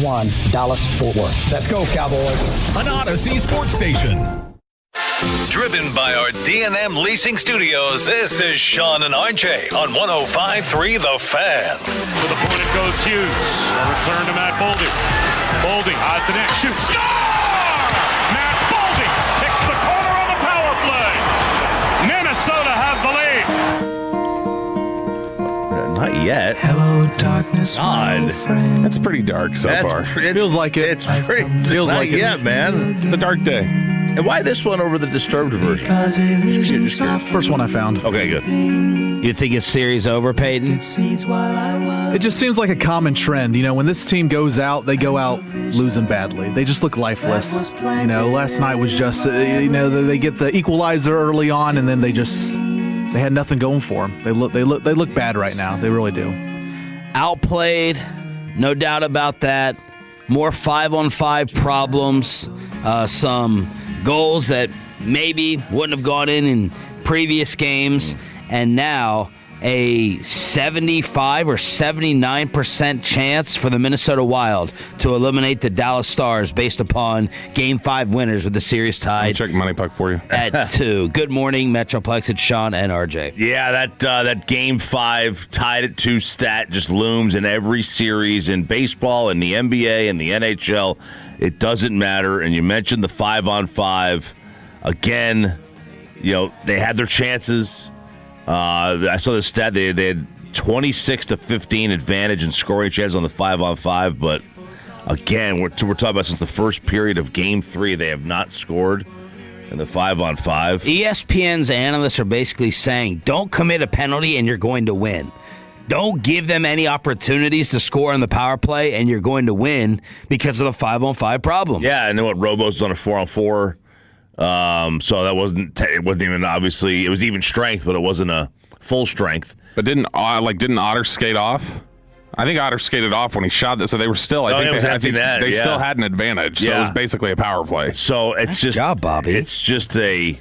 1, Dallas-Fort Worth. Let's go, Cowboys. An Odyssey sports station. Driven by our D&M Leasing Studios, this is Sean and RJ on 105.3 The Fan. To the point it goes Hughes. A return to Matt Boldy. Boldy has the net, shoots, score! Matt Boldy hits the corner on the power play. Minnesota has the lead. Not yet. Hello, darkness, God. That's pretty dark so far. It feels like it. It's pretty. Feels like it, man. It's a dark day. And why this one over the disturbed version? First one I found. Okay, good. You think it's series over, Peyton? It just seems like a common trend. You know, when this team goes out, they go out losing badly. They just look lifeless. You know, last night was just, they get the equalizer early on, and then they had nothing going for them. They look bad right now. They really do. Outplayed, no doubt about that. More 5-on-5 problems. Some goals that maybe wouldn't have gone in previous games, and now a 75 or 79% chance for the Minnesota Wild to eliminate the Dallas Stars based upon Game 5 winners with the series tied. I'll check Money Puck for you. At 2. Good morning, Metroplex. It's Sean and RJ. Yeah, that Game 5 tied at 2 stat just looms in every series in baseball, in the NBA, and the NHL. It doesn't matter. And you mentioned the 5-on-5. Again, they had their chances. I saw the stat. They had 26-15 advantage in scoring chances on the 5-on-5. But again, we're talking about since the first period of Game 3, they have not scored in the 5-on-5. ESPN's analysts are basically saying, don't commit a penalty and you're going to win. Don't give them any opportunities to score on the power play, and you're going to win because of the 5-on-5 problem. Yeah, and then Robo's was on a 4-on-4. So that wasn't even, obviously, it was even strength, but it wasn't a full strength. But didn't Otter skate off? I think Otter skated off when he shot this, so they were still. They still had an advantage. So it was basically a power play. So it's nice just job, Bobby. It's just a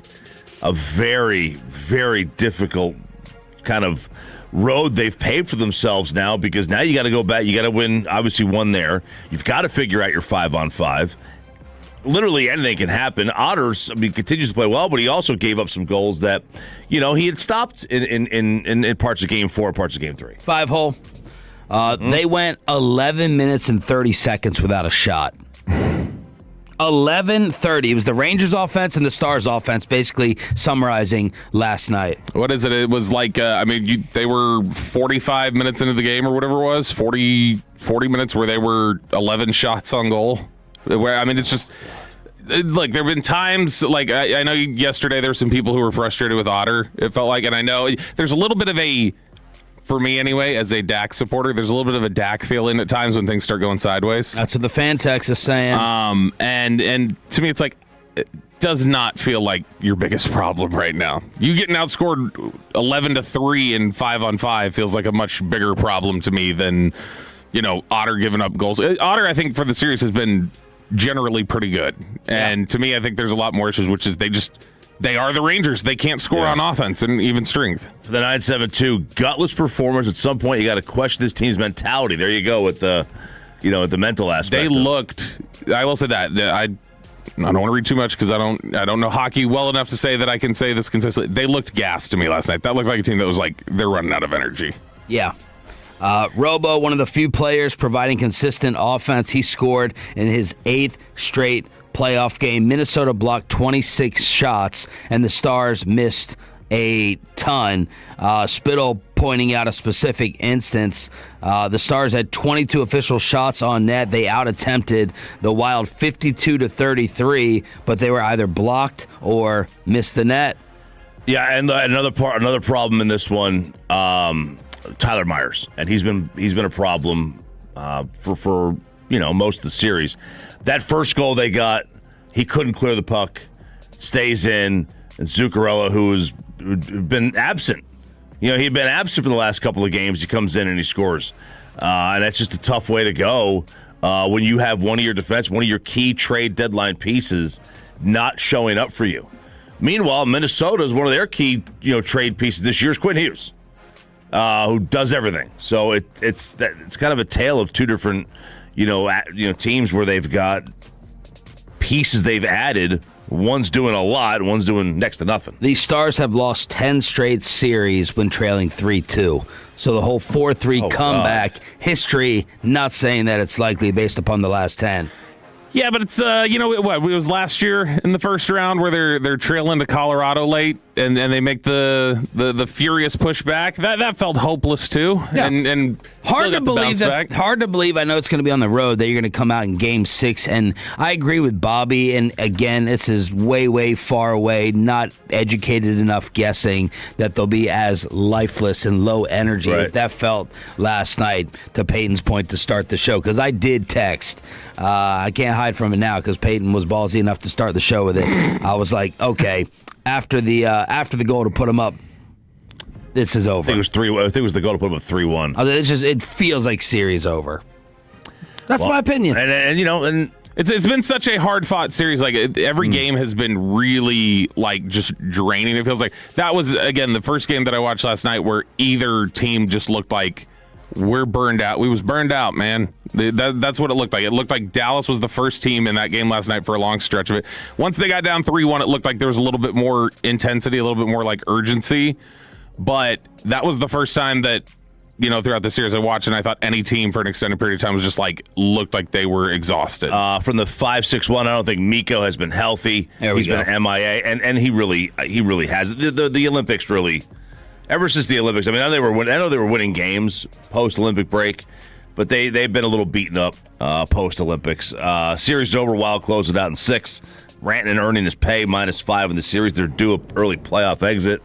very, very difficult kind of road they've paved for themselves now, because now you got to go back. You got to win, obviously, one there. You've got to figure out your 5-on-5. Literally anything can happen. Otters, continues to play well, but he also gave up some goals that, he had stopped in parts of Game 4, parts of Game 3. 5-hole. They went 11 minutes and 30 seconds without a shot. 11:30. It was the Rangers offense and the Stars offense basically summarizing last night. What is it? It was like, they were 45 minutes into the game or whatever it was, 40 minutes where they were 11 shots on goal. It's just, like, there have been times, like, I know yesterday there were some people who were frustrated with Otter, it felt like, and I know there's a little bit of a, for me anyway, as a Dak supporter, there's a little bit of a Dak feeling at times when things start going sideways. That's what the fan text is saying. And to me, it's like, it does not feel like your biggest problem right now. You getting outscored 11-3 in 5-on-5 feels like a much bigger problem to me than, Otter giving up goals. Otter, I think, for the series has been generally pretty good. And to me, I think there's a lot more issues, which is they are the Rangers. They can't score on offense and even strength. For the 9-7-2, gutless performance. At some point, you got to question this team's mentality. There you go with the, the mental aspect. They looked. I will say that I don't want to read too much because I don't know hockey well enough to say that I can say this consistently. They looked gassed to me last night. That looked like a team that was like they're running out of energy. Yeah. Robo, one of the few players providing consistent offense. He scored in his 8th straight playoff game. Minnesota blocked 26 shots, and the Stars missed a ton. Spittle pointing out a specific instance. The Stars had 22 official shots on net. They out-attempted the Wild 52-33, but they were either blocked or missed the net. Yeah, and another problem in this one, Tyler Myers, and he's been a problem for most of the series. That first goal they got, he couldn't clear the puck, stays in, and Zuccarello, who'd been absent. He'd been absent for the last couple of games. He comes in and he scores. And that's just a tough way to go when you have one of your defense, one of your key trade deadline pieces not showing up for you. Meanwhile, Minnesota is one of their key trade pieces this year is Quinn Hughes, who does everything. So it's kind of a tale of two different teams where they've got pieces they've added. One's doing a lot, one's doing next to nothing. These Stars have lost 10 straight series when trailing 3-2. So the whole 4-3 comeback history, not saying that it's likely based upon the last 10. Yeah, but it's it was last year in the first round where they're trailing to Colorado late and they make the furious pushback. That felt hopeless too. Yeah. And hard to believe that. Hard to believe. I know it's going to be on the road that you're going to come out in Game 6, and I agree with Bobby. And again, this is way far away. Not educated enough guessing that they'll be as lifeless and low energy as that felt last night. To Peyton's point to start the show, because I did text. I can't hide from it now because Peyton was ballsy enough to start the show with it. I was like, okay, after the goal to put him up, this is over. I think it was the goal to put him up 3-1. It feels like series over. That's my opinion. And it's been such a hard fought series. Like every game has been really like just draining. It feels like that was again the first game that I watched last night where either team just looked like we're burned out. We was burned out, man. That's what it looked like. It looked like Dallas was the first team in that game last night for a long stretch of it. Once they got down 3-1, it looked like there was a little bit more intensity, a little bit more like urgency. But that was the first time that, throughout the series I watched, and I thought any team for an extended period of time was just like, looked like they were exhausted. From the 5-6-1, I don't think Mikko has been healthy. He's been MIA, and he really has. The Olympics really... Ever since the Olympics, I know they were winning games post-Olympic break, but they've been a little beaten up post-Olympics. Series over, Wild closed it out in 6. Rantanen earning his pay, -5 in the series. They're due an early playoff exit.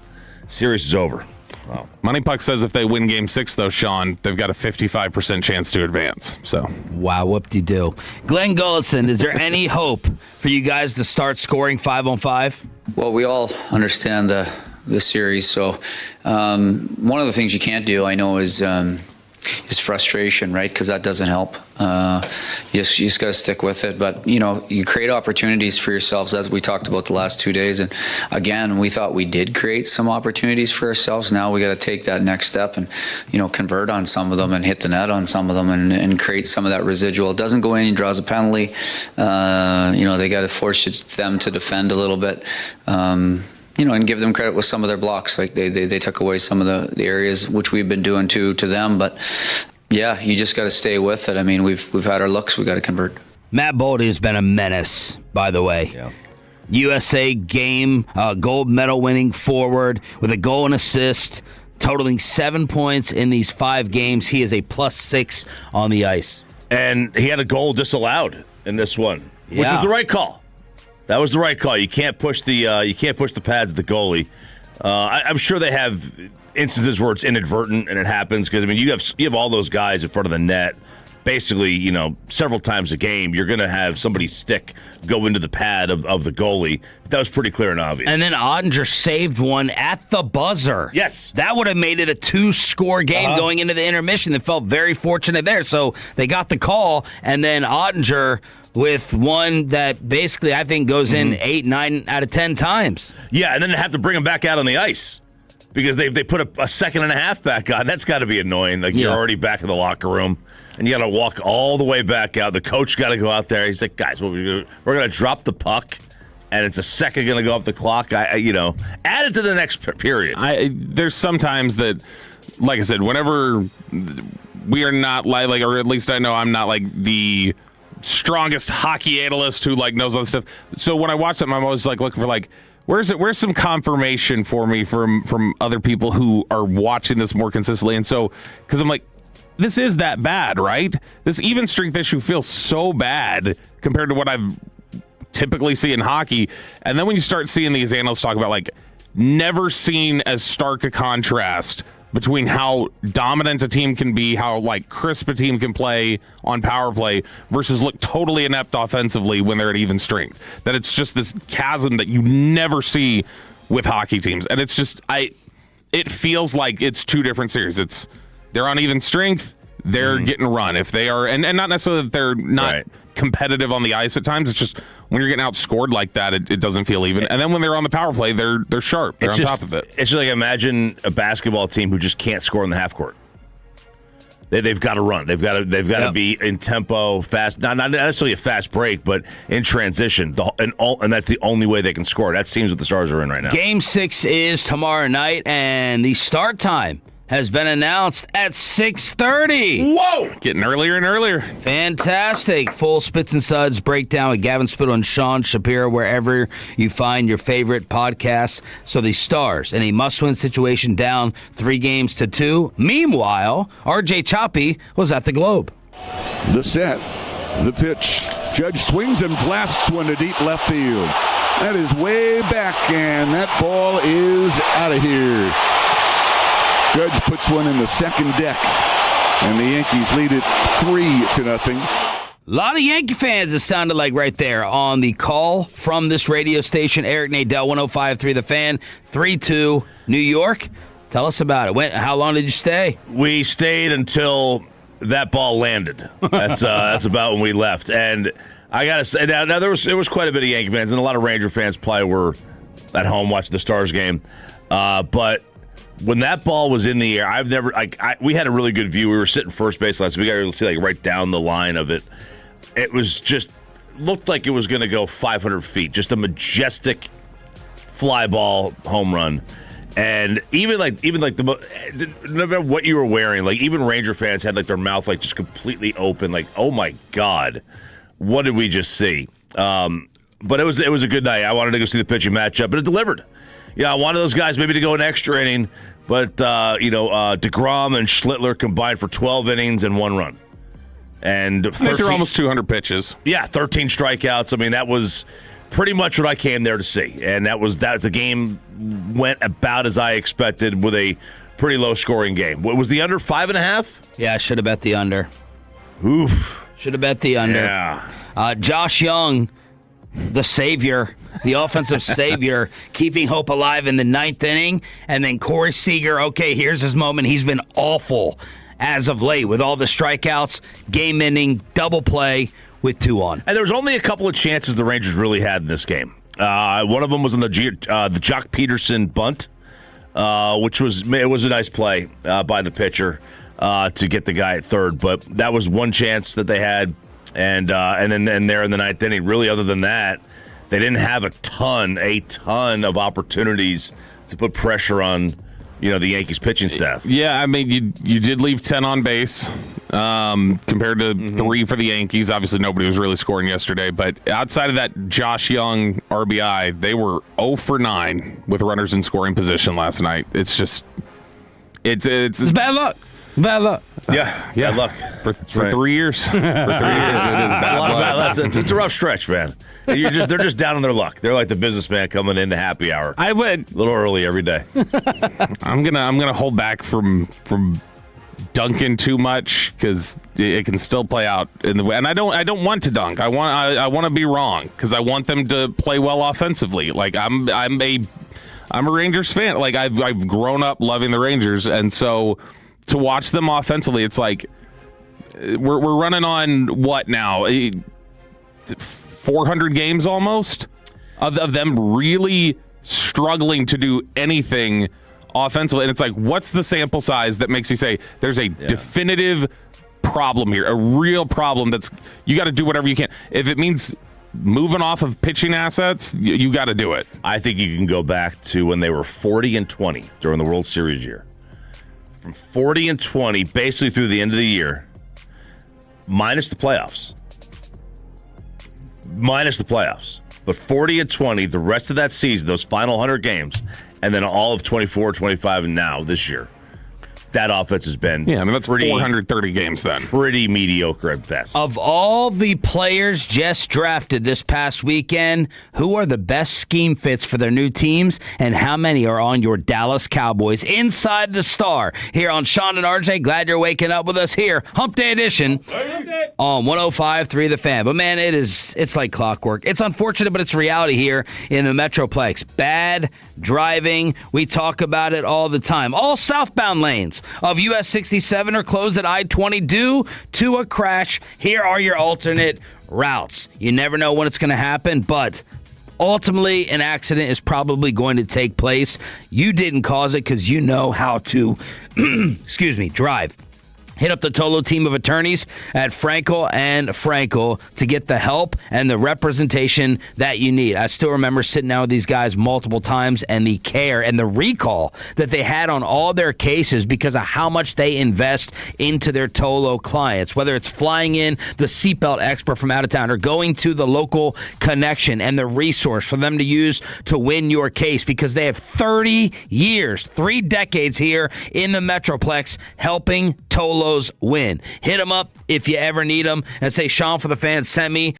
Series is over. Wow. Money Puck says if they win Game 6, though, Sean, they've got a 55% chance to advance. So, wow, whoop-de-doo. Glenn Gullison, is there any hope for you guys to start scoring 5-on-5? Well, we all understand the series. So one of the things you can't do, I know, is frustration, right? Because that doesn't help. You just got to stick with it. But, you create opportunities for yourselves, as we talked about the last 2 days. And again, we thought we did create some opportunities for ourselves. Now we got to take that next step and, convert on some of them and hit the net on some of them and create some of that residual. It doesn't go in, he draws a penalty. They got to force them to defend a little bit. And give them credit with some of their blocks. Like they took away some of the areas which we've been doing to them. But yeah, you just got to stay with it. I mean, we've had our looks. We got to convert. Matt Boldy has been a menace, by the way. Yeah. USA game gold medal winning forward with a goal and assist, totaling 7 points in these 5 games. He is a +6 on the ice, and he had a goal disallowed in this one, which is the right call. That was the right call. You can't push the pads at the goalie. I'm sure they have instances where it's inadvertent and it happens because you have all those guys in front of the net. Basically, several times a game, you're going to have somebody's stick go into the pad of the goalie. That was pretty clear and obvious. And then Ottinger saved one at the buzzer. Yes. That would have made it a 2-score game going into the intermission. They felt very fortunate there. So they got the call, and then Ottinger with one that basically I think goes in 8, 9 out of 10 times. Yeah, and then they have to bring him back out on the ice because they put a second and a half back on. That's got to be annoying. Like you're already back in the locker room, and you got to walk all the way back out. The coach got to go out there. He's like, guys, what we're going to drop the puck, and it's a second going to go off the clock. Add it to the next period. There's sometimes that, like I said, whenever we are not like, or at least I know I'm not like the strongest hockey analyst who like knows all this stuff. So when I watch them, I'm always like looking for like, where's some confirmation for me from other people who are watching this more consistently. And so, because I'm like, this is that bad, right? This even strength issue feels so bad compared to what I've typically see in hockey. And then when you start seeing these analysts talk about like never seen as stark a contrast between how dominant a team can be, how like crisp a team can play on power play versus look totally inept offensively when they're at even strength. That it's just this chasm that you never see with hockey teams. And it's just, it feels like it's 2 different series. They're on even strength, they're getting run. If they are, and not necessarily that they're not competitive on the ice at times, it's just when you're getting outscored like that, it doesn't feel even. And then when they're on the power play, they're sharp. They're on top of it. It's just like imagine a basketball team who just can't score in the half court. They've got to run. They've got to be in tempo, fast. Not necessarily a fast break, but in transition. And that's the only way they can score. That seems what the Stars are in right now. Game 6 is tomorrow night, and the start time has been announced at 6:30. Whoa! Getting earlier and earlier. Fantastic. Full Spits and Suds breakdown with Gavin Spittle and Sean Shapiro wherever you find your favorite podcasts. So the Stars in a must-win situation down 3-2. Meanwhile, RJ Choppy was at the Globe. The set, the pitch. Judge swings and blasts one to deep left field. That is way back, and that ball is out of here. Judge puts one in the second deck, and the Yankees lead it 3-0. A lot of Yankee fans, it sounded like right there on the call from this radio station. Eric Nadell, 105.3 The Fan, 3-2 New York. Tell us about it. How long did you stay? We stayed until that ball landed. That's about when we left. And I gotta say, now there was quite a bit of Yankee fans, and a lot of Ranger fans probably were at home watching the Stars game. But when that ball was in the air, we had a really good view. We were sitting first base last, so we got to see right down the line of it. It was just looked like it was going to go 500 feet, just a majestic fly ball home run. And even no matter what you were wearing, even Ranger fans had their mouth just completely open, oh my God, what did we just see? But it was a good night. I wanted to go see the pitching matchup, but it delivered. I wanted those guys maybe to go an extra inning, but DeGrom and Schlittler combined for 12 innings and 1 run. And I think they're almost 200 pitches. Yeah, 13 strikeouts. I mean, that was pretty much what I came there to see. And that the game went about as I expected with a pretty low-scoring game. What was the under 5.5? Yeah, I should have bet the under. Oof. Should have bet the under. Yeah. Josh Young, the savior, the offensive savior, keeping hope alive in the 9th inning. And then Corey Seager, okay, here's his moment. He's been awful as of late with all the strikeouts, game-ending, double play with 2 on. And there was only a couple of chances the Rangers really had in this game. One of them was on the Jock Peterson bunt, which was a nice play by the pitcher to get the guy at third. But that was one chance that they had. And then there in the 9th inning, really, other than that, they didn't have a ton of opportunities to put pressure on, the Yankees pitching staff. Yeah, I mean, you did leave 10 on base compared to 3 for the Yankees. Obviously, nobody was really scoring yesterday. But outside of that Josh Young RBI, they were 0 for 9 with runners in scoring position last night. It's just, it's bad luck. Bad luck. Yeah, bad luck. For 3 years. For 3 years, it is bad luck. It's a rough stretch, man. They're just down on their luck. They're like the businessman coming into happy hour. I would a little early every day. I'm gonna hold back from dunking too much because it can still play out in the way. And I don't want to dunk. I want to be wrong because I want them to play well offensively. I'm a Rangers fan. I've grown up loving the Rangers, and so to watch them offensively, it's like we're running on what now? 400 games almost of them really struggling to do anything offensively. And it's like, what's the sample size that makes you say there's a definitive problem here, a real problem that's you got to do whatever you can. If it means moving off of pitching assets, you got to do it. I think you can go back to when they were 40-20 during the World Series year. From 40-20, basically through the end of the year, minus the playoffs. But 40-20, the rest of that season, those final 100 games, and then all of 24, 25, and now this year. That offense has been that's 430 games then. Pretty mediocre at best. Of all the players just drafted this past weekend, who are the best scheme fits for their new teams, and how many are on your Dallas Cowboys? Inside the Star, here on Sean and RJ. Glad you're waking up with us here. Hump Day edition on 105.3 The Fan. But man, it's like clockwork. It's unfortunate, but it's reality here in the Metroplex. Bad driving. We talk about it all the time. All southbound lanes of US 67 are closed at I-20 due to a crash. Here are your alternate routes. You never know when it's going to happen, but ultimately an accident is probably going to take place. You didn't cause it because you know how to, drive. Hit up the Tolo team of attorneys at Frankel and Frankel to get the help and the representation that you need. I still remember sitting down with these guys multiple times and the care and the recall that they had on all their cases because of how much they invest into their Tolo clients, whether it's flying in the seatbelt expert from out of town or going to the local connection and the resource for them to use to win your case, because they have 30 years, 3 decades here in the Metroplex helping Tolos win. Hit them up if you ever need them and say, Sean for the Fans sent me.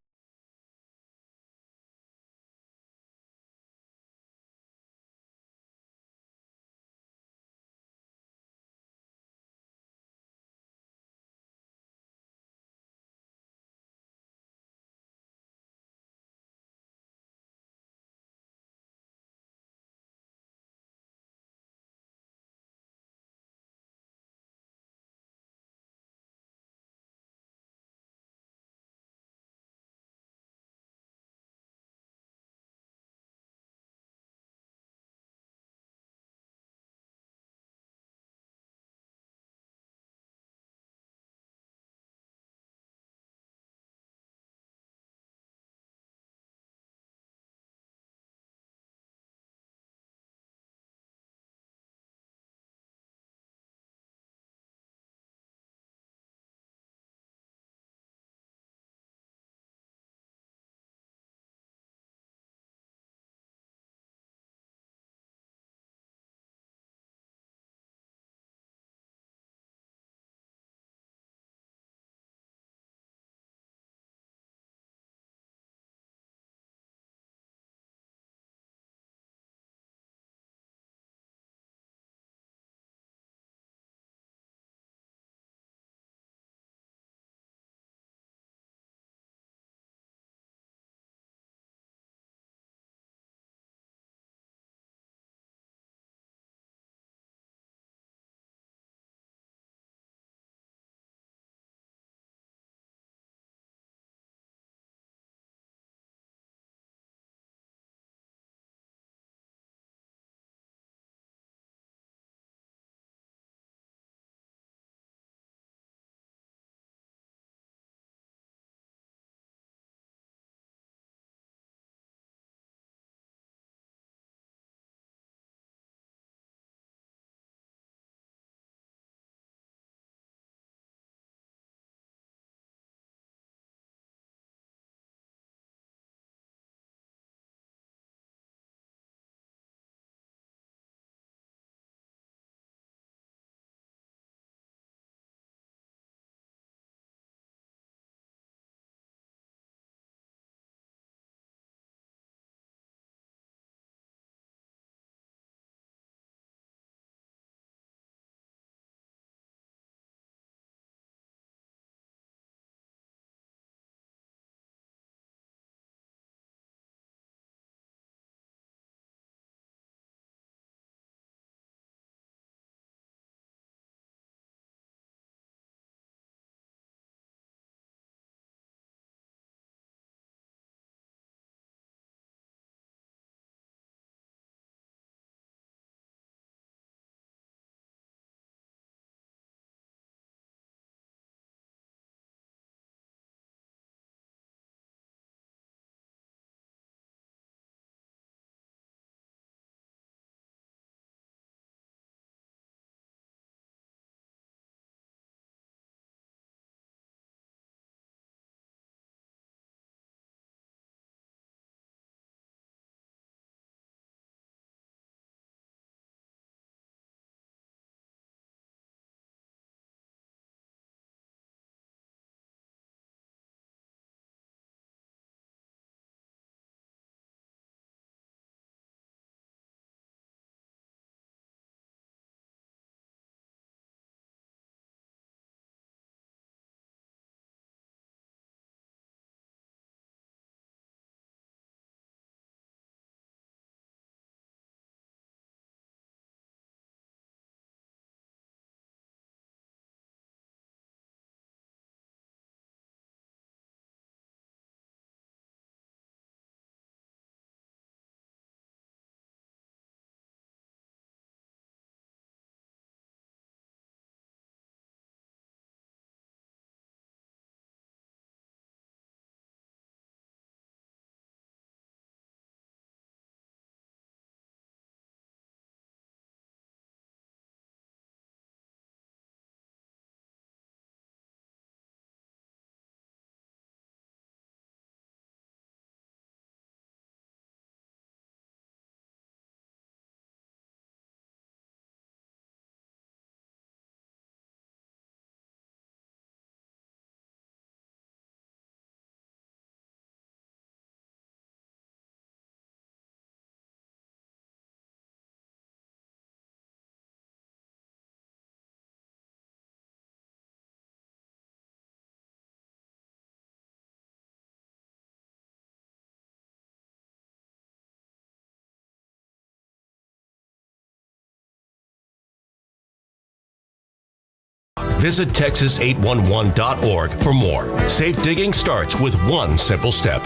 Visit Texas811.org for more. Safe digging starts with one simple step.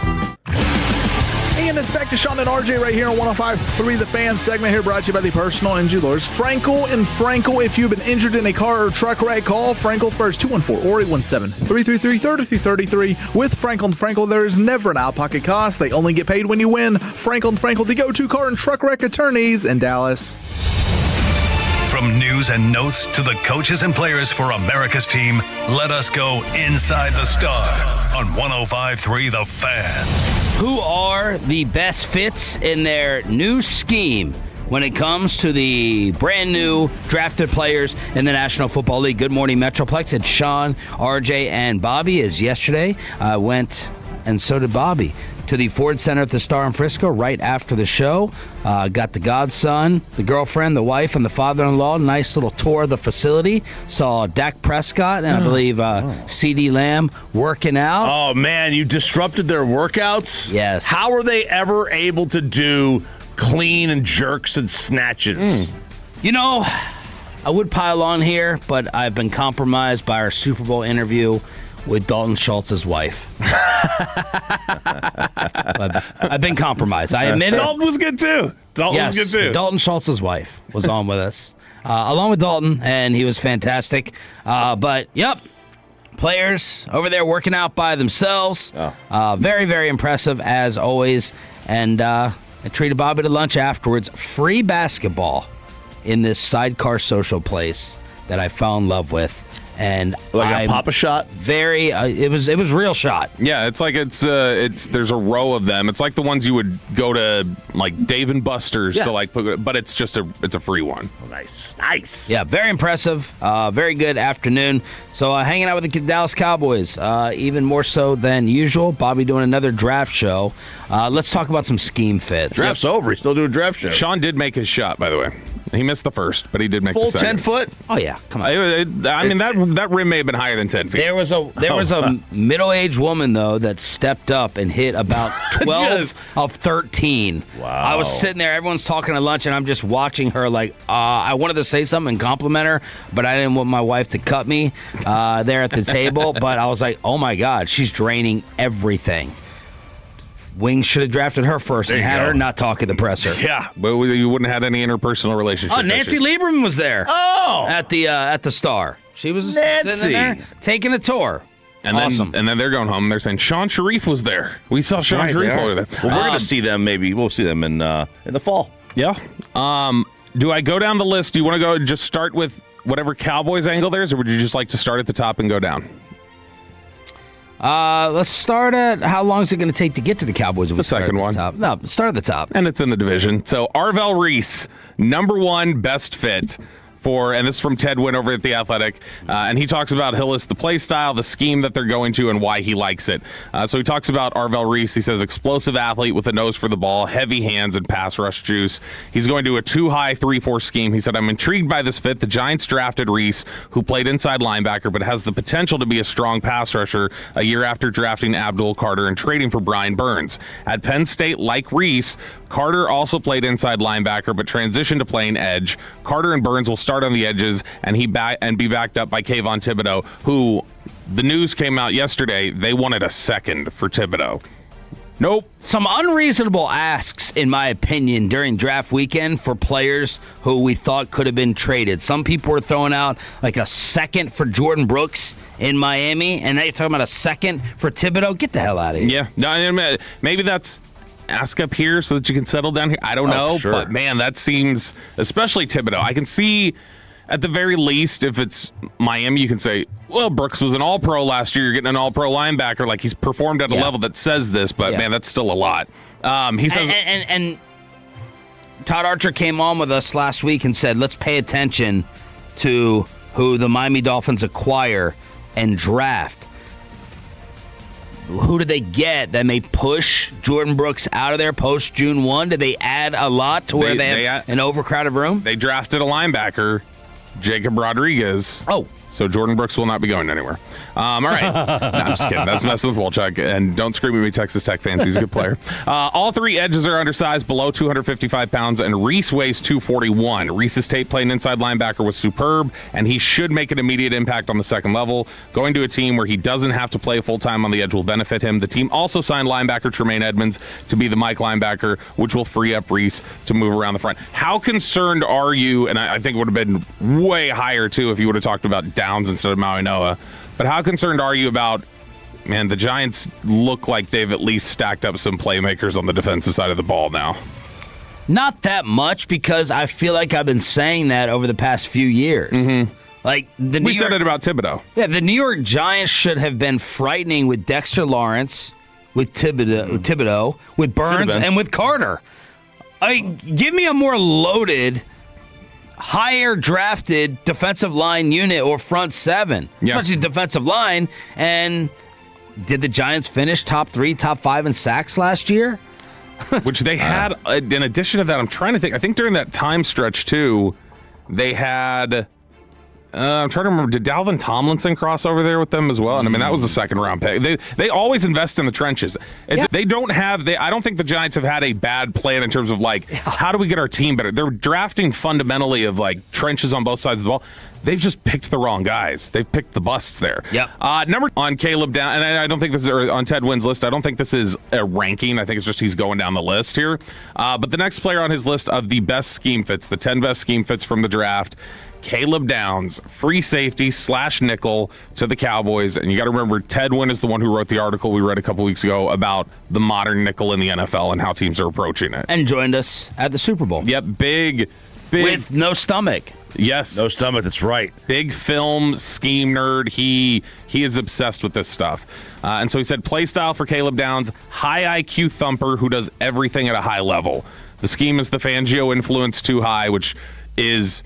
And it's back to Sean and RJ right here on 105.3 The Fan segment here, brought to you by the personal injury lawyers Frankel and Frankel. If you've been injured in a car or truck wreck, call Frankel first, 214-817-333-3333. With Frankel and Frankel, there is never an out-of-pocket cost. They only get paid when you win. Frankel and Frankel, the go-to car and truck wreck attorneys in Dallas. From news and notes to the coaches and players for America's team, let us go inside the Star on 105.3 The Fan. Who are the best fits in their new scheme when it comes to the brand new drafted players in the National Football League? Good morning, Metroplex. It's Sean, RJ, and Bobby. As yesterday, I went, and so did Bobby, to the Ford Center at the Star in Frisco right after the show. Got the godson, the girlfriend, the wife, and the father-in-law. Nice little tour of the facility. Saw Dak Prescott and I believe C.D. Lamb working out. Oh, man, you disrupted their workouts? Yes. How are they ever able to do clean and jerks and snatches? You know, I would pile on here, but I've been compromised by our Super Bowl interview with Dalton Schultz's wife. I've been compromised. I admit it. Dalton was good too. Was good too. Dalton Schultz's wife was on with us, along with Dalton, and he was fantastic. But, yep, players over there working out by themselves. Very, very impressive, as always. And I treated Bobby to lunch afterwards. Free basketball in this sidecar social place that I fell in love with. And like a Papa Shot? Very, it was real shot. Yeah, it's like it's there's a row of them. It's like the ones you would go to like Dave and Buster's to like put, but it's just it's a free one. Oh, nice. Yeah, very impressive. Very good afternoon. So hanging out with the Dallas Cowboys, even more so than usual. Bobby doing another draft show. Let's talk about some scheme fits. Draft's over. He's still doing a draft show. Sean did make his shot, by the way. He missed the first, but he did make Full the second. 10 foot? Oh yeah, come on. I mean that rim may have been higher than 10 feet. There was a middle-aged woman though that stepped up and hit about 12 of 13. Wow. I was sitting there, everyone's talking at lunch, and I'm just watching her like I wanted to say something and compliment her, but I didn't want my wife to cut me there at the table. But I was like, oh my God, she's draining everything. Wings should have drafted her first and had her not talk at the presser. Yeah, but you wouldn't have had any interpersonal relationship. Oh, Nancy Lieberman was there. Oh, at the Star. She was Nancy sitting there taking a tour. And awesome. And then they're going home and they're saying Sean Sharif was there. We saw Sean Sharif over there. Well, we're going to see them maybe. We'll see them in the fall. Yeah. Do I go down the list? Do you want to go just start with whatever Cowboys angle there is, or would you just like to start at the top and go down? Let's start at how long is it going to take to get to the Cowboys? The second one. Top? No, start at the top. And it's in the division. So Arvell Reese, number one best fit and this is from Ted Wynn over at The Athletic, and he talks about Hillis, the play style, the scheme that they're going to, and why he likes it. So he talks about Arvell Reese. He says explosive athlete with a nose for the ball, heavy hands, and pass rush juice. He's going to a 2-high 3-4 scheme. He said, I'm intrigued by this fit. The Giants drafted Reese, who played inside linebacker, but has the potential to be a strong pass rusher a year after drafting Abdul Carter and trading for Brian Burns. At Penn State, like Reese, Carter also played inside linebacker, but transitioned to playing edge. Carter and Burns will start on the edges, and be backed up by Kayvon Thibodeau, who the news came out yesterday. They wanted a second for Thibodeau. Nope. Some unreasonable asks, in my opinion, during draft weekend for players who we thought could have been traded. Some people were throwing out like a second for Jordan Brooks in Miami, and now you're talking about a second for Thibodeau. Get the hell out of here. Yeah. No, maybe that's ask up here so that you can settle down here. I don't know, sure. But man, that seems, especially Thibodeau. I can see at the very least, if it's Miami, you can say, well, Brooks was an all-pro last year. You're getting an all-pro linebacker. Like, he's performed at a level that says this, but man, that's still a lot. He says, and Todd Archer came on with us last week and said, let's pay attention to who the Miami Dolphins acquire and draft. Who did they get that may push Jordan Brooks out of there post June 1? Did they add a lot to where they have an overcrowded room? They drafted a linebacker Jacob Rodriguez. Oh. So Jordan Brooks will not be going anywhere. All right. No, I'm just kidding. That's messing with Wolchuk. And don't scream at me, Texas Tech fans. He's a good player. All three edges are undersized, below 255 pounds, and Reese weighs 241. Reese's tape playing inside linebacker was superb, and he should make an immediate impact on the second level. Going to a team where he doesn't have to play full-time on the edge will benefit him. The team also signed linebacker Tremaine Edmonds to be the Mike linebacker, which will free up Reese to move around the front. How concerned are you, and I think it would have been way higher, too, if you would have talked about Downs instead of Maui Noah. But how concerned are you about, man, the Giants look like they've at least stacked up some playmakers on the defensive side of the ball now? Not that much, because I feel like I've been saying that over the past few years. Mm-hmm. Like we said it about Thibodeau. Yeah, the New York Giants should have been frightening with Dexter Lawrence, with Thibodeau, with Burns, and with Carter. Give me a more loaded, higher drafted defensive line unit or front seven, especially defensive line. And did the Giants finish top 3, top 5 in sacks last year? Which they had, in addition to that, I'm trying to think, I think during that time stretch too, they had, I'm trying to remember, did Dalvin Tomlinson cross over there with them as well? And I mean, that was a second round pick. They always invest in the trenches. They don't have, I don't think the Giants have had a bad plan in terms of like, how do we get our team better? They're drafting fundamentally of like trenches on both sides of the ball. They've just picked the wrong guys. They've picked the busts there. Yep. Number on Caleb Downs, and I don't think this is on Ted Wynn's list. I don't think this is a ranking. I think it's just he's going down the list here. But the next player on his list of the best scheme fits, the 10 best scheme fits from the draft, Caleb Downs, free safety / nickel to the Cowboys. And you got to remember, Ted Wynn is the one who wrote the article we read a couple weeks ago about the modern nickel in the NFL and how teams are approaching it. And joined us at the Super Bowl. Yep, big. With no stomach. Yes. No stomach, that's right. Big film scheme nerd. He is obsessed with this stuff. And so he said, play style for Caleb Downs, high IQ thumper who does everything at a high level. The scheme is the Fangio influence too high, which is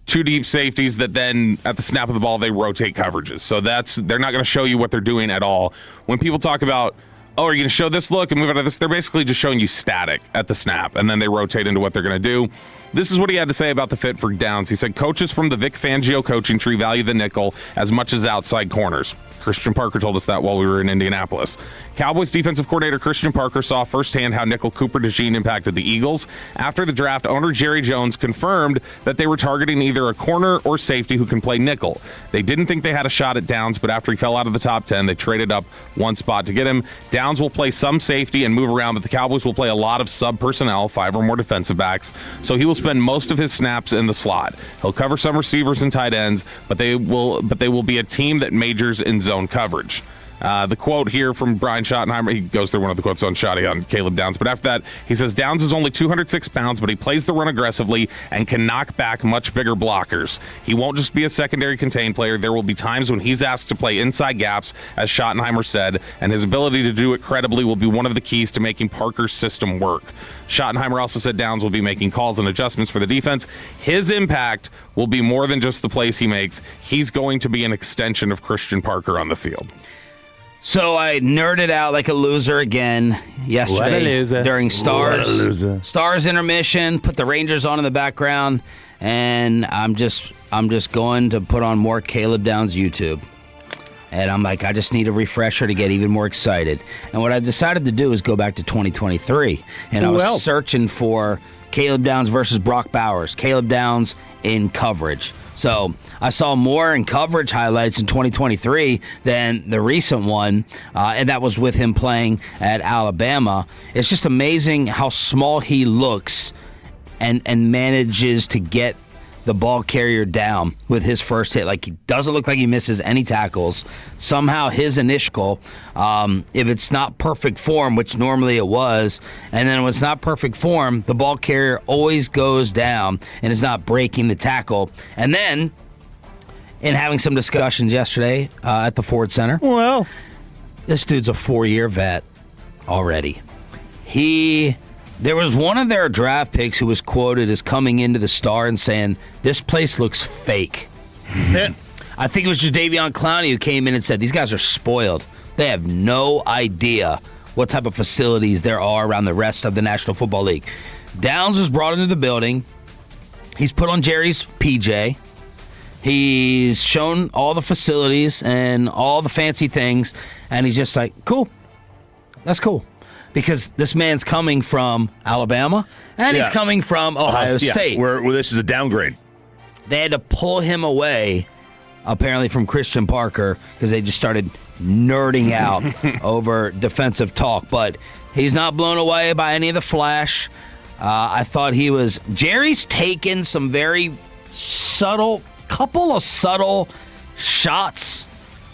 two deep safeties that then at the snap of the ball, they rotate coverages. So they're not going to show you what they're doing at all. When people talk about, oh, are you going to show this look and move out of this? They're basically just showing you static at the snap, and then they rotate into what they're going to do. This is what he had to say about the fit for Downs. He said, coaches from the Vic Fangio coaching tree value the nickel as much as outside corners. Christian Parker told us that while we were in Indianapolis. Cowboys defensive coordinator Christian Parker saw firsthand how nickel Cooper DeJean impacted the Eagles. After the draft, owner Jerry Jones confirmed that they were targeting either a corner or safety who can play nickel. They didn't think they had a shot at Downs, but after he fell out of the top 10, they traded up one spot to get him. Downs will play some safety and move around, but the Cowboys will play a lot of sub-personnel, 5 or more defensive backs, so he will spend most of his snaps in the slot. He'll cover some receivers and tight ends, but they will be a team that majors in zone coverage. The quote here from Brian Schottenheimer, he goes through one of the quotes on Schotty on Caleb Downs, but after that, he says, Downs is only 206 pounds, but he plays the run aggressively and can knock back much bigger blockers. He won't just be a secondary contained player. There will be times when he's asked to play inside gaps, as Schottenheimer said, and his ability to do it credibly will be one of the keys to making Parker's system work. Schottenheimer also said Downs will be making calls and adjustments for the defense. His impact will be more than just the plays he makes. He's going to be an extension of Christian Parker on the field. So I nerded out like a loser again yesterday during Stars intermission, put the Rangers on in the background, and I'm just going to put on more Caleb Downs YouTube. And I'm like, I just need a refresher to get even more excited. And what I decided to do is go back to 2023. And I was searching for Caleb Downs versus Brock Bowers. Caleb Downs in coverage. So I saw more in coverage highlights in 2023 than the recent one, and that was with him playing at Alabama. It's just amazing how small he looks and manages to get the ball carrier down with his first hit. Like, he doesn't look like he misses any tackles. Somehow his initial, if it's not perfect form, which normally it was, and then when it's not perfect form, the ball carrier always goes down and is not breaking the tackle. And then, in having some discussions yesterday at the Ford Center, this dude's a 4-year vet already. There was one of their draft picks who was quoted as coming into the Star and saying, this place looks fake. I think it was Jadeveon Clowney who came in and said, these guys are spoiled. They have no idea what type of facilities there are around the rest of the National Football League. Downs was brought into the building. He's put on Jerry's PJ. He's shown all the facilities and all the fancy things, and he's just like, cool. That's cool. Because this man's coming from Alabama, and he's coming from Ohio State. Where this is a downgrade. They had to pull him away, apparently, from Christian Parker because they just started nerding out over defensive talk. But he's not blown away by any of the flash. I thought he was. Jerry's taken some very couple of subtle shots,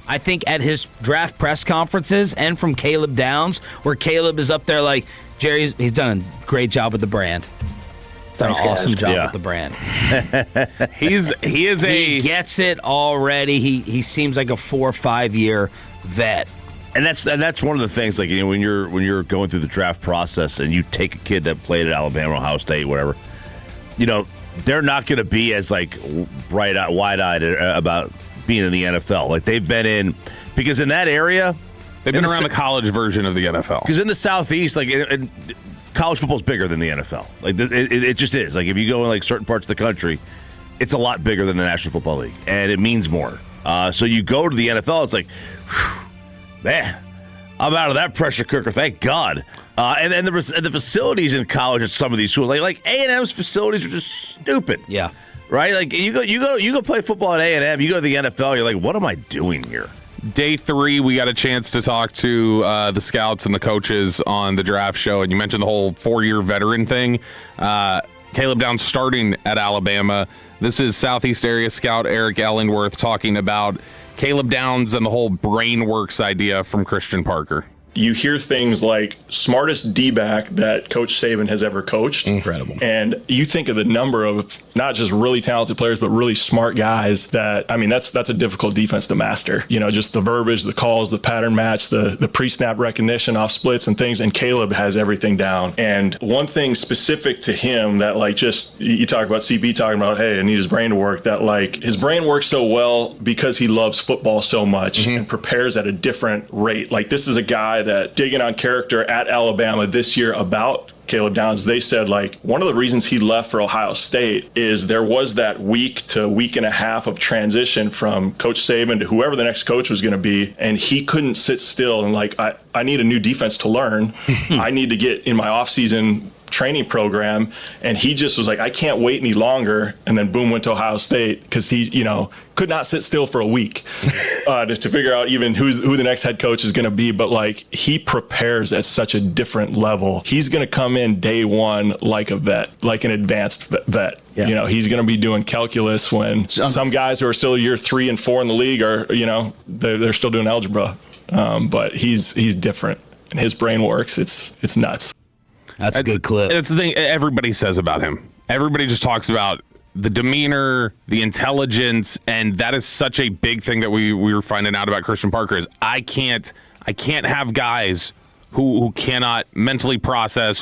I think, at his draft press conferences and from Caleb Downs, where Caleb is up there like, he's done a great job with the brand. He's done an awesome job with the brand. He gets it already. He seems like a 4 or 5 year vet. And that's one of the things, like, when you're going through the draft process and you take a kid that played at Alabama, Ohio State, whatever, they're not going to be as like wide-eyed about being in the NFL. Like they've been in, because in that area, they've been around the college version of the NFL. Because in the Southeast, like college football is bigger than the NFL. Like it just is. Like if you go in like certain parts of the country, it's a lot bigger than the National Football League, and it means more. So you go to the NFL, it's like, whew, man, I'm out of that pressure cooker. Thank God. And the facilities in college at some of these schools, like A&M's facilities are just stupid. Yeah. Right? Like you go play football at A&M, you go to the NFL, you're like, what am I doing here? Day 3, we got a chance to talk to the scouts and the coaches on the draft show, and you mentioned the whole 4-year veteran thing. Caleb Downs starting at Alabama. This is Southeast area scout Eric Ellingworth talking about Caleb Downs and the whole BrainWorks idea from Christian Parker. You hear things like smartest D-back that Coach Saban has ever coached. Incredible. And you think of the number of not just really talented players, but really smart guys that's a difficult defense to master. Just the verbiage, the calls, the pattern match, the pre-snap recognition off splits and things. And Caleb has everything down. And one thing specific to him that you talk about CB talking about, hey, I need his brain to work, that his brain works so well because he loves football so much and prepares at a different rate. Like this is a guy that digging on character at Alabama this year about Caleb Downs, they said one of the reasons he left for Ohio State is there was that week to week and a half of transition from Coach Saban to whoever the next coach was going to be, and he couldn't sit still and I need a new defense to learn. I need to get in my offseason training program, and he just was like, I can't wait any longer, and then boom, went to Ohio State because he could not sit still for a week to figure out even who the next head coach is going to be. But he prepares at such a different level. He's going to come in day one like a vet, like an advanced vet. Yeah. He's going to be doing calculus when some guys who are still year 3 and 4 in the league are they're still doing algebra. But he's different, and his brain works. It's nuts. That's a good clip. It's the thing everybody says about him. Everybody just talks about the demeanor, the intelligence, and that is such a big thing that we were finding out about Christian Parker is I can't have guys who cannot mentally process,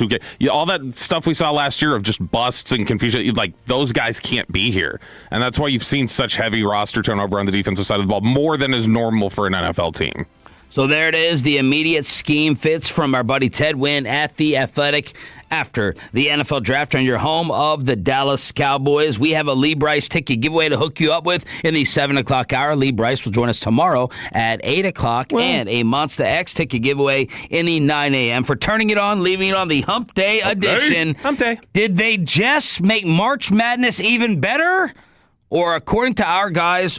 all that stuff we saw last year of just busts and confusion, those guys can't be here. And that's why you've seen such heavy roster turnover on the defensive side of the ball, more than is normal for an NFL team. So there it is, the immediate scheme fits from our buddy Ted Wynn at The Athletic. After the NFL Draft on your home of the Dallas Cowboys, we have a Lee Brice ticket giveaway to hook you up with in the 7 o'clock hour. Lee Brice will join us tomorrow at 8 o'clock, and a Monster X ticket giveaway in the 9 a.m. for turning it on, leaving it on the Hump Day edition. Hump Day. Did they just make March Madness even better? Or according to our guys,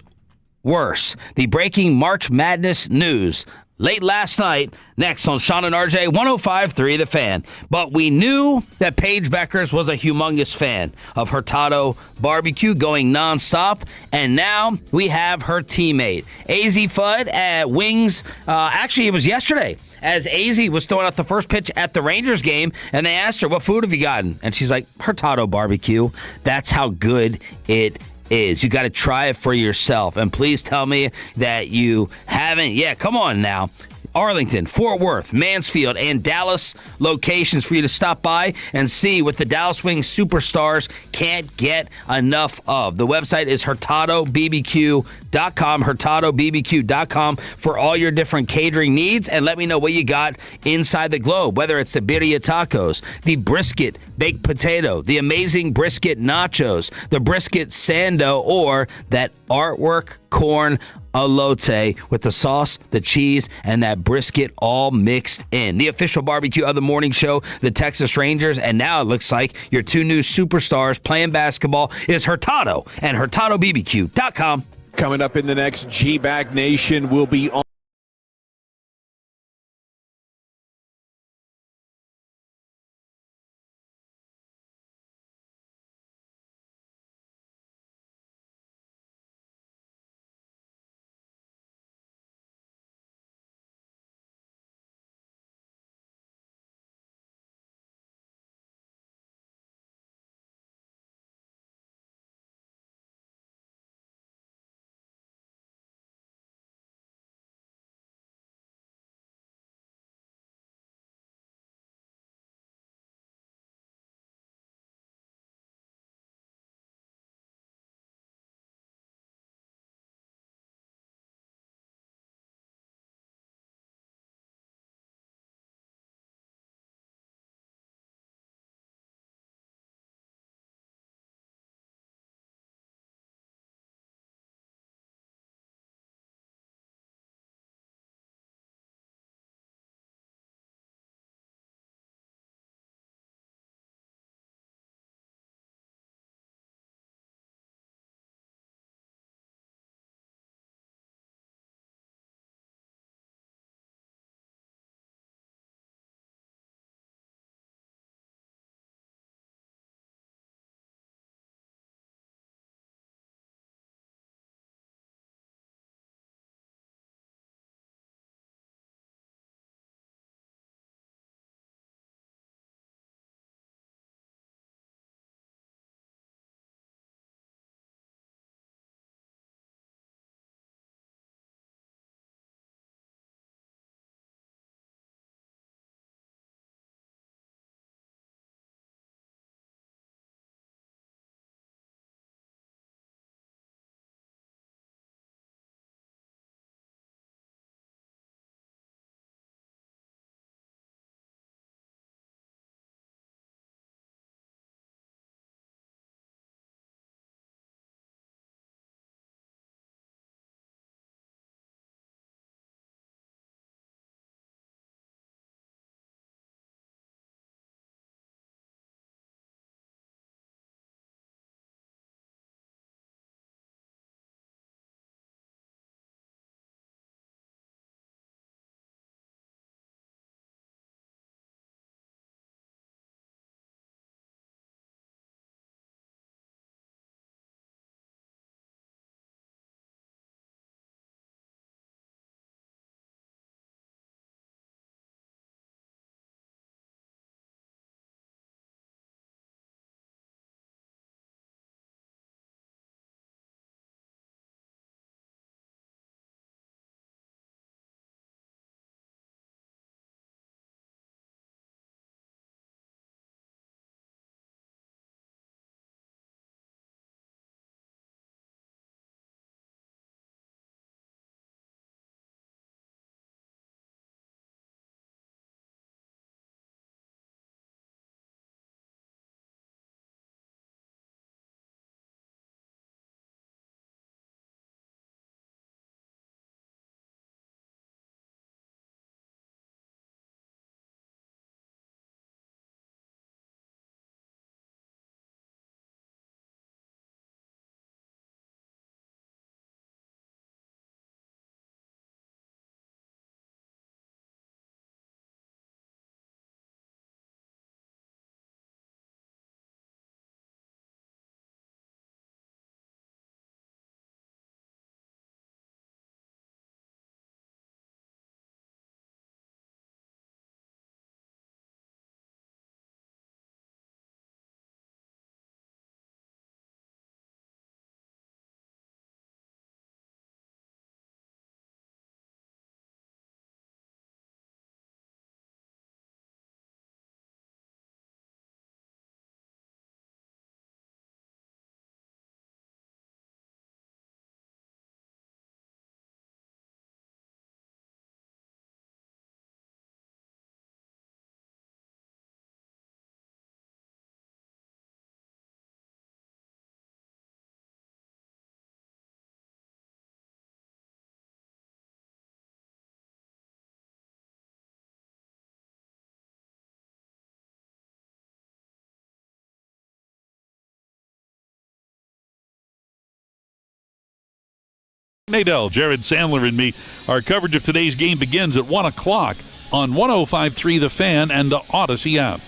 worse? The breaking March Madness news late last night, next on Sean and RJ, 105.3 The Fan. But we knew that Paige Beckers was a humongous fan of Hurtado Barbecue, going nonstop. And now we have her teammate, AZ Fudd at Wings. Actually, it was yesterday, as AZ was throwing out the first pitch at the Rangers game, and they asked her, what food have you gotten? And she's like, Hurtado Barbecue. That's how good it is. You got to try it for yourself. And please tell me that you haven't. Yeah, come on now. Arlington, Fort Worth, Mansfield, and Dallas locations for you to stop by and see what the Dallas Wings superstars can't get enough of. The website is HurtadoBBQ.com, HurtadoBBQ.com for all your different catering needs. And let me know what you got inside the globe, whether it's the birria tacos, the brisket baked potato, the amazing brisket nachos, the brisket sando, or that artwork corn elote with the sauce, the cheese, and that brisket all mixed in. The official barbecue of the morning show, the Texas Rangers, and now it looks like your two new superstars playing basketball is Hurtado and HurtadoBBQ.com. Coming up in the next G-Bag Nation, will be on Nadell, Jared Sandler, and me. Our coverage of today's game begins at 1 o'clock on 105.3 The Fan and the Odyssey app.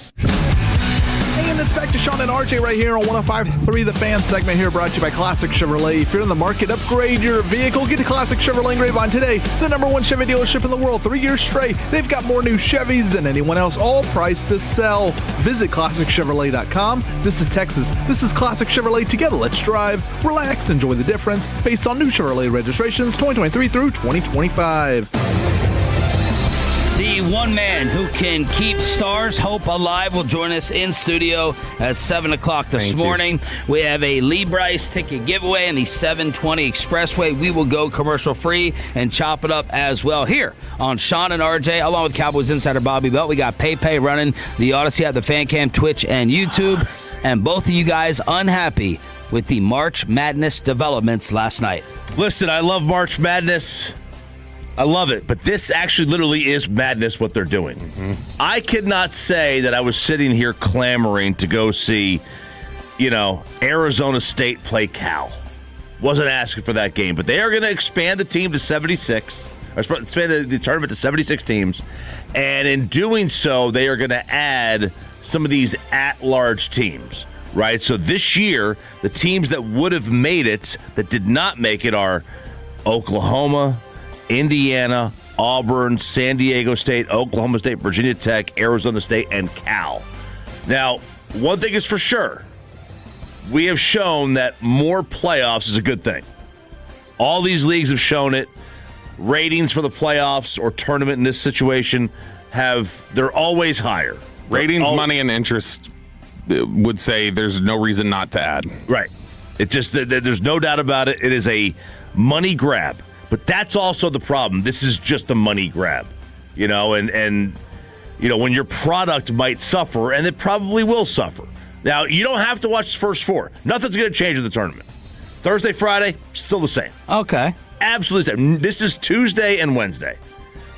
And it's back to Sean and RJ right here on 105.3 The Fan segment here, brought to you by Classic Chevrolet. If you're in the market, upgrade your vehicle. Get to Classic Chevrolet in Grapevine today. The #1 Chevy dealership in the world, 3 years straight. They've got more new Chevys than anyone else, all priced to sell. Visit ClassicChevrolet.com. This is Texas. This is Classic Chevrolet. Together, let's drive, relax, enjoy the difference. Based on new Chevrolet registrations 2023 through 2025. The one man who can keep Stars Hope alive will join us in studio at 7 o'clock this morning. We have a Lee Brice ticket giveaway in the 720 Expressway. We will go commercial free and chop it up as well here on Sean and RJ, along with Cowboys insider Bobby Belt. We got Pay running the Odyssey at the Fan Cam, Twitch, and YouTube. And both of you guys unhappy with the March Madness developments last night. Listen, I love March Madness. I love it, but this actually literally is madness what they're doing. Mm-hmm. I could not say that I was sitting here clamoring to go see, Arizona State play Cal. Wasn't asking for that game, but they are going to expand the team to 76, or expand the tournament to 76 teams, and in doing so, they are going to add some of these at-large teams, right? So this year, the teams that would have made it, that did not make it, are Oklahoma, Indiana, Auburn, San Diego State, Oklahoma State, Virginia Tech, Arizona State, and Cal. Now, one thing is for sure. We have shown that more playoffs is a good thing. All these leagues have shown it. Ratings for the playoffs or tournament in this situation they're always higher. Ratings, money, and interest would say there's no reason not to add. Right. It just, there's no doubt about it. It is a money grab. But that's also the problem. This is just a money grab, and when your product might suffer, and it probably will suffer. Now, you don't have to watch the first four. Nothing's going to change in the tournament. Thursday, Friday, still the same. Okay. Absolutely same. This is Tuesday and Wednesday.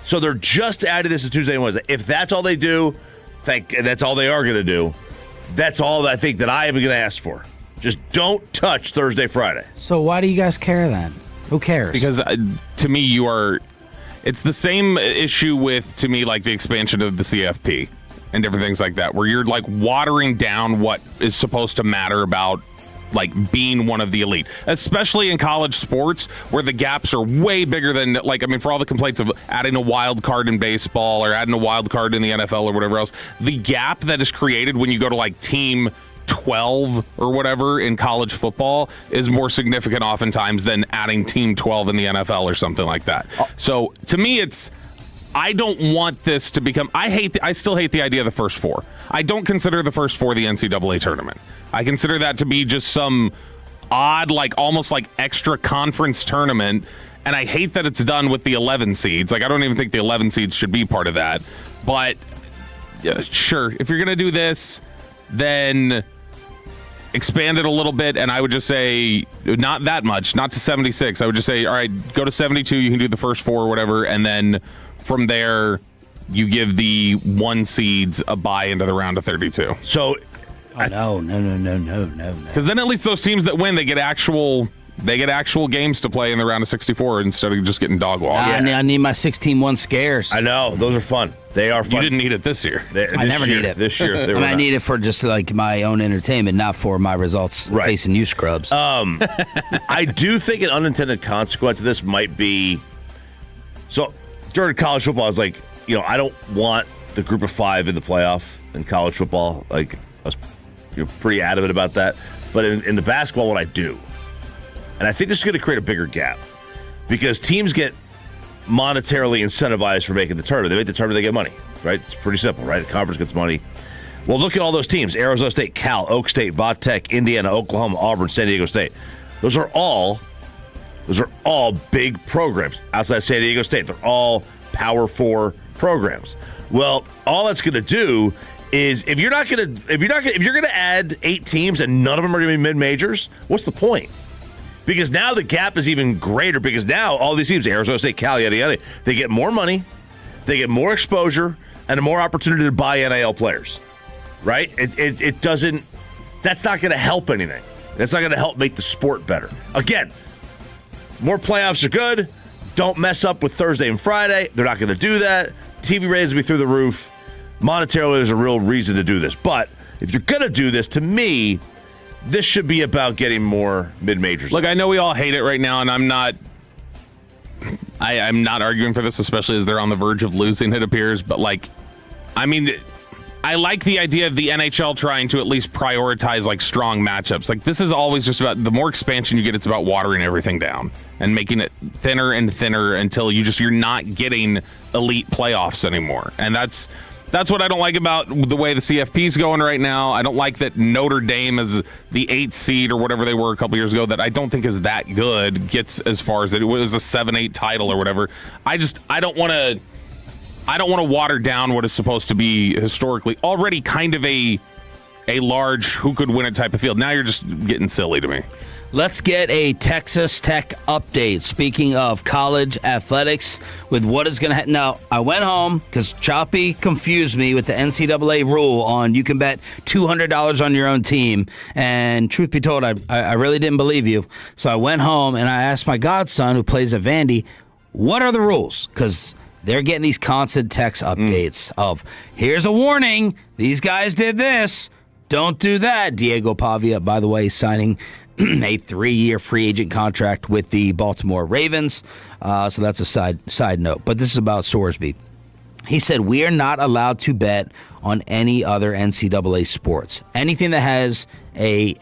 So they're just adding this to Tuesday and Wednesday. If that's all they do, that's all they are going to do. That's all I think that I am going to ask for. Just don't touch Thursday, Friday. So why do you guys care then? Who cares? Because to me, it's the same issue with, to me, like the expansion of the CFP and different things like that, where you're like watering down what is supposed to matter about like being one of the elite, especially in college sports where the gaps are way bigger than for all the complaints of adding a wild card in baseball or adding a wild card in the NFL or whatever else, the gap that is created when you go to like team 12 or whatever in college football is more significant oftentimes than adding team 12 in the NFL or something like that. So to me, I don't want this to become, I still hate the idea of the first four. I don't consider the first four the NCAA tournament. I consider that to be just some odd, almost like extra conference tournament. And I hate that it's done with the 11 seeds. I don't even think the 11 seeds should be part of that. But yeah, sure, if you're going to do this, then expand it a little bit, and I would just say not that much, not to 76. I would just say, all right, go to 72. You can do the first four or whatever, and then from there, you give the 1 seeds a bye into the round of 32. So, no. Because then at least those teams that win, they get actual games to play in the round of 64 instead of just getting dog walked. I need my 16-1 scares. I know. Those are fun. They are fun. You didn't need it this year. I never need it. This year. I need it for just my own entertainment, not for my results facing you scrubs. I do think an unintended consequence of this might be, so during college football, I was like, I don't want the group of 5 in the playoff in college football. I was pretty adamant about that. But in the basketball, what I do, and I think this is going to create a bigger gap because teams get monetarily incentivized for making the tournament. They make the tournament, they get money, right? It's pretty simple, right? The conference gets money. Well, look at all those teams: Arizona State, Cal, Oak State, Vaught Tech, Indiana, Oklahoma, Auburn, San Diego State. Those are all big programs outside San Diego State. They're all Power 4 programs. Well, all that's going to do is if you're going to add 8 teams and none of them are going to be mid-majors, what's the point? Because now the gap is even greater because now all these teams, Arizona State, Cal, yada, yada, they get more money, they get more exposure, and a more opportunity to buy NIL players, right? It doesn't, that's not going to help anything. That's not going to help make the sport better. Again, more playoffs are good. Don't mess up with Thursday and Friday. They're not going to do that. TV ratings will be through the roof. Monetarily, there's a real reason to do this. But if you're going to do this, to me, this should be about getting more mid-majors. Look, I know we all hate it right now, and I'm not arguing for this, especially as they're on the verge of losing, it appears. But, I like the idea of the NHL trying to at least prioritize, strong matchups. This is always just about, the more expansion you get, it's about watering everything down and making it thinner and thinner until you're not getting elite playoffs anymore. And that's what I don't like about the way the CFP's going right now. I don't like that Notre Dame is the 8th seed or whatever they were a couple years ago that I don't think is that good, gets as far as it was a 7-8 title or whatever. I don't want to water down what is supposed to be historically already kind of a large who could win it type of field. Now you're just getting silly to me. Let's get a Texas Tech update. Speaking of college athletics, with what is going to happen. Now, I went home because Choppy confused me with the NCAA rule on you can bet $200 on your own team. And truth be told, I really didn't believe you. So I went home and I asked my godson, who plays at Vandy, what are the rules? Because they're getting these constant text updates of, here's a warning, these guys did this, don't do that. Diego Pavia, by the way, signing a 3-year free agent contract with the Baltimore Ravens. So that's a side note. But this is about Sorsby. He said, we are not allowed to bet on any other NCAA sports. Anything that has within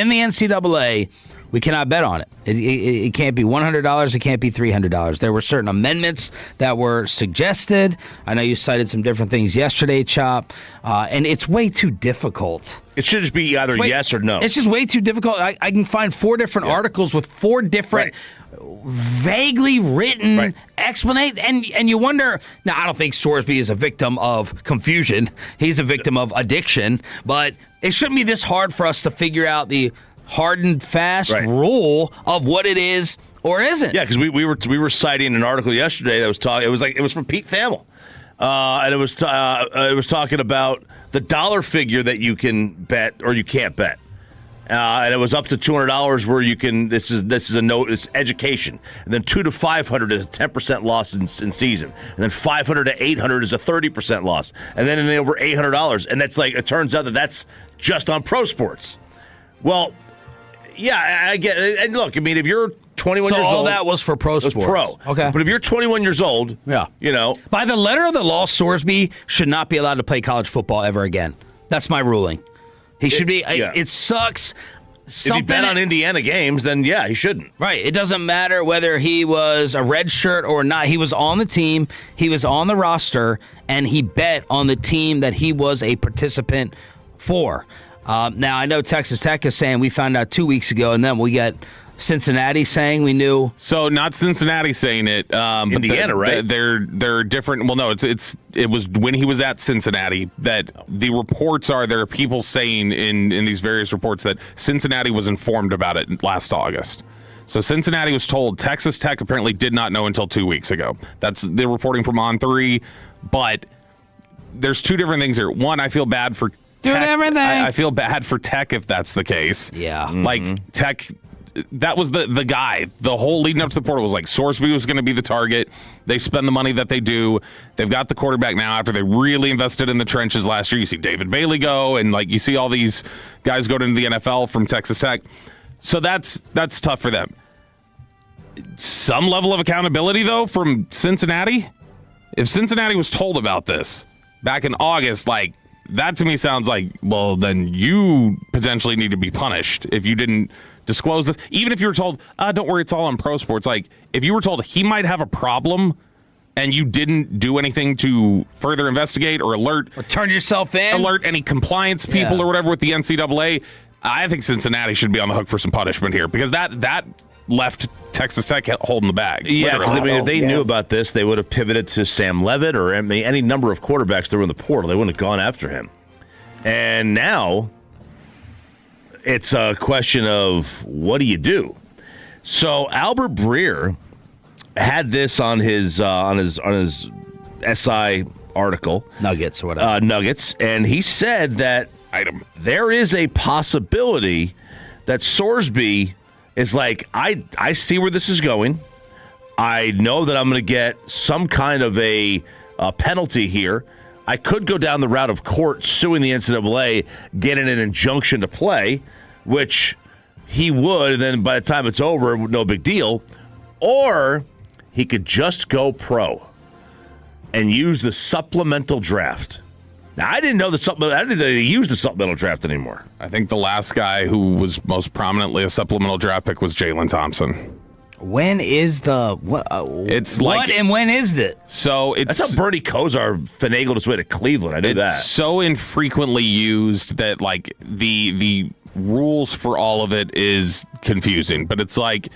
the NCAA, we cannot bet on it. It can't be $100. It can't be $300. There were certain amendments that were suggested. I know you cited some different things yesterday, Chop, and it's way too difficult. It should just be either yes or no. It's just way too difficult. I can find 4 different articles with 4 different vaguely written explanation, and you wonder. Now, I don't think Sorsby is a victim of confusion. He's a victim of addiction, but it shouldn't be this hard for us to figure out the hard and fast rule of what it is or isn't. Yeah, because we were citing an article yesterday that was talking. It was from Pete Thamel, and it was talking about the dollar figure that you can bet or you can't bet, and it was up to $200 where you can. This is a note. It's education, and then $200 to $500 is a 10% loss in season, and then $500 to $800 is a 30% loss, and then over $800, and that's it turns out that's just on pro sports. Well. Yeah, I get it. And look, if you're 21 years old. So all that was for pro sports. It was pro. Okay. But if you're 21 years old, by the letter of the law, Sorsby should not be allowed to play college football ever again. That's my ruling. He should be. It sucks. If he bet on Indiana games, then he shouldn't. Right. It doesn't matter whether he was a red shirt or not. He was on the team. He was on the roster, and he bet on the team that he was a participant for. Now, I know Texas Tech is saying we found out 2 weeks ago, and then we got Cincinnati saying we knew. So not Cincinnati saying it. Indiana, right? They're different. Well, no, it was when he was at Cincinnati that the reports are there are people saying in these various reports that Cincinnati was informed about it last August. So Cincinnati was told. Texas Tech apparently did not know until 2 weeks ago. That's the reporting from On3. But there's 2 different things here. One, I feel bad for Tech. I feel bad for Tech if that's the case. Yeah. Tech, that was the guy. The whole leading up to the portal was Sorsby was going to be the target. They spend the money that they do. They've got the quarterback now after they really invested in the trenches last year. You see David Bailey go, and you see all these guys go into the NFL from Texas Tech. So that's tough for them. Some level of accountability, though, from Cincinnati. If Cincinnati was told about this back in August, that to me sounds well, then you potentially need to be punished if you didn't disclose this. Even if you were told, don't worry, it's all on pro sports. If you were told he might have a problem and you didn't do anything to further investigate or alert. Or turn yourself in. Alert any compliance people or whatever with the NCAA, I think Cincinnati should be on the hook for some punishment here because that left Texas Tech holding the bag. Yeah, because if they knew about this, they would have pivoted to Sam Leavitt or any number of quarterbacks that were in the portal. They wouldn't have gone after him. And now it's a question of what do you do? So Albert Breer had this on his SI article, Nuggets or whatever. Nuggets, and he said that there is a possibility that Sorsby is like, I see where this is going. I know that I'm going to get some kind of a penalty here. I could go down the route of court suing the NCAA, getting an injunction to play, which he would, and then by the time it's over, no big deal. Or he could just go pro and use the supplemental draft. Now, I didn't know I didn't know they used the supplemental draft anymore. I think the last guy who was most prominently a supplemental draft pick was Jalen Thompson. When is the what? It's what like, and when is it? So it's that's how Bernie Kosar finagled his way to Cleveland. I knew that. It's so infrequently used that like the rules for all of it is confusing. But it's like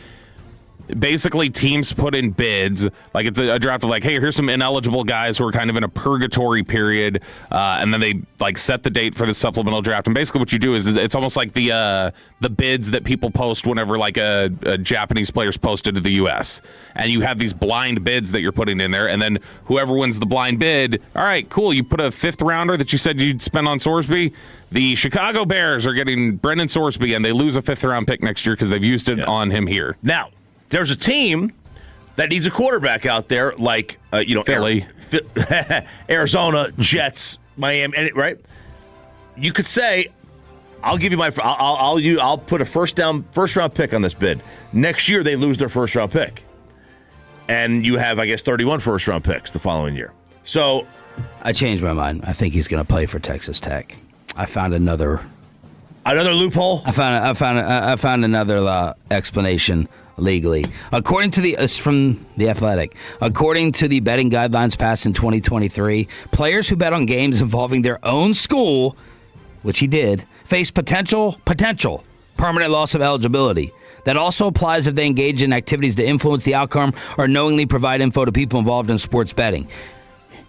basically teams put in bids, like it's a draft of like, hey, here's some ineligible guys who are kind of in a purgatory period, and then they like set the date for the supplemental draft. And basically what you do is it's almost like the bids that people post whenever like a Japanese player's posted to the U.S. And you have these blind bids that you're putting in there, and then whoever wins the blind bid, all right, cool, you put a fifth rounder that you said you'd spend on Sorsby. The Chicago Bears are getting Brendan Sorsby, and they lose a fifth-round pick next year because they've used it on him here. Now, there's a team that needs a quarterback out there, like Philly, Arizona, Jets, Miami, right? You could say, "I'll give you my, I'll put a first round pick on this bid." Next year, they lose their first round pick, and you have, I guess, 31 first round picks the following year. So, I changed my mind. I think he's going to play for Texas Tech. I found another loophole. I found another explanation. Legally, according to from The Athletic, according to the betting guidelines passed in 2023, players who bet on games involving their own school, which he did, face potential permanent loss of eligibility. That also applies if they engage in activities to influence the outcome or knowingly provide info to people involved in sports betting.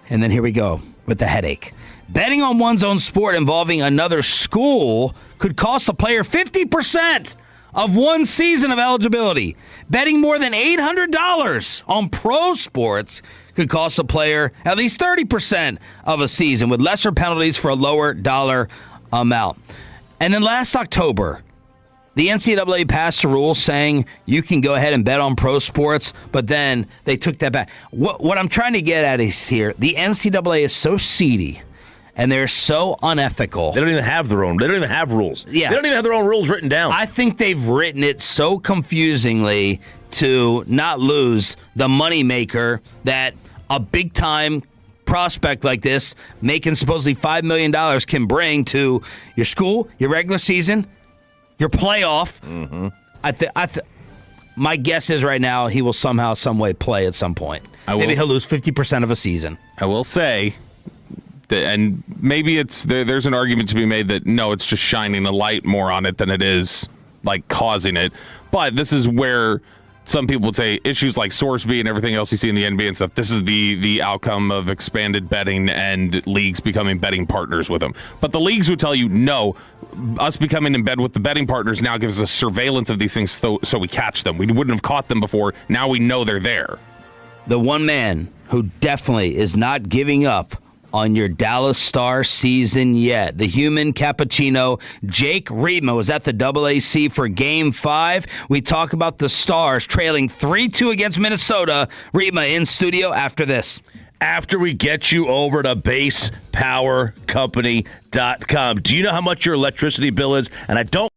And then here we go with the headache. Betting on one's own sport involving another school could cost a player 50% of one season of eligibility. Betting more than $800 on pro sports could cost a player at least 30% of a season, with lesser penalties for a lower dollar amount. And then last October, the NCAA passed a rule saying you can go ahead and bet on pro sports, but then they took that back. What I'm trying to get at is here, the NCAA is so seedy and they're so unethical. They don't even have their own. They don't even have rules. Yeah. They don't even have their own rules written down. I think they've written it so confusingly to not lose the moneymaker that a big-time prospect like this, making supposedly $5 million, can bring to your school, your regular season, your playoff. Mm-hmm. My guess is right now he will somehow, some way play at some point. Maybe he'll lose 50% of a season. I will say, and maybe there's an argument to be made that no, it's just shining a light more on it than it is like causing it. But this is where some people would say issues like Sorsby and everything else you see in the NBA and stuff, this is the outcome of expanded betting and leagues becoming betting partners with them. But the leagues would tell you, no, us becoming in bed with the betting partners now gives us surveillance of these things so we catch them. We wouldn't have caught them before. Now we know they're there. The one man who definitely is not giving up on your Dallas Star season yet. The human cappuccino, Jake Remma, was at the AAC for Game 5. We talk about the Stars trailing 3-2 against Minnesota. Remma in studio after this. After we get you over to basepowercompany.com. Do you know how much your electricity bill is? And I don't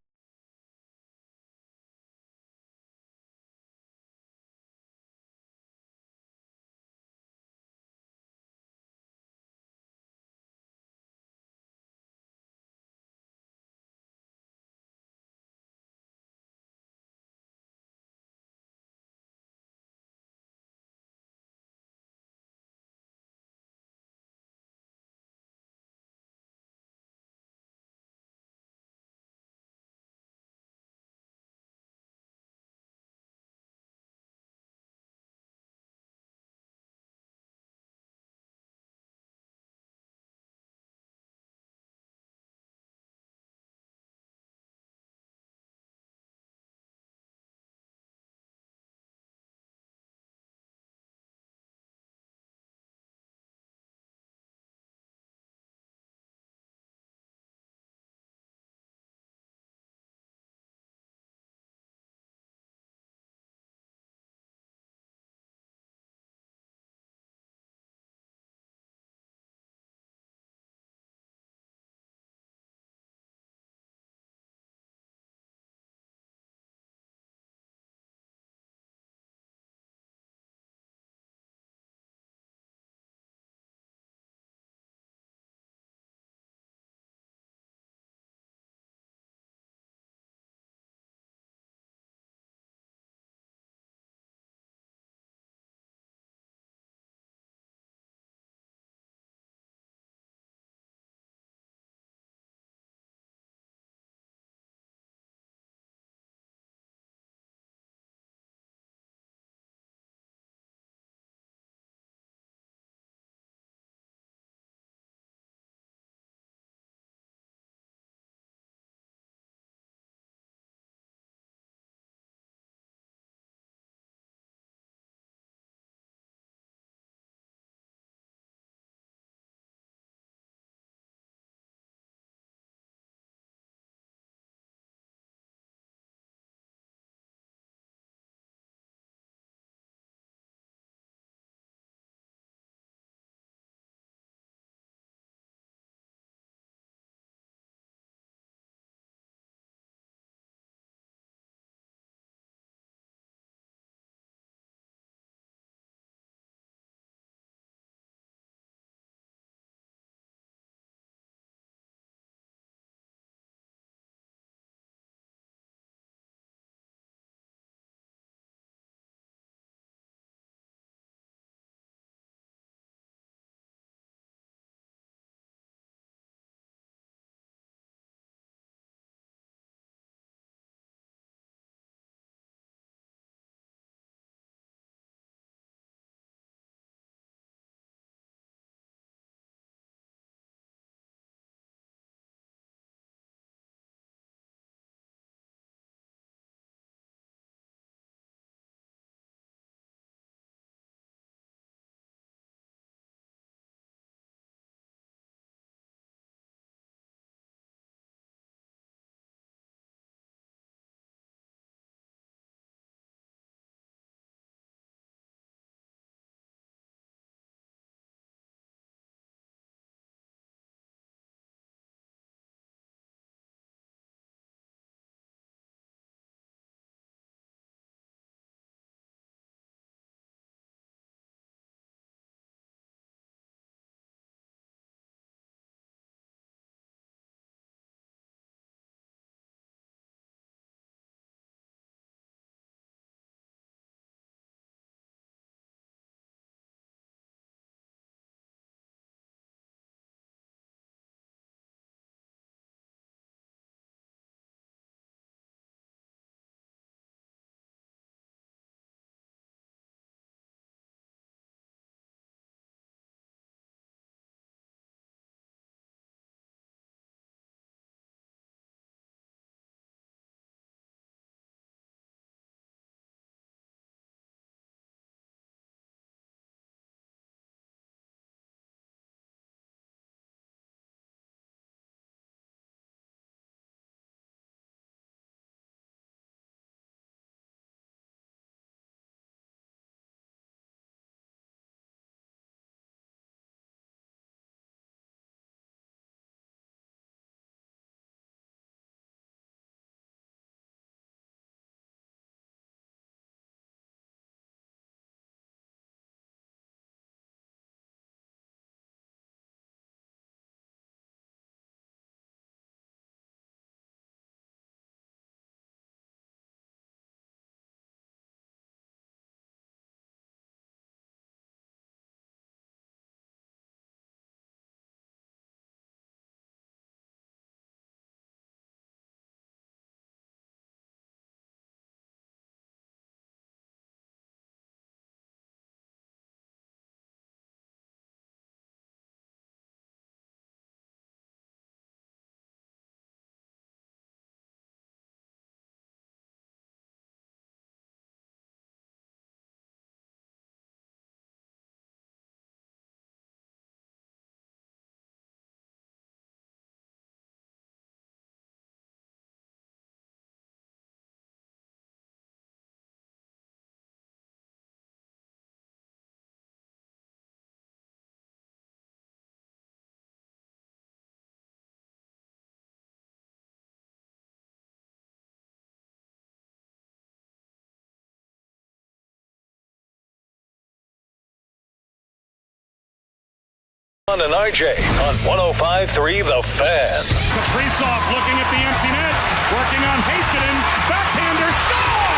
On and RJ on 105.3 The Fan. Kaprizov looking at the empty net, working on Heiskanen, backhander, score!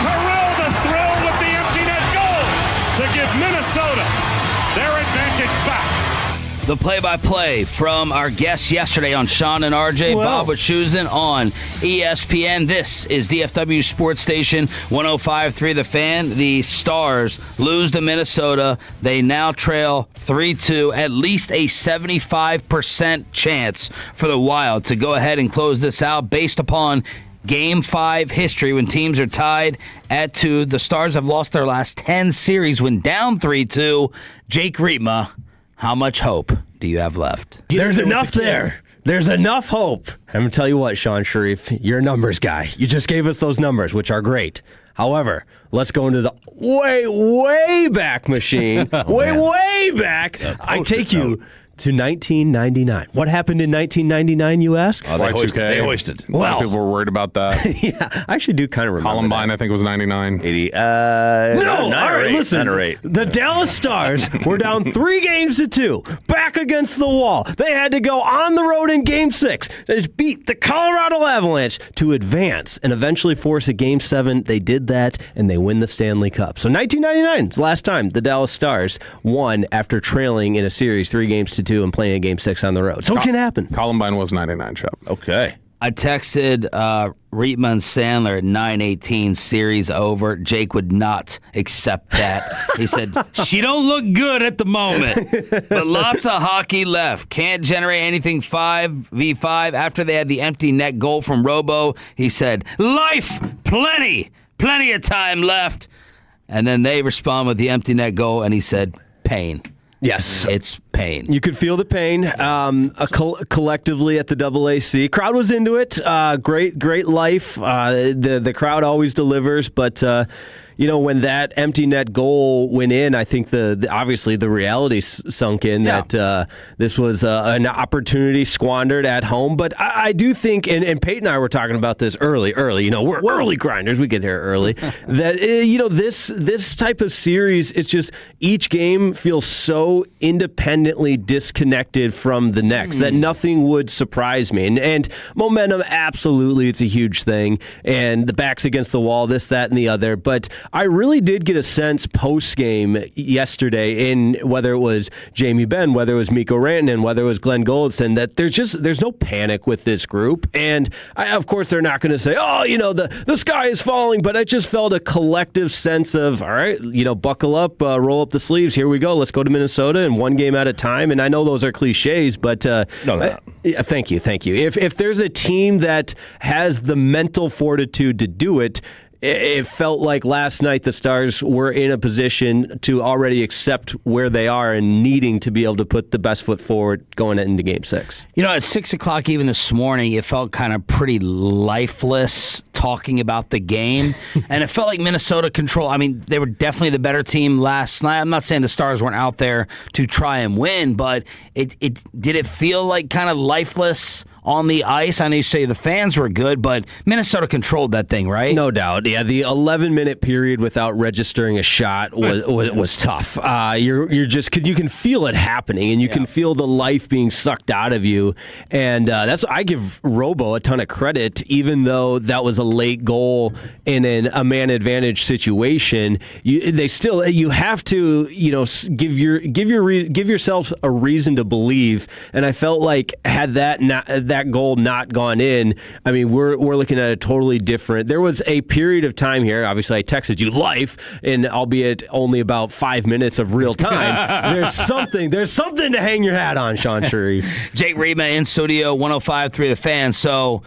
Kirill the thrill with the empty net goal to give Minnesota their advantage back. The play-by-play from our guests yesterday on Sean and RJ, Bob Wischusen on ESPN. This is DFW Sports Station 105.3 The Fan. The Stars lose to Minnesota. They now trail 3-2. At least a 75% chance for the Wild to go ahead and close this out based upon Game 5 history when teams are tied at 2. The Stars have lost their last 10 series when down 3-2. Jake Remma, how much hope do you have left? There's enough there. There's enough hope. I'm going to tell you what, Sean Sharif, you're a numbers guy. You just gave us those numbers, which are great. However, let's go into the way back machine. Way back. I take you to 1999. What happened in 1999, you ask? They hoisted. A lot of people were worried about that. Yeah, I actually do kind of remember Columbine, that. I think, was 99. 80. No, all right, listen. 9 or 8. The Dallas Stars were down 3-2, back against the wall. They had to go on the road in Game 6 to beat the Colorado Avalanche to advance and eventually force a Game 7. They did that, and they win the Stanley Cup. So 1999 is the last time the Dallas Stars won after trailing in a series 3-2 and playing a Game 6 on the road. So it can happen. Columbine was 99, Shep. Okay. I texted Reitman Sandler at 9:18, series over. Jake would not accept that. He said, she don't look good at the moment, but lots of hockey left. Can't generate anything 5v5 after they had the empty net goal from Robo. He said, life, plenty of time left. And then they respond with the empty net goal, and he said, pain. Yes. It's pain. You could feel the pain collectively at the AAC. Crowd was into it. Great life. The crowd always delivers, but when that empty net goal went in, I think obviously the reality sunk in that this was an opportunity squandered at home. But I do think, and Peyton and I were talking about this early. We're early grinders. We get there early. That this type of series, it's just each game feels so independently disconnected from the next that nothing would surprise me. And momentum, absolutely, it's a huge thing. And the backs against the wall, this, that, and the other. But I really did get a sense post-game yesterday, in whether it was Jamie Benn, whether it was Mikko Rantanen, whether it was Glenn Goldson, that there's no panic with this group. And of course, they're not going to say, the sky is falling, but I just felt a collective sense of, all right, buckle up, roll up the sleeves, here we go, let's go to Minnesota, and one game at a time. And I know those are cliches, but thank you. If there's a team that has the mental fortitude to do it, it felt like last night the Stars were in a position to already accept where they are and needing to be able to put the best foot forward going into Game 6. At 6 o'clock even this morning, it felt kind of pretty lifeless talking about the game. And it felt like Minnesota control. I mean, they were definitely the better team last night. I'm not saying the Stars weren't out there to try and win, but did it feel like kind of lifeless on the ice? I know you say the fans were good, but Minnesota controlled that thing, right? No doubt. Yeah, the 11-minute period without registering a shot was tough. You're just, because you can feel it happening, and you can feel the life being sucked out of you. And I give Robo a ton of credit, even though that was a late goal in a man advantage situation. You have to give yourself a reason to believe. And I felt like had that goal not gone in, I mean, we're looking at a totally different. There was a period of time here. Obviously, I texted you life, and albeit only about 5 minutes of real time. There's something to hang your hat on, Sean Sharif. Jake Remma in studio 105.3 The Fan. So,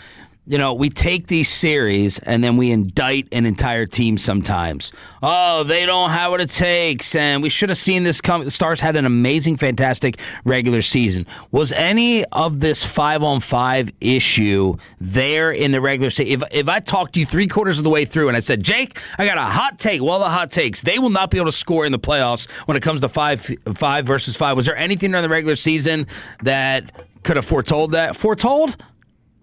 we take these series and then we indict an entire team sometimes. Oh, they don't have what it takes, and we should have seen this come. The Stars had an amazing, fantastic regular season. Was any of this 5-on-5 issue there in the regular season? If I talked to you 3/4 of the way through and I said, Jake, I got a hot take, the hot takes, they will not be able to score in the playoffs when it comes to 5 versus 5. Was there anything during the regular season that could have foretold that? Foretold?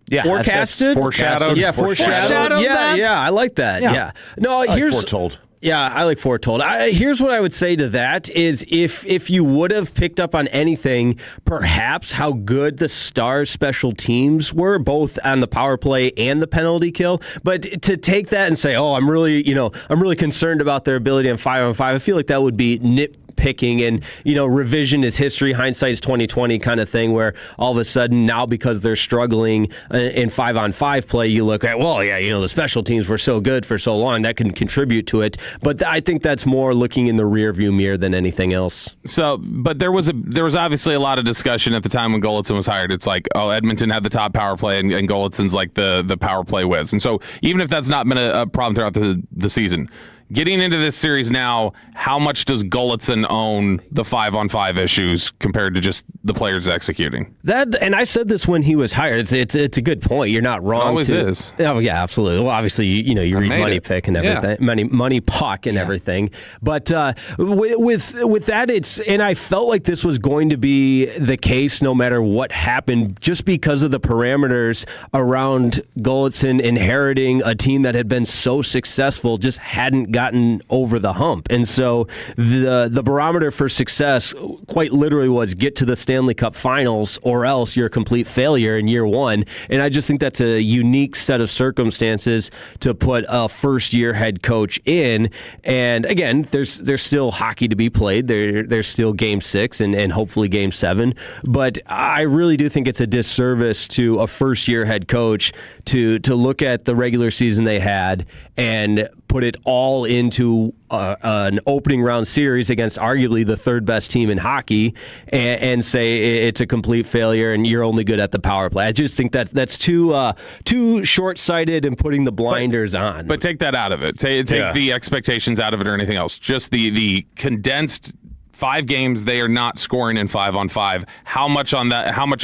Yeah, forecasted, foreshadowed. Yeah, foreshadowed. that? Yeah, I like that. Yeah. No, I like here's foretold. Yeah, I like foretold. Here's what I would say to that is if you would have picked up on anything, perhaps how good the Stars special teams were, both on the power play and the penalty kill. But to take that and say, oh, I'm really concerned about their ability on 5-on-5, I feel like that would be nitpicking and, revision is history, hindsight is 2020 kind of thing, where all of a sudden now because they're struggling in 5-on-5 play, you look at, well, yeah, the special teams were so good for so long, that can contribute to it. But I think that's more looking in the rearview mirror than anything else. So, but there was obviously a lot of discussion at the time when Golitzin was hired. It's like, oh, Edmonton had the top power play, and Golitzin's like the power play whiz. And so even if that's not been a problem throughout the season, getting into this series now, how much does Golitzin own the 5-on-5 issues compared to just the players executing? That, and I said this when he was hired. It's a good point. You're not wrong. It always is. Oh yeah, absolutely. Well, obviously, you read Money Pick and everything, Money Puck and everything. But with that, and I felt like this was going to be the case no matter what happened, just because of the parameters around Golitzin inheriting a team that had been so successful, just hadn't gotten over the hump. And so the barometer for success quite literally was get to the Stanley Cup Finals or else you're a complete failure in year one. And I just think that's a unique set of circumstances to put a first-year head coach in. And again, there's still hockey to be played. There's still Game 6 and hopefully Game 7. But I really do think it's a disservice to a first-year head coach to look at the regular season they had and put it all into an opening round series against arguably the third best team in hockey and say it's a complete failure and you're only good at the power play. I just think that's too short-sighted and putting the blinders on. But take that out of it. Take the expectations out of it or anything else. Just the condensed 5 games they are not scoring in 5-on-5. How much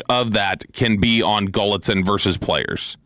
of that can be on Golitzin versus players?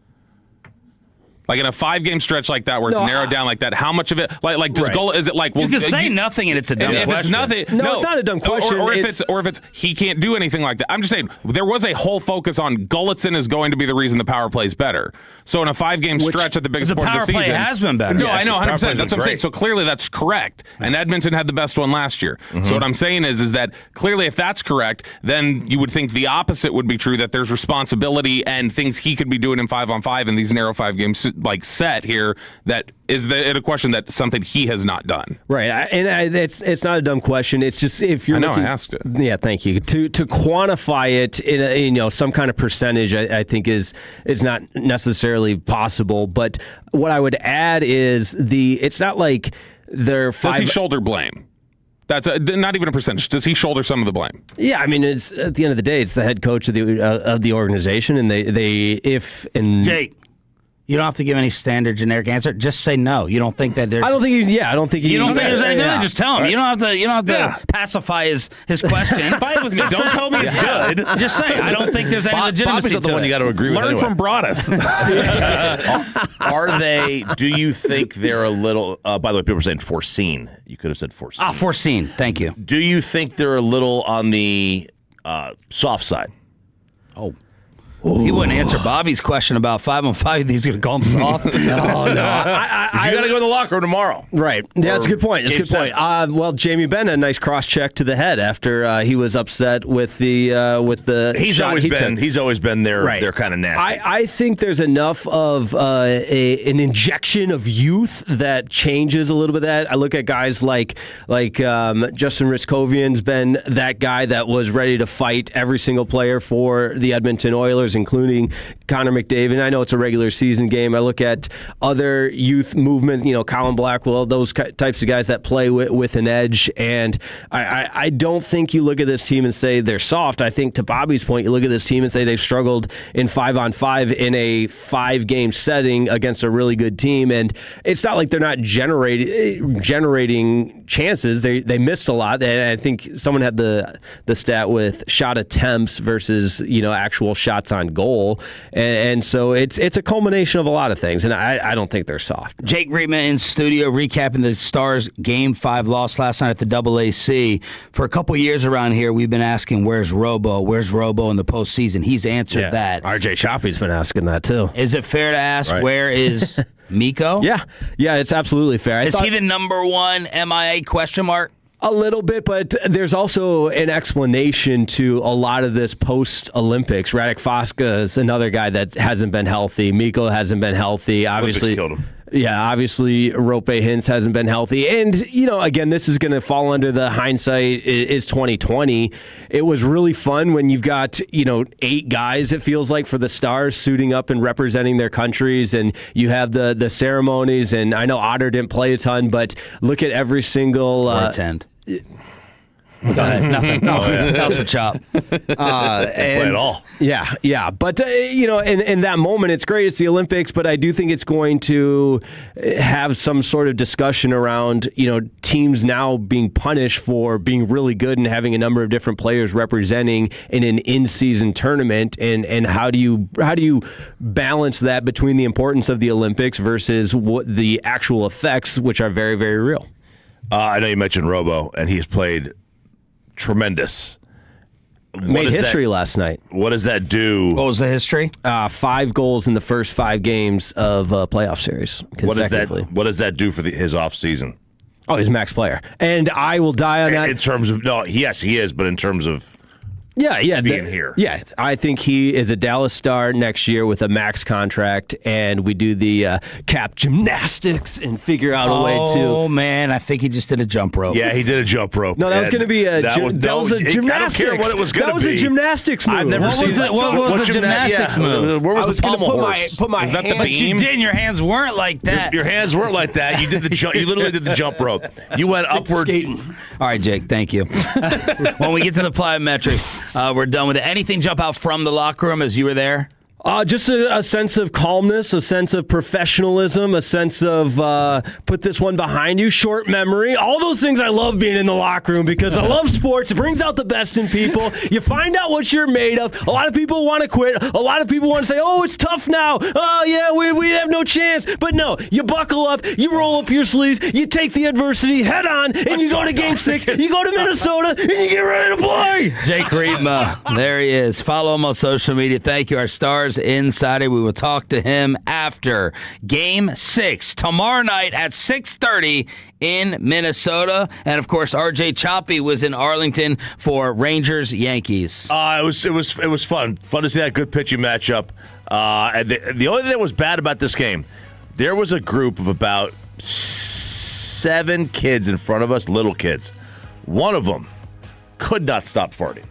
Like in a 5-game stretch like that, where it's narrowed down like that, how much of it, does goal? Is it like you can say nothing and it's a dumb question? If it's nothing, no, it's not a dumb question. Or if it's he can't do anything like that. I'm just saying there was a whole focus on Golitzin is going to be the reason the power play is better. So in a 5-game stretch at the biggest part of the season, the power play has been better. No, I know 100%. That's what I'm saying. So clearly that's correct. And Edmonton had the best one last year. Mm-hmm. So what I'm saying is that clearly if that's correct, then you would think the opposite would be true, that there's responsibility and things he could be doing in 5-on-5 in these narrow 5 games set here. That is a question that something he has not done. Right, and it's not a dumb question. It's just if you're I asked it. Yeah, thank you. To quantify it in some kind of percentage, I think is not necessarily possible. But what I would add is it's not like they're Does he shoulder blame? That's not even a percentage. Does he shoulder some of the blame? Yeah, I mean, it's at the end of the day, it's the head coach of the organization, and Jake. You don't have to give any standard generic answer. Just say no. You don't think that there's. I don't think. You don't think there's anything. Yeah. Just tell him. Right. You don't have to pacify his question. Fine with me. Don't tell me it's good. Just say I don't think there's any legitimacy. Bobby's not the one you got to agree with. Learn from Broadus. Are they? Do you think they're a little? By the way, people are saying foreseen. You could have said foreseen. Foreseen. Thank you. Do you think they're a little on the soft side? Oh. Ooh. He wouldn't answer Bobby's question about 5-on-5. He's going to call him soft. No. You got to go in the locker room tomorrow. Right. Yeah, that's a good point. Well, Jamie Benn had a nice cross check to the head after he was upset with the. He's always been their kind of nasty. I think there's enough of an injection of youth that changes a little bit of that. I look at guys like Justin Ristkovian's been that guy that was ready to fight every single player for the Edmonton Oilers, including Connor McDavid. I know it's a regular season game. I look at other youth movement, Colin Blackwell, those types of guys that play with an edge. And I don't think you look at this team and say they're soft. I think to Bobby's point, you look at this team and say they've struggled in 5-on-5 in a 5-game setting against a really good team. And it's not like they're not generating chances. They missed a lot. And I think someone had the stat with shot attempts versus, actual shots on goal, and so it's a culmination of a lot of things, and I don't think they're soft. Jake Remma in studio recapping the Stars Game 5 loss last night at the AAC. For a couple years around here, we've been asking, where's Robo in the postseason? He's answered that. RJ Shoppy's been asking that too. Is it fair to ask where is Miko? Yeah, it's absolutely fair. Is he the number one MIA question mark? A little bit, but there's also an explanation to a lot of this post-Olympics. Radek Foska is another guy that hasn't been healthy. Miko hasn't been healthy. Obviously, killed him. Yeah, obviously, Rope Hintz hasn't been healthy. And, again, this is going to fall under the hindsight is 2020. It was really fun when you've got, 8 guys, it feels like, for the Stars suiting up and representing their countries. And you have the ceremonies. And I know Otter didn't play a ton, but look at every single... attend. Go ahead. Nothing. No, that was for Chop. Play at all. Yeah. But, in that moment, it's great. It's the Olympics, but I do think it's going to have some sort of discussion around, teams now being punished for being really good and having a number of different players representing in an in-season tournament. And how do you balance that between the importance of the Olympics versus what the actual effects, which are very, very real? I know you mentioned Robo, and he's played tremendous. Made history last night. What does that do? What was the history? 5 goals in the first 5 games of a playoff series consecutively. What does that do for his off season? Oh, he's max player, and I will die on that. In terms of yes, he is, but in terms of being here. Yeah, I think he is a Dallas Star next year with a max contract, and we do the cap gymnastics and figure out a way to. Oh man, I think he just did a jump rope. Yeah, he did a jump rope. No, that was going to be a gymnastics. I don't care what it was going to be. That was a gymnastics move. I've never seen that. What was the gymnastics move? Where was the pommel horse? Put my Is that hand. the But you beam? did. Your hands weren't like that. Your hands weren't like that. You did the jump. You literally did the jump rope. You went upward. Skating. All right, Jake. Thank you. When we get to the plyometrics, we're done with it. Anything jump out from the locker room as you were there? Just a sense of calmness, a sense of professionalism, a sense of put this one behind you, short memory. All those things I love being in the locker room because I love sports. It brings out the best in people. You find out what you're made of. A lot of people want to quit. A lot of people want to say, oh, it's tough now. Oh, yeah, we have no chance. But no, you buckle up, you roll up your sleeves, you take the adversity head on, and you go to Game 6, you go to Minnesota, and you get ready to play. Jake Remma, there he is. Follow him on social media. Thank you, our Stars Insider. We will talk to him after Game 6 tomorrow night at 6:30 in Minnesota. And of course, RJ Choppy was in Arlington for Rangers Yankees. It was fun to see that good pitching matchup. And the only thing that was bad about this game, there was a group of about 7 kids in front of us, little kids. One of them could not stop farting.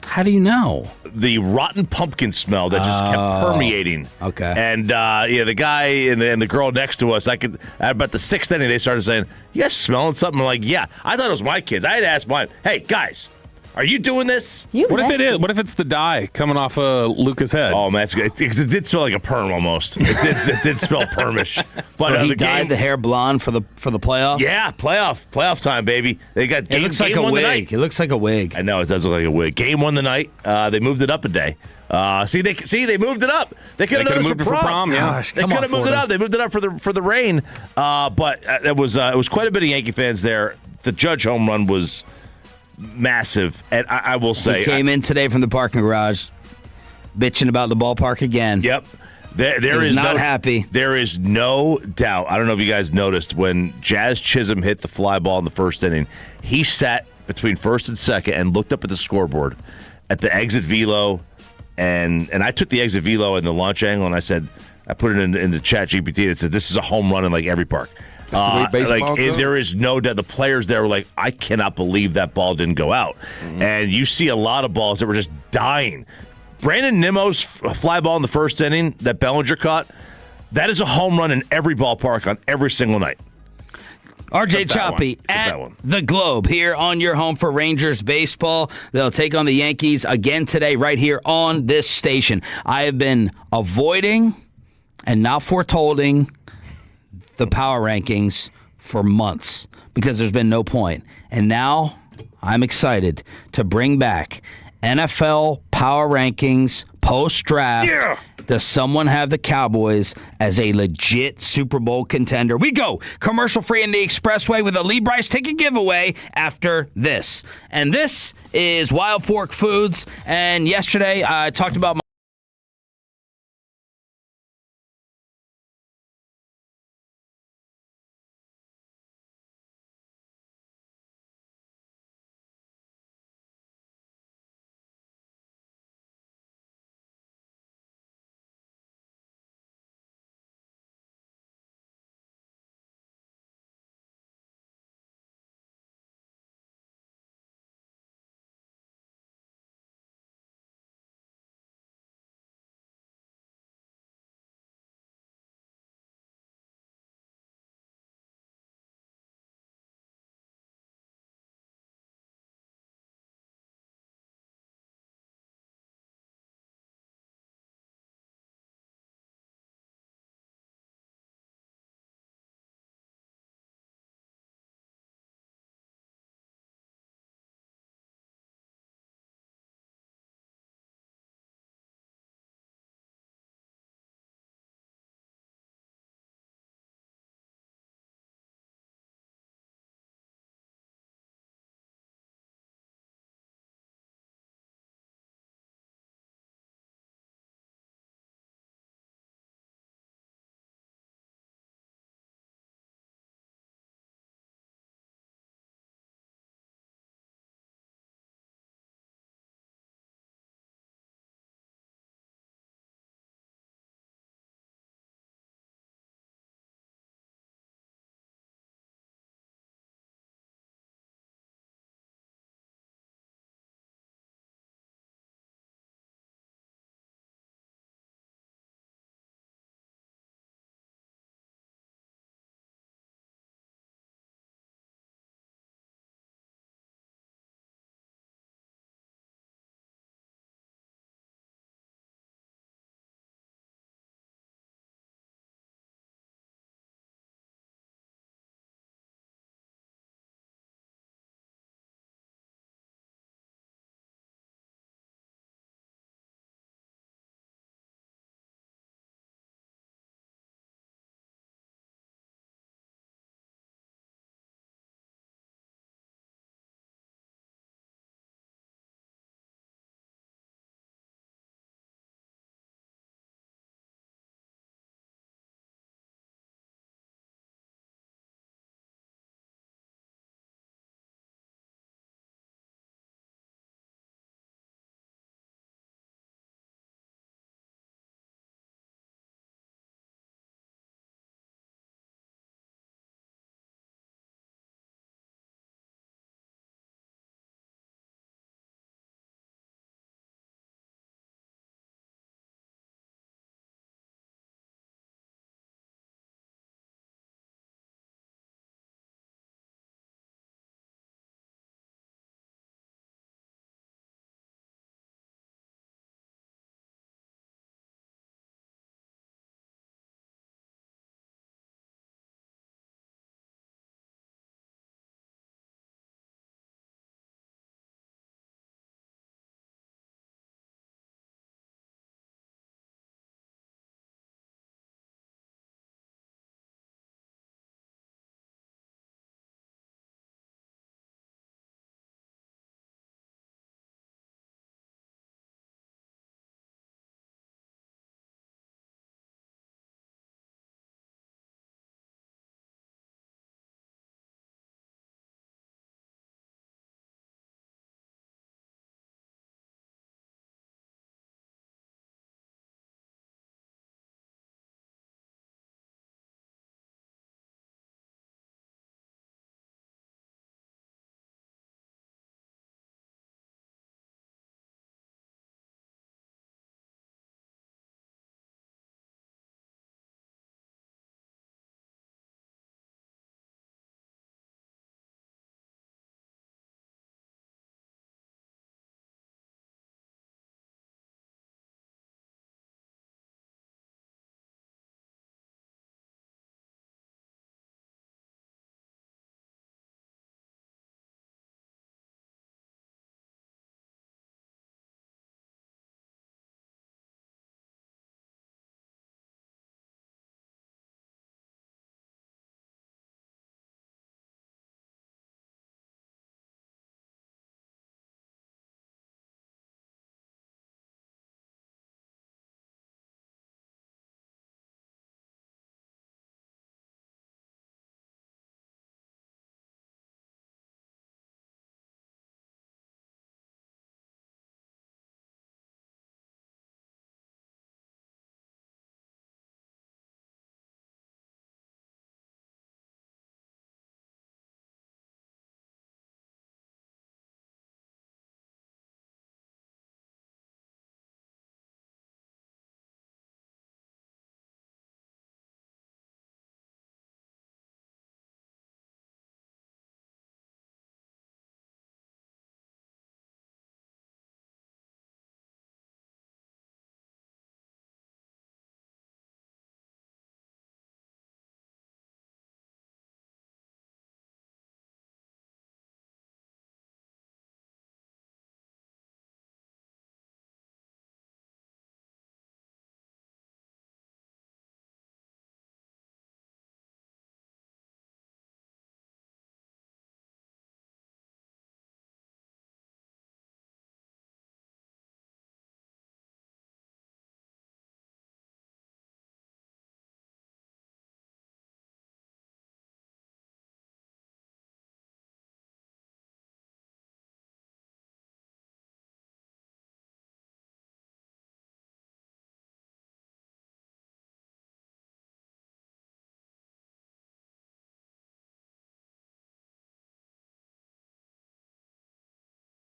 How do you know? The rotten pumpkin smell that just kept permeating. Okay. And the guy and the girl next to us, at about the 6th inning, they started saying, "You guys smelling something?" I'm like, "Yeah." I thought it was my kids. I had to ask mine, "Hey guys, are you doing this?" What if it is? What if it's the dye coming off of Luca's head? Oh man, it's good because it did smell like a perm almost. It did smell permish. But So he the dyed game, the hair blonde for the playoffs? yeah, playoff time, baby. They got game. It looks like game a won the wig. night. It looks like a wig. I know it does look like a wig. Game won the night. They moved it up a day. They moved it up. They could have done this moved it for prom. Yeah. Gosh, They come could on, have moved it Florida. up. They moved it up for the rain. But it was quite a bit of Yankee fans there. The Judge home run was massive, and I will say He came in today from the parking garage, bitching about the ballpark again. Yep. There was is not no, happy. There is no doubt. I don't know if you guys noticed when Jazz Chisholm hit the fly ball in the first inning, he sat between first and second and looked up at the scoreboard at the exit velo, and I took the exit velo in the launch angle, and I put it in the chat GPT and it said, "This is a home run in like every park." There is no doubt. The players there were like, "I cannot believe that ball didn't go out." Mm-hmm. And you see a lot of balls that were just dying. Brandon Nimmo's fly ball in the first inning that Bellinger caught, that is a home run in every ballpark on every single night. RJ Choppy at the Globe here on your home for Rangers baseball. They'll take on the Yankees again today right here on this station. I have been avoiding and not foretolding the power rankings for months because there's been no point. And now I'm excited to bring back NFL power rankings post-draft. Yeah. Does someone have the Cowboys as a legit Super Bowl contender? We go commercial-free in the Expressway with a Lee Brice ticket giveaway after this. And this is Wild Fork Foods. And yesterday I talked about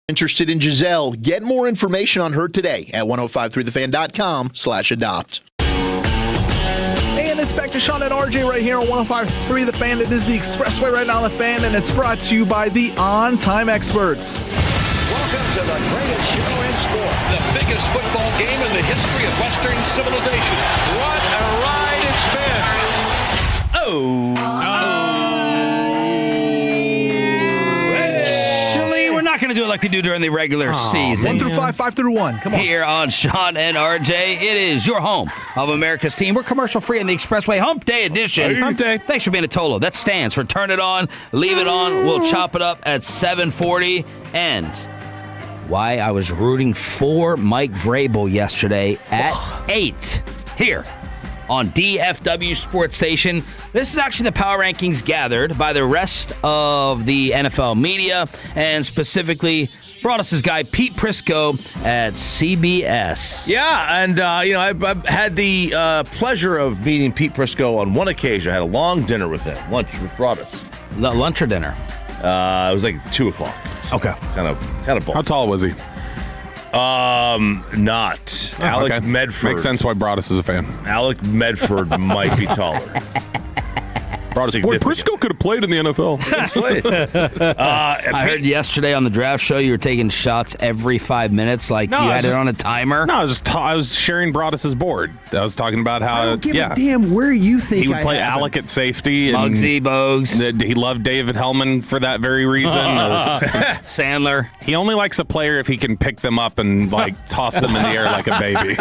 Interested in Giselle? Get more information on her today at 1053thefan.com/adopt. And it's back to Sean and RJ right here on 105.3 The Fan. It is the Expressway right now on The Fan, and it's brought to you by the On Time Experts. Welcome to the greatest show in sport. The biggest football game in the history of Western civilization. What a ride it's been. Actually, we're not going to do it like we do during the regular season. 1 through 5, 5 through 1. Come on. Here on Sean and RJ, it is your home of America's team. We're commercial free in the Expressway Hump Day edition. Hump Day. Thanks for being a Tolo. That stands for turn it on, leave it on. We'll chop it up at 7:40. And why I was rooting for Mike Vrabel yesterday at 8 here on DFW Sports Station. This is actually the power rankings gathered by the rest of the NFL media, and specifically brought us this guy, Pete Prisco at CBS. Yeah, and I've had the pleasure of meeting Pete Prisco on one occasion. I had a long dinner with him, lunch with Broadus. Lunch or dinner? It was like 2 o'clock. So okay, kind of. How tall was he? Not. Alec okay. Medford. Makes sense why Broadus is a fan. Alec Medford might be taller. Boy, Prisco could have played in the NFL. I heard yesterday on the draft show you were taking shots every 5 minutes, like you had it on a timer. No, I was sharing Broadus's board. I was talking about how I don't give a damn where you think he would play Alec at safety. Muggsy Bogues. He loved David Hellman for that very reason. Sandler. He only likes a player if he can pick them up and toss them in the air like a baby.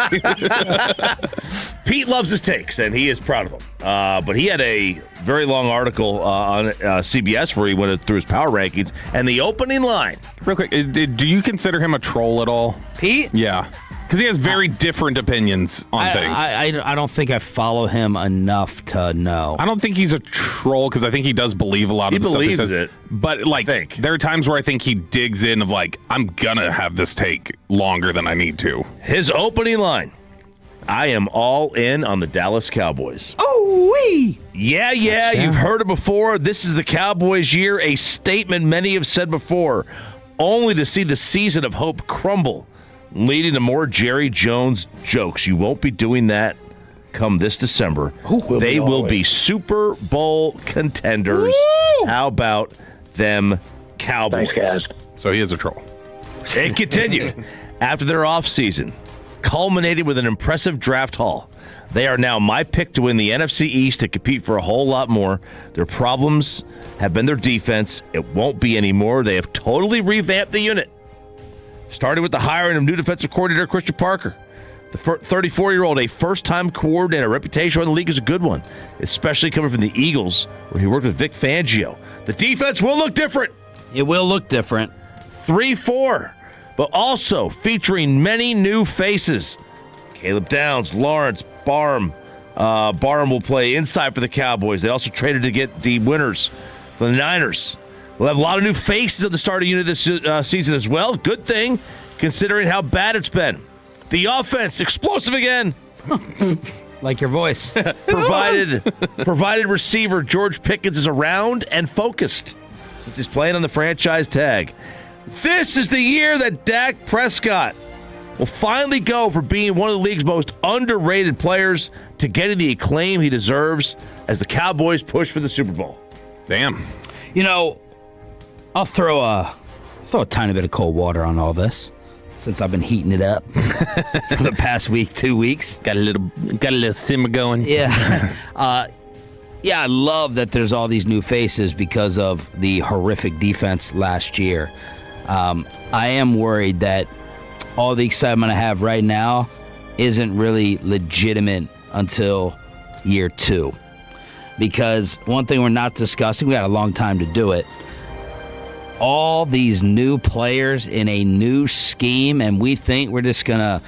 Pete loves his takes, and he is proud of them. But he had a very long article on CBS where he went through his power rankings, and the opening line. Real quick, do you consider him a troll at all? Pete? Yeah. Because he has very different opinions on things. I don't think I follow him enough to know. I don't think he's a troll because I think he does believe a lot of the stuff he says. He believes it. But there are times where I think he digs in of I'm going to have this take longer than I need to. His opening line. I am all in on the Dallas Cowboys. Oh-wee! Yeah, you've heard it before. This is the Cowboys' year, a statement many have said before, only to see the season of hope crumble, leading to more Jerry Jones jokes. You won't be doing that come this December. They will be Super Bowl contenders. Woo! How about them Cowboys? Thanks, guys. So he is a troll. It continued. After their offseason, culminated with an impressive draft haul. They are now my pick to win the NFC East to compete for a whole lot more. Their problems have been their defense. It won't be anymore. They have totally revamped the unit. Started with the hiring of new defensive coordinator Christian Parker. The 34-year-old, a first-time coordinator, reputation in the league is a good one, especially coming from the Eagles, where he worked with Vic Fangio. The defense will look different. It will look different. 3-4. But also featuring many new faces. Caleb Downs, Lawrence, Barham. Barham will play inside for the Cowboys. They also traded to get the winners for the Niners. We'll have a lot of new faces at the starting unit this season as well. Good thing, considering how bad it's been. The offense, explosive again. Like your voice. Provided receiver George Pickens is around and focused since he's playing on the franchise tag. This is the year that Dak Prescott will finally go from being one of the league's most underrated players to getting the acclaim he deserves as the Cowboys push for the Super Bowl. Damn. I'll throw a tiny bit of cold water on all this since I've been heating it up for the past week, 2 weeks. Got a little simmer going. Yeah. I love that there's all these new faces because of the horrific defense last year. I am worried that all the excitement I have right now isn't really legitimate until year 2. Because one thing we're not discussing, we got a long time to do it, all these new players in a new scheme, and we think we're just going to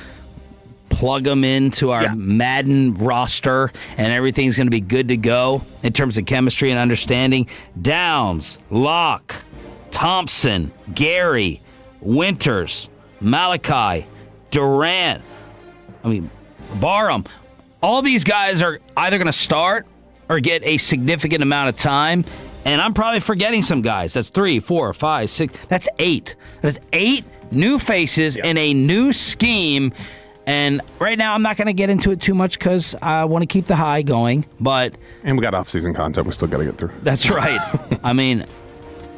plug them into our Madden roster and everything's going to be good to go in terms of chemistry and understanding. Downs, Locke, Thompson, Gary, Winters, Malachi, Durant, Barham. All these guys are either going to start or get a significant amount of time And I'm probably forgetting some guys. That's 3, 4, 5, 6. That's 8. That's 8 new faces in a new scheme. And right now, I'm not going to get into it too much because I want to keep the high going. And we got off-season content we still got to get through. That's right. I mean,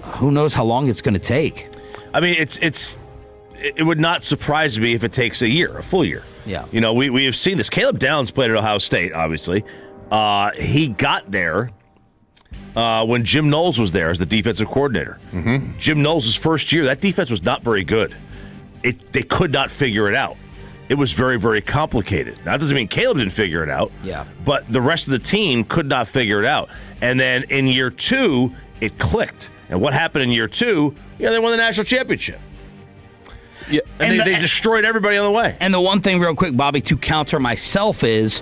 who knows how long it's going to take? I mean, it would not surprise me if it takes a full year. Yeah. You know, we have seen this. Caleb Downs played at Ohio State, obviously. He got there when Jim Knowles was there as the defensive coordinator. Mm-hmm. Jim Knowles' first year, that defense was not very good. They could not figure it out. It was very, very complicated. Now, that doesn't mean Caleb didn't figure it out. Yeah. But the rest of the team could not figure it out. And then in year 2, it clicked. And what happened in year 2? They won the national championship. Yeah, and they destroyed everybody on the way. And the one thing real quick, Bobby, to counter myself is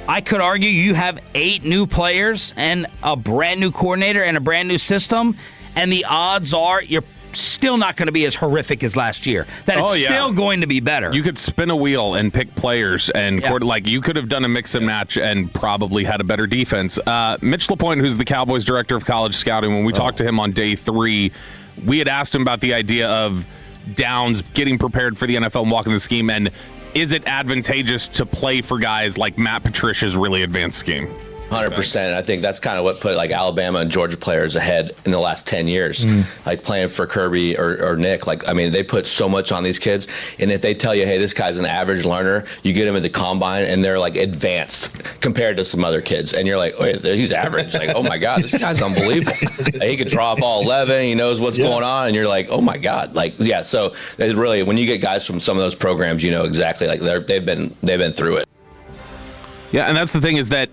I could argue you have 8 new players and a brand new coordinator and a brand new system, and the odds are you're still not going to be as horrific as last year. That it's still going to be better. You could spin a wheel and pick players, and you could have done a mix and match and probably had a better defense. Mitch LaPointe, who's the Cowboys director of college scouting, when we talked to him on day 3, we had asked him about the idea of Downs getting prepared for the NFL and walking the scheme, and is it advantageous to play for guys like Matt Patricia's really advanced scheme? 100%. I think that's kind of what put like Alabama and Georgia players ahead in the last 10 years. Like playing for Kirby or Nick. Like, I mean, they put so much on these kids. And if they tell you, hey, this guy's an average learner, you get him at the combine and they're like advanced compared to some other kids. And you're like, wait, he's average. Like, oh my God, this guy's unbelievable. Like, he could drop all 11. He knows what's going on. And you're like, oh my God. Like, yeah. So it's really, when you get guys from some of those programs, you know exactly like they've been through it. Yeah. And that's the thing is that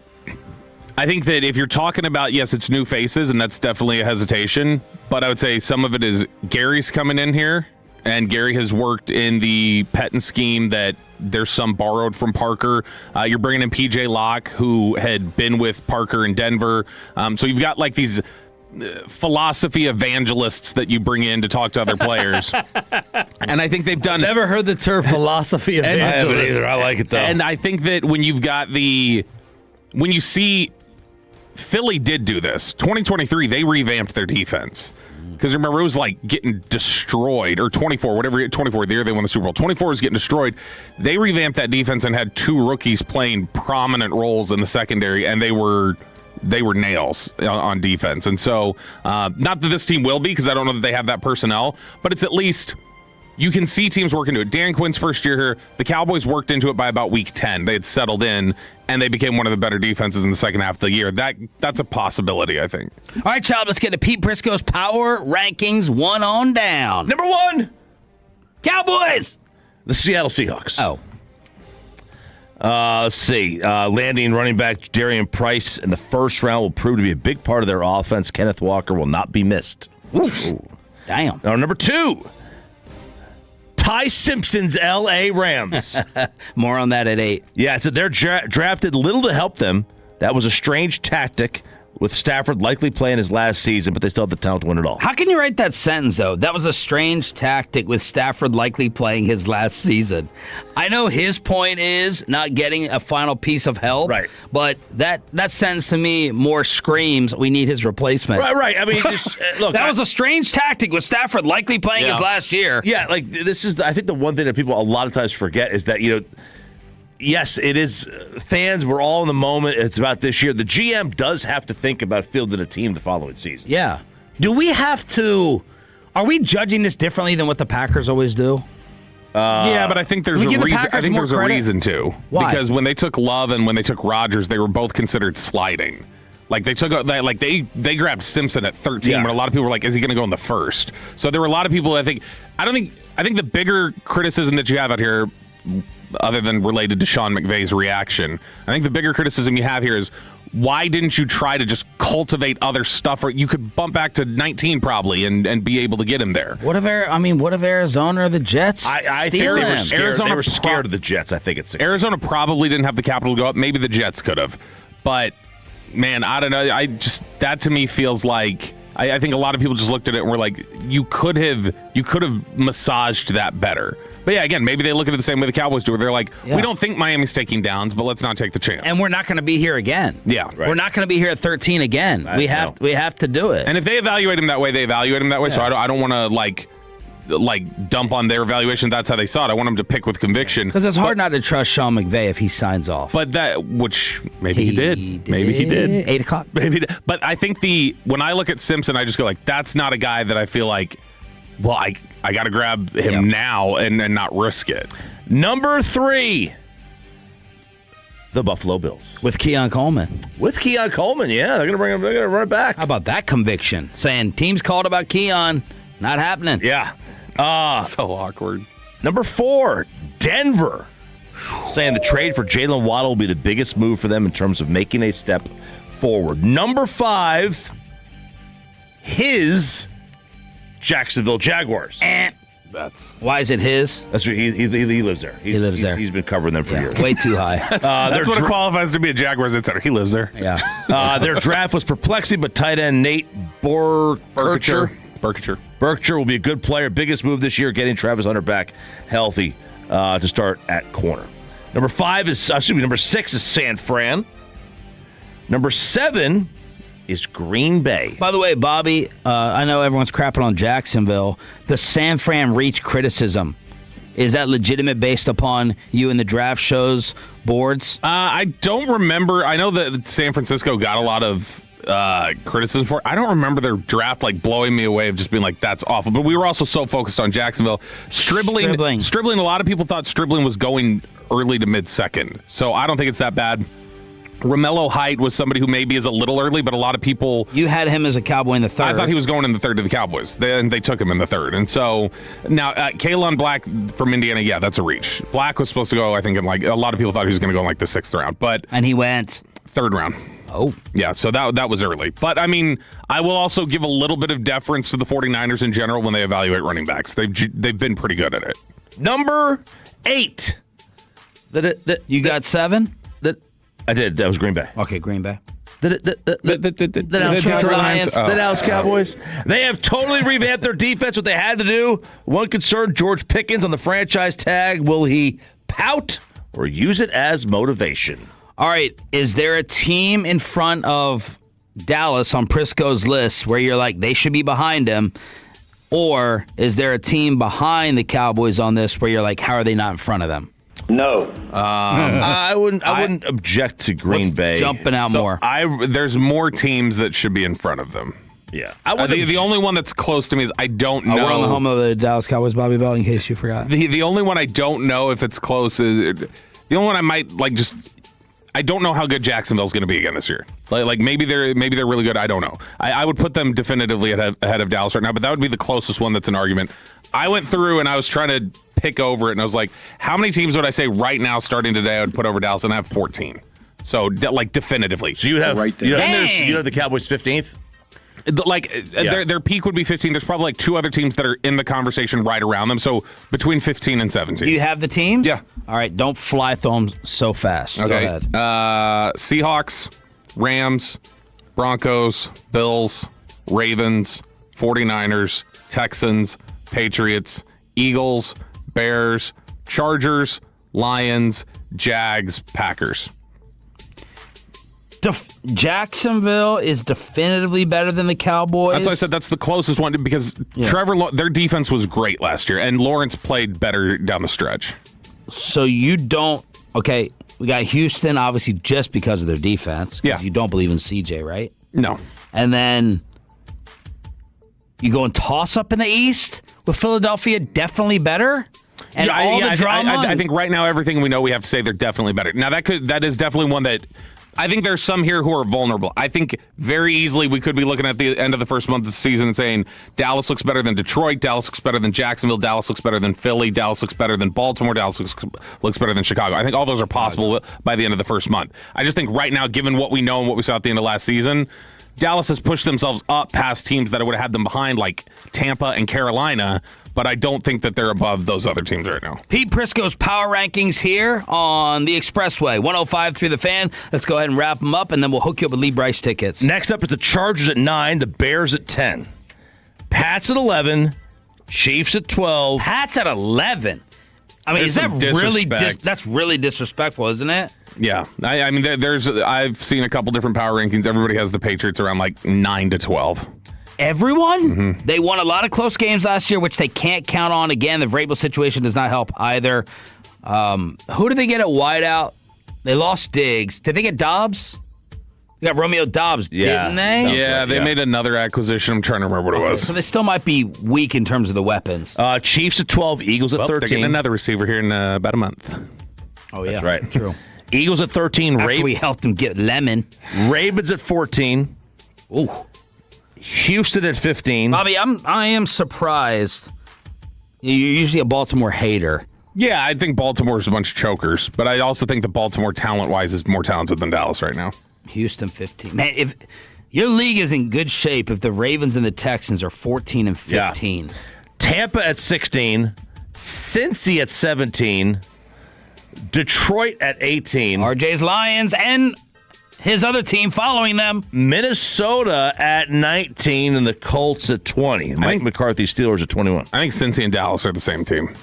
I think that if you're talking about, yes, it's new faces, and that's definitely a hesitation, but I would say some of it is Gary's coming in here, and Gary has worked in the Pettin scheme that there's some borrowed from Parker. You're bringing in PJ Locke, who had been with Parker in Denver. So you've got like these philosophy evangelists that you bring in to talk to other players. And I think they've done... I've never heard the term philosophy evangelist. I haven't either. I like it, though. And I think that when you've got when you see... Philly did do this. 2023, they revamped their defense. Because remember, it was like getting destroyed, or 24, the year they won the Super Bowl. 24 was getting destroyed. They revamped that defense and had 2 rookies playing prominent roles in the secondary, and they were nails on defense. And so, not that this team will be, because I don't know that they have that personnel, but it's at least... You can see teams work into it. Dan Quinn's first year here, the Cowboys worked into it by about week 10. They had settled in, and they became one of the better defenses in the second half of the year. That's a possibility, I think. All right, child, let's get to Pete Prisco's power rankings 1 on down. Number 1, Cowboys. The Seattle Seahawks. Oh. Let's see. Landing running back Darian Price in the first round will prove to be a big part of their offense. Kenneth Walker will not be missed. Ooh. Damn. Now, number 2. Ty Simpson's L.A. Rams. More on that at 8. Yeah, so they're drafted little to help them. That was a strange tactic, with Stafford likely playing his last season, but they still have the talent to win it all. How can you write that sentence, though? That was a strange tactic with Stafford likely playing his last season. I know his point is not getting a final piece of help, right? But that sentence to me more screams we need his replacement. Right. I mean, just, look, that was a strange tactic with Stafford likely playing his last year. Yeah, like this is, I think the one thing that people a lot of times forget is that, yes, it is. Fans, we're all in the moment. It's about this year. The GM does have to think about fielding a team the following season. Yeah. Do we have to? Are we judging this differently than what the Packers always do? Yeah, but I think there's a reason. I think there's a reason to. Why? Because when they took Love and when they took Rodgers, they were both considered sliding. Like they grabbed Simpson at 13, but a lot of people were like, "Is he going to go in the first?" So there were a lot of people. I think the bigger criticism that you have out here, other than related to Sean McVay's reaction, I think the bigger criticism you have here is, why didn't you try to just cultivate other stuff? Or you could bump back to 19 probably and be able to get him there. What if Arizona or the Jets? I think they were scared. They were scared of the Jets. I think it's 16. Arizona probably didn't have the capital to go up. Maybe the Jets could have, but man, I don't know. That to me feels like I think a lot of people just looked at it and were like, you could have massaged that better. But yeah, again, maybe they look at it the same way the Cowboys do, where they're like, we don't think Miami's taking downs, but let's not take the chance. And we're not going to be here again. Yeah. We're not going to be here at 13 again. We have to do it. And if they evaluate him that way, they evaluate him that way. So I don't want to like dump on their evaluation. That's how they saw it. I want them to pick with conviction. Because it's hard not to trust Sean McVay if he signs off. But which maybe he did. Maybe he did. 8 o'clock. Maybe. But I think when I look at Simpson, I just go like, that's not a guy that I feel like, well, I got to grab him now and not risk it. Number 3, the Buffalo Bills. With Keon Coleman. Yeah. They're going to run it back. How about that conviction? Saying teams called about Keon, not happening. Yeah. So awkward. Number 4, Denver. Saying the trade for Jalen Waddle will be the biggest move for them in terms of making a step forward. Number 5, his Jacksonville Jaguars. Why is it his? That's right. He lives there. He lives there. He's been covering them for years. Way too high. That's what it qualifies to be a Jaguars insider. He lives there. Yeah. Their draft was perplexing, but tight end Nate Burkhardt will be a good player. Biggest move this year, getting Travis Hunter back healthy to start at corner. Number 6 is San Fran. Number 7 is Green Bay. By the way, Bobby, I know everyone's crapping on Jacksonville. The San Fran reach criticism, is that legitimate based upon you in the draft show's boards? I don't remember. I know that San Francisco got a lot of criticism for it. I don't remember their draft blowing me away of just being like, that's awful. But we were also so focused on Jacksonville. Stribling, a lot of people thought Stribling was going early to mid-second. So I don't think it's that bad. Romello Height was somebody who maybe is a little early, but a lot of people... You had him as a Cowboy in the 3rd. I thought he was going in the 3rd to the Cowboys. They took him in the 3rd. And so, now, Kalen Black from Indiana, yeah, that's a reach. Black was supposed to go, I think, in a lot of people thought he was going to go in the 6th round. And he went... 3rd round. Oh. Yeah, so that was early. But, I mean, I will also give a little bit of deference to the 49ers in general when they evaluate running backs. They've been pretty good at it. Number 8. You got 7? I did. That was Green Bay. Okay, Green Bay. The Dallas Cowboys. They have totally revamped their defense, what they had to do. One concern, George Pickens on the franchise tag. Will he pout or use it as motivation? All right. Is there a team in front of Dallas on Prisco's list where you're like, they should be behind him? Or is there a team behind the Cowboys on this where you're like, how are they not in front of them? No. I wouldn't object to Green Bay. Jumping out more. There's more teams that should be in front of them. Yeah. The only one that's close to me is I don't know. We're on the home of the Dallas Cowboys, Bobby Bell, in case you forgot. The only one I don't know if it's close is the only one I might I don't know how good Jacksonville's going to be again this year. Maybe they're really good. I don't know. I would put them definitively ahead of Dallas right now, but that would be the closest one that's an argument. I went through and I was trying to pick over it, and I was like, how many teams would I say right now starting today I would put over Dallas? And I have 14. So definitively. So you have right there. You have the Cowboys 15th? Their peak would be 15. There's probably 2 other teams that are in the conversation right around them. So between 15 and 17. Do you have the teams? Yeah. All right. Don't fly through them so fast. Okay. Go ahead. Seahawks, Rams, Broncos, Bills, Ravens, 49ers, Texans, Patriots, Eagles, Bears, Chargers, Lions, Jags, Packers. Jacksonville is definitively better than the Cowboys. That's why I said that's the closest one because their defense was great last year, and Lawrence played better down the stretch. So you don't... Okay, we got Houston, obviously, just because of their defense. Yeah. You don't believe in CJ, right? No. And then you go and toss up in the East with Philadelphia definitely better? And the drama? I think right now everything we know we have to say they're definitely better. Now that is definitely one that I think there's some here who are vulnerable. I think very easily we could be looking at the end of the first month of the season and saying Dallas looks better than Detroit, Dallas looks better than Jacksonville, Dallas looks better than Philly, Dallas looks better than Baltimore, Dallas looks better than Chicago. I think all those are possible by the end of the first month. I just think right now, given what we know and what we saw at the end of last season, Dallas has pushed themselves up past teams that would have had them behind, like Tampa and Carolina, but I don't think that they're above those other teams right now. Pete Prisco's Power Rankings here on the Expressway, 105 through the Fan. Let's go ahead and wrap them up, and then we'll hook you up with Lee Bryce tickets. Next up is the Chargers at 9, the Bears at 10, Pats at 11, Chiefs at 12. Pats at 11. I mean, There's is that some really disrespect. that's really disrespectful, isn't it? Yeah, I mean, I've seen a couple different power rankings. Everybody has the Patriots around like 9 to 12. Everyone? Mm-hmm. They won a lot of close games last year, which they can't count on. Again, the Vrabel situation does not help either. Who did they get at wideout? They lost Diggs. Did they get Dobbs? They got Romeo Dobbs, didn't they? Yeah, they made another acquisition. I'm trying to remember what it was. So they still might be weak in terms of the weapons. Chiefs at 12, Eagles at 13. They're getting another receiver here in about a month. Oh, yeah. That's right. True. Eagles at 13. After we helped them get Lemon. Ravens at 14. Ooh. Houston at 15. Bobby, I am surprised. You're usually a Baltimore hater. Yeah, I think Baltimore's a bunch of chokers, but I also think that Baltimore, talent-wise, is more talented than Dallas right now. Houston 15. Man, if your league is in good shape if the Ravens and the Texans are 14 and 15. Yeah. Tampa at 16. Cincy at 17. Detroit at 18. RJ's Lions and his other team following them. Minnesota at 19 and the Colts at 20. Mike McCarthy's Steelers at 21. I think Cincy and Dallas are the same team,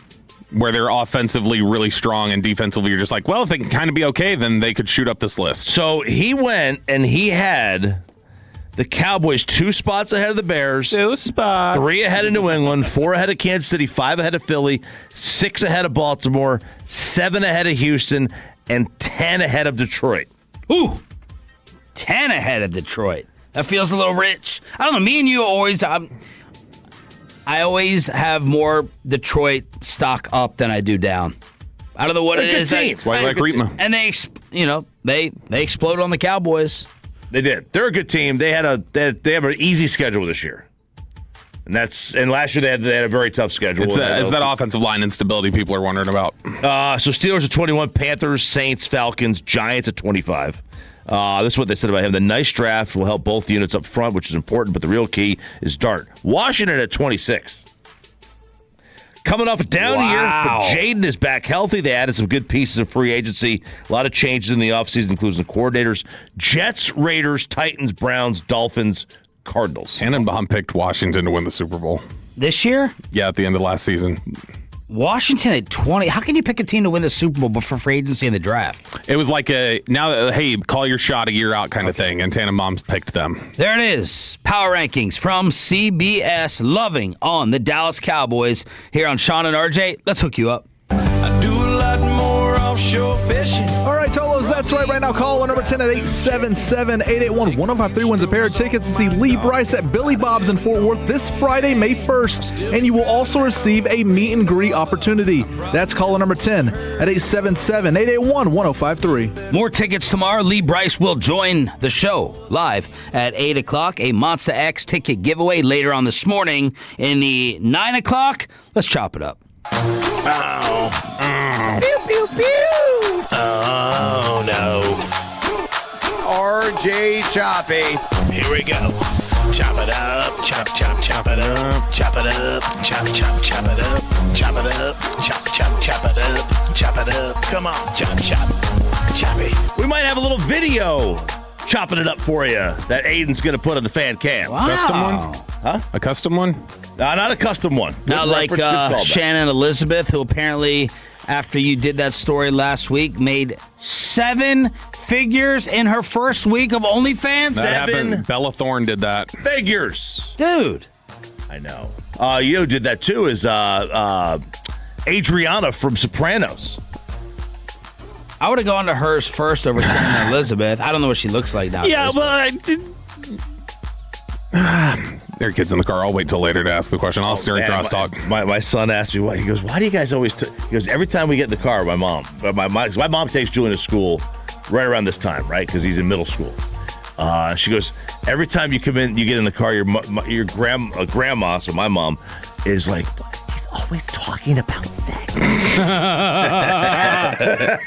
where they're offensively really strong and defensively you're just like, well, if they can kind of be okay, then they could shoot up this list. So he went and he had the Cowboys 2 spots ahead of the Bears. 2 spots. 3 ahead of New England, 4 ahead of Kansas City, 5 ahead of Philly, 6 ahead of Baltimore, 7 ahead of Houston, and 10 ahead of Detroit. Ooh, 10 ahead of Detroit. That feels a little rich. I don't know. Me and you always... I always have more Detroit stock up than I do down. I don't know what it is. That's why I like Remma. And they exploded on the Cowboys. They did. They're a good team. They have an easy schedule this year, and last year they had a very tough schedule. It's that offensive line instability people are wondering about. So Steelers at 21, Panthers, Saints, Falcons, Giants at 25. This is what they said about him. The nice draft will help both units up front, which is important, but the real key is Dart. Washington at 26. Coming off a down year, but Jaden is back healthy. They added some good pieces of free agency. A lot of changes in the offseason, including the coordinators. Jets, Raiders, Titans, Browns, Dolphins, Cardinals. Tannenbaum picked Washington to win the Super Bowl. This year? Yeah, at the end of last season. Washington at 20. How can you pick a team to win the Super Bowl before free agency in the draft? It was like hey, call your shot a year out kind of thing, and Tannenbaum's picked them. There it is. Power rankings from CBS. Loving on the Dallas Cowboys here on Sean and RJ. Let's hook you up. I do a lot more offshore fishing. All right, Tolos, that's right. Right now, call number 10 at 877-881-1053 wins a pair of tickets to see Lee Bryce at Billy Bob's in Fort Worth this Friday, May 1st. And you will also receive a meet and greet opportunity. That's caller number 10 at 877-881-1053. More tickets tomorrow. Lee Bryce will join the show live at 8 o'clock. A Monster X ticket giveaway later on this morning. In the 9 o'clock, let's chop it up. Oh. Pew, pew, pew. Oh, no. RJ Choppy. Here we go. Chop it up, chop it up, chop it up, chop, it up, chop it up, chop it up, chop it up, chop it up. Come on, chop, choppy. We might have a little video chopping it up for you that Aiden's going to put on the fan cam. Wow. Custom one? Huh? A custom one? Not a custom one. Not like Shannon Elizabeth, who apparently, after you did that story last week, made 7 figures in her first week of OnlyFans. That happened. Bella Thorne did that. Figures. Dude. I know. You know who did that too is Adriana from Sopranos. I would have gone to hers first over Shannon Elizabeth. I don't know what she looks like now. Yeah, but I did. There are kids in the car. I'll wait till later to ask the question. I'll steer crosstalk. My son asked me why. He goes, "Why do you guys always?" He goes, "Every time we get in the car, my mom takes Julian to school right around this time, right? Because he's in middle school." She goes, "Every time you come in, you get in the car, your grandma, so my mom, is like, he's always talking about sex."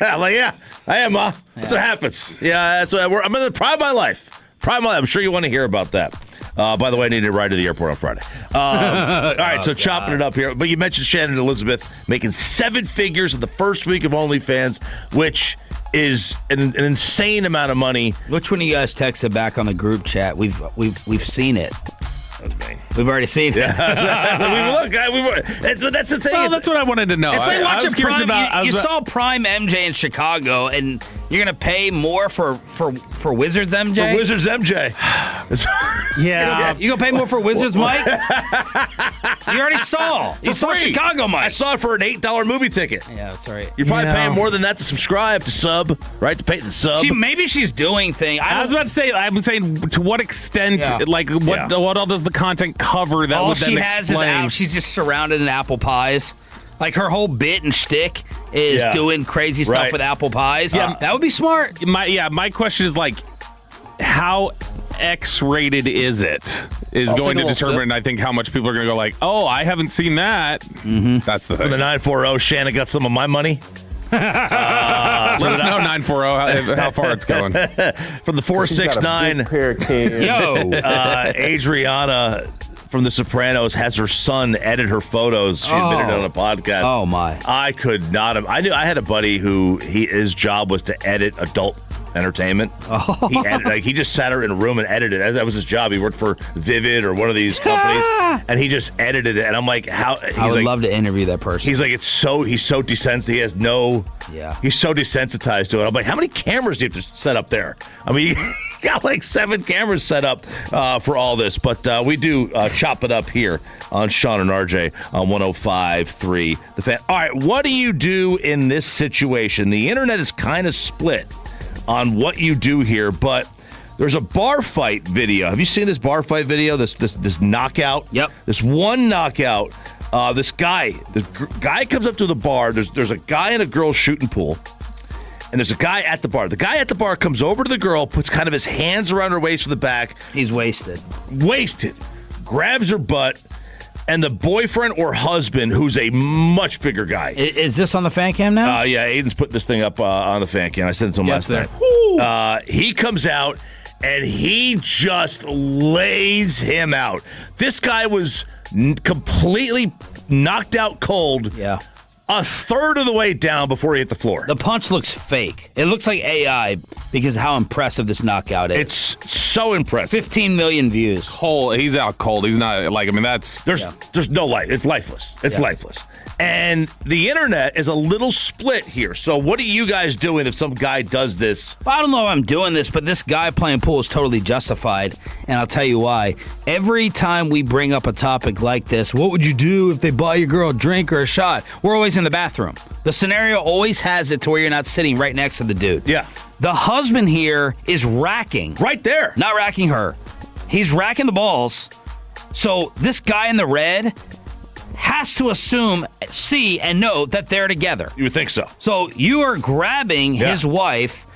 I'm like, "Yeah, I am, Ma. That's what happens. Yeah, that's what I'm in the prime of my life. I'm sure you want to hear about that." By the way, I needed a ride to the airport on Friday. All right, so chopping it up here. But you mentioned Shannon Elizabeth making 7 figures in the first week of OnlyFans, which is an insane amount of money. Which one of you guys texted back on the group chat? We've seen it. Okay. We've already seen it. That's the thing. Well, that's what I wanted to know. It's like I was watching curious Prime. about. You saw Prime MJ in Chicago, and you're going to pay more for Wizards MJ? For Wizards MJ. Yeah. You going to pay more for Wizards Mike? You already saw. You saw Chicago Mike. I saw it for an $8 movie ticket. Yeah, that's right. You're probably paying more than that to subscribe, to sub, right? To pay the sub. Maybe she's doing things. I was about to say, I'm saying, to what extent, like, what all does the content cover that all would then she has is explain? she's just surrounded in apple pies. Like her whole bit and shtick is doing crazy stuff with apple pies. Yeah, that would be smart. My question is like, how X-rated is it? Is going to determine, I think, how much people are going to go like, oh, I haven't seen that. Mm-hmm. That's the thing. For the 940, Shannon got some of my money. Let us know, 940, how far it's going. From the 469, Adriana from The Sopranos has her son edit her photos. She admitted it on a podcast. Oh my! I could not have. I had a buddy who his job was to edit adult entertainment. He just sat her in a room and edited it. That was his job. He worked for Vivid or one of these companies, and he just edited it. And I'm like, how? I would love to interview that person. He's like, he's so desensitized. He has no. Yeah. He's so desensitized to it. I'm like, how many cameras do you have to set up there? I mean, you got like 7 cameras set up for all this. But we do chop it up here on Sean and RJ on 105.3 The Fan. All right, what do you do in this situation? The internet is kind of split on what you do here, but there's a bar fight video. Have you seen this bar fight video? This knockout? Yep. This one knockout. The guy comes up to the bar. There's a guy and a girl shooting pool, and there's a guy at the bar. The guy at the bar comes over to the girl, puts kind of his hands around her waist from the back. He's wasted. Grabs her butt, and the boyfriend or husband, who's a much bigger guy. Is this on the fan cam now? Yeah, Aiden's put this thing up on the fan cam. I sent it to him last night. He comes out, and he just lays him out. This guy was completely knocked out cold. Yeah. A third of the way down before he hit the floor. The punch looks fake. It looks like AI because of how impressive this knockout is. It's so impressive. 15 million views. He's out cold. He's not like, I mean, there's no life. It's lifeless. It's lifeless. And the internet is a little split here. So what are you guys doing if some guy does this? I don't know if I'm doing this, but this guy playing pool is totally justified. And I'll tell you why. Every time we bring up a topic like this, what would you do if they buy your girl a drink or a shot? We're always in the bathroom. The scenario always has it to where you're not sitting right next to the dude. Yeah. The husband here is racking. Right there. Not racking her. He's racking the balls. So this guy in the red has to see and know that they're together. You would think so. So you are grabbing his wife.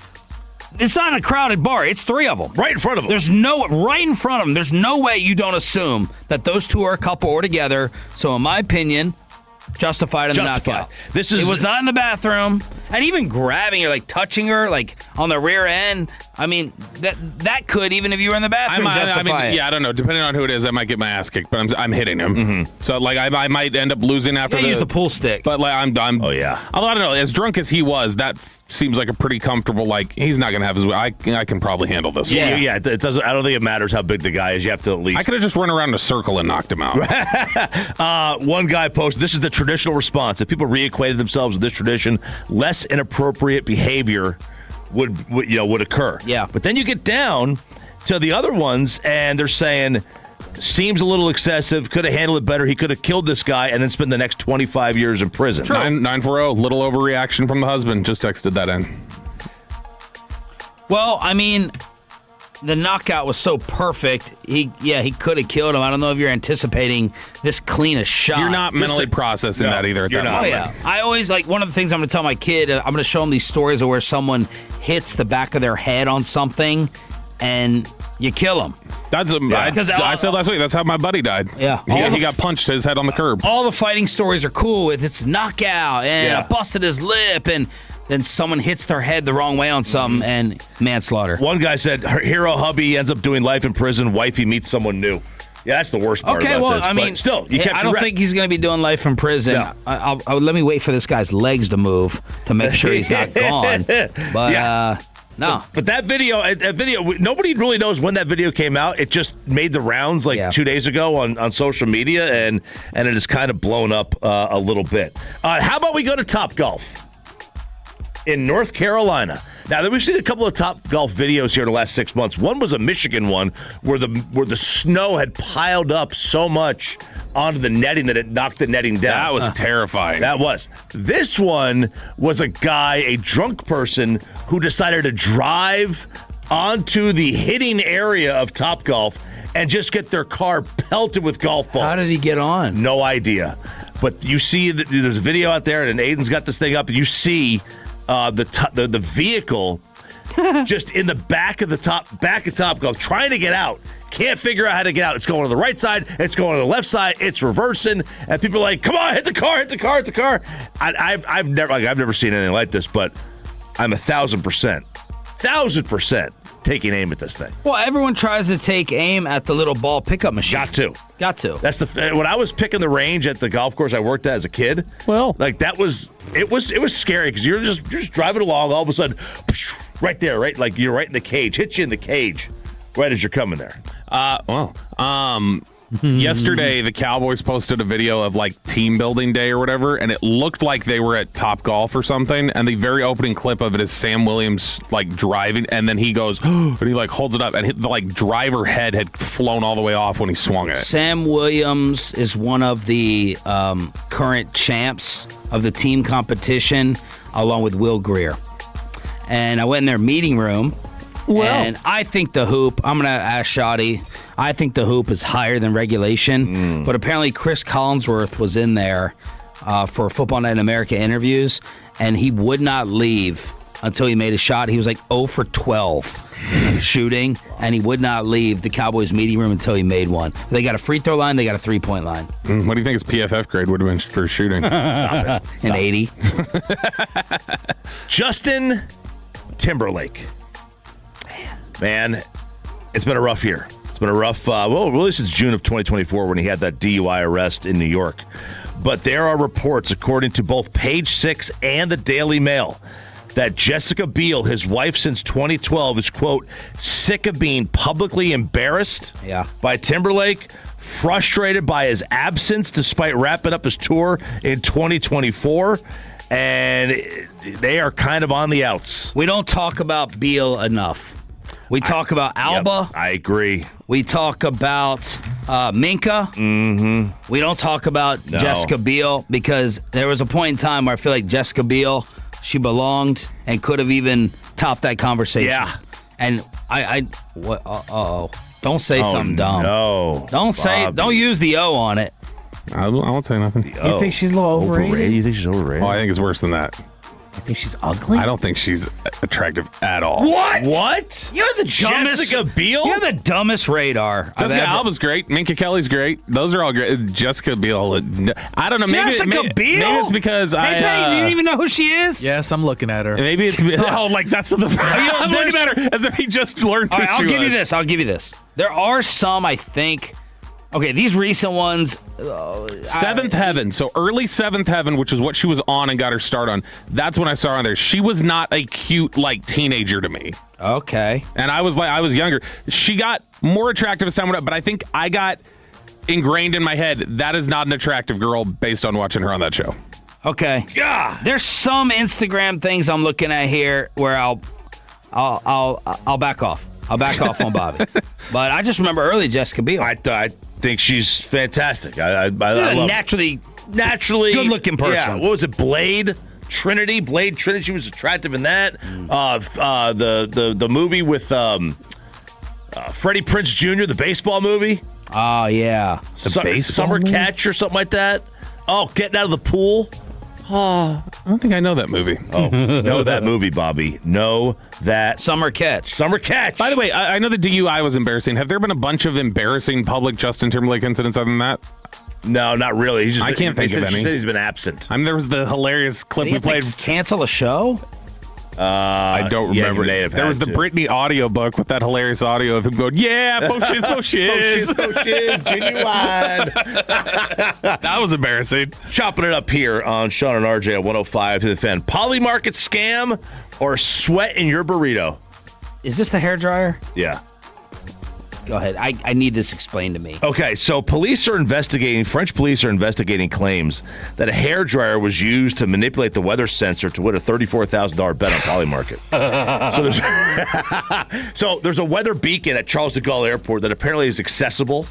It's not a crowded bar. It's 3 of them. Right in front of them. Right in front of them. There's no way you don't assume that those two are a couple or together. So in my opinion, justified in the knockout. It was not in the bathroom. And even grabbing her, like touching her, like on the rear end. I mean, that could, even if you were in the bathroom, justify it. Yeah, I don't know. Depending on who it is, I might get my ass kicked, but I'm hitting him. Mm-hmm. So, like, I might end up losing after use the pool stick. But, like, I'm oh, yeah. Although, I don't know. As drunk as he was, that seems like a pretty comfortable, like, he's not going to have his way. I can probably handle this. Yeah, it doesn't. I don't think it matters how big the guy is. You have to at least. I could have just run around in a circle and knocked him out. One guy posted, this is the traditional response. If people reacquainted themselves with this tradition, less inappropriate behavior would occur. Yeah. But then you get down to the other ones, and they're saying, seems a little excessive, could have handled it better. He could have killed this guy and then spent the next 25 years in prison. 940, little overreaction from the husband. Just texted that in. Well, I mean, the knockout was so perfect. He could have killed him. I don't know if you're anticipating this clean a shot. You're not mentally processing that either. At that moment. Oh yeah. I always one of the things I'm going to tell my kid. I'm going to show him these stories of where someone hits the back of their head on something, and you kill him. That's I said last week. That's how my buddy died. Yeah, he got punched his head on the curb. All the fighting stories are cool with it's knockout and I busted his lip and. Then someone hits their head the wrong way on something and manslaughter. One guy said her hero hubby ends up doing life in prison. Wifey meets someone new. Yeah, that's the worst part about this. I mean, but still, I don't think he's going to be doing life in prison. Yeah. Let me wait for this guy's legs to move to make sure he's not gone. But No. But that video, nobody really knows when that video came out. It just made the rounds 2 days ago on social media, and it has kind of blown up a little bit. How about we go to Topgolf in North Carolina? Now, we've seen a couple of Topgolf videos here in the last 6 months. One was a Michigan one where the snow had piled up so much onto the netting that it knocked the netting down. That was terrifying. That was. This one was a drunk person, who decided to drive onto the hitting area of Topgolf and just get their car pelted with golf balls. How did he get on? No idea. But you see, there's a video out there, and Aiden's got this thing up, and you see the vehicle just in the back of Topgolf trying to get out. Can't figure out how to get out. It's going to the right side. It's going to the left side. It's reversing, and people are like, "Come on, hit the car! Hit the car! Hit the car!" I've never seen anything like this, but I'm 1,000% taking aim at this thing. Well, everyone tries to take aim at the little ball pickup machine. Got to. That's when I was picking the range at the golf course I worked at as a kid. Well, it was scary because you're just driving along, all of a sudden, right there, right, like you're right in the cage, hit you in the cage, right as you're coming there. Yesterday, the Cowboys posted a video of team building day or whatever, and it looked like they were at Topgolf or something. And the very opening clip of it is Sam Williams driving, and then he goes, and he holds it up, and the driver head had flown all the way off when he swung it. Sam Williams is one of the current champs of the team competition, along with Will Greer. And I went in their meeting room. And I think the hoop, I'm going to ask Shoddy, I think the hoop is higher than regulation. But apparently Chris Collinsworth was in there for Football Night in America interviews, and he would not leave until he made a shot. He was 0 for 12 shooting, and he would not leave the Cowboys meeting room until he made one. They got a free throw line. They got a three-point line. What do you think his PFF grade would have been for shooting? Stop it. An 80. Justin Timberlake. Man, it's been a rough year. It's been a rough, really since June of 2024 when he had that DUI arrest in New York. But there are reports, according to both Page Six and the Daily Mail, that Jessica Biel, his wife since 2012, is, quote, sick of being publicly embarrassed by Timberlake, frustrated by his absence despite wrapping up his tour in 2024, and they are kind of on the outs. We don't talk about Biel enough. We talk about Alba. Yep, I agree. We talk about Minka. Mm-hmm. We don't talk about Jessica Biel because there was a point in time where I feel like Jessica Biel, she belonged and could have even topped that conversation. Yeah. And don't say something dumb. No. Don't use the O on it. I won't say nothing. You think she's a little overrated? You think she's overrated? Oh, I think it's worse than that. I think she's ugly. I don't think she's attractive at all. What? You're the dumbest. Jessica Biel? You're the dumbest radar. Jessica Alba's great. Minka Kelly's great. Those are all great. Jessica Biel, I don't know. Jessica Biel? Maybe it's because do you even know who she is? Yes, I'm looking at her. Maybe it's that's the. I'm looking at her as if he just learned. All right, I'll give you this. There are some, I think. Okay, these recent ones. Seventh Heaven. So early Seventh Heaven, which is what she was on and got her start on. That's when I saw her on there. She was not a cute teenager to me. Okay. And I was younger. She got more attractive as time went up, but I think I got ingrained in my head that is not an attractive girl based on watching her on that show. Okay. Yeah. There's some Instagram things I'm looking at here where I'll back off. I'll back off on Bobby. But I just remember early Jessica Biel. I think she's fantastic. I love naturally good-looking person. Yeah. What was it? Blade Trinity. She was attractive in that. The movie with Freddie Prinze Jr., the baseball movie. Oh yeah, Summer Catch or something like that. Oh, getting out of the pool. Oh, I don't think I know that movie. Oh, know that movie, Bobby. Know that. Summer Catch. By the way, I know the DUI was embarrassing. Have there been a bunch of embarrassing public Justin Timberlake incidents other than that? No, not really. I can't think of any. She said he's been absent. There was the hilarious clip we played. Cancel a show? I don't remember. There was the Britney audiobook with that hilarious audio of him going, yeah, faux shiz, genuine. That was embarrassing. Chopping it up here on Sean and RJ at 105 to the Fan. Polymarket scam or sweat in your burrito? Is this the hairdryer? Yeah. Go ahead. I need this explained to me. Okay, so French police are investigating claims that a hairdryer was used to manipulate the weather sensor to win a $34,000 bet on Polymarket. So there's a weather beacon at Charles de Gaulle Airport that apparently is accessible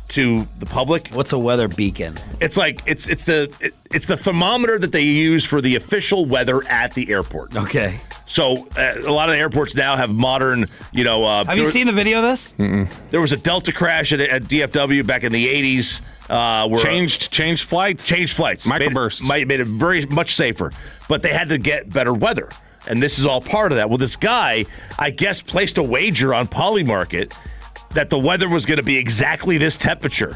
to the public. What's a weather beacon? It's like it's the thermometer that they use for the official weather at the airport. Okay. So a lot of airports now have modern, Have you seen the video of this? Mm-mm. There was a Delta crash at DFW back in the 80s. Where Changed flights. Microbursts. Made it very much safer. But they had to get better weather. And this is all part of that. Well, this guy, I guess, placed a wager on Polymarket that the weather was going to be exactly this temperature.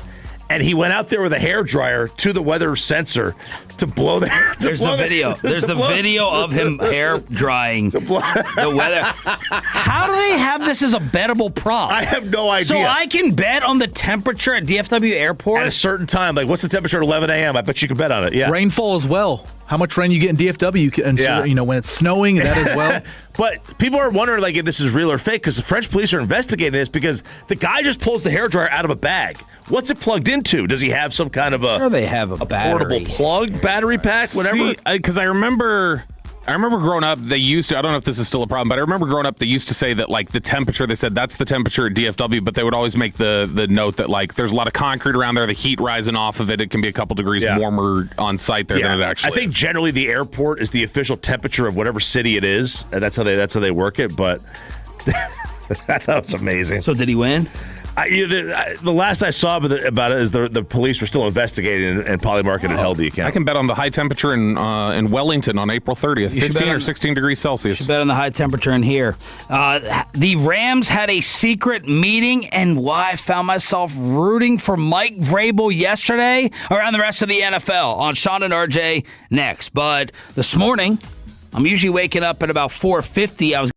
And he went out there with a hairdryer to the weather sensor to blow the. There's the video. There's the video of him hair drying the weather. How do they have this as a bettable prop? I have no idea. So I can bet on the temperature at DFW Airport at a certain time. Like, what's the temperature at 11 a.m.? I bet you can bet on it. Yeah. Rainfall as well. How much rain you get in DFW, and when it's snowing, that as well. But people are wondering, like, if this is real or fake, because the French police are investigating this because the guy just pulls the hairdryer out of a bag. What's it plugged into? Does he have some kind of they have a portable plug, battery pack, whatever? Because I remember growing up, they used to, I don't know if this is still a problem, but I remember growing up, they used to say that, like, the temperature, they said that's the temperature at DFW, but they would always make the note that, like, there's a lot of concrete around there, the heat rising off of it, it can be a couple degrees warmer on site there than it actually I think generally the airport is the official temperature of whatever city it is, and that's how they work it, but that was amazing. So did he win? The last I saw about it is the police were still investigating, and Polymarket had held the account. I can bet on the high temperature in Wellington on April 30th, 15 or 16 degrees Celsius. You should bet on the high temperature in here. The Rams had a secret meeting, and why I found myself rooting for Mike Vrabel yesterday around the rest of the NFL on Sean and RJ next. But this morning, I'm usually waking up at about 4:50. I was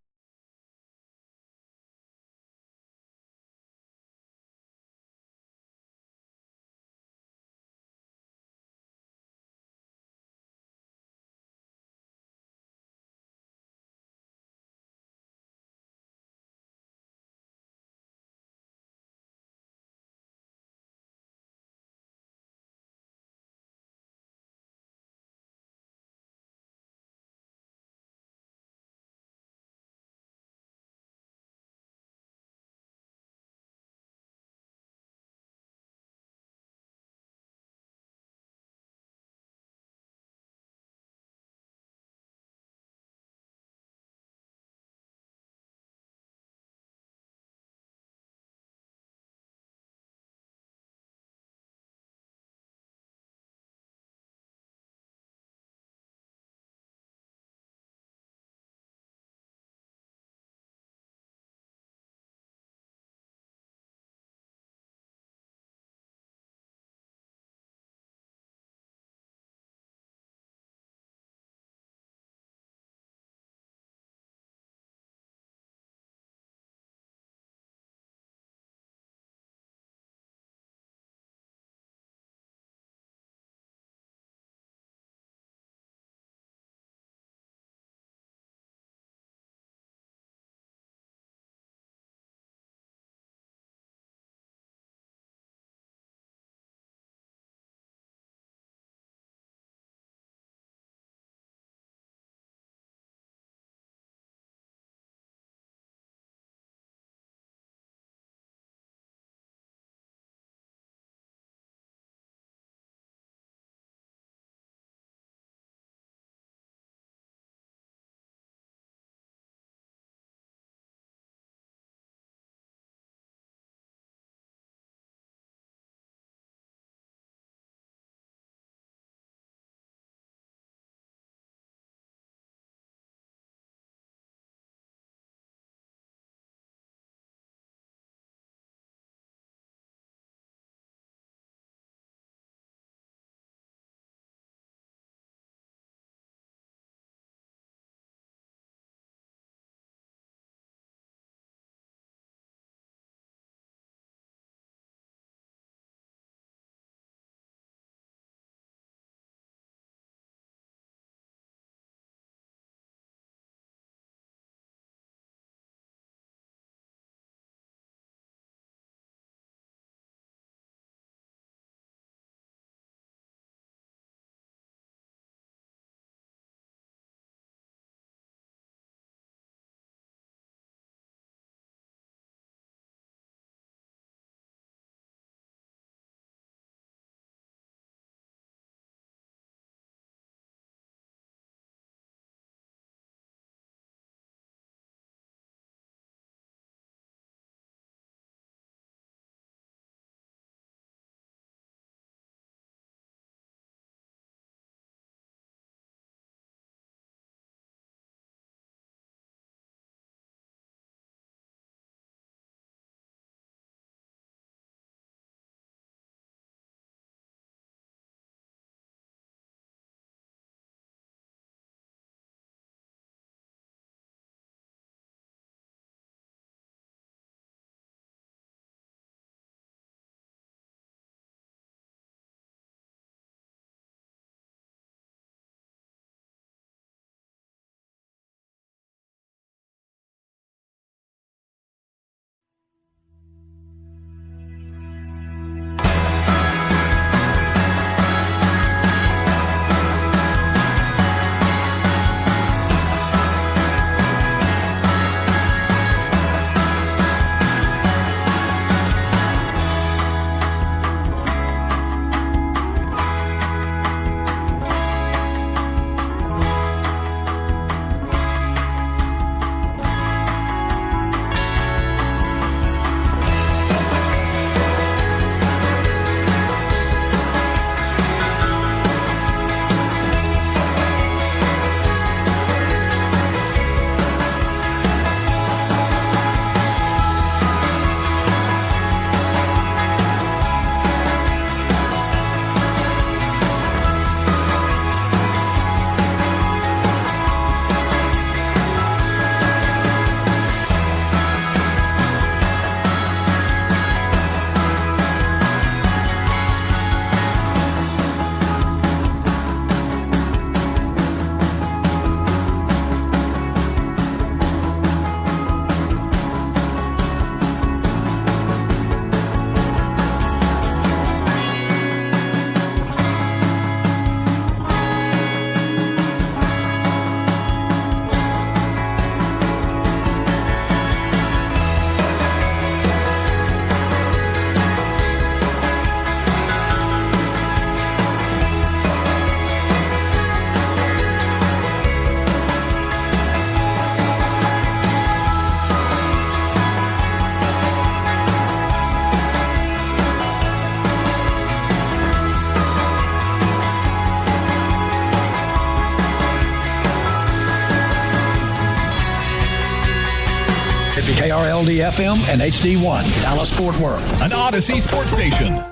KRLD-FM and HD1, Dallas-Fort Worth. An Odyssey sports station.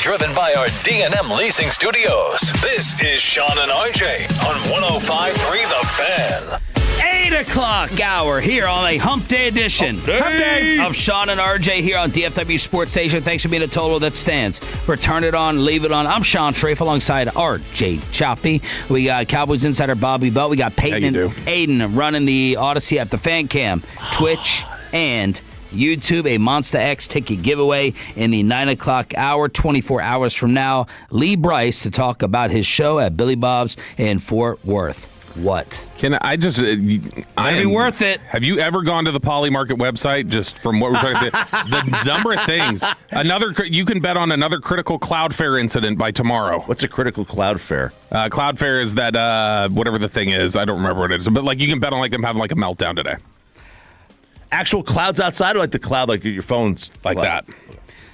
Driven by our D&M Leasing Studios. This is Sean and RJ on 105.3 The Fan. 8 o'clock hour here on a Hump Day edition Hump Day. of Sean and RJ here on DFW Sports Station. Thanks for being a total that stands for Turn It On, Leave It On. I'm Sean Trafe alongside RJ Choppy. We got Cowboys insider Bobby Belt. We got Peyton and Aiden running the Odyssey app, the Fan Cam, Twitch, and YouTube. A Monster X ticket giveaway in the 9 o'clock hour. 24 hours from now, Lee Bryce to talk about his show at Billy Bob's in Fort Worth. What? Can I just? Be worth it. Have you ever gone to the Poly Market website? Just from what we're talking about, the number of things. You can bet on another critical Cloudflare incident by tomorrow. What's a critical Cloudflare? Cloudflare is that whatever the thing is. I don't remember what it is, but like you can bet on like them having like a meltdown today. Actual clouds outside, or like the cloud, like your phone's like cloud? that.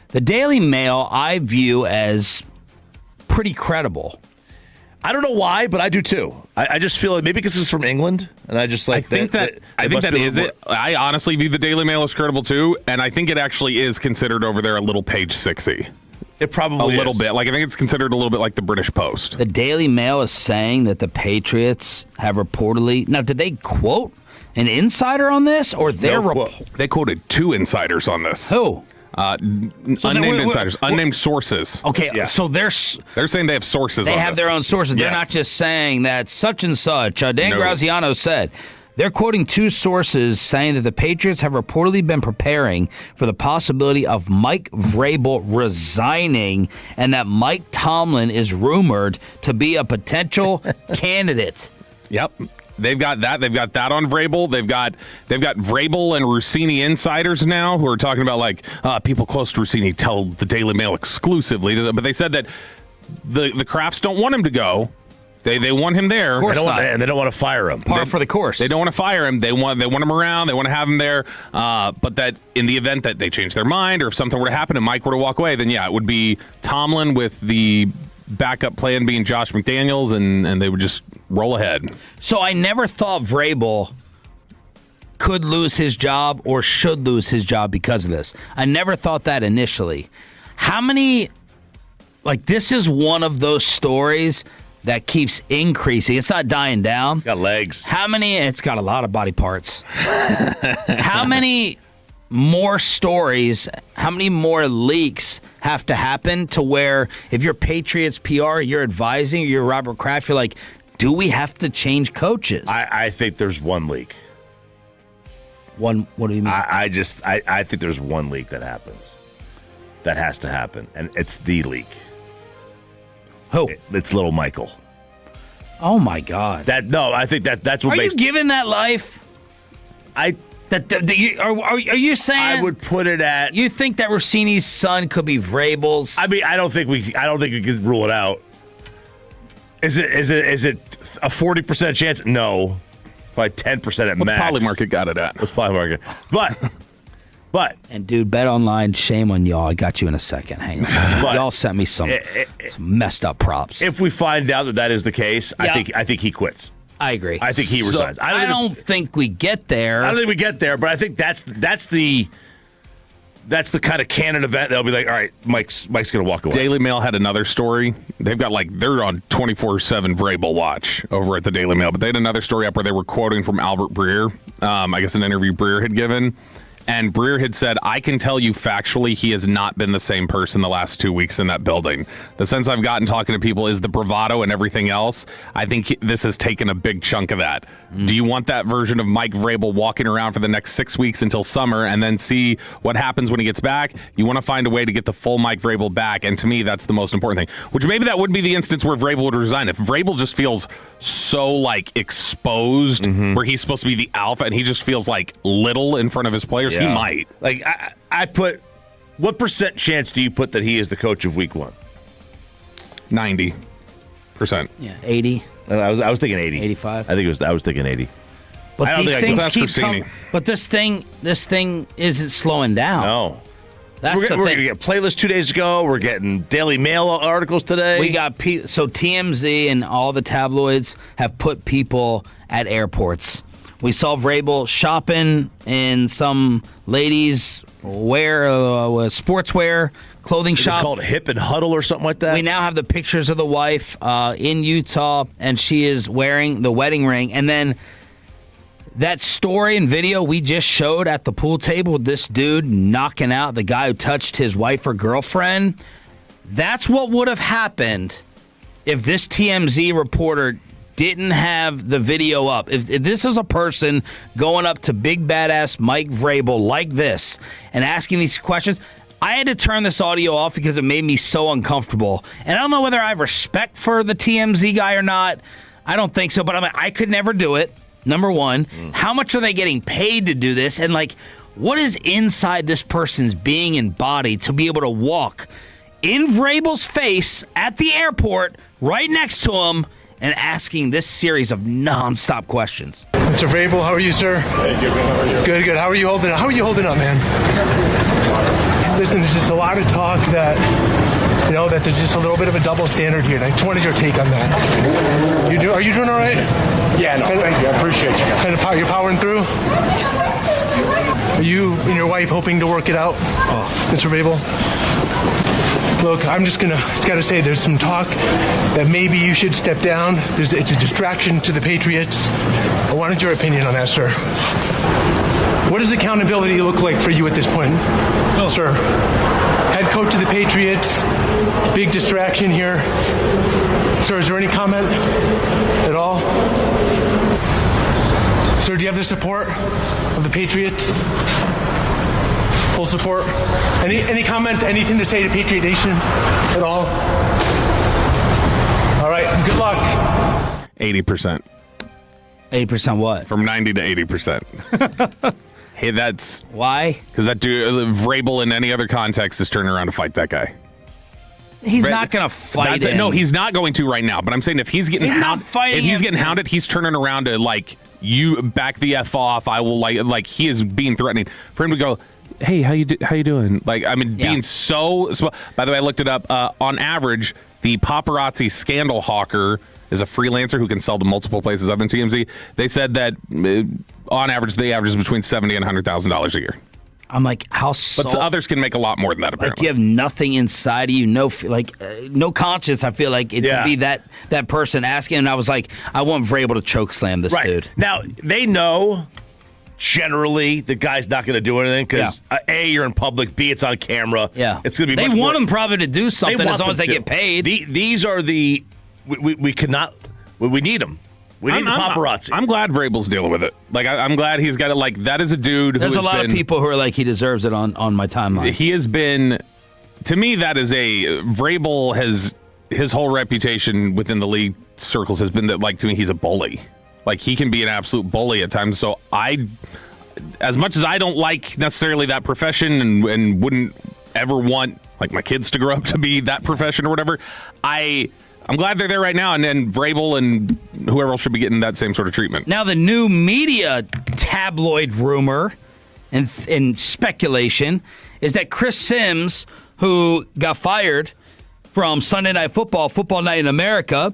The Daily Mail I view as pretty credible. I don't know why, but I do too. I just feel like maybe because it's from England, and I just like. I think that is it. I honestly view the Daily Mail as credible too, and I think it actually is considered over there a little page 6-y. It probably a little bit. Like I think it's considered a little bit like the British Post. The Daily Mail is saying that the Patriots have reportedly. Now, did they quote an insider on this, or they quoted two insiders on this? Who? Unnamed insiders, unnamed sources. Okay, so they're saying they have sources. They on have this. their own sources. They're Yes. not just saying that such and such. Dan Graziano said. They're quoting two sources saying that the Patriots have reportedly been preparing for the possibility of Mike Vrabel resigning, and that Mike Tomlin is rumored to be a potential candidate. Yep. They've got that. They've got that on Vrabel. They've got Vrabel and Rossini insiders now who are talking about like people close to Rossini tell the Daily Mail exclusively. But they said that the Crafts don't want him to go. They want him there. And they don't want to fire him. Par for the course. They don't want to fire him. They want him around. They want to have him there. But that in the event that they change their mind or if something were to happen and Mike were to walk away, then yeah, it would be Tomlin with the backup plan being Josh McDaniels, and they would just roll ahead. So I never thought Vrabel could lose his job or should lose his job because of this. I never thought that initially. How many, like this is one of those stories that keeps increasing. It's not dying down. It's got legs. How many, it's got a lot of body parts. How many more stories, how many more leaks have to happen to where if you're Patriots PR, you're advising, you're Robert Kraft, you're like, do we have to change coaches? I think there's one leak. One, what do you mean? I think there's one leak that happens. That has to happen. And it's the leak. Who? It's little Michael. Oh my God. I think that's what Are makes. you giving that life? Are you saying I would put it at. You think that Rossini's son could be Vrabel's? I mean, I don't think we could rule it out. Is it a 40% chance? No, probably 10% at What's max. Polymarket got it at? What's Polymarket? But and dude, Bet Online, shame on y'all. I got you in a second. Hang on, y'all sent me some messed up props. If we find out that is the case, I think he quits. I agree. I think he resigns. I don't think we get there. I don't think we get there, but I think that's the kind of canon event that'll be like, all right, Mike's going to walk away. Daily Mail had another story. They've got they're on 24/7 Vrabel watch over at the Daily Mail, but they had another story up where they were quoting from Albert Breer. I guess an interview Breer had given. And Breer had said, I can tell you factually he has not been the same person the last 2 weeks in that building. The sense I've gotten talking to people is the bravado and everything else. I think this has taken a big chunk of that. Do you want that version of Mike Vrabel walking around for the next 6 weeks until summer and then see what happens when he gets back? You want to find a way to get the full Mike Vrabel back. And to me, that's the most important thing. Which maybe that would be the instance where Vrabel would resign. If Vrabel just feels so exposed, where he's supposed to be the alpha and he just feels like little in front of his players, he might. I put, what % chance do you put that he is the coach of week 1? 90%. Yeah, 80. I was thinking 80. 85. I was thinking 80. But these things keep coming. But this thing isn't slowing down. No. That's we're the going thing. to get playlist 2 days ago. We're getting Daily Mail articles today. We got so TMZ and all the tabloids have put people at airports We saw Vrabel shopping in some ladies' sportswear clothing shop. It's called Hip and Huddle or something like that. We now have the pictures of the wife in Utah, and she is wearing the wedding ring. And then that story and video we just showed at the pool table with this dude knocking out the guy who touched his wife or girlfriend, that's what would have happened if this TMZ reporter didn't have the video up. If this is a person going up to big badass Mike Vrabel like this and asking these questions, I had to turn this audio off because it made me so uncomfortable. And I don't know whether I have respect for the TMZ guy or not. I don't think so, but I could never do it. Number one, how much are they getting paid to do this? And, what is inside this person's being and body to be able to walk in Vrabel's face at the airport right next to him and asking this series of nonstop questions? Mr. Vrabel, how are you, sir? Hey, good, man. How are you? Good, good. How are you holding up? How are you holding up, man? Listen, there's just a lot of talk that, that there's just a little bit of a double standard here, and I just wanted your take on that. Are you doing all right? Yeah, no, thank you. I appreciate you. You're powering through? Are you and your wife hoping to work it out, Mr. Vrabel? Look, I'm just gotta say, there's some talk that maybe you should step down. It's a distraction to the Patriots. I wanted your opinion on that, sir. What does accountability look like for you at this point? No, sir. Head coach of the Patriots, big distraction here. Sir, is there any comment at all? Sir, do you have the support of the Patriots? Full support? Any comment, anything to say to Patriot Nation at all? All right, good luck. 80%. 80% what? From 90 to 80%. Hey, that's... Why? Because that dude, Vrabel in any other context is turning around to fight that guy. He's not going to fight him. No, he's not going to right now. But I'm saying if he's getting hounded, he's turning around to, you back the F off. I will, he is being threatening. For him to go, hey, how you doing? Being so... By the way, I looked it up. On average, the paparazzi scandal hawker is a freelancer who can sell to multiple places other than TMZ. They said that on average, they average between $70,000 and $100,000 a year. I'm like, how But others can make a lot more than that, apparently. You have nothing inside of you, no conscience, I feel like, to be that person asking. And I was like, I want Vrabel to choke slam this dude. Now, they know generally the guy's not going to do anything because, A, you're in public, B, it's on camera. Yeah. It's going to be They want him probably to do something as long as they get paid. These are the... We cannot... We need them. We need the paparazzi. I'm glad Vrabel's dealing with it. I'm glad he's got it. That is a dude. There's a lot of people who are like, he deserves it on my timeline. He has been, to me, that is Vrabel has, his whole reputation within the league circles has been that, to me, he's a bully. He can be an absolute bully at times. So as much as I don't like necessarily that profession and wouldn't ever want, my kids to grow up to be that profession or whatever, I'm glad they're there right now, and then Vrabel and whoever else should be getting that same sort of treatment. Now, the new media tabloid rumor and speculation is that Chris Sims, who got fired from Sunday Night Football, Football Night in America,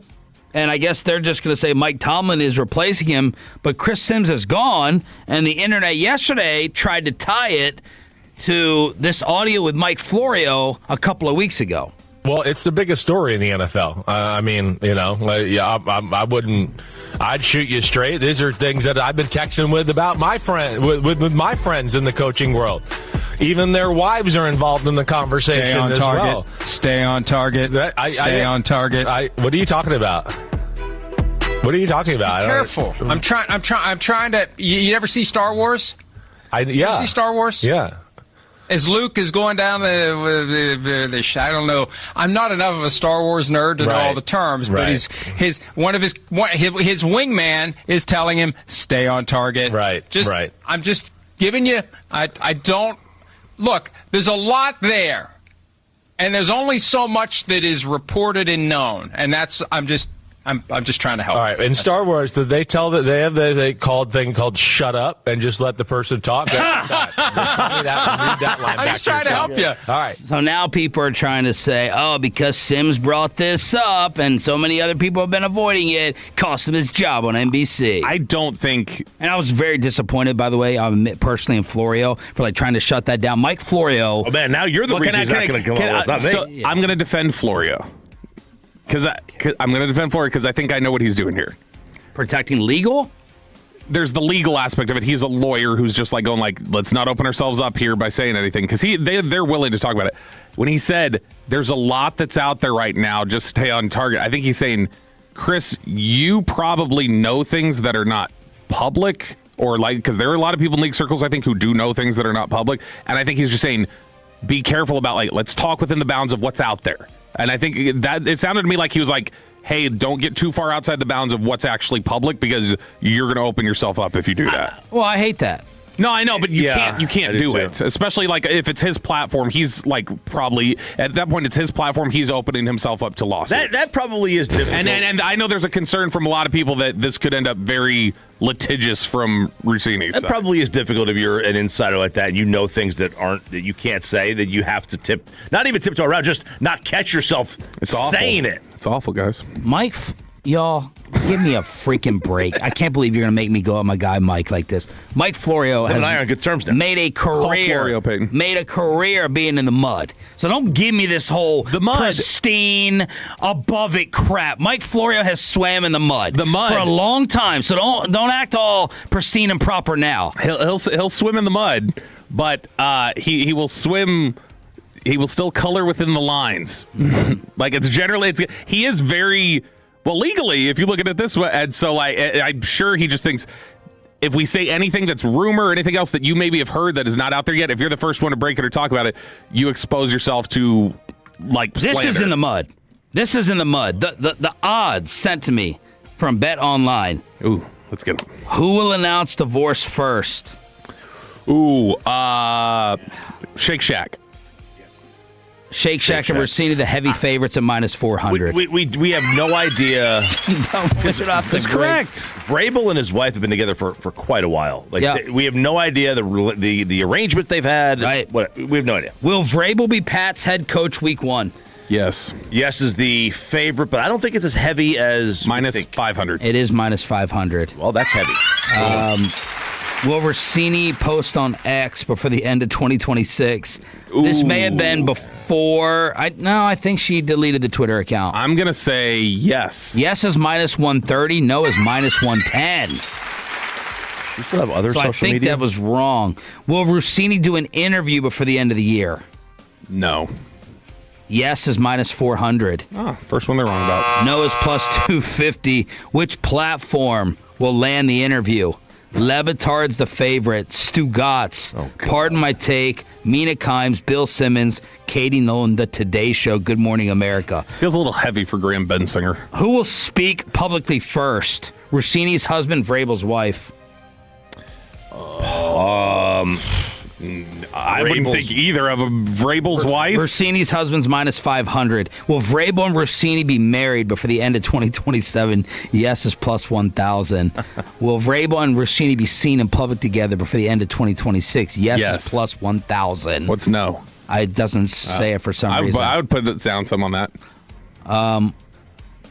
and I guess they're just going to say Mike Tomlin is replacing him, but Chris Sims is gone, and the internet yesterday tried to tie it to this audio with Mike Florio a couple of weeks ago. Well, it's the biggest story in the NFL. I wouldn't. I'd shoot you straight. These are things that I've been texting with about my friend with my friends in the coaching world. Even their wives are involved in the conversation as well. Stay on target. Stay on target. What are you talking about? What are you talking about? Careful. I'm trying to. You ever see Star Wars? You ever see Star Wars? Yeah. As Luke is going down the I don't know. I'm not enough of a Star Wars nerd to know all the terms, but his wingman is telling him stay on target. Right. I'm just giving you. I don't look. There's a lot there, and there's only so much that is reported and known, and that's. I'm just I'm just trying to help. All right. In Star Wars, did they tell that they have a thing called "shut up" and just let the person talk? Read that line I'm just trying to help you. All right. So now people are trying to say, oh, because Sims brought this up and so many other people have been avoiding it, cost him his job on NBC. I don't think. And I was very disappointed, by the way, personally in Florio for trying to shut that down. Mike Florio. Oh man, now you're the reason he's not going to come on. It's not me. So I'm going to defend Florio. Because I'm going to defend Florio because I think I know what he's doing here. Protecting legal? There's the legal aspect of it. He's a lawyer who's just going let's not open ourselves up here by saying anything. Because they're willing to talk about it. When he said, there's a lot that's out there right now, just stay on target. I think he's saying, Chris, you probably know things that are not public. Or because there are a lot of people in league circles, I think, who do know things that are not public. And I think he's just saying, be careful about, let's talk within the bounds of what's out there. And I think that it sounded to me like he was like, hey, don't get too far outside the bounds of what's actually public because you're going to open yourself up if you do that. Well, I hate that. No, I know, but you can't do it. Especially if it's his platform. He's probably at that point it's his platform. He's opening himself up to lawsuits. That probably is difficult. And I know there's a concern from a lot of people that this could end up very litigious from Rossini's That side. probably is difficult if you're an insider like that. You know things that you can't say, that you have to not even tiptoe around, just not catch yourself saying it. It's awful, guys. Mike, y'all, give me a freaking break. I can't believe you're going to make me go at my guy Mike like this. Mike Florio has on good terms now. made a career being in the mud. So don't give me this whole pristine, above it crap. Mike Florio has swam in the mud for a long time. So don't act all pristine and proper now. He'll swim in the mud, but he will swim. He will still color within the lines. He is very. Well, legally, if you look at it this way, and so I'm sure he just thinks if we say anything that's rumor or anything else that you maybe have heard that is not out there yet, if you're the first one to break it or talk about it, you expose yourself to This slander. is in the mud. This is in the mud. The odds sent to me from Bet Online. Ooh, let's get them. Who will announce divorce first? Ooh, Shake Shack. Shake Shack and Rossini, the heavy favorites at minus 400. We have no idea. That's correct. Vrabel and his wife have been together for quite a while. We have no idea the arrangements they've had. Right. We have no idea. Will Vrabel be Pat's head coach week 1? Yes. Yes is the favorite, but I don't think it's as heavy as minus 500. It is minus 500. Well, that's heavy. Will Rossini post on X before the end of 2026? This may have been before. I think she deleted the Twitter account. I'm going to say yes. Yes is minus 130. No is minus 110. She still have other social media? I think that was wrong. Will Rossini do an interview before the end of the year? No. Yes is minus 400. Oh, first one they're wrong about. No is plus 250. Which platform will land the interview? Levitard's the favorite. Stugatz. Pardon my take. Mina Kimes, Bill Simmons, Katie Nolan, The Today Show, Good Morning America. Feels a little heavy for Graham Bensinger. Who will speak publicly first? Rossini's husband, Vrabel's wife. I wouldn't think either of them. Vrabel's wife? Rossini's husband's minus 500. Will Vrabel and Rossini be married before the end of 2027? Yes is plus 1,000. Will Vrabel and Rossini be seen in public together before the end of 2026? Yes is plus 1,000. What's no? It doesn't say it for some reason. I would put it down some on that.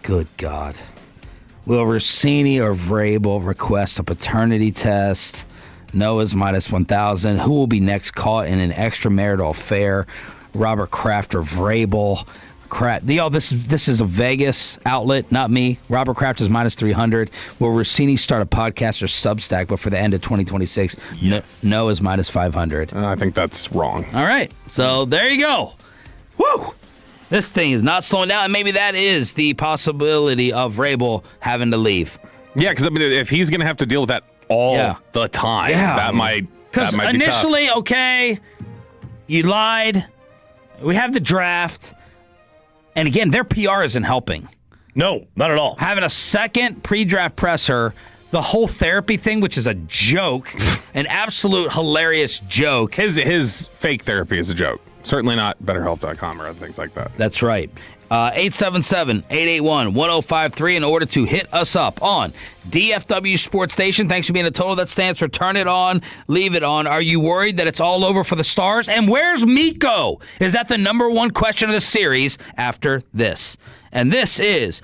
Good God. Will Rossini or Vrabel request a paternity test? No is minus 1,000. Who will be next caught in an extramarital affair? Robert Kraft or Vrabel? This is a Vegas outlet, not me. Robert Kraft is minus 300. Will Rossini start a podcast or Substack before the end of 2026? Yes. No is minus 500. I think that's wrong. All right. So there you go. Woo! This thing is not slowing down, and maybe that is the possibility of Vrabel having to leave. Yeah, because if he's going to have to deal with that all the time, that might be tough. Because initially, okay, you lied. We have the draft. And again, their PR isn't helping. No, not at all. Having a second pre-draft presser, the whole therapy thing, which is a joke, an absolute hilarious joke. His fake therapy is a joke. Certainly not BetterHelp.com or other things like that. That's right. 877-881-1053 in order to hit us up on DFW Sports Station. Thanks for being a total that stands for turn it on, leave it on. Are you worried that it's all over for the Stars? And where's Miko? Is that the number one question of the series after this? And this is...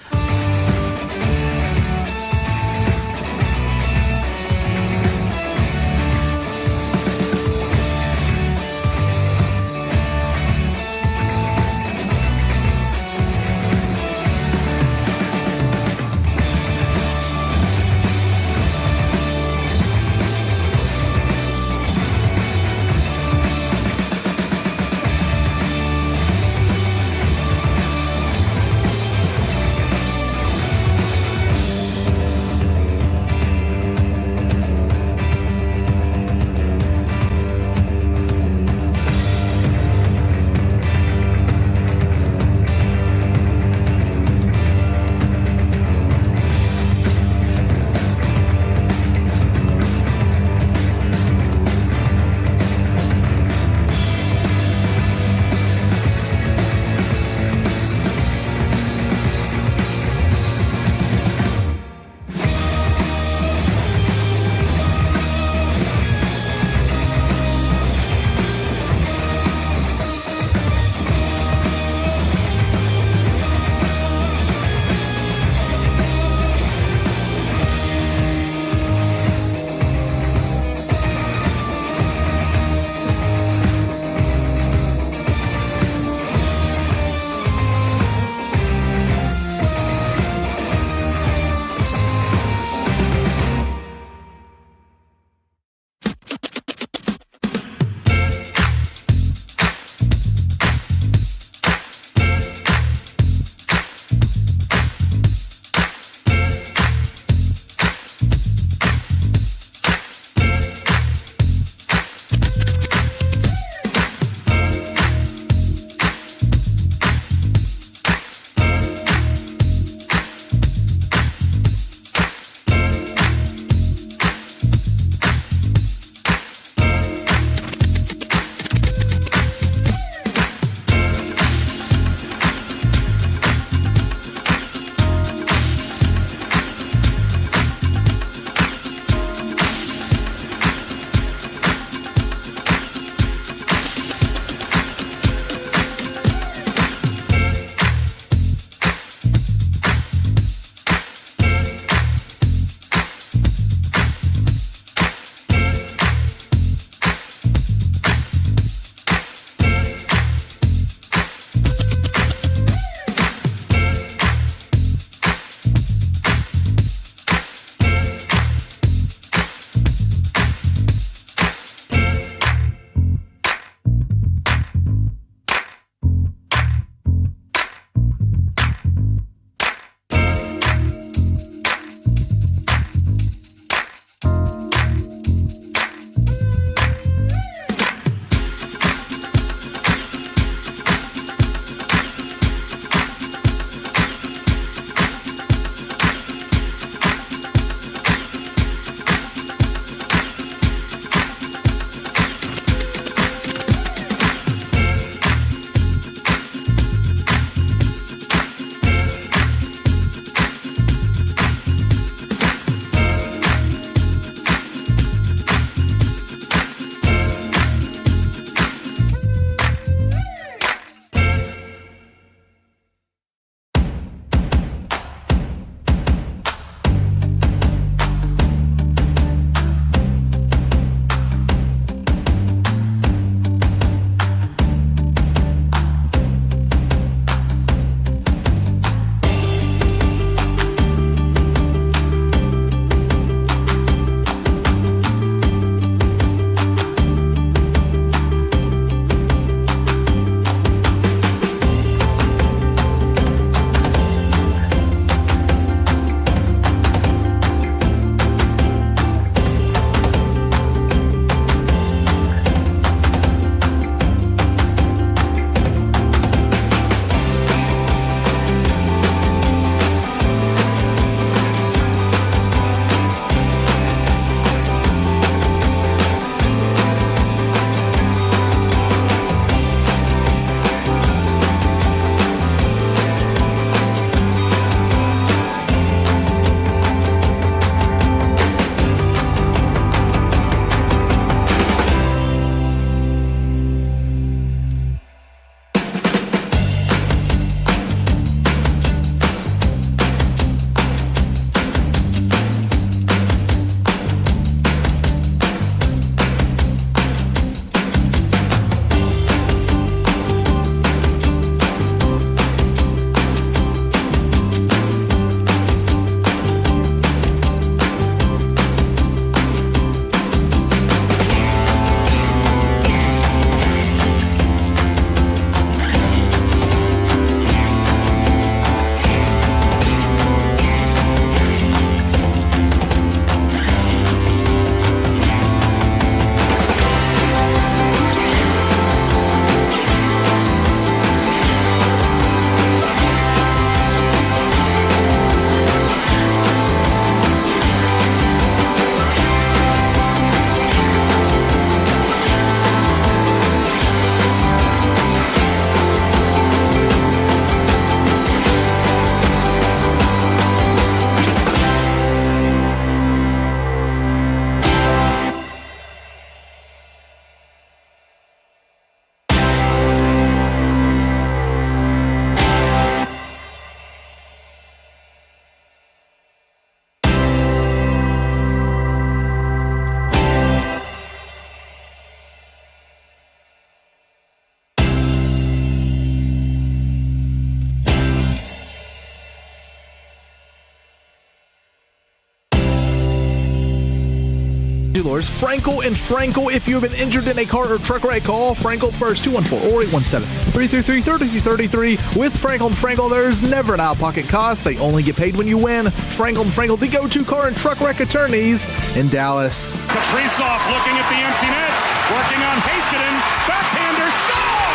Dealers. Frankel and Frankel. If you have been injured in a car or truck wreck, call Frankel first. 214 or 817-333-3333. With Frankel and Frankel, there's never an out-of-pocket cost. They only get paid when you win. Frankel and Frankel, the go-to car and truck wreck attorneys in Dallas. Kaprizov looking at the empty net, working on Heiskanen, backhander, score!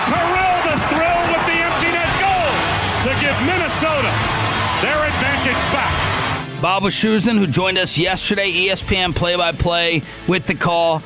Kirill the thrill with the empty net goal to give Minnesota their advantage back. Bob Wischusen, who joined us yesterday, ESPN play-by-play with the call.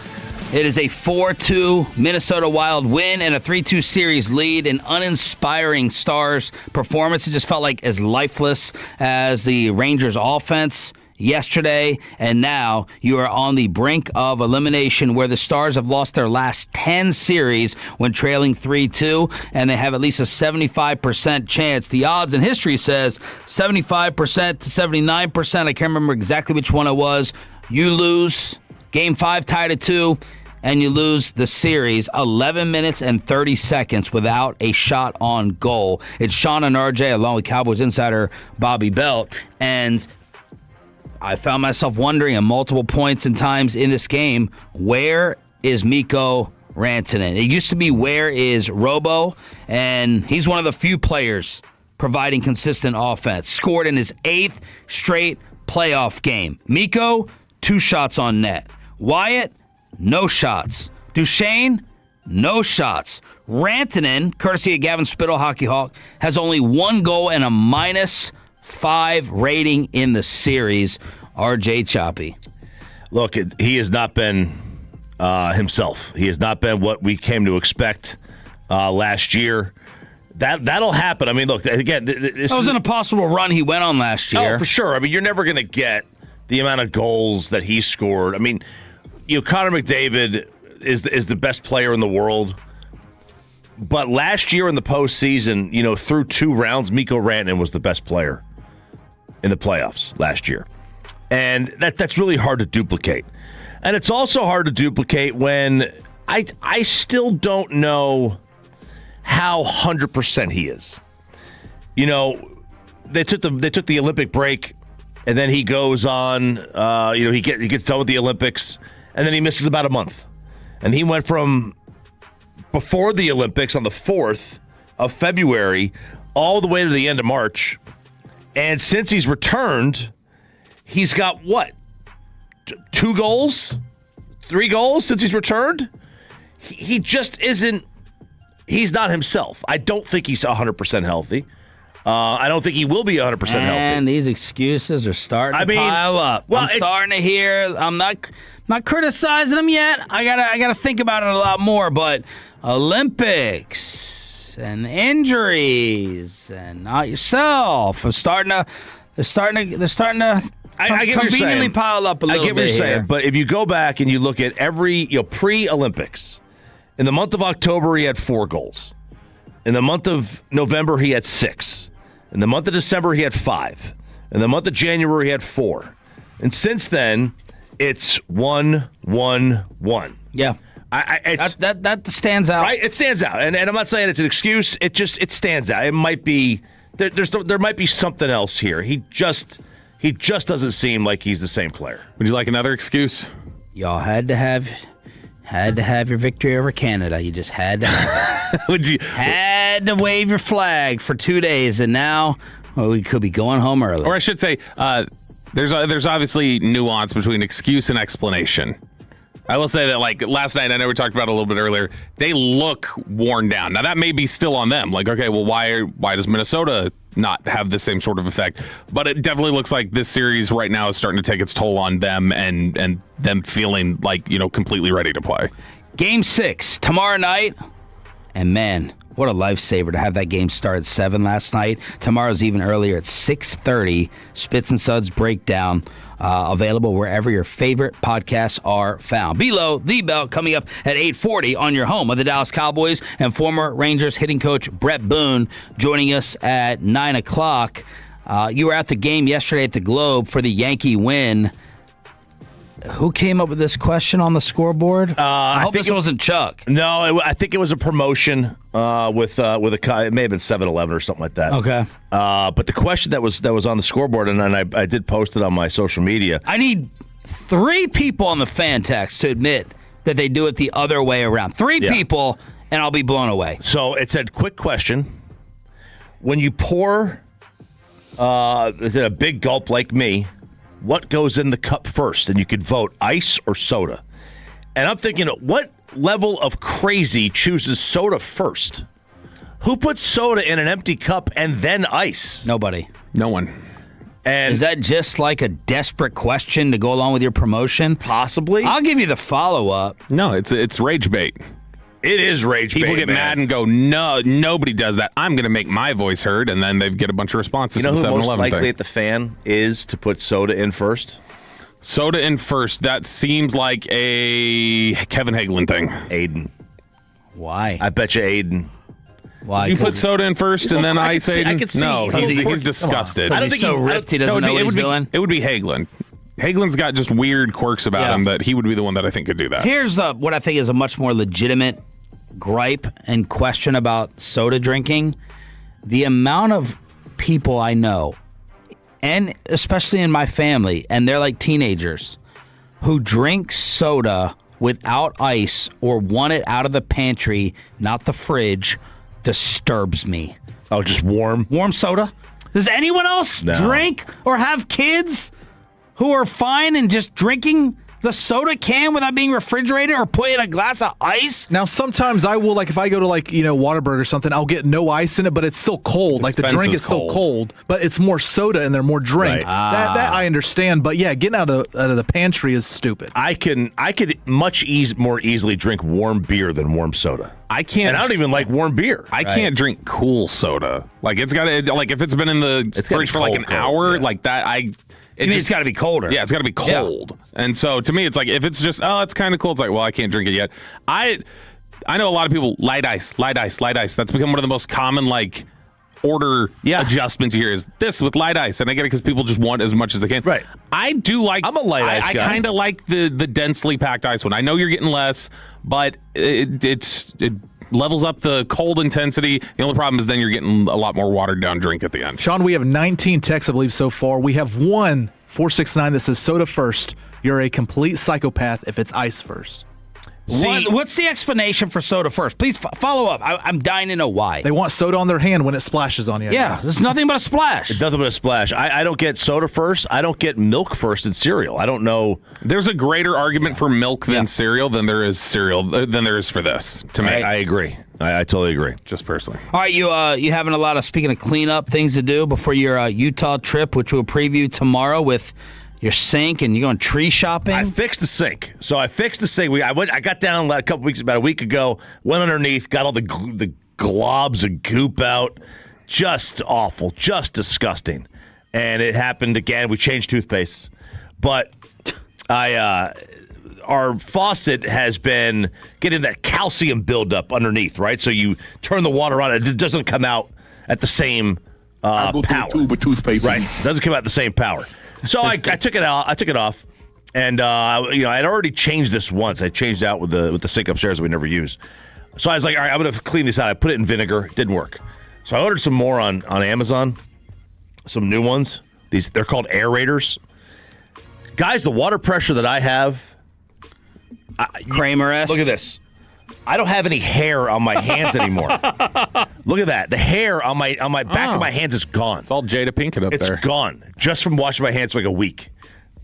It is a 4-2 Minnesota Wild win and a 3-2 series lead. An uninspiring Stars performance. It just felt like as lifeless as the Rangers offense yesterday, and now you are on the brink of elimination where the Stars have lost their last 10 series when trailing 3-2, and they have at least a 75% chance. The odds in history says 75% to 79%. I can't remember exactly which one it was. You lose Game 5 tied at 2, and you lose the series 11 minutes and 30 seconds without a shot on goal. It's Sean and RJ along with Cowboys insider Bobby Belt, and I found myself wondering at multiple points and times in this game, where is Mikko Rantanen? It used to be, where is Robo? And he's one of the few players providing consistent offense. Scored in his 8th straight playoff game. Mikko, 2 shots on net. Wyatt, no shots. Duchesne, no shots. Rantanen, courtesy of Gavin Spittle, Hockey Hawk, has only 1 goal and a -5 rating in the series. RJ Choppy. Look, he has not been himself. He has not been what we came to expect last year. That'll happen. I mean, look, again, this was an impossible run he went on last year. Oh, for sure. I mean, you're never going to get the amount of goals that he scored. I mean, Connor McDavid is the best player in the world. But last year in the postseason, through 2 rounds, Mikko Rantanen was the best player in the playoffs last year. And that's really hard to duplicate. And it's also hard to duplicate when I still don't know how 100% he is. They took the Olympic break, and then he goes on, he gets done with the Olympics, and then he misses about a month. And he went from before the Olympics on the 4th of February all the way to the end of March. And since he's returned, he's got what? 2 goals? 3 goals since he's returned? He just isn't, he's not himself. I don't think he's 100% healthy. I don't think he will be 100% healthy. And these excuses are starting to pile up. Well, I'm starting to hear, I'm not criticizing him yet. I gotta think about it a lot more, but Olympics and injuries and not yourself. They're starting to conveniently pile up a little bit. I get what you're saying, but if you go back and you look at every pre-Olympics, in the month of October he had 4 goals. In the month of November he had 6. In the month of December he had 5. In the month of January he had 4. And since then it's 1-1-1. Yeah. That stands out. Right? It stands out. And I'm not saying it's an excuse. It stands out. It might be there might be something else here. He just doesn't seem like he's the same player. Would you like another excuse? Y'all had to have your victory over Canada. You just had to have it. Had to wave your flag for 2 days, and now we could be going home early. Or I should say, there's obviously nuance between excuse and explanation. I will say that, last night, I know we talked about it a little bit earlier, they look worn down. Now, that may be still on them. Okay, well, why does Minnesota not have the same sort of effect? But it definitely looks like this series right now is starting to take its toll on them and them feeling completely ready to play. Game 6, tomorrow night. And, man, what a lifesaver to have that game start at 7 last night. Tomorrow's even earlier at 6:30. Spits and Suds Breakdown. Available wherever your favorite podcasts are found. Below the Belt coming up at 8:40 on your home of the Dallas Cowboys, and former Rangers hitting coach Brett Boone joining us at 9 o'clock. You were at the game yesterday at the Globe for the Yankee win. Who came up with this question on the scoreboard? I hope this wasn't Chuck. No, I think it was a promotion with a. It may have been 7-Eleven or something like that. Okay. But the question that was on the scoreboard, and I did post it on my social media. I need 3 people on the fan text to admit that they do it the other way around. 3 people, and I'll be blown away. So it said, quick question. When you pour a big gulp like me, what goes in the cup first? And you could vote ice or soda. And I'm thinking, what level of crazy chooses soda first? Who puts soda in an empty cup and then ice? Nobody. No one. And is that just like a desperate question to go along with your promotion? Possibly. I'll give you the follow-up. No, it's rage bait. It is rage bait. People get mad and go, no, nobody does that. I'm going to make my voice heard, and then they get a bunch of responses. You know to the who most 7-Eleven likely thing. at the fan is to put soda in first? Soda in first. That seems like a Kevin Hagelin thing. Aiden. Why? I bet you Aiden. Why? You put soda in first and then ice Aiden? I can see. No, he's disgusted. I don't think so ripped he doesn't know what he's doing. It would be Hagelin. Hagelin's got just weird quirks about him that he would be the one that I think could do that. Here's what I think is a much more legitimate gripe and question about soda drinking. The amount of people I know, and especially in my family, and they're like teenagers, who drink soda without ice or want it out of the pantry, not the fridge, disturbs me. Oh, just warm? Warm soda? Does anyone else drink or have kids who are fine and just drinking the soda can without being refrigerated or put in a glass of ice? Now, sometimes I will, like, if I go to, like, Whataburger or something, I'll get no ice in it, but it's still cold. Like, the drink is still cold, but it's more soda in there, more drink. Right. That I understand, but yeah, getting out of the pantry is stupid. I could much more easily drink warm beer than warm soda. I can't. And I don't even like warm beer. I can't drink cool soda. Like, it's got to, like, if it's been in the fridge for like an hour, like that, it's got to be colder. Yeah, it's got to be cold. Yeah. And so to me, it's like, if it's just, it's kind of cold, it's like, well, I can't drink it yet. I know a lot of people, light ice. That's become one of the most common, like, order adjustments you hear is this with light ice. And I get it because people just want as much as they can. Right. I do like, I'm a light ice guy. I kind of like the densely packed ice one. I know you're getting less, but it levels up the cold intensity. The only problem is then you're getting a lot more watered down drink at the end. Sean, we have 19 texts, I believe, so far. We have one 469 that says soda first. You're a complete psychopath if it's ice first. What's the explanation for soda first? Please follow up. I'm dying to know why. They want soda on their hand when it splashes on you. Yeah, it's nothing but a splash. It's nothing but a splash. I don't get soda first. I don't get milk first in cereal. I don't know. There's a greater argument for milk than cereal than there is for this, to me. I agree. I totally agree. Just personally. All right, you having a lot of, speaking of cleanup, things to do before your Utah trip, which we'll preview tomorrow with your sink, and you're going tree shopping? I fixed the sink. So I fixed the sink. I got down about a week ago, went underneath, got all the globs of goop out. Just awful, just disgusting. And it happened again. We changed toothpaste. But our faucet has been getting that calcium buildup underneath, right? So you turn the water on, it doesn't come out at the same power. Tube of toothpaste. Right. It doesn't come out at the same power. So I took it out. I took it off, and I'd already changed this once. I changed out with the sink upstairs that we never use. So I was like, all right, I'm going to clean this out. I put it in vinegar. It didn't work. So I ordered some more on Amazon, some new ones. They're called aerators. Guys, the water pressure that I have, Kramer-esque. Look at this. I don't have any hair on my hands anymore. Look at that. The hair on my back of my hands is gone. It's all Jada Pinkett up there. It's gone just from washing my hands for like a week.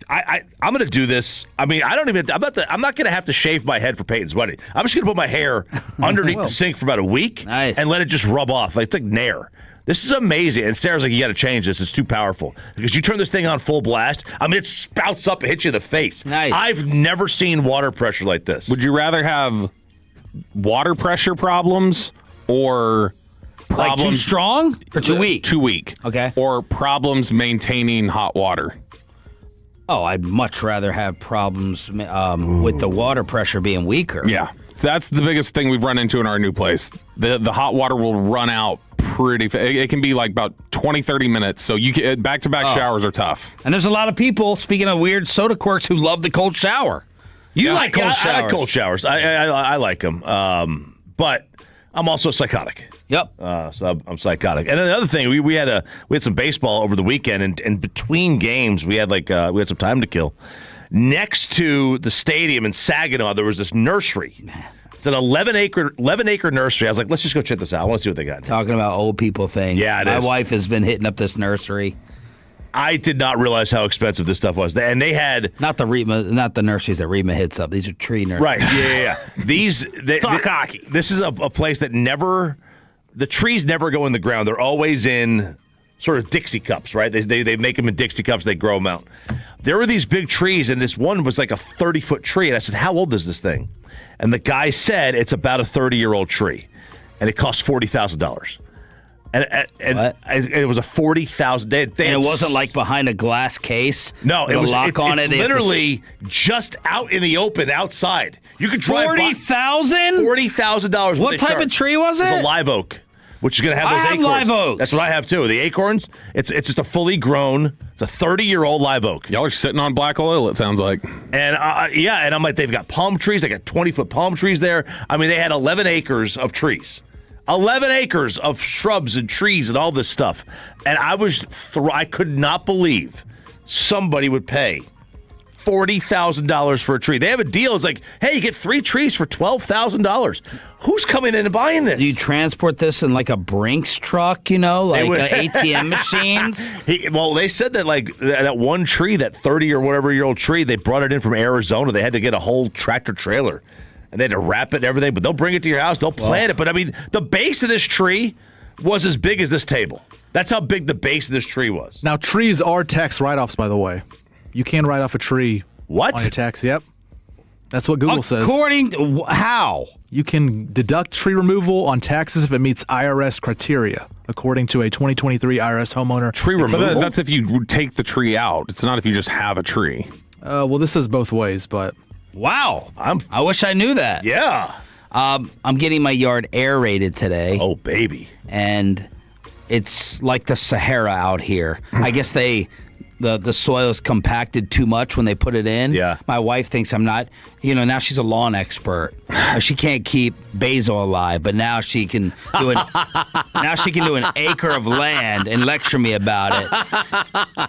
I'm going to do this. I mean, I'm not going to have to shave my head for Peyton's wedding. I'm just going to put my hair underneath the sink for about a week and let it just rub off. Like, it's like Nair. This is amazing. And Sarah's like, you got to change this. It's too powerful. Because you turn this thing on full blast, I mean, it spouts up and hits you in the face. Nice. I've never seen water pressure like this. Would you rather have water pressure problems or problems like too strong or too weak? Too weak. Okay. Or problems maintaining hot water? Oh, I'd much rather have problems with the water pressure being weaker. Yeah. That's the biggest thing we've run into in our new place. The hot water will run out pretty fast. It can be like about 20, 30 minutes. So you can, back-to-back showers are tough. And there's a lot of people, speaking of weird soda quirks, who love the cold shower. You like cold showers. I like cold showers. I like them. But I'm also psychotic. Yep. So I'm psychotic. And another thing, we had some baseball over the weekend, and between games we had some time to kill. next to the stadium in Saginaw, there was this nursery. It's an 11-acre nursery. I was like, let's just go check this out. I want to see what they got. Talking about old people things. Yeah, My wife has been hitting up this nursery. I did not realize how expensive this stuff was. And they had... Not the nurseries that Remma hits up. These are tree nurseries. Right, yeah. This is a place that never... The trees never go in the ground. They're always in sort of Dixie cups, right? They make them in Dixie cups. They grow them out. There were these big trees, and this one was like a 30-foot tree. And I said, how old is this thing? And the guy said it's about a 30-year-old tree, and it cost $40,000. And it was a $40,000. And it wasn't like behind a glass case. No, it was lock on it. Literally just out in the open outside. You could drive $40,000. $40,000. What type of tree was it? It was a live oak, which is going to have those acorns. Live oaks. That's what I have too. The acorns. It's just a fully grown. It's a 30-year-old live oak. Y'all are sitting on black oil. It sounds like. And and I'm like, they've got palm trees. They got 20-foot palm trees there. I mean, they had 11 acres of trees. 11 acres of shrubs and trees and all this stuff. And I could not believe somebody would pay $40,000 for a tree. They have a deal. It's like, hey, you get 3 trees for $12,000. Who's coming in and buying this? Do you transport this in like a Brinks truck, like ATM machines? They said that like that one tree, that 30 or whatever year old tree, they brought it in from Arizona. They had to get a whole tractor trailer. And they had to wrap it and everything, but they'll bring it to your house. They'll plant it. But, I mean, the base of this tree was as big as this table. That's how big the base of this tree was. Now, trees are tax write-offs, by the way. You can write off a tree on your tax. Yep. That's what Google says. According to how? You can deduct tree removal on taxes if it meets IRS criteria, according to a 2023 IRS homeowner. Tree removal? But that's if you take the tree out. It's not if you just have a tree. Well, this says both ways, but... Wow. I wish I knew that. Yeah. I'm getting my yard aerated today. Oh, baby. And it's like the Sahara out here. I guess the soil is compacted too much when they put it in. Yeah. My wife thinks I'm not, now she's a lawn expert. She can't keep basil alive, but now she can do an acre of land and lecture me about it.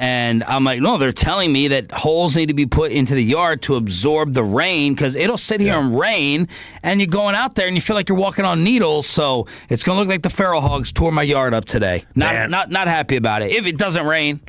And I'm like, no, they're telling me that holes need to be put into the yard to absorb the rain because it'll sit here and rain, and you're going out there and you feel like you're walking on needles. So it's gonna look like the feral hogs tore my yard up today. Not happy about it. If it doesn't rain.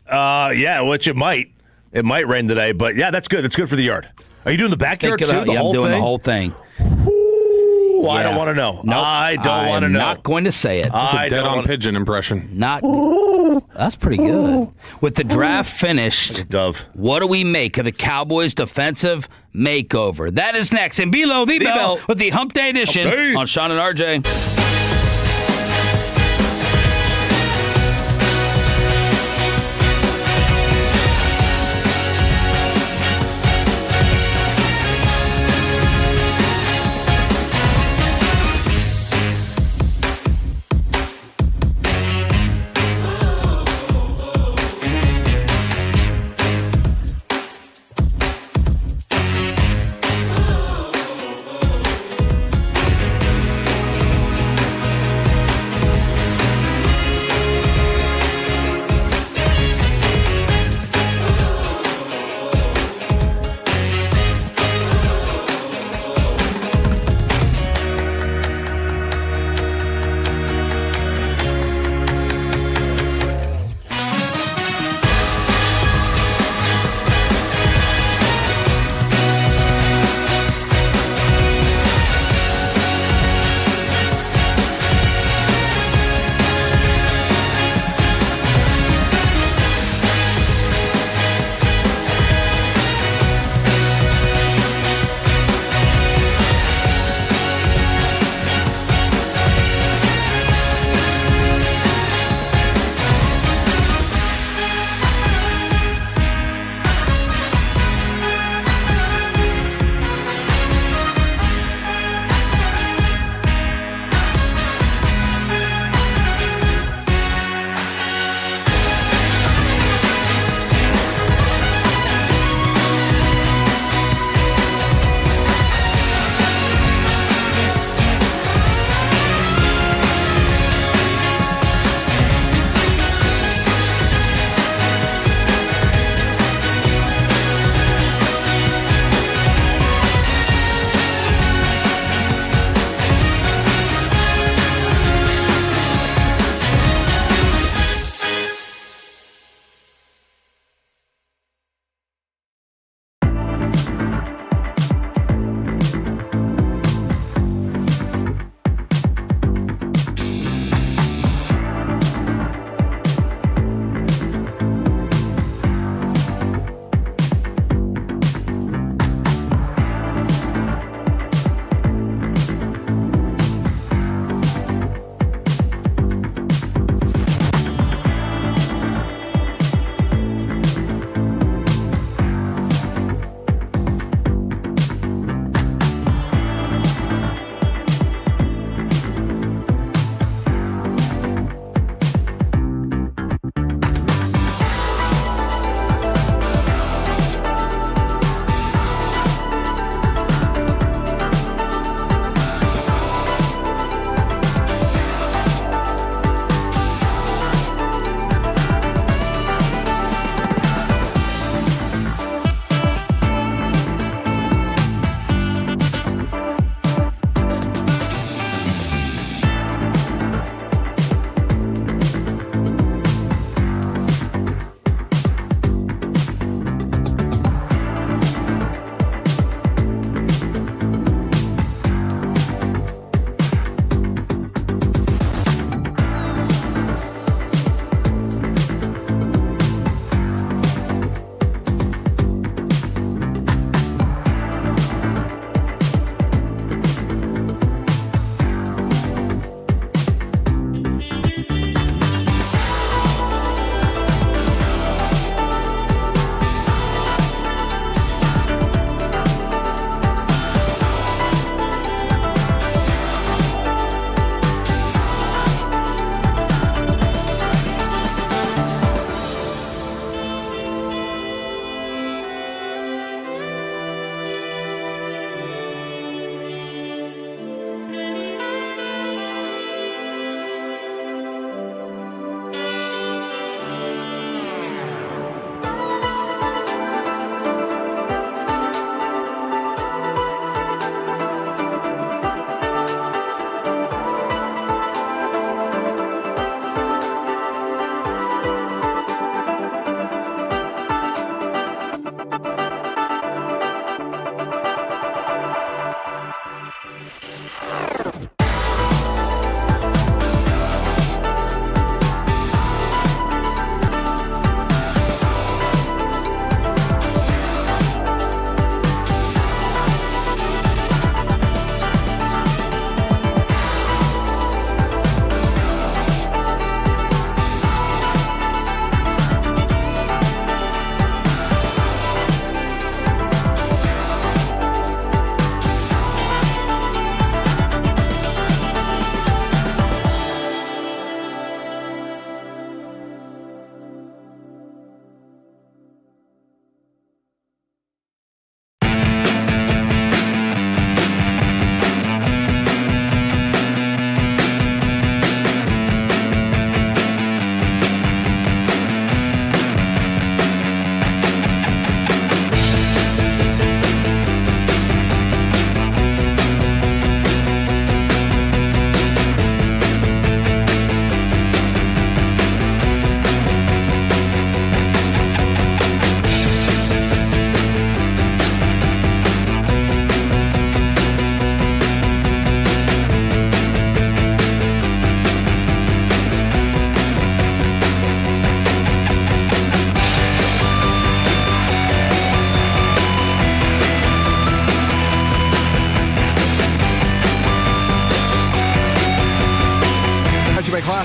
Which it might. It might rain today, but yeah, that's good. That's good for the yard. Are you doing the backyard too? I'm doing the whole thing. Ooh, I don't want to know. Nope, I don't want to know. Not going to say it. That's a dead-on pigeon impression. That's pretty good. With the draft finished, like a dove. What do we make of the Cowboys' defensive makeover? That is next. And below the bell with the Hump Day edition on Sean and RJ.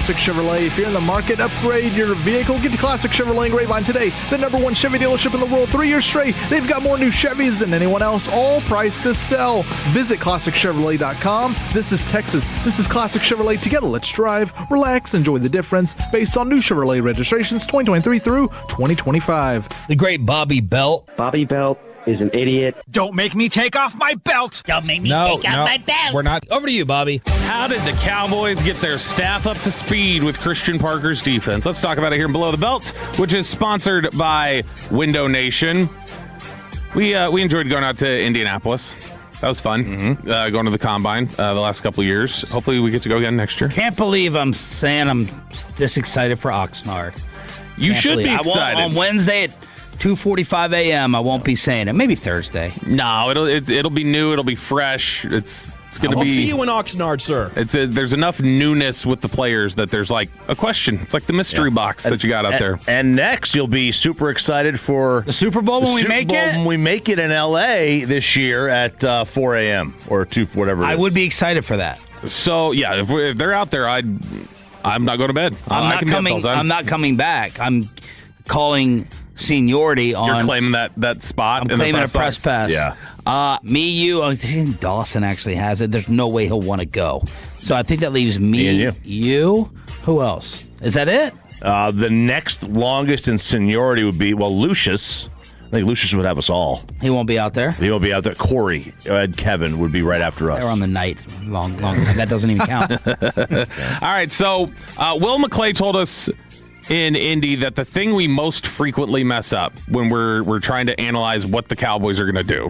Classic Chevrolet. If you're in the market, upgrade your vehicle. Get to Classic Chevrolet in Grapevine today. The #1 Chevy dealership in the world 3 years straight. They've got more new Chevys than anyone else, all priced to sell. Visit ClassicChevrolet.com. This is Texas. This is Classic Chevrolet. Together, let's drive, relax, enjoy the difference based on new Chevrolet registrations 2023 through 2025. The great Bobby Belt. Bobby Belt is an idiot. Don't make me take off my belt. Don't make me take off my belt. We're not. Over to you, Bobby. How did the Cowboys get their staff up to speed with Christian Parker's defense? Let's talk about it here in Below the Belt, which is sponsored by Window Nation. We enjoyed going out to Indianapolis. That was fun. Going to the Combine the last couple of years. Hopefully we get to go again next year. Can't believe I'm saying I'm this excited for Oxnard. You should be excited. On Wednesday at 2:45 a.m. I won't be saying it. Maybe Thursday. No, it'll be new. It'll be fresh. It's going to be. I'll see you in Oxnard, sir. There's enough newness with the players that there's like a question. It's like the mystery box that you got out there. And next, you'll be super excited for the Super Bowl when we make it. When we make it in L.A. this year at 4 a.m. or 2, whatever. I would be excited for that. So yeah, if they're out there, I'm not going to bed. I'm not coming. I'm not coming back. I'm calling seniority on. You're claiming that spot. I'm claiming a press pass. Yeah. Me, you. I think Dawson actually has it. There's no way he'll want to go. So I think that leaves me and you. Who else? Is that it? The next longest in seniority would be Lucius. I think Lucius would have us all. He won't be out there. He won't be out there. Corey and Kevin would be right after us. They're on the night. Long time. That doesn't even count. All right. So Will McClay told us in Indy that the thing we most frequently mess up when we're trying to analyze what the Cowboys are going to do,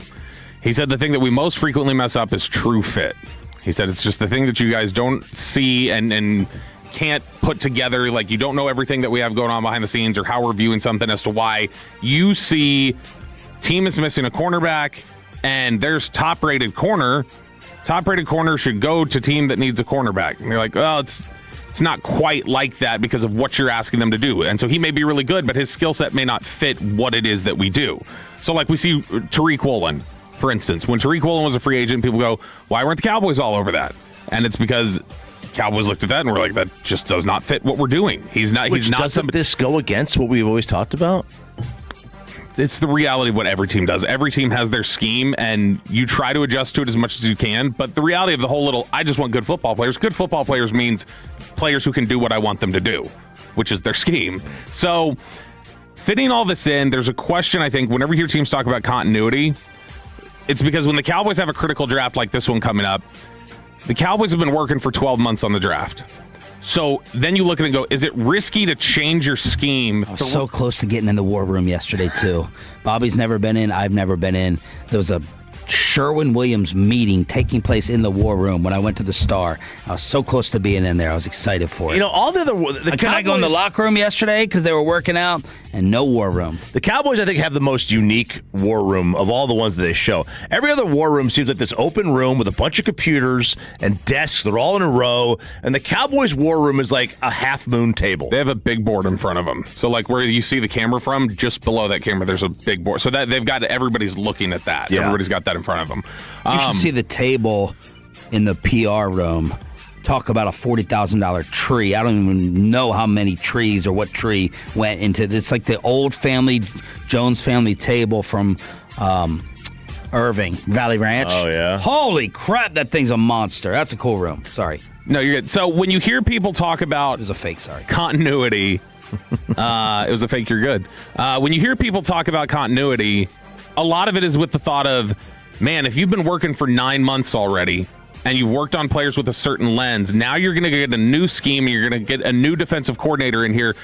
he said the thing that we most frequently mess up is true fit. He said it's just the thing that you guys don't see and can't put together. Like, you don't know everything that we have going on behind the scenes or how we're viewing something as to why you see team is missing a cornerback and there's top-rated corner. Top-rated corner should go to team that needs a cornerback. And you're like, oh, it's not quite like that because of what you're asking them to do. And so he may be really good, but his skill set may not fit what it is that we do. So like we see Tariq Woolen, for instance. When Tariq Woolen was a free agent, people go, why weren't the Cowboys all over that? And it's because Cowboys looked at that and were like, that just does not fit what we're doing. He's not doesn't this go against what we've always talked about? It's the reality of what every team does. Every team has their scheme, and you try to adjust to it as much as you can. But the reality of the whole I just want good football players. Good football players means players who can do what I want them to do, which is their scheme. So fitting all this in, there's a question, I think, whenever you hear teams talk about continuity, it's because when the Cowboys have a critical draft like this one coming up, the Cowboys have been working for 12 months on the draft. So then you look at it and go, is it risky to change your scheme? I was so close to getting in the war room yesterday, too. Bobby's never been in. I've never been in. There was a Sherwin-Williams meeting taking place in the war room when I went to the Star. I was so close to being in there. I was excited for it. You know, all the Can I go in the locker room yesterday because they were working out and no war room? The Cowboys, I think, have the most unique war room of all the ones that they show. Every other war room seems like this open room with a bunch of computers and desks. They're all in a row. And the Cowboys war room is like a half-moon table. They have a big board in front of them. So like where you see the camera from, just below that camera, there's a big board. So that they've got everybody's looking at that. Yeah. Everybody's got that in front of them. You should see the table in the PR room. Talk about a $40,000 tree. I don't even know how many trees or what tree went into this. It's like the old Jones family table from Irving, Valley Ranch. Oh, yeah. Holy crap, that thing's a monster. That's a cool room. Sorry. No, you're good. So when you hear people talk about it was a fake, sorry. Continuity, it was a fake, you're good. When you hear people talk about continuity, a lot of it is with the thought of, man, if you've been working for 9 months already and you've worked on players with a certain lens, now you're going to get a new scheme and you're going to get a new defensive coordinator in here.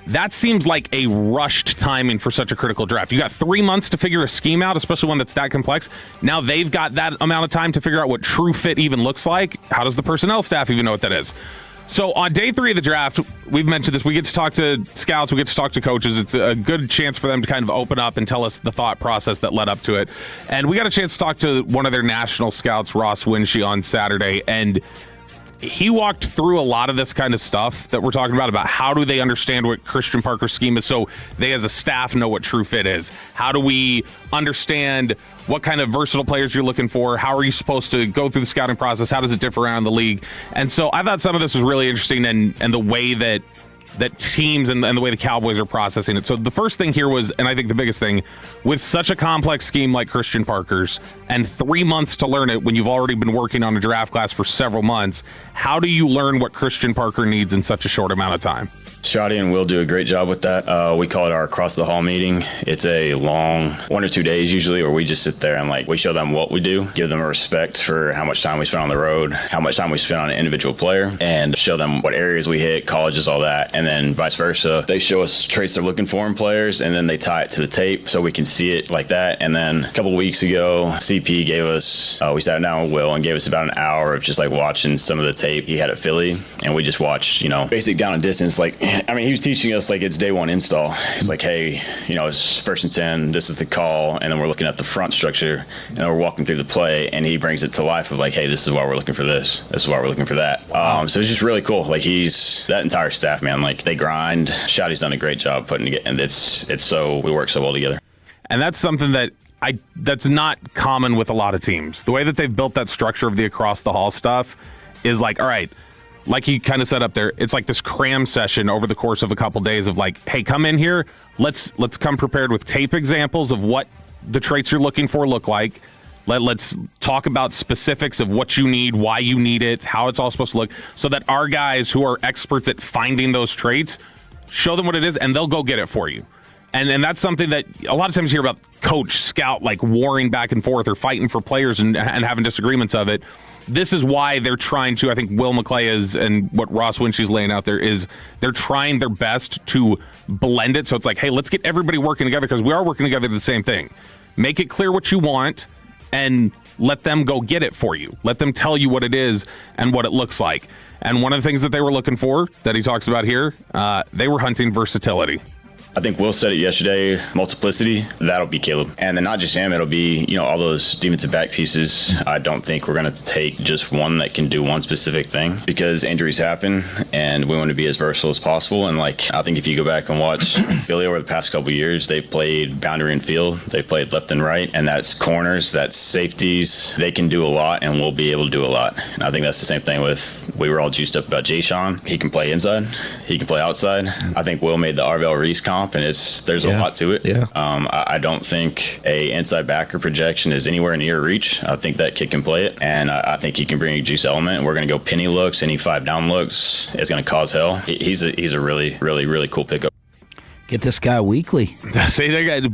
That seems like a rushed timing for such a critical draft. You got 3 months to figure a scheme out, especially one that's that complex. Now they've got that amount of time to figure out what true fit even looks like. How does the personnel staff even know what that is? So on day 3 of the draft, we've mentioned this, we get to talk to scouts, we get to talk to coaches. It's a good chance for them to kind of open up and tell us the thought process that led up to it. And we got a chance to talk to one of their national scouts, Ross Winshee, on Saturday. And he walked through a lot of this kind of stuff that we're talking about how do they understand what Christian Parker's scheme is so they as a staff know what true fit is. How do we understand what kind of versatile players you're looking for? How are you supposed to go through the scouting process? How does it differ around the league? And so I thought some of this was really interesting and the way that teams and the way the Cowboys are processing it. So the first thing here was, and I think the biggest thing, with such a complex scheme like Christian Parker's and 3 months to learn it when you've already been working on a draft class for several months, how do you learn what Christian Parker needs in such a short amount of time? Shotty and Will do a great job with that. We call it our across the hall meeting. It's a long 1 or 2 days usually, where we just sit there and we show them what we do, give them a respect for how much time we spend on the road, how much time we spend on an individual player, and show them what areas we hit, colleges, all that, and then vice versa. They show us traits they're looking for in players, and then they tie it to the tape so we can see it like that. And then a couple weeks ago, CP gave us, we sat down with Will and gave us about an hour of just watching some of the tape he had at Philly, and we just watched, basic down and distance, he was teaching us it's day one install. He's hey, it's 1st and 10, this is the call, and then we're looking at the front structure, and then we're walking through the play, and he brings it to life of hey, this is why we're looking for this is why we're looking for that. So it's just really cool. He's that entire staff, man, they grind. Shotty's done a great job putting it, and it's so we work so well together. And that's something that's not common with a lot of teams. The way that they've built that structure of the across the hall stuff is all right, like he kind of set up there, it's this cram session over the course of a couple days of hey, come in here, let's come prepared with tape examples of what the traits you're looking for look like. Let's talk about specifics of what you need, why you need it, how it's all supposed to look, so that our guys who are experts at finding those traits, show them what it is, and they'll go get it for you. And that's something that a lot of times you hear about coach, scout, warring back and forth or fighting for players and having disagreements of it. This is why they're trying to, I think Will McClay is, and what Ross Winchie's laying out there is they're trying their best to blend it. So it's hey, let's get everybody working together because we are working together to the same thing. Make it clear what you want and let them go get it for you. Let them tell you what it is and what it looks like. And one of the things that they were looking for that he talks about here, they were hunting versatility. I think Will said it yesterday, multiplicity, that'll be Caleb. And then not just him, it'll be, all those defensive back pieces. I don't think we're going to take just one that can do one specific thing because injuries happen and we want to be as versatile as possible. And I think if you go back and watch Philly over the past couple of years, they've played boundary and field, they've played left and right, and that's corners, that's safeties. They can do a lot and we'll be able to do a lot. And I think that's the same thing we were all juiced up about Jay Sean. He can play inside, he can play outside. I think Will made the Arvell Reese comp, and there's a lot to it. Yeah. I don't think a inside backer projection is anywhere near reach. I think that kid can play it, and I think he can bring a juice element. We're going to go penny looks, any 5 down looks. It's going to cause hell. He's a really, really, really cool pickup. Get this guy weekly.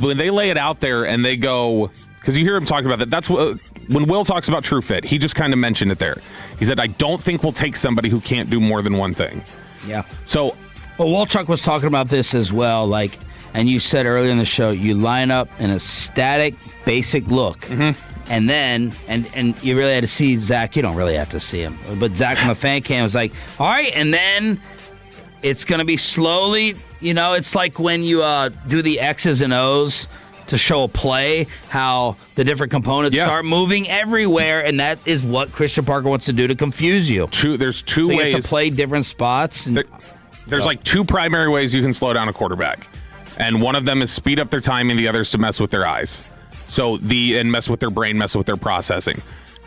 When they lay it out there and they go, because you hear him talking about that. That's what, when Will talks about true fit, he just kind of mentioned it there. He said, I don't think we'll take somebody who can't do more than one thing. Yeah. So, well, Walchuk was talking about this as well, and you said earlier in the show, you line up in a static, basic look, and then, and you really had to see Zach. You don't really have to see him, but Zach from the fan cam was all right, and then it's going to be slowly, it's like when you do the X's and O's to show a play, how the different components start moving everywhere, and that is what Christian Parker wants to do to confuse you. There's two ways. You have to play different spots. There's 2 primary ways you can slow down a quarterback. And one of them is speed up their timing, the other is to mess with their eyes. And mess with their brain, mess with their processing.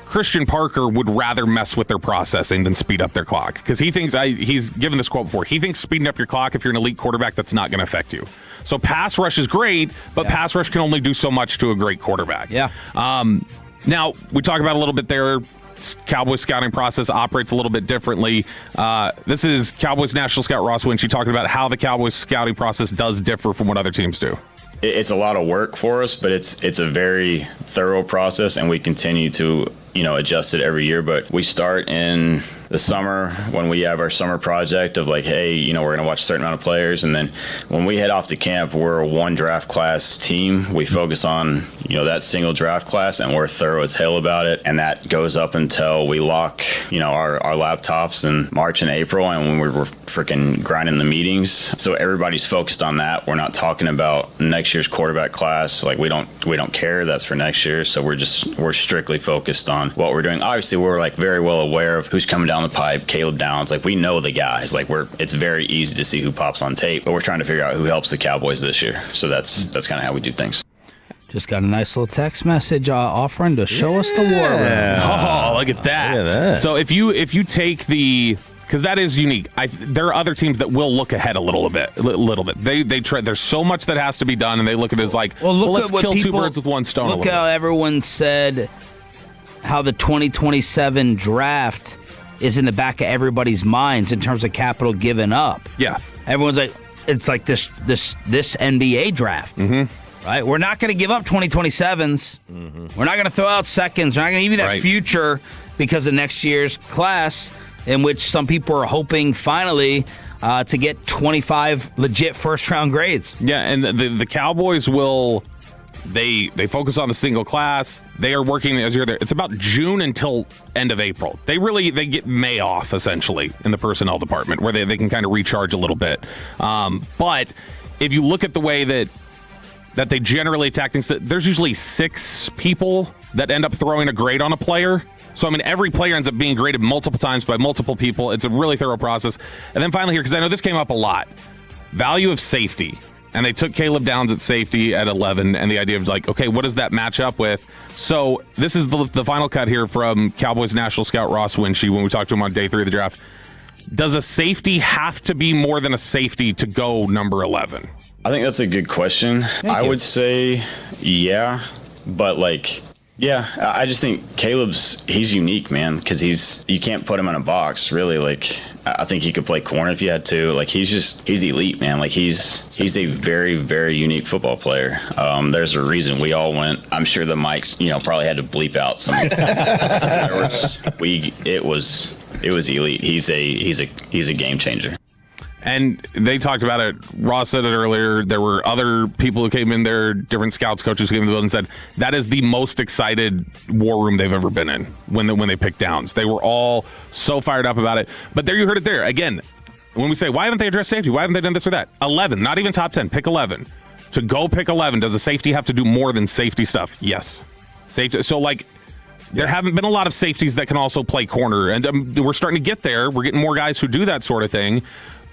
Christian Parker would rather mess with their processing than speed up their clock. Because he thinks, he's given this quote before, he thinks speeding up your clock, if you're an elite quarterback, that's not going to affect you. So pass rush is great, but pass rush can only do so much to a great quarterback. Yeah. Now, we talked about a little bit there, Cowboys scouting process operates a little bit differently. This is Cowboys National Scout Ross Winchie talking about how the Cowboys scouting process does differ from what other teams do. It's a lot of work for us, but it's a very thorough process, and we continue to adjust it every year. But we start in the summer when we have our summer project of hey, we're going to watch a certain amount of players. And then when we head off to camp, we're a 1 draft class team. We focus on, that single draft class, and we're thorough as hell about it. And that goes up until we lock, our laptops in March and April. And when we're freaking grinding the meetings. So everybody's focused on that. We're not talking about next year's quarterback class. We don't care. That's for next year. So we're strictly focused on what we're doing. Obviously, we're very well aware of who's coming down down the pipe, Caleb Downs. Like, we know the guys. Like, it's very easy to see who pops on tape, but we're trying to figure out who helps the Cowboys this year. So that's kind of how we do things. Just got a nice little text message offering to show us the war room. Oh, look at that. So if you take because that is unique. There are other teams that will look ahead a little bit. They try. There's so much that has to be done, and they look at it as like, let's kill two birds with one stone. Look how everyone said how the 2027 draft is in the back of everybody's minds in terms of capital given up. Yeah, everyone's like, it's like this NBA draft. Mm-hmm. Right? We're not going to give up 2027s. We're not going to throw out seconds. We're not going to give you that future because of next year's class, in which some people are hoping finally to get 25 legit first-round grades. Yeah, and the Cowboys will they focus on the single class. They are working as you're there. It's about June until end of April. They get May off essentially in the personnel department, where they can kind of recharge a little bit. But if you look at the way that they generally attack things, there's usually 6 people that end up throwing a grade on a player. So, I mean, every player ends up being graded multiple times by multiple people. It's a really thorough process. And then finally here, because I know this came up a lot, value of safety. And they took Caleb Downs at safety at 11, and the idea of like, okay, what does that match up with? So this is the final cut here from Cowboys National Scout Ross Winshee when we talked to him on day 3 of the draft. Does a safety have to be more than a safety to go number 11? I think that's a good question. I would say, yeah, but I just think he's unique, man, because you can't put him in a box, really. Like, I think he could play corner if you had to. Like, he's elite, man. Like, he's a very, very unique football player. There's a reason we all went. I'm sure the mics, probably had to bleep out some. It was elite. He's a game changer. And they talked about it. Ross said it earlier. There were other people who came in there, different scouts, coaches who came in the building and said that is the most excited war room they've ever been in when they picked Downs. They were all so fired up about it. But there you heard it there. Again, when we say, why haven't they addressed safety? Why haven't they done this or that? 11, not even top 10. Pick 11. To go pick 11, does a safety have to do more than safety stuff? Yes. Safety. So, there haven't been a lot of safeties that can also play corner. And we're starting to get there. We're getting more guys who do that sort of thing.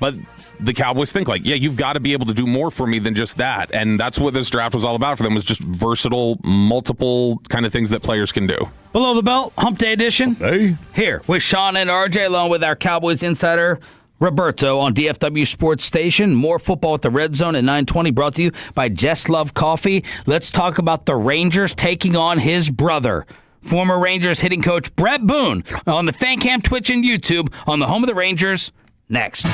But the Cowboys think you've got to be able to do more for me than just that. And that's what this draft was all about for them, was just versatile, multiple kind of things that players can do. Below the Belt, Hump Day edition. Hey. Here with Sean and RJ, along with our Cowboys insider, Roberto, on DFW Sports Station. More football with the Red Zone at 9:20, brought to you by Just Love Coffee. Let's talk about the Rangers taking on his brother, former Rangers hitting coach Brett Boone, on the Fan Cam, Twitch, and YouTube on the home of the Rangers. Next.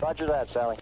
Roger that, Sally.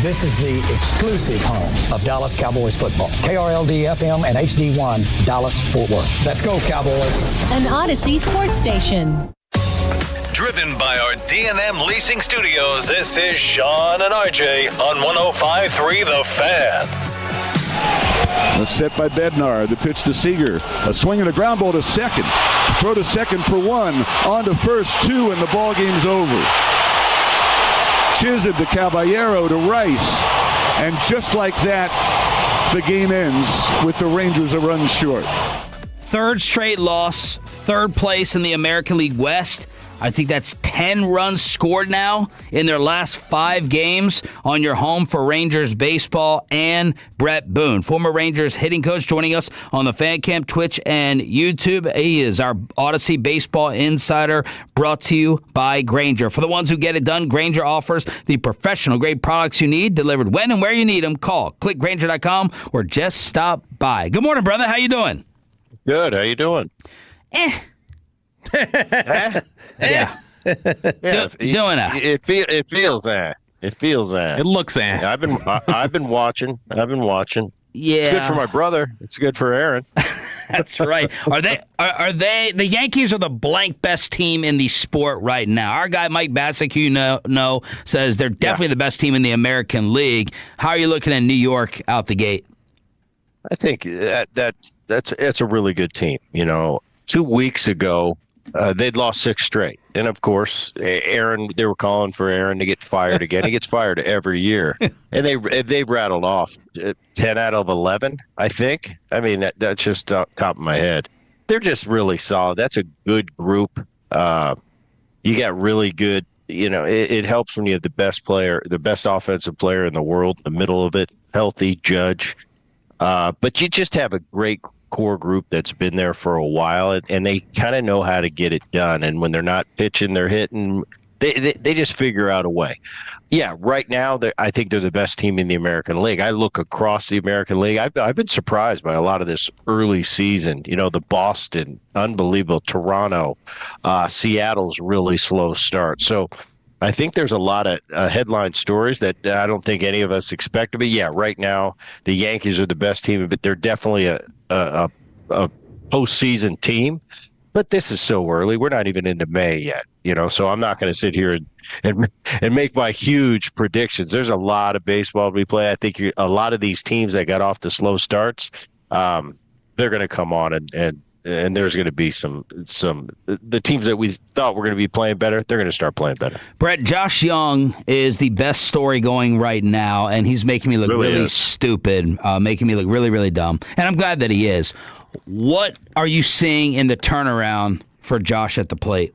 This is the exclusive home of Dallas Cowboys football. KRLD-FM and HD1, Dallas, Fort Worth. Let's go, Cowboys. An Odyssey sports station. Driven by our D&M Leasing Studios, this is Sean and RJ on 105.3 The Fan. A set by Bednar. The pitch to Seager. A swing and a ground ball to second. Throw to second for one. On to first, two, and the ball game's over. Chisholm to Caballero to Rice. And just like that, the game ends with the Rangers a run short. Third straight loss, third place in the American League West. I think that's 10 runs scored now in their last 5 games on your home for Rangers baseball. And Brett Boone, former Rangers hitting coach, joining us on the Fan Camp, Twitch, and YouTube. He is our Odyssey baseball insider, brought to you by Grainger. For the ones who get it done, Grainger offers the professional-grade products you need, delivered when and where you need them. Call, click Grainger.com, or just stop by. Good morning, brother. How you doing? Good. How you doing? Yeah. Doing that. It feels that. It feels that. It looks that. I've been watching. Yeah. It's good for my brother. It's good for Aaron. That's right. Are they the Yankees are the blank best team in the sport right now? Our guy Mike Bassick, who you know, says they're definitely the best team in the American League. How are you looking at New York out the gate? I think that's a really good team. 2 weeks ago, they'd lost 6 straight. And, of course, Aaron, they were calling for Aaron to get fired again. He gets fired every year. And they rattled off 10 out of 11, I think. I mean, that's just top of my head. They're just really solid. That's a good group. You got really good, it helps when you have the best player, the best offensive player in the world, in the middle of it, healthy Judge. But you just have a great core group that's been there for a while, and they kind of know how to get it done. And when they're not pitching, they're hitting. They just figure out a way. Yeah, right now I think they're the best team in the American League. I look across the American League. I've been surprised by a lot of this early season. The Boston, unbelievable. Toronto, Seattle's really slow start. So I think there's a lot of headline stories that I don't think any of us expected. But yeah, right now the Yankees are the best team, but they're definitely a postseason team. But this is so early; we're not even into May yet, So I'm not going to sit here and make my huge predictions. There's a lot of baseball we play. I think a lot of these teams that got off to slow starts, they're going to come on and there's going to be some the teams that we thought were going to be playing better, they're going to start playing better. Brett, Josh Young is the best story going right now, and he's making me look really stupid, making me look really, really dumb. And I'm glad that he is. What are you seeing in the turnaround for Josh at the plate?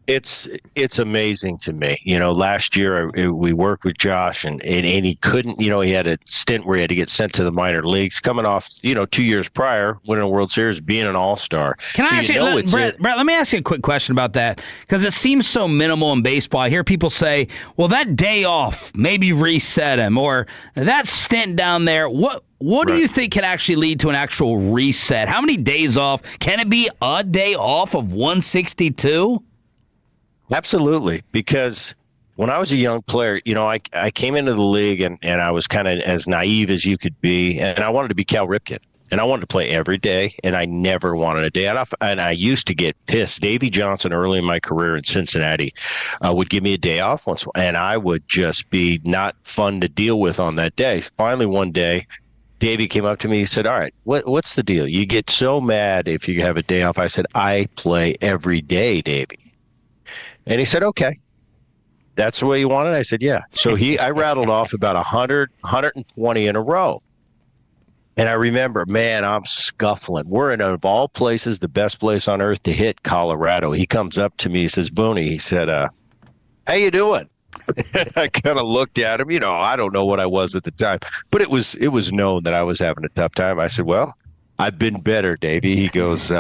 It's amazing to me. Last year we worked with Josh and he couldn't, he had a stint where he had to get sent to the minor leagues coming off, 2 years prior, winning a World Series, being an all-star. Can I ask you, Brett, let me ask you a quick question about that, because it seems so minimal in baseball. I hear people say, well, that day off, maybe reset him, or that stint down there. What do you think can actually lead to an actual reset? How many days off? Can it be a day off of 162? Absolutely, because when I was a young player, I came into the league and I was kind of as naive as you could be, and I wanted to be Cal Ripken, and I wanted to play every day, and I never wanted a day off, and I used to get pissed. Davey Johnson, early in my career in Cincinnati, would give me a day off once, and I would just be not fun to deal with on that day. Finally, one day, Davey came up to me. He said, all right, what's the deal? You get so mad if you have a day off. I said, I play every day, Davey. And he said, okay, that's the way you want it? I said, yeah. So I rattled off about 100, 120 in a row. And I remember, man, I'm scuffling. We're in, of all places, the best place on earth to hit, Colorado. He comes up to me, he says, Booney, he said, how you doing? I kind of looked at him. I don't know what I was at the time, but it was known that I was having a tough time. I said, well, I've been better, Davey. He goes,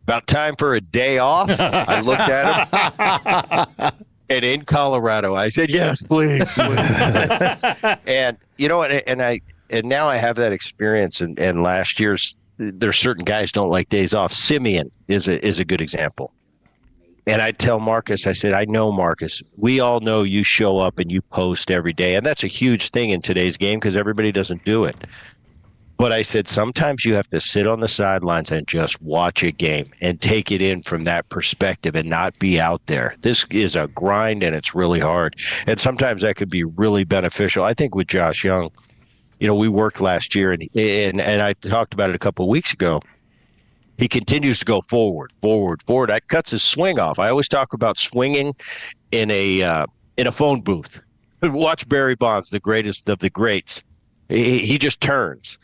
about time for a day off. I looked at him, and in Colorado, I said, "Yes, please." And and now I have that experience. And last year's, there's certain guys don't like days off. Simeon is a good example. And I tell Marcus, I said, I know, Marcus, we all know you show up and you post every day, and that's a huge thing in today's game because everybody doesn't do it. But I said, sometimes you have to sit on the sidelines and just watch a game and take it in from that perspective and not be out there. This is a grind, and it's really hard. And sometimes that could be really beneficial. I think with Josh Young, we worked last year, and I talked about it a couple of weeks ago. He continues to go forward. That cuts his swing off. I always talk about swinging in a phone booth. Watch Barry Bonds, the greatest of the greats. He just turns.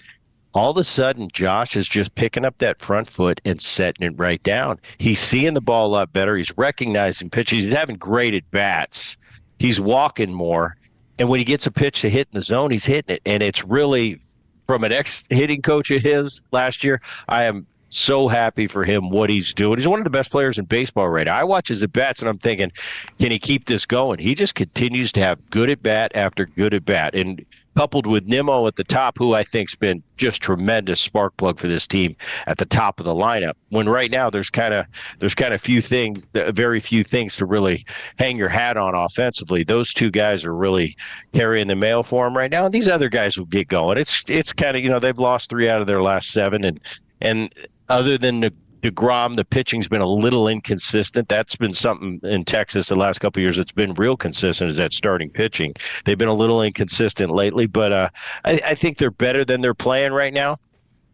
All of a sudden, Josh is just picking up that front foot and setting it right down. He's seeing the ball a lot better. He's recognizing pitches. He's having great at-bats. He's walking more. And when he gets a pitch to hit in the zone, he's hitting it. And it's really, from an ex-hitting coach of his last year, I am so happy for him, what he's doing. He's one of the best players in baseball right now. I watch his at-bats, and I'm thinking, can he keep this going? He just continues to have good at-bat after good at-bat. And coupled with Nimmo at the top, who I think's been just tremendous spark plug for this team at the top of the lineup. When right now there's kind of very few things to really hang your hat on offensively. Those two guys are really carrying the mail for him right now, and these other guys will get going. It's kind of, they've lost 3 out of their last 7, and other than DeGrom, the pitching's been a little inconsistent. That's been something in Texas the last couple of years that's been real consistent, is that starting pitching. They've been a little inconsistent lately, but I think they're better than they're playing right now.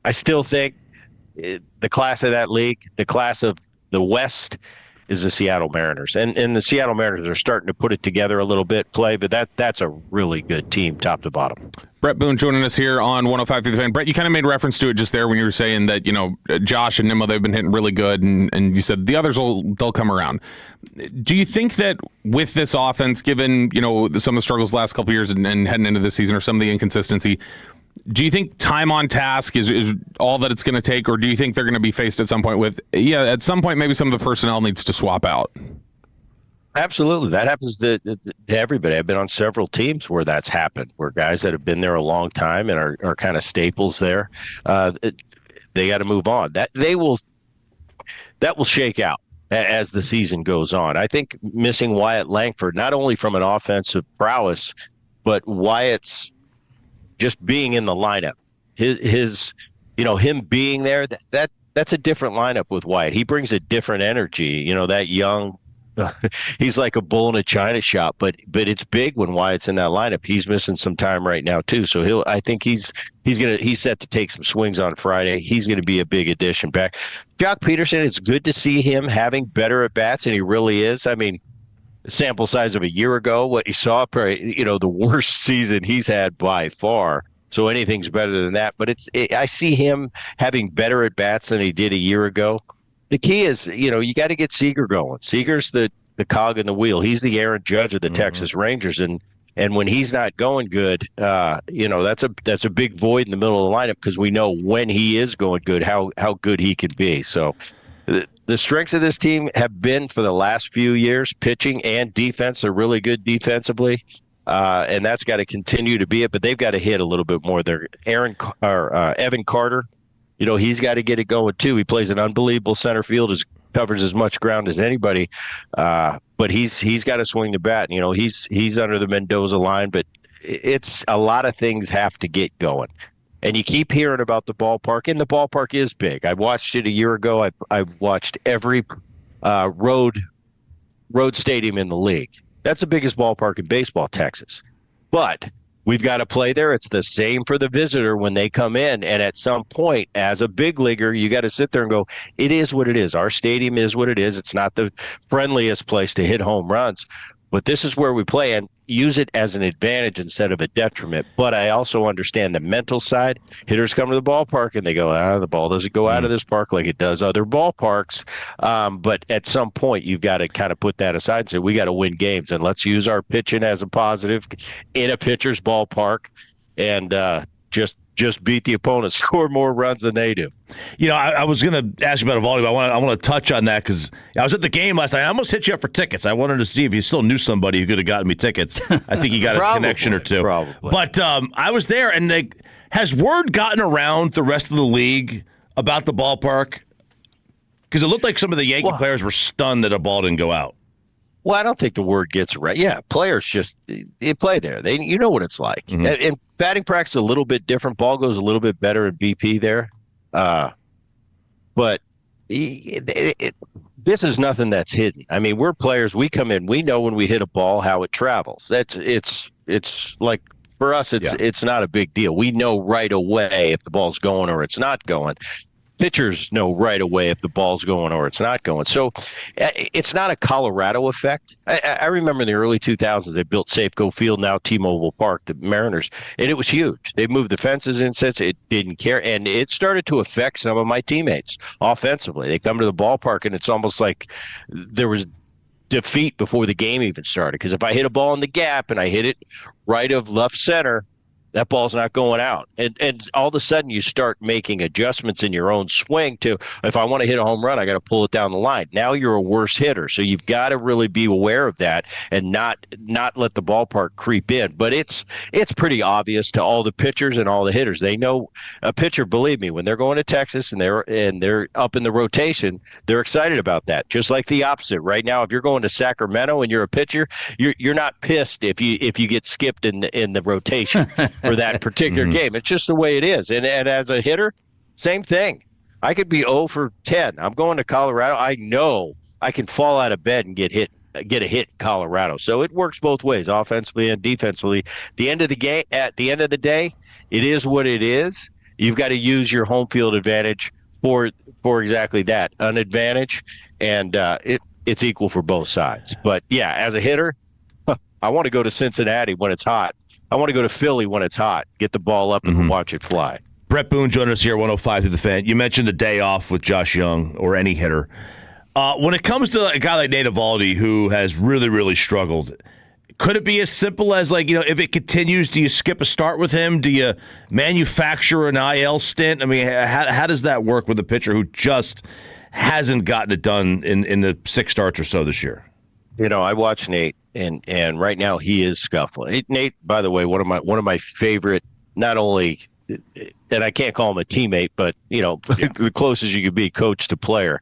I still think the class of that league, the class of the West, is the Seattle Mariners. And the Seattle Mariners are starting to put it together a little bit, but that's a really good team top to bottom. Brett Boone joining us here on 105 through the Fan. Brett, you kind of made reference to it just there when you were saying that, Josh and Nimmo, they've been hitting really good, and you said the others they'll come around. Do you think that with this offense, given, some of the struggles the last couple of years and heading into this season, or some of the inconsistency, do you think time on task is all that it's going to take, or do you think they're going to be faced at some point with, at some point maybe some of the personnel needs to swap out? Absolutely. That happens to everybody. I've been on several teams where that's happened, where guys that have been there a long time and are kind of staples there, they got to move on. That will shake out as the season goes on. I think missing Wyatt Langford, not only from an offensive prowess, but Wyatt's just being in the lineup, his him being there, that's a different lineup with Wyatt. He brings a different energy, that young he's like a bull in a china shop, but it's big when Wyatt's in that lineup. He's missing some time right now too, so I think he's set to take some swings on Friday. He's going to be a big addition back. Jock Peterson, it's good to see him having better at bats, and he really is. I mean, sample size of a year ago, what you saw, the worst season he's had by far. So anything's better than that. But I see him having better at bats than he did a year ago. The key is, you got to get Seager going. Seager's the cog in the wheel. He's the Aaron Judge of the Texas Rangers, and when he's not going good, that's a big void in the middle of the lineup, because we know when he is going good, how good he can be. So the strengths of this team have been, for the last few years, pitching and defense. They're really good defensively, and that's got to continue to be it. But they've got to hit a little bit more. They're Evan Carter. He's got to get it going too. He plays an unbelievable center field, covers as much ground as anybody. But he's got to swing the bat. He's under the Mendoza line, but it's a lot of things have to get going. And you keep hearing about the ballpark, and the ballpark is big. I watched it a year ago. I've watched every road stadium in the league. That's the biggest ballpark in baseball, Texas. But we've got to play there. It's the same for the visitor when they come in. And at some point, as a big leaguer, you got to sit there and go, it is what it is. Our stadium is what it is. It's not the friendliest place to hit home runs, but this is where we play, and use it as an advantage instead of a detriment. But I also understand the mental side. Hitters come to the ballpark and they go, the ball doesn't go out of this park like it does other ballparks. But at some point, you've got to kind of put that aside and say, we got to win games, and let's use our pitching as a positive in a pitcher's ballpark, and just beat the opponent, score more runs than they do. I was going to ask you about Evaldi, but I want to touch on that, because I was at the game last night. I almost hit you up for tickets. I wanted to see if you still knew somebody who could have gotten me tickets. I think he got a connection or two. Probably. But I was there, and has word gotten around the rest of the league about the ballpark? Because it looked like some of the Yankee players were stunned that a ball didn't go out. Well, I don't think the word gets right. Yeah, players they play there. You know what it's like. Mm-hmm. And batting practice is a little bit different. Ball goes a little bit better in BP there. But this is nothing that's hidden. I mean, we're players. We come in. We know when we hit a ball how it travels. It's like, for us, it's not a big deal. We know right away if the ball's going or it's not going. Pitchers know right away if the ball's going or it's not going. So it's not a Colorado effect. I remember in the early 2000s, they built Safeco Field, now T-Mobile Park, the Mariners, and it was huge. They moved the fences in since it didn't care, and it started to affect some of my teammates offensively. They come to the ballpark, and it's almost like there was defeat before the game even started, because if I hit a ball in the gap and I hit it right of left center, that ball's not going out. And all of a sudden you start making adjustments in your own swing to, if I want to hit a home run, I got to pull it down the line. Now you're a worse hitter. So you've got to really be aware of that and not let the ballpark creep in. But it's pretty obvious to all the pitchers and all the hitters. They know a pitcher, believe me, when they're going to Texas and they're up in the rotation, they're excited about that. Just like the opposite. Right now, if you're going to Sacramento and you're a pitcher, you're not pissed if you get skipped in the rotation for that particular game. It's just the way it is. And as a hitter, same thing. I could be 0 for 10. I'm going to Colorado. I know I can fall out of bed and get a hit in Colorado. So it works both ways, offensively and defensively. At the end of the day, it is what it is. You've got to use your home field advantage for exactly that, an advantage, and it's equal for both sides. But yeah, as a hitter, I want to go to Cincinnati when it's hot. I want to go to Philly when it's hot, get the ball up and watch it fly. Brett Boone joined us here, 105 through the Fan. You mentioned a day off with Josh Young or any hitter. When it comes to a guy like Nate Evaldi, who has really, really struggled, could it be as simple as, if it continues, do you skip a start with him? Do you manufacture an IL stint? I mean, how does that work with a pitcher who just hasn't gotten it done in the 6 starts or so this year? I watch Nate, and right now he is scuffling. Nate, by the way, one of my favorite, not only, and I can't call him a teammate, but the closest you could be, coach to player.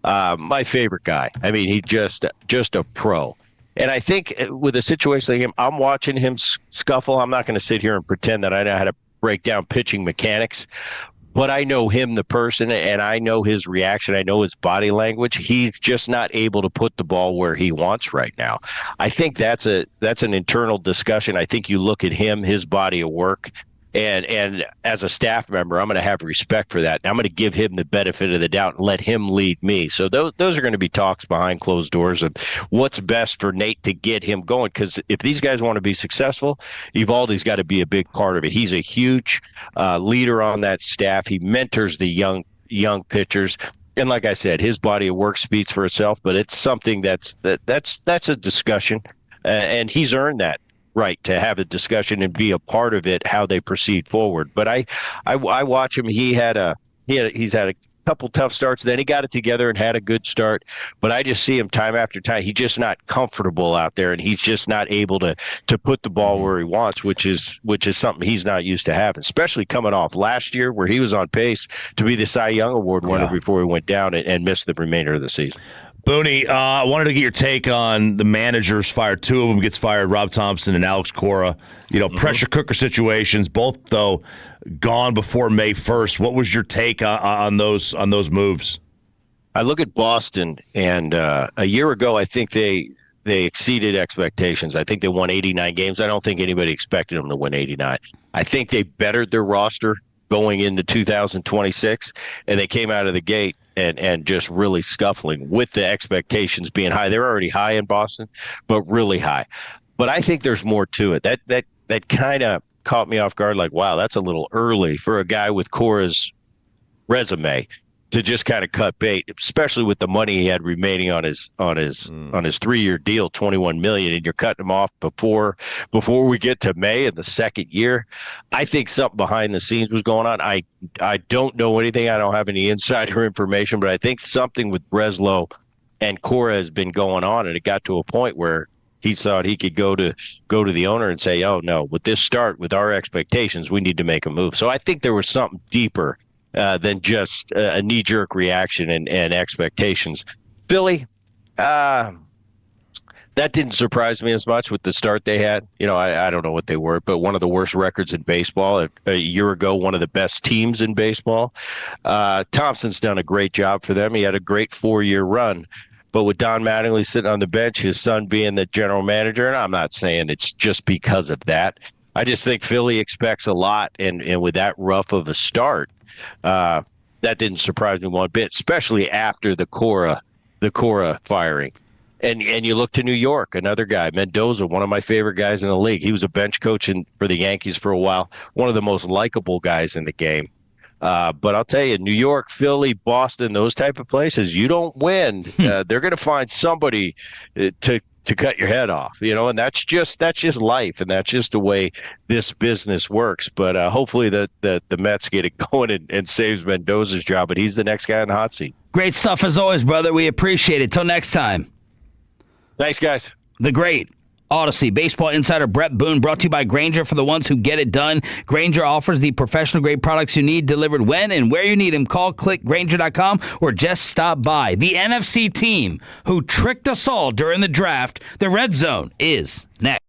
My favorite guy. I mean, he just a pro. And I think with a situation like him, I'm watching him scuffle. I'm not going to sit here and pretend that I know how to break down pitching mechanics, but I know him, the person, and I know his reaction. I know his body language. He's just not able to put the ball where he wants right now. I think that's an internal discussion. I think you look at him, his body of work, and as a staff member, I'm going to have respect for that. And I'm going to give him the benefit of the doubt and let him lead me. So those are going to be talks behind closed doors of what's best for Nate to get him going. Because if these guys want to be successful, Evaldi's got to be a big part of it. He's a huge leader on that staff. He mentors the young pitchers. And like I said, his body of work speaks for itself. But it's something that's a discussion, and he's earned that right to have a discussion and be a part of it, how they proceed forward. But I watch him. He's had a couple tough starts. Then he got it together and had a good start. But I just see him time after time. He's just not comfortable out there, and he's just not able to put the ball where he wants, which is something he's not used to having, especially coming off last year where he was on pace to be the Cy Young Award winner before he went down and missed the remainder of the season. Booney, I wanted to get your take on the managers fired. Two of them gets fired, Rob Thompson and Alex Cora. Pressure cooker situations, both, though, gone before May 1st. What was your take on those moves? I look at Boston, and a year ago, I think they exceeded expectations. I think they won 89 games. I don't think anybody expected them to win 89. I think they bettered their roster going into 2026, and they came out of the gate and just really scuffling with the expectations being high. They're already high in Boston, but really high. But I think there's more to it. That kind of caught me off guard, like, wow, that's a little early for a guy with Cora's resume to just kind of cut bait, especially with the money he had remaining on his 3-year deal, $21 million, and you're cutting him off before we get to May in the second year. I think something behind the scenes was going on. I don't know anything. I don't have any insider information, but I think something with Breslow and Cora has been going on, and it got to a point where he thought he could go to the owner and say, "Oh no, with this start, with our expectations, we need to make a move." So I think there was something deeper than just a knee-jerk reaction and expectations. Philly, that didn't surprise me as much with the start they had. I don't know what they were, but one of the worst records in baseball. A year ago, one of the best teams in baseball. Thompson's done a great job for them. He had a great 4-year run. But with Don Mattingly sitting on the bench, his son being the general manager, and I'm not saying it's just because of that. I just think Philly expects a lot, and with that rough of a start, that didn't surprise me one bit, especially after the Cora firing. And you look to New York, another guy, Mendoza, one of my favorite guys in the league. He was a bench coach for the Yankees for a while, one of the most likable guys in the game. But I'll tell you, New York, Philly, Boston, those type of places, you don't win. They're going to find somebody to cut your head off, and that's just life, and that's just the way this business works. But hopefully the Mets get it going and saves Mendoza's job, but he's the next guy in the hot seat. Great stuff as always, brother. We appreciate it. Till next time. Thanks, guys. The great Odyssey baseball insider Brett Boone, brought to you by Grainger, for the ones who get it done. Grainger offers the professional grade products you need delivered when and where you need them. Call, click Grainger.com, or just stop by. The NFC team who tricked us all during the draft, the Red Zone, is next.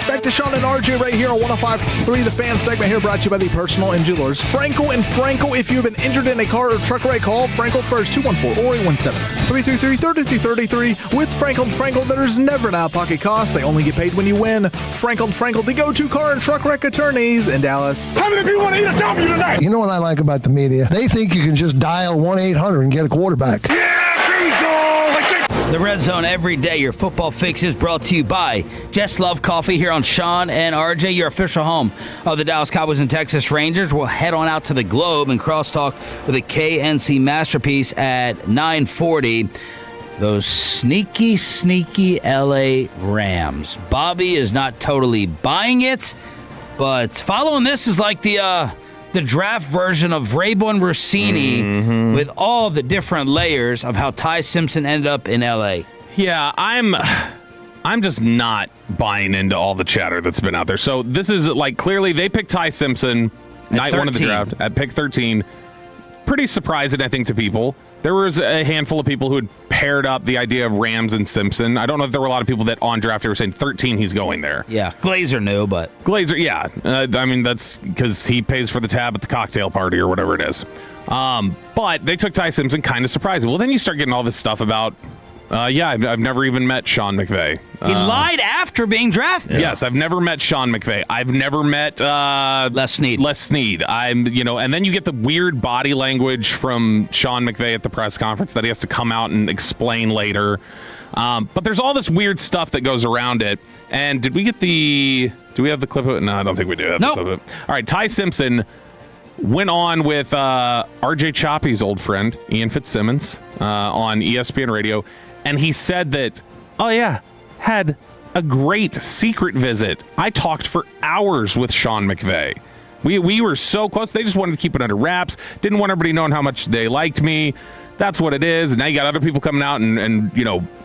Sports. Back to Sean and RJ right here on 105.3 The Fan segment here brought to you by the Personal Injury Lawyers. Frankel and Frankel, if you've been injured in a car or truck wreck, call Frankel first, 214-817-333-3333. With Frankel and Frankel, there's never an out-of-pocket cost. They only get paid when you win. Frankel and Frankel, the go-to car and truck wreck attorneys in Dallas. How many people want to eat a W tonight? You know what I like about the media? They think you can just dial 1-800 and get a quarterback. The Red Zone every day. Your football fix is brought to you by Just Love Coffee here on Sean and RJ, your official home of the Dallas Cowboys and Texas Rangers. We'll head on out to the Globe and crosstalk with a KNC masterpiece at 9:40. Those sneaky LA Rams. Bobby is not totally buying it, but following this is like the draft version of Vrabel and Rossini with all the different layers of how Ty Simpson ended up in L.A. Yeah, I'm just not buying into all the chatter that's been out there. So this is like clearly they picked Ty Simpson night 1 of the draft at pick 13. Pretty surprising, I think, to people. There was a handful of people who had paired up the idea of Rams and Simpson. I don't know if there were a lot of people that on draft were saying 13, he's going there. Yeah, Glazer knew, but... Glazer, yeah. I mean, that's because he pays for the tab at the cocktail party or whatever it is. But they took Ty Simpson, kind of surprising. Well, then you start getting all this stuff about... I've never even met Sean McVay. He lied after being drafted. Yes, I've never met Sean McVay. I've never met Les Snead. And then you get the weird body language from Sean McVay at the press conference that he has to come out and explain later. But there's all this weird stuff that goes around it. And do we have the clip of it? No, I don't think we do have the clip of it. All right, Ty Simpson went on with RJ Choppy's old friend, Ian Fitzsimmons, on ESPN Radio. And he said that, had a great secret visit. I talked for hours with Sean McVay. We were so close. They just wanted to keep it under wraps. Didn't want everybody knowing how much they liked me. That's what it is. And now you got other people coming out and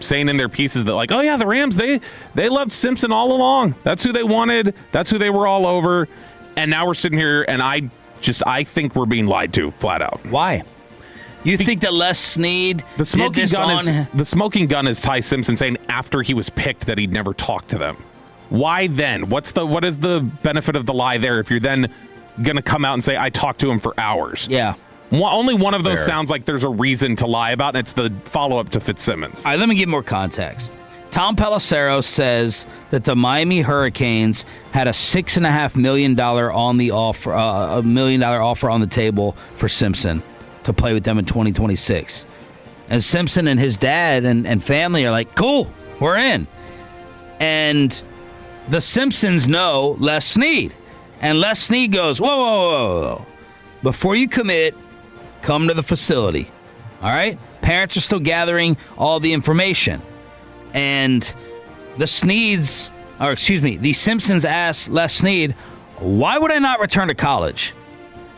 saying in their pieces that like, the Rams, they loved Simpson all along. That's who they wanted. That's who they were all over. And now we're sitting here and I think we're being lied to flat out. Why? You think that Les Snead the smoking gun is Ty Simpson saying after he was picked that he'd never talked to them. Why then? What is the benefit of the lie there if you're then going to come out and say I talked to him for hours? Yeah. Only one of those sounds like there's a reason to lie about, and it's the follow-up to Fitzsimmons. All right, let me give more context. Tom Pelissero says that the Miami Hurricanes had a $6.5 million offer on the table for Simpson to play with them in 2026. And Simpson and his dad and family are like, cool, we're in. And the Simpsons know Les Snead. And Les Snead goes, whoa. Before you commit, come to the facility. All right? Parents are still gathering all the information. And the Simpsons asked Les Snead, why would I not return to college?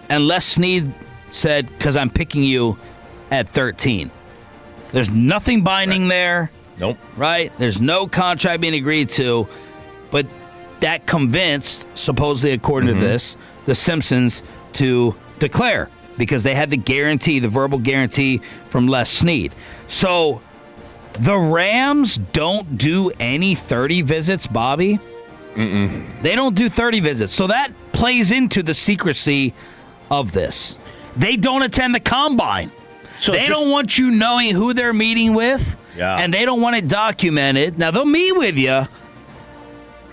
And Les Snead said, because I'm picking you at 13. There's nothing binding there. Nope. Right? There's no contract being agreed to. But that convinced, supposedly according to this, the Simpsons to declare because they had the verbal guarantee from Les Snead. So the Rams don't do any 30 visits, Bobby. They don't do 30 visits. So that plays into the secrecy of this. They don't attend the combine. So they don't want you knowing who they're meeting with, and they don't want it documented. Now, they'll meet with you,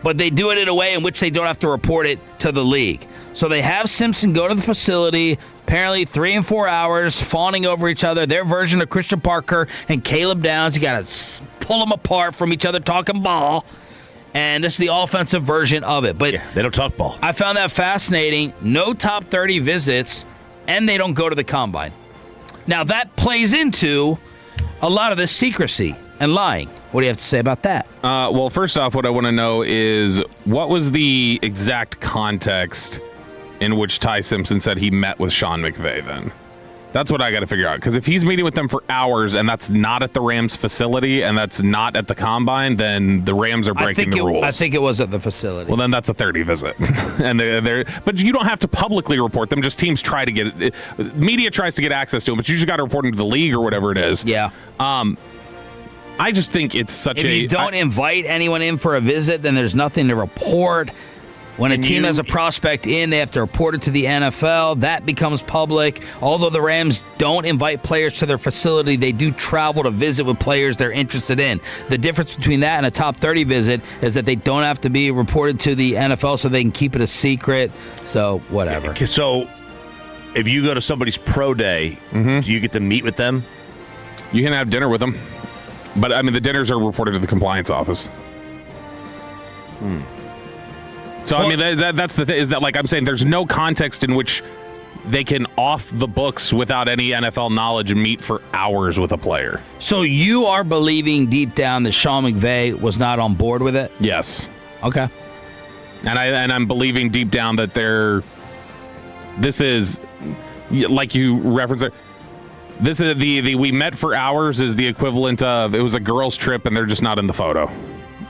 but they do it in a way in which they don't have to report it to the league. So they have Simpson go to the facility, apparently 3 and 4 hours, fawning over each other, their version of Christian Parker and Caleb Downs. You got to pull them apart from each other talking ball. And this is the offensive version of it. But they don't talk ball. I found that fascinating. No top 30 visits, and they don't go to the combine. Now, that plays into a lot of this secrecy and lying. What do you have to say about that? Well, first off, what I want to know is what was the exact context in which Ty Simpson said he met with Sean McVay then? That's what I got to figure out. Because if he's meeting with them for hours and that's not at the Rams facility and that's not at the combine, then the Rams are breaking the rules. I think it was at the facility. Well, then that's a 30 visit. And but you don't have to publicly report them. Just teams try to get it. Media tries to get access to them, but you just got to report them to the league or whatever it is. Yeah. I just think it's such if you don't invite anyone in for a visit, then there's nothing to report. When a team has a prospect in, they have to report it to the NFL. That becomes public. Although the Rams don't invite players to their facility, they do travel to visit with players they're interested in. The difference between that and a top 30 visit is that they don't have to be reported to the NFL, so they can keep it a secret. So, whatever. So, if you go to somebody's pro day, do you get to meet with them? You can have dinner with them. But, I mean, the dinners are reported to the compliance office. So, I mean, that's the thing, is that, like I'm saying, there's no context in which they can off the books without any NFL knowledge meet for hours with a player. So you are believing deep down that Sean McVay was not on board with it? Yes. Okay. And I'm believing deep down that this is, like you referenced it, this is the we met for hours is the equivalent of it was a girls' trip and they're just not in the photo.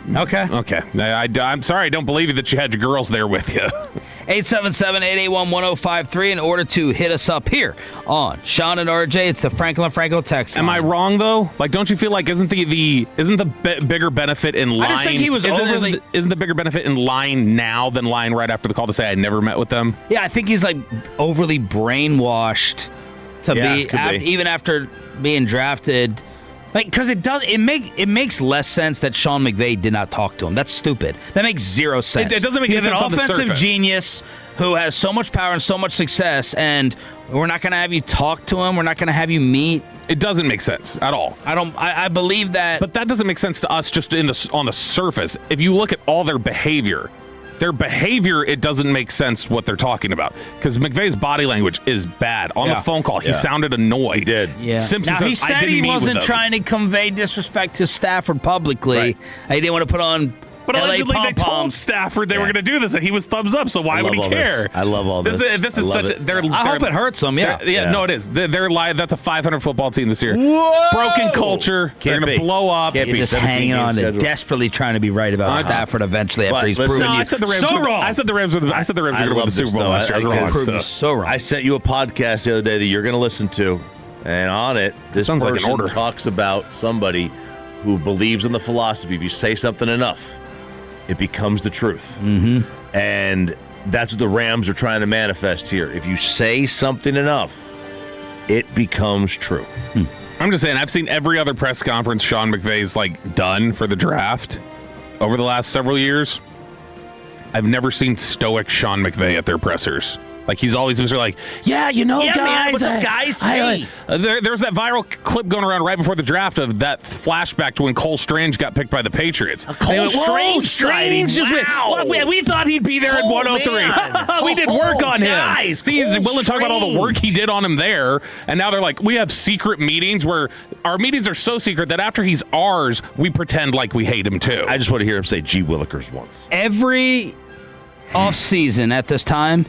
Okay. I'm sorry, I don't believe that you had your girls there with you. 877-881-1053 in order to hit us up here on Sean and RJ. It's the Franklin Franco text line. Am I wrong though? Like, don't you feel like isn't the bigger benefit in line? I just think he was isn't the bigger benefit in line now than line right after the call to say I never met with them? Yeah, I think he's like overly brainwashed to be even after being drafted. Like, because it makes less sense that Sean McVay did not talk to him. That's stupid. That makes zero sense. It doesn't make any sense on the surface. He's an offensive genius who has so much power and so much success, and we're not going to have you talk to him. We're not going to have you meet. It doesn't make sense at all. I believe that. But that doesn't make sense to us just on the surface. If you look at all their behavior, it doesn't make sense what they're talking about. Because McVay's body language is bad. On the phone call, he sounded annoyed. He did. Yeah. Simpson now, he says, said he wasn't trying to convey disrespect to Stafford publicly. Right. He didn't want to put on But LA allegedly they told pom-poms. Stafford they were going to do this, and he was thumbs up, so why would he care? I love all this. This is such I hope it hurts them, yeah. No, it is. They're live. That's a 500 football team this year. Whoa! Broken culture. They're going to blow up. You're just hanging on to desperately trying to be right about Stafford eventually after he's proven you I said the Rams so wrong. I said the Rams were going to win the Super Bowl last year. I was wrong. So wrong. I sent you a podcast the other day that you're going to listen to, and on it, this sounds like an person order. talks about somebody who believes in the philosophy if you say something enough, it becomes the truth. Mm-hmm. And that's what the Rams are trying to manifest here. If you say something enough, it becomes true. I'm just saying, I've seen every other press conference Sean McVay's done for the draft over the last several years. I've never seen stoic Sean McVay at their pressers. Like, he's always been like, guys. Man, what's up, guys? There's that viral clip going around right before the draft of that flashback to when Cole Strange got picked by the Patriots. Cole Strange just went, we thought he'd be there at 103. We did work on him. Guys, See, he's willing to talk about all the work he did on him there, and now they're like, we have secret meetings where our meetings are so secret that after he's ours, we pretend like we hate him too. I just want to hear him say G. Willikers once. Every offseason at this time,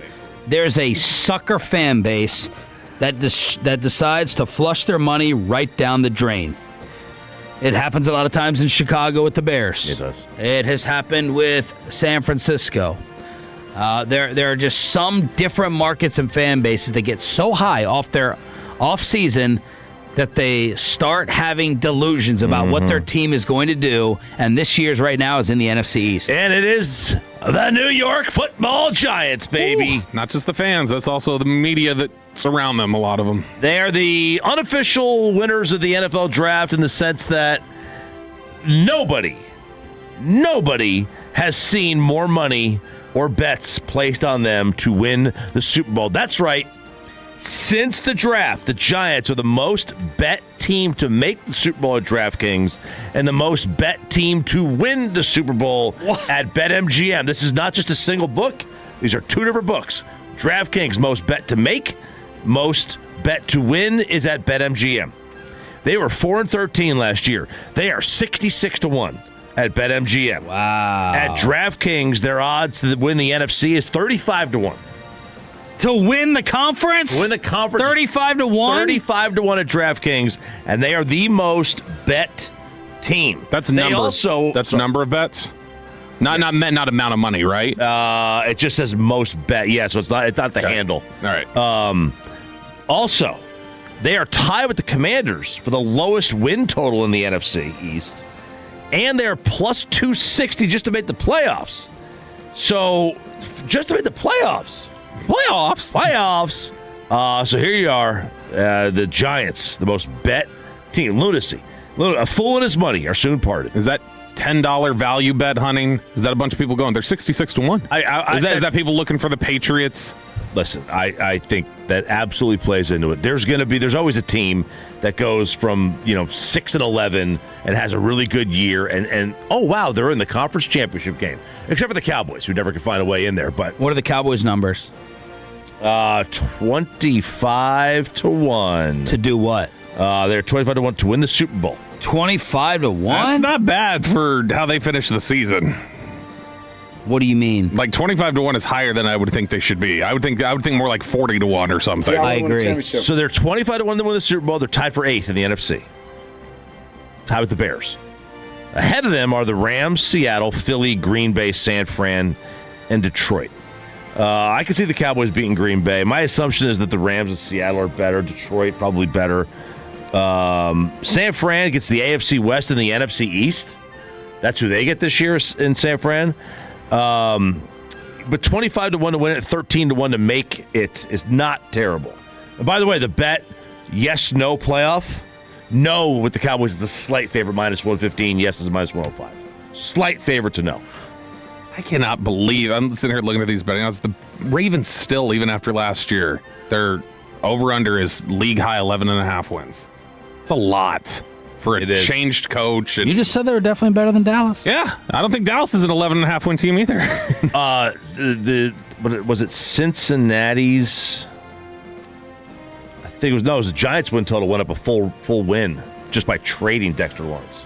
there's a sucker fan base that decides to flush their money right down the drain. It happens a lot of times in Chicago with the Bears. It does. It has happened with San Francisco. There are just some different markets and fan bases that get so high off their off-season that they start having delusions about what their team is going to do, and this year's right now is in the NFC East. And it is the New York Football Giants, baby. Ooh, not just the fans, that's also the media that surround them, a lot of them. They are the unofficial winners of the NFL draft in the sense that nobody has seen more money or bets placed on them to win the Super Bowl. That's right. Since the draft, the Giants are the most bet team to make the Super Bowl at DraftKings and the most bet team to win the Super Bowl at BetMGM. This is not just a single book. These are two different books. DraftKings, most bet to make, most bet to win is at BetMGM. They were 4-13 last year. They are 66-1 at BetMGM. Wow. At DraftKings, their odds to win the NFC is 35-1. To win the conference? 35-1? 35-1 at DraftKings, and they are the most bet team. That's number of bets? Not amount of money, right? It just says most bet. Yeah, so it's not the handle. All right. Also, They are tied with the Commanders for the lowest win total in the NFC East. And they're plus 260 just to make the playoffs. So, just to make the playoffs. Playoffs. So here you are, the Giants, the most bet team. Lunacy. A fool and his money are soon parted. Is that $10 value bet hunting? Is that a bunch of people going? They're 66 to 1. Is that people looking for the Patriots? Listen, I think that absolutely plays into it. There's always a team that goes from 6-11 and has a really good year, and oh wow, they're in the conference championship game. Except for the Cowboys, who never can find a way in there. But what are the Cowboys' numbers? 25 to 1. To do what? They're 25 to 1 to win the Super Bowl. 25 to 1? That's not bad for how they finished the season. What do you mean? Like 25 to 1 is higher than I would think they should be. I would think more like 40 to 1 or something. Yeah, I agree. So they're 25 to 1 to win the Super Bowl. They're tied for 8th in the NFC. Tied with the Bears. Ahead of them are the Rams, Seattle, Philly, Green Bay, San Fran, and Detroit. I can see the Cowboys beating Green Bay. My assumption is that the Rams and Seattle are better. Detroit probably better. San Fran gets the AFC West and the NFC East. That's who they get this year in San Fran. But 25 to 1 to win it, 13 to 1 to make it is not terrible. And by the way, the bet, yes, no playoff. No with the Cowboys is a slight favorite, minus 115. Yes is a minus 105. Slight favorite to no. I cannot believe I'm sitting here looking at these betting odds. The Ravens still, even after last year, their over-under is league-high 11.5 wins. It's a lot for a changed coach. You just said they were definitely better than Dallas. Yeah, I don't think Dallas is an 11.5 win team either. Was it Cincinnati's? I think it was the Giants' win total went up a full win just by trading Dexter Lawrence.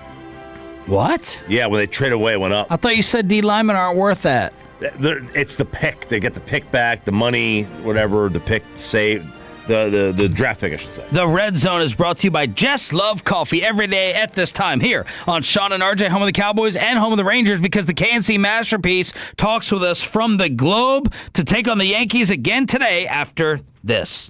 What? Yeah, when they trade away, it went up. I thought you said D linemen aren't worth that. It's the pick. They get the pick back, the money, whatever, the pick saved. The draft pick, I should say. The Red Zone is brought to you by Just Love Coffee every day at this time here on Sean and RJ, home of the Cowboys and home of the Rangers, because the KNC Masterpiece talks with us from the Globe to take on the Yankees again today after this.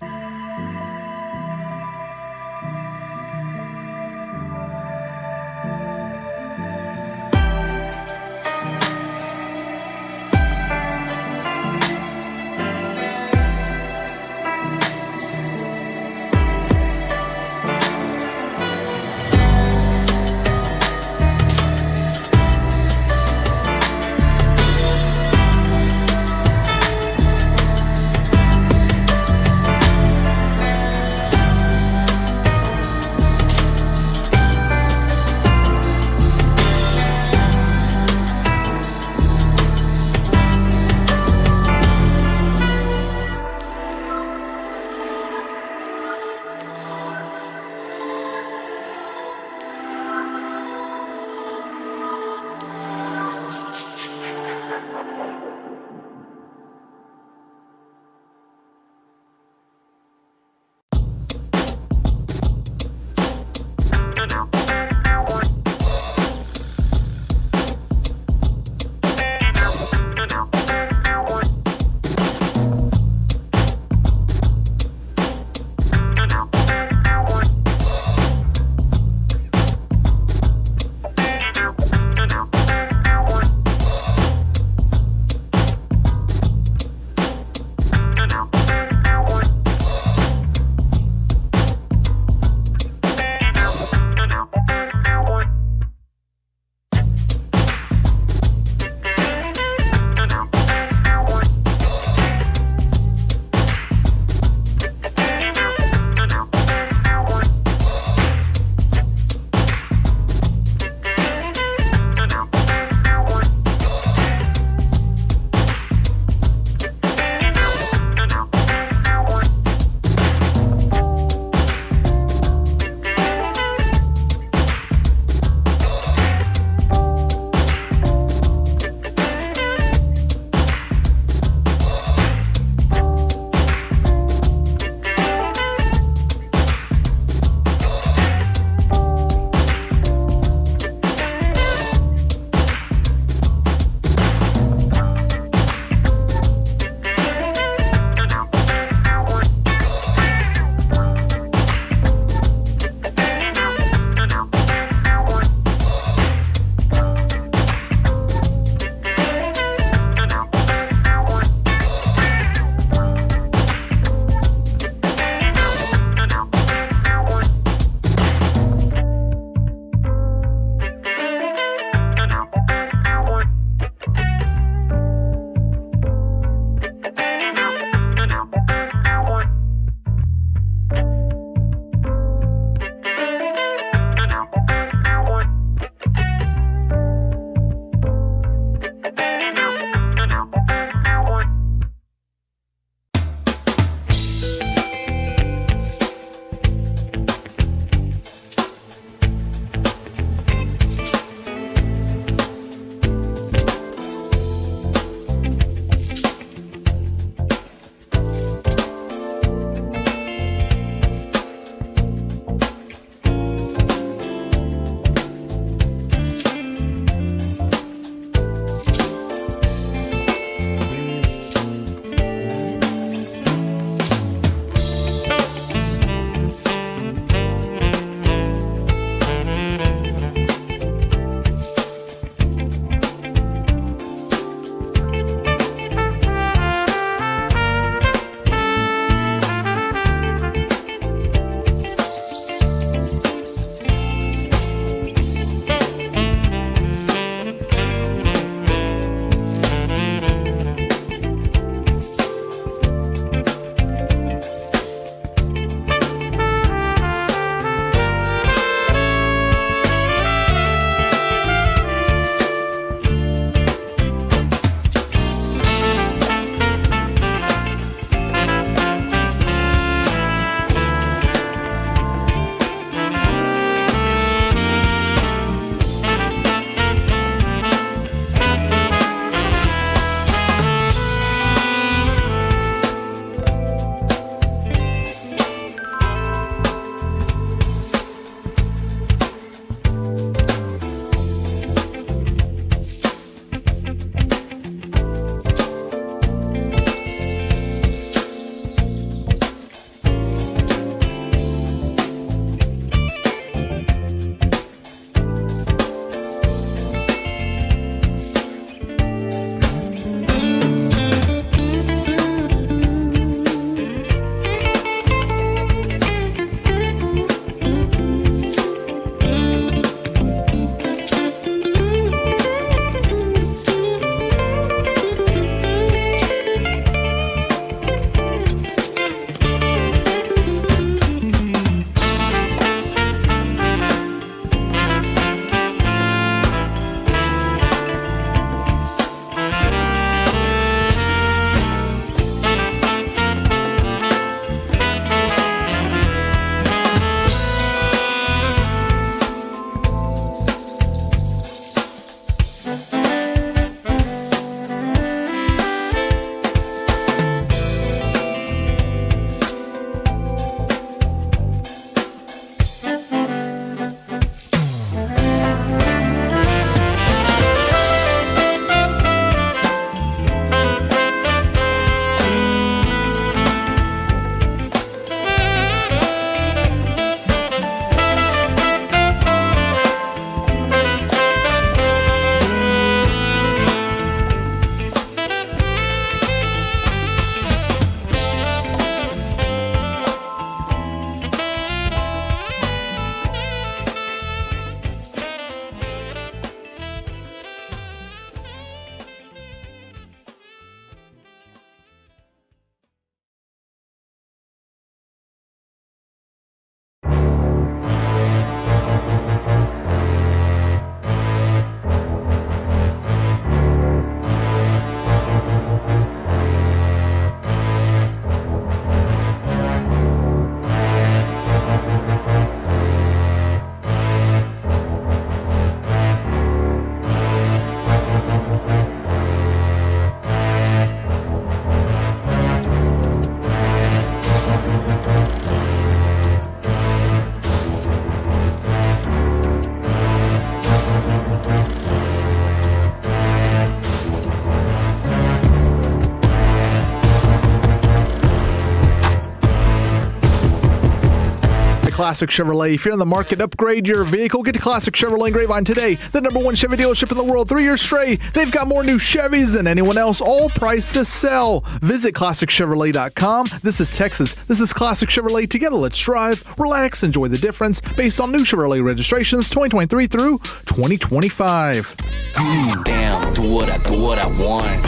Classic Chevrolet. If you're in the market, upgrade your vehicle. Get to Classic Chevrolet in Grapevine today. The #1 Chevy dealership in the world, 3 years straight. They've got more new Chevys than anyone else, all priced to sell. Visit ClassicChevrolet.com. This is Texas. This is Classic Chevrolet. Together, let's drive, relax, enjoy the difference based on new Chevrolet registrations 2023 through 2025. Damn, do what I want.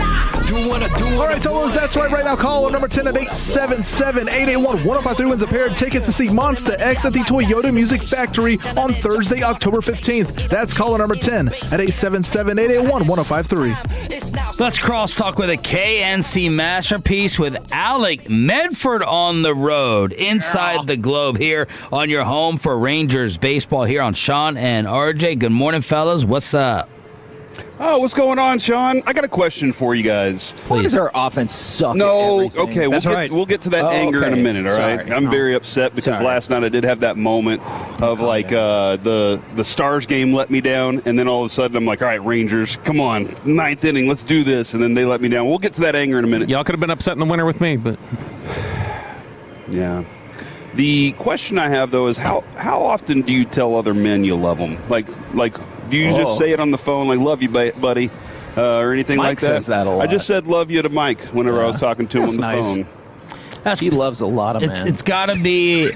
Do what I do. All right, Tolos, that's right now. Call number 10 at 877-881-1053 wins a pair of tickets to see Monsta X at the Toyota Music Factory on Thursday, October 15th. That's caller number 10 at 877-881-1053. Let's crosstalk with a KNC masterpiece with Alec Medford on the road inside the globe here on your home for Rangers baseball here on Sean and RJ. Good morning, fellas. What's up? Oh, what's going on, Sean? I got a question for you guys. Why does our offense suck? No, at everything? okay, we'll get to that anger in a minute, all right? Sorry. I'm very upset because last night I did have that moment of the Stars game let me down, and then all of a sudden I'm like, all right, Rangers, come on, 9th inning, let's do this, and then they let me down. We'll get to that anger in a minute. Y'all could have been upset in the winter with me, but yeah. The question I have though is how often do you tell other men you love them? Like. Do you just say it on the phone, like, love you, buddy, or anything Mike like that? says that a lot. I just said love you to Mike whenever I was talking to him on the phone. He loves a lot of men. It's got to be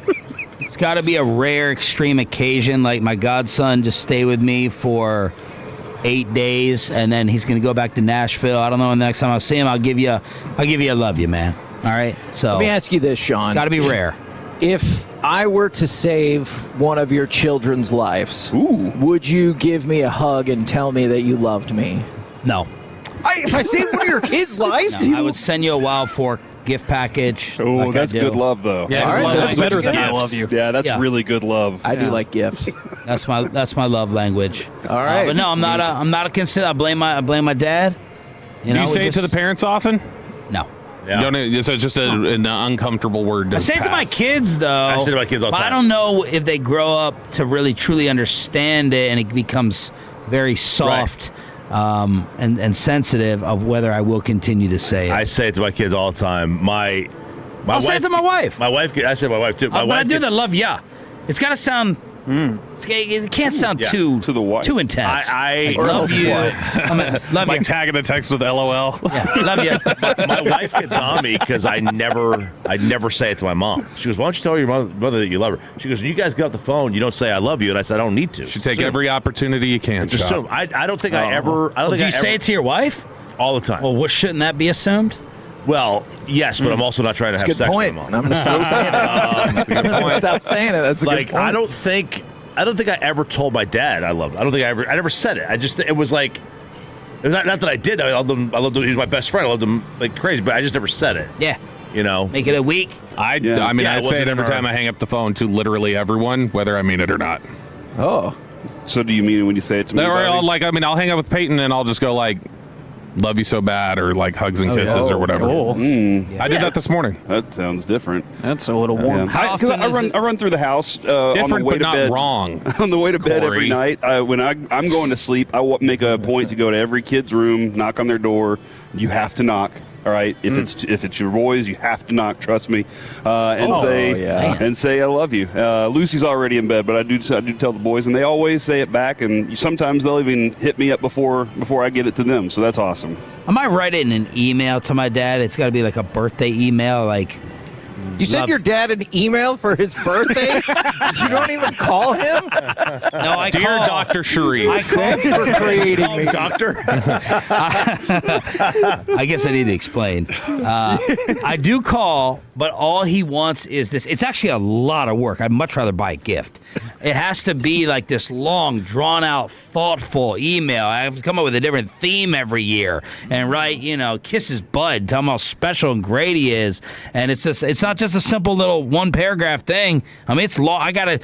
a rare, extreme occasion. Like my godson just stay with me for 8 days, and then he's going to go back to Nashville. I don't know. The next time I see him, I'll give you a love you, man. All right. So let me ask you this, Sean. Got to be rare. If I were to save one of your children's lives, would you give me a hug and tell me that you loved me? No. If I saved one of your kids' lives? No, I would send you a Wild Fork gift package. Oh, like that's good love, though. Yeah, all right, that's better than I love you. Yeah, that's really good love. I do like gifts. That's my love language. All right, but no, I'm not a consider. I blame my dad. Do you say it to the parents often? No. Yeah. So it's just an uncomfortable word. I say it to my kids, though. I say it to my kids all the time. I don't know if they grow up to really, truly understand it, and it becomes very soft and sensitive of whether I will continue to say it. I say it to my kids all the time. I'll say it to my wife. My wife. I say to my wife too. But I do the love ya. It's got to sound. It can't sound too intense. I love you. Love like you. tagging a text with LOL. Yeah, love you. My wife gets on me because I never say it to my mom. She goes, "Why don't you tell your mother that you love her?" She goes, "When you guys get off the phone, you don't say I love you," and I said, "I don't need to." You take every opportunity you can. Just assume. I don't think I ever. I don't think do I you say it to your wife all the time? Well, shouldn't that be assumed? Well, yes, but I'm also not trying to have sex with my mom. I'm going to stop saying it. That's a good point. Stop saying it. That's a good point. I don't think I ever told my dad I loved him. I never said it. It was not that I did. I loved him. He was my best friend. I loved him like crazy, but I just never said it. Yeah. Make it a week. I say it every time I hang up the phone to literally everyone, whether I mean it or not. Oh. So do you mean it when you say it to me? I'll hang up with Peyton and I'll just go like, love you so bad, or like hugs and kisses or whatever. I did that this morning. That sounds different. That's a little warm. I run through the house on the way but to not bed. wrong. On the way to bed Corey. every night, when I'm going to sleep, I make a point to go to every kid's room, knock on their door. You have to knock. All right, if it's your boys, you have to knock. Trust me, and say I love you. Lucy's already in bed, but I do tell the boys, and they always say it back. And sometimes they'll even hit me up before I get it to them. So that's awesome. I might write it in an email to my dad. It's got to be like a birthday email, like. You sent your dad an email for his birthday? You don't even call him? No, I Dear call. Dr. Sharif. Thanks for creating me. Doctor. I guess I need to explain. I do call, but all he wants is this. It's actually a lot of work. I'd much rather buy a gift. It has to be like this long, drawn-out, thoughtful email. I have to come up with a different theme every year and write, kiss his bud, tell him how special and great he is. And it's not just a simple little one-paragraph thing. I mean, it's long. I got to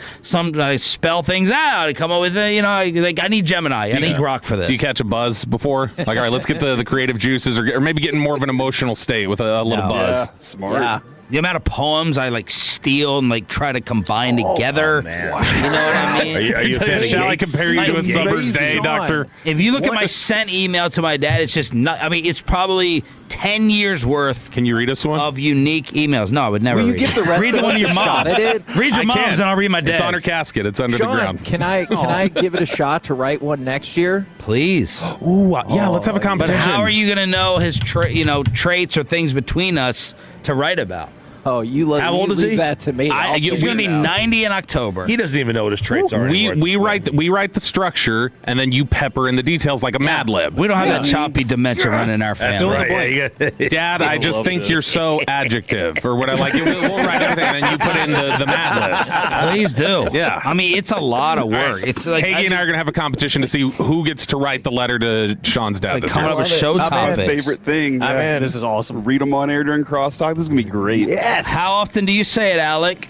spell things out and come up with, I need Gemini. I need Grok for this. Do you catch a buzz before? Like, all right, let's get the creative juices, or maybe getting more of an emotional state with a little buzz. Yeah, smart. Yeah. The amount of poems I steal and try to combine together. Man. You know what I mean? Are you a fan of Shall I Yates? compare you to a summer's day, Doctor? If you look at my sent email to my dad, it's just not. I mean, it's probably 10 years worth. Can you read us one? Of unique emails. No, I would never Will you read give it. the rest Read of one us of your a mom. shot at it? Read your mom's, and I'll read my dad's. It's on her casket. It's under the Sean, ground. can I give it a shot to write one next year? Please. Ooh, yeah, let's have a competition. But how are you going to know his traits or things between us to write about? Oh, How old is he? That to me. He's going to be 90 in October. He doesn't even know what his traits are. We write the structure, and then you pepper in the details like a Mad Lib. We don't have that choppy dementia running in our family. That's right. Dad, I just think you're so adjective, or what I like. We'll write everything, and then you put in the Mad Libs. Please do. Yeah. I mean, it's a lot of work. It's like Hagee and I are going to have a competition to see who gets to write the letter to Sean's dad. Like coming up with show My topics. favorite thing. This is awesome. Read them on air during crosstalk. This is gonna be great. Yes. How often do you say it, Alec?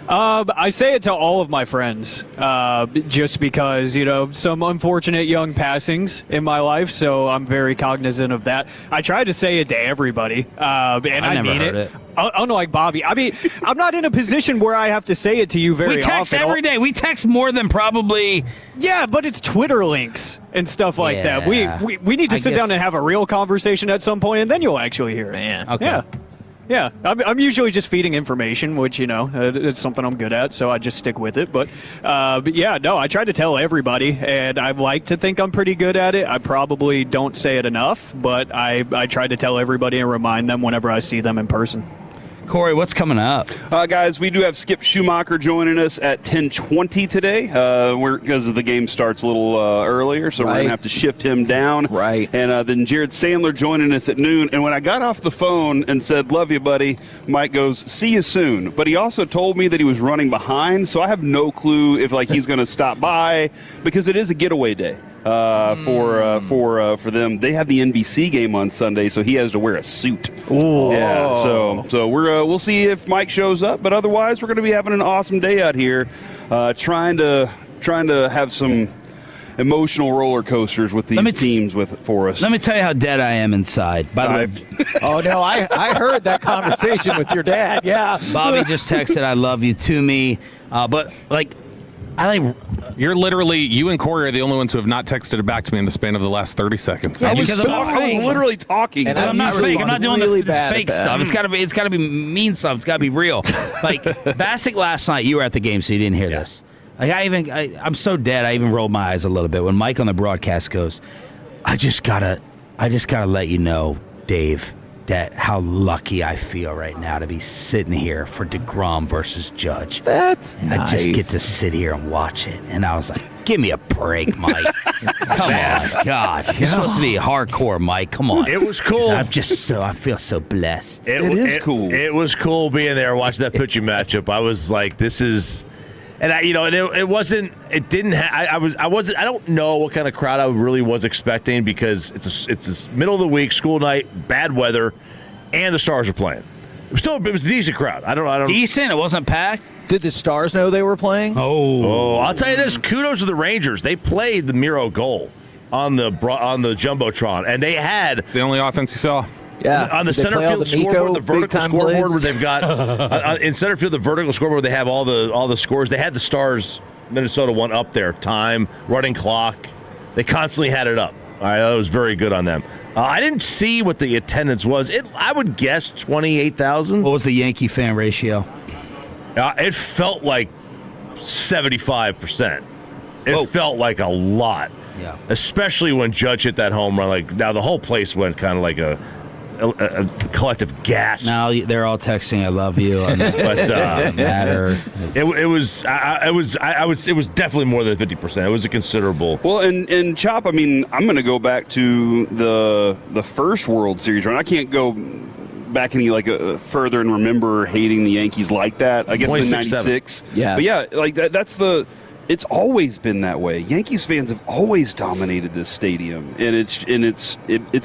I say it to all of my friends, just because, some unfortunate young passings in my life, so I'm very cognizant of that. I try to say it to everybody, and I never mean heard it. Unlike Bobby. I mean, I'm not in a position where I have to say it to you very often. We text every day. We text more than probably... Yeah, but it's Twitter links and stuff like that. Yeah. We need to sit down and have a real conversation at some point, and then you'll actually hear it. Man. Okay. Yeah. Yeah, I'm usually just feeding information, which, it's something I'm good at, so I just stick with it. But yeah, no, I try to tell everybody, and I like to think I'm pretty good at it. I probably don't say it enough, but I try to tell everybody and remind them whenever I see them in person. Corey, what's coming up? Guys, we do have Skip Schumacher joining us at 10:20 today. Because the game starts a little earlier, so we're going to have to shift him down. Right. And then Jared Sandler joining us at noon. And when I got off the phone and said, "Love you, buddy," Mike goes, "See you soon." But he also told me that he was running behind, so I have no clue if he's going to stop by, because it is a getaway day. For them, they have the NBC game on Sunday, so he has to wear a suit. Ooh. Yeah, so we'll see if Mike shows up, but otherwise we're going to be having an awesome day out here, trying to have some emotional roller coasters with these teams for us. Let me tell you how dead I am inside. By the way, Oh no, I heard that conversation with your dad. Yeah, Bobby just texted, "I love you" to me, but you're literally, you and Corey are the only ones who have not texted it back to me in the span of the last 30 seconds. I was literally talking. And I'm not fake. I'm not doing really the bad fake at that. stuff. It's got to be mean stuff. It's got to be real. Like Bassick last night, you were at the game, so you didn't hear this. Like I'm so dead. I even rolled my eyes a little bit when Mike on the broadcast goes, I just gotta let you know, Dave, that how lucky I feel right now to be sitting here for DeGrom versus Judge. That's nice. I just get to sit here and watch it. And I was like, give me a break, Mike. Come on, God. You're supposed to be hardcore, Mike. Come on. It was cool. I feel so blessed. It is cool. It was cool being there watching that pitching matchup. I was like, this is... And I don't know what kind of crowd I really was expecting, because it's a middle of the week, school night, bad weather, and the Stars are playing. It was a decent crowd. I don't. Decent. It wasn't packed. Did the Stars know they were playing? Oh, I'll tell you this. Kudos to the Rangers. They played the Miro goal on the Jumbotron, and they had... It's the only offense you saw. Yeah, on the center field scoreboard, the vertical scoreboard where they've got in center field, the vertical scoreboard, they have all the scores. They had the Stars Minnesota one up there, time, running clock. They constantly had it up. All right, that was very good on them. I didn't see what the attendance was. I would guess 28,000. What was the Yankee fan ratio? It felt like 75%. It felt like a lot. Yeah, especially when Judge hit that home run. Like, now the whole place went kind of like a collective gasp. Now they're all texting, "I love you," but doesn't matter. It was definitely more than 50%. It was a considerable. Well, and Chop, I mean, I'm going to go back to the first World Series run. I can't go back any further and remember hating the Yankees like that. I guess the 96. Yeah, but yeah, like that's the. It's always been that way. Yankees fans have always dominated this stadium, and it's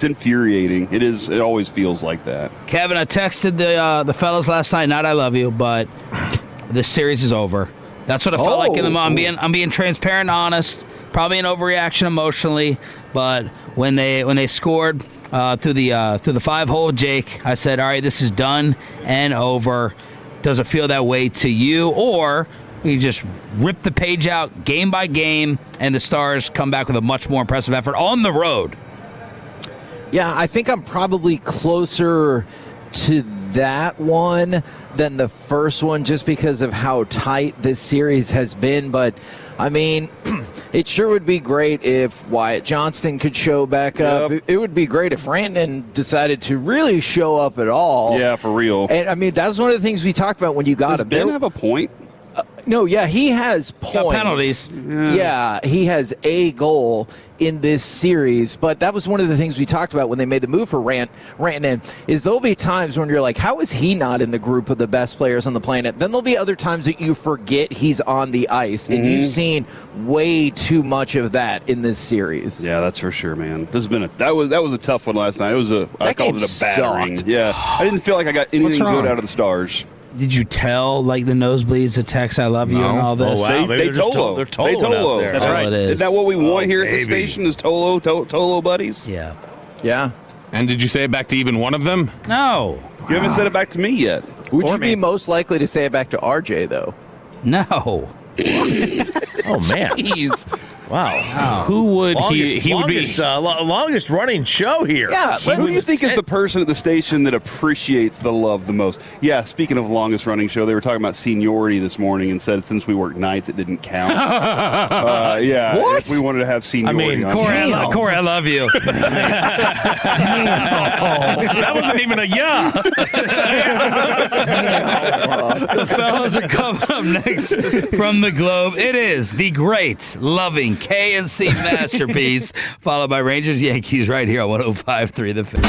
infuriating. It always feels like that. Kevin, I texted the fellas last night. Not "I love you," but this series is over. That's what I felt like in the moment. I'm being transparent, and honest. Probably an overreaction emotionally, but when they scored through the 5-hole, Jake, I said, "All right, this is done and over." Does it feel that way to you, or we just rip the page out game by game, and the Stars come back with a much more impressive effort on the road? Yeah, I think I'm probably closer to that one than the first one just because of how tight this series has been. But, I mean, it sure would be great if Wyatt Johnston could show back up. It would be great if Rantanen decided to really show up at all. Yeah, for real. And, I mean, that's one of the things we talked about when you got Does him. Ben have a point? No, yeah, he has points. Got penalties. Yeah, he has a goal in this series, but that was one of the things we talked about when they made the move for Rantanen, is there'll be times when you're like, how is he not in the group of the best players on the planet? Then there'll be other times that you forget he's on the ice, and you've seen way too much of that in this series. Yeah, that's for sure, man. This has been that was a tough one last night. I called it a battering. Sucked. Yeah, I didn't feel like I got anything good out of the Stars. Did you tell like the nosebleeds to text "I love you" and all this? Oh, wow. They Tolo. They're Tolo out there. That's right. It is. Isn't that what we want here at the station? Is Tolo buddies? Yeah. Yeah. And did you say it back to even one of them? No. You haven't said it back to me yet. Would you be most likely to say it back to RJ, though? No. Oh, man. Jeez. Wow. Who would Longest, he would be? longest running show here. Yeah, who do you think is the person at the station that appreciates the love the most? Yeah, speaking of longest running show, they were talking about seniority this morning and said since we work nights, it didn't count. Yeah, What? if we wanted to have seniority. Corey, I love you. That wasn't even a yeah. The fellas are coming up next from the Globe. It is the great, loving K&C masterpiece, followed by Rangers Yankees right here on 105.3 The Fan.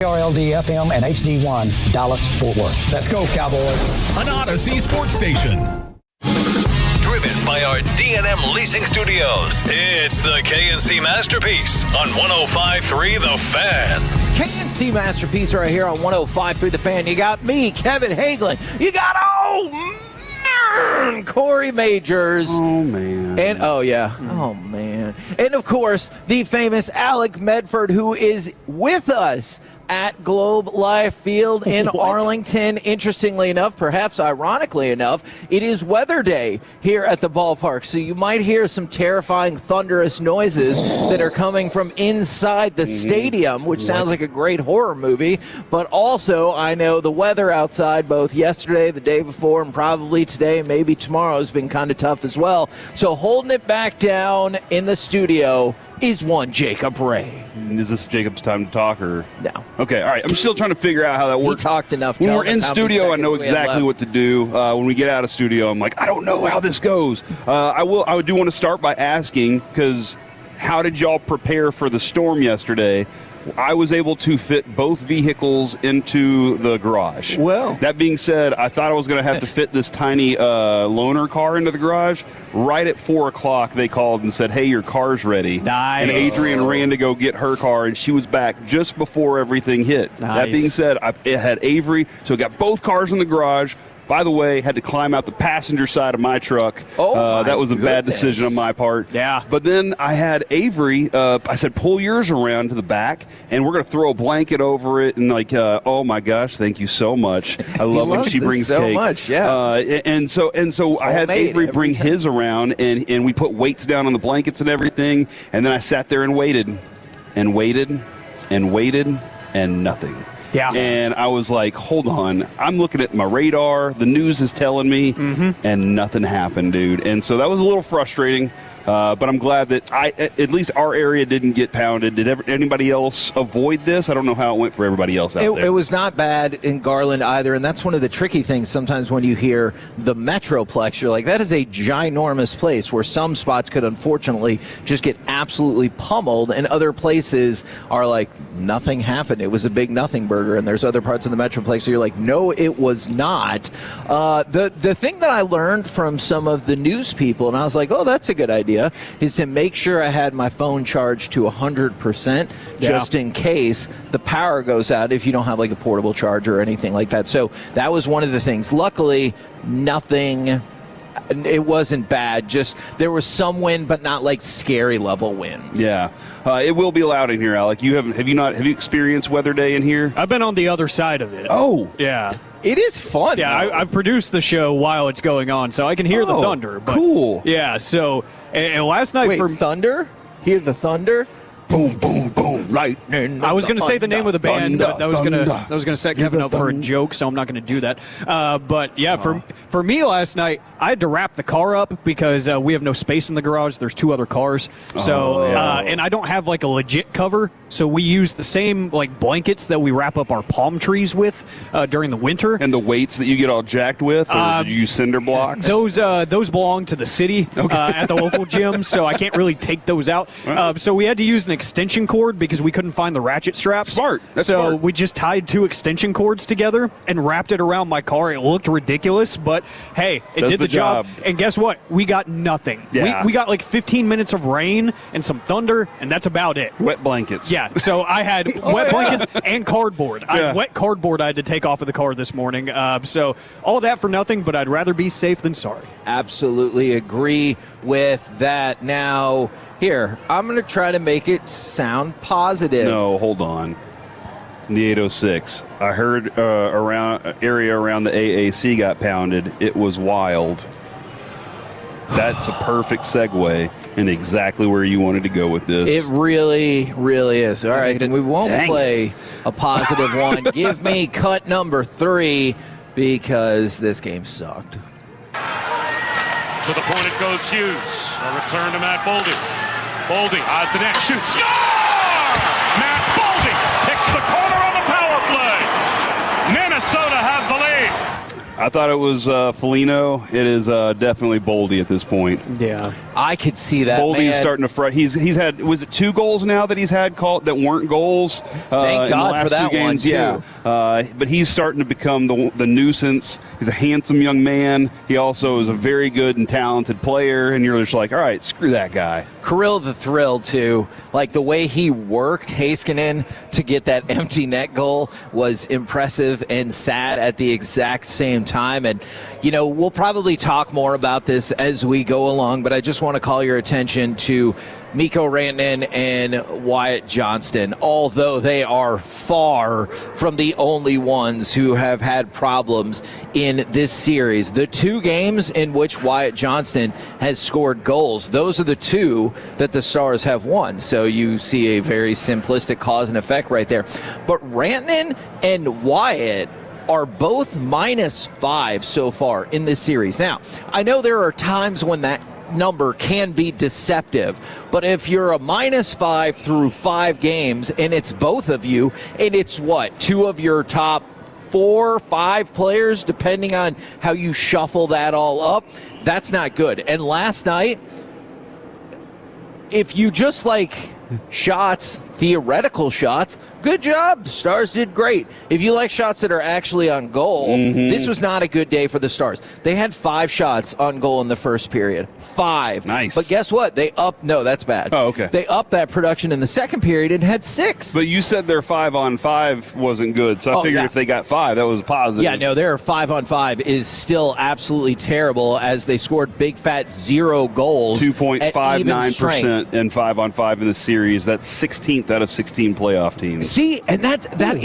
KRLD-FM and HD1, Dallas-Fort Worth. Let's go, Cowboys. An Odyssey sports station. Driven by our D&M Leasing Studios, it's the KNC Masterpiece on 105.3 The Fan. KNC Masterpiece right here on 105.3 The Fan. You got me, Kevin Hagelin. You got Corey Majors. Oh, man. And, oh, man. And, of course, the famous Alec Medford, who is with us at Globe Life Field in Arlington. Interestingly enough, perhaps ironically enough, it is weather day here at the ballpark, so you might hear some terrifying thunderous noises that are coming from inside the stadium, which sounds like a great horror movie. But also, I know the weather outside both yesterday, the day before, and probably today, maybe tomorrow, has been kind of tough as well. So holding it back down in the studio is one Jacob Ray. Is this Jacob's time to talk, or no? Okay, all right. I'm still trying to figure out how that works. He talked enough. When we're in studio, I know exactly what to do. When we get out of studio, I'm like, I don't know how this goes. I do want to start by asking, because how did y'all prepare for the storm yesterday? I was able to fit both vehicles into the garage. Well, that being said, I thought I was going to have to fit this tiny loaner car into the garage. Right at 4 o'clock, they called and said, "Hey, your car's ready." Nice. And Adrian ran to go get her car, and she was back just before everything hit. Nice. That being said, it had Avery, so I got both cars in the garage. By the way, had to climb out the passenger side of my truck. That was a bad decision on my part. Yeah. But then I had Avery, I said, pull yours around to the back, and we're going to throw a blanket over it. And oh my gosh, thank you so much. I love when she brings so cake. much, yeah. And so I had Avery bring his around, and we put weights down on the blankets and everything. And then I sat there and waited and waited and waited and nothing. Yeah. And I was like, hold on. I'm looking at my radar. The news is telling me, and nothing happened, dude. And so that was a little frustrating. But I'm glad that at least our area didn't get pounded. Did anybody else avoid this? I don't know how it went for everybody else out there. It was not bad in Garland either, and that's one of the tricky things sometimes when you hear the Metroplex. You're like, that is a ginormous place where some spots could unfortunately just get absolutely pummeled, and other places are like, nothing happened. It was a big nothing burger, and there's other parts of the Metroplex where you're like, no, it was not. The thing that I learned from some of the news people, and I was like, oh, that's a good idea, is to make sure I had my phone charged to 100% just in case the power goes out if you don't have like a portable charger or anything like that. So that was one of the things. Luckily, nothing. It wasn't bad. Just there was some wind, but not like scary level winds. Yeah. It will be loud in here, Alec. Have you experienced weather day in here? I've been on the other side of it. Oh. Yeah. It is fun. Yeah, I've produced the show while it's going on, so I can hear the thunder. But, cool. Yeah, so and last night thunder? Hear the thunder? Boom, boom, boom, lightning. I was going to say the name of the band, but that was going to set Kevin up for a joke, so I'm not going to do that. But yeah, for me last night, I had to wrap the car up because we have no space in the garage. There's 2 other cars, so and I don't have like a legit cover, so we use the same like blankets that we wrap up our palm trees with during the winter. And the weights that you get all jacked with, or did you use cinder blocks? Those belong to the city at the local gym, so I can't really take those out. So we had to use an extension cord because we couldn't find the ratchet straps. Smart. That's so smart. we just tied 2 extension cords together and wrapped it around my car. It looked ridiculous, but hey, it did the job. And guess what? We got nothing. Yeah. We got like 15 minutes of rain and some thunder, and that's about it. Wet blankets. Yeah. So I had wet blankets and cardboard. I had wet cardboard I had to take off of the car this morning. So all that for nothing, but I'd rather be safe than sorry. Absolutely agree with that. Now, here, I'm going to try to make it sound positive. No, hold on. The 806. I heard area around the AAC got pounded. It was wild. That's a perfect segue in exactly where you wanted to go with this. It really, really is. All right, then we won't play a positive one. Give me cut number 3 because this game sucked. To the point it goes Hughes. A return to Matt Boldy. Boldy eyes the net, shoots, score! Matt Boldy hits the corner on the power play. Minnesota has the lead. I thought it was Foligno. It is definitely Boldy at this point. Yeah. I could see that. Boldy's starting to fret. He's had, was it 2 goals now that he's had called that weren't goals? Thank God in the last for that 2 games. one, too. Yeah, but he's starting to become the nuisance. He's a handsome young man. He also is a very good and talented player, and you're just like, all right, screw that guy. Kirill the Thrill, too. Like, the way he worked Heiskanen to get that empty net goal was impressive and sad at the exact same time. And, you know, we'll probably talk more about this as we go along, but I just want to call your attention to Mikko Rantanen and Wyatt Johnston, although they are far from the only ones who have had problems in this series. The 2 games in which Wyatt Johnston has scored goals, those are the 2 that the Stars have won. So you see a very simplistic cause and effect right there. But Rantanen and Wyatt are both -5 so far in this series. Now, I know there are times when that number can be deceptive, but if you're a -5 through 5 games and it's both of you, and it's 2 of your top 4 or 5 players, depending on how you shuffle that all up, that's not good. And last night, if you just like shots, theoretical shots, good job. Stars did great. If you like shots that are actually on goal, this was not a good day for the Stars. They had 5 shots on goal in the first period. 5. Nice. But guess what? No, that's bad. Oh, okay. They upped that production in the second period and had 6. But you said their 5-on-5 wasn't good, so I figured if they got 5, that was positive. Yeah, no, their 5-on-5 is still absolutely terrible as they scored big fat 0 goals. 2.59% in 5-on-5 in the series. That's 16th out of 16 playoff teams. See, and that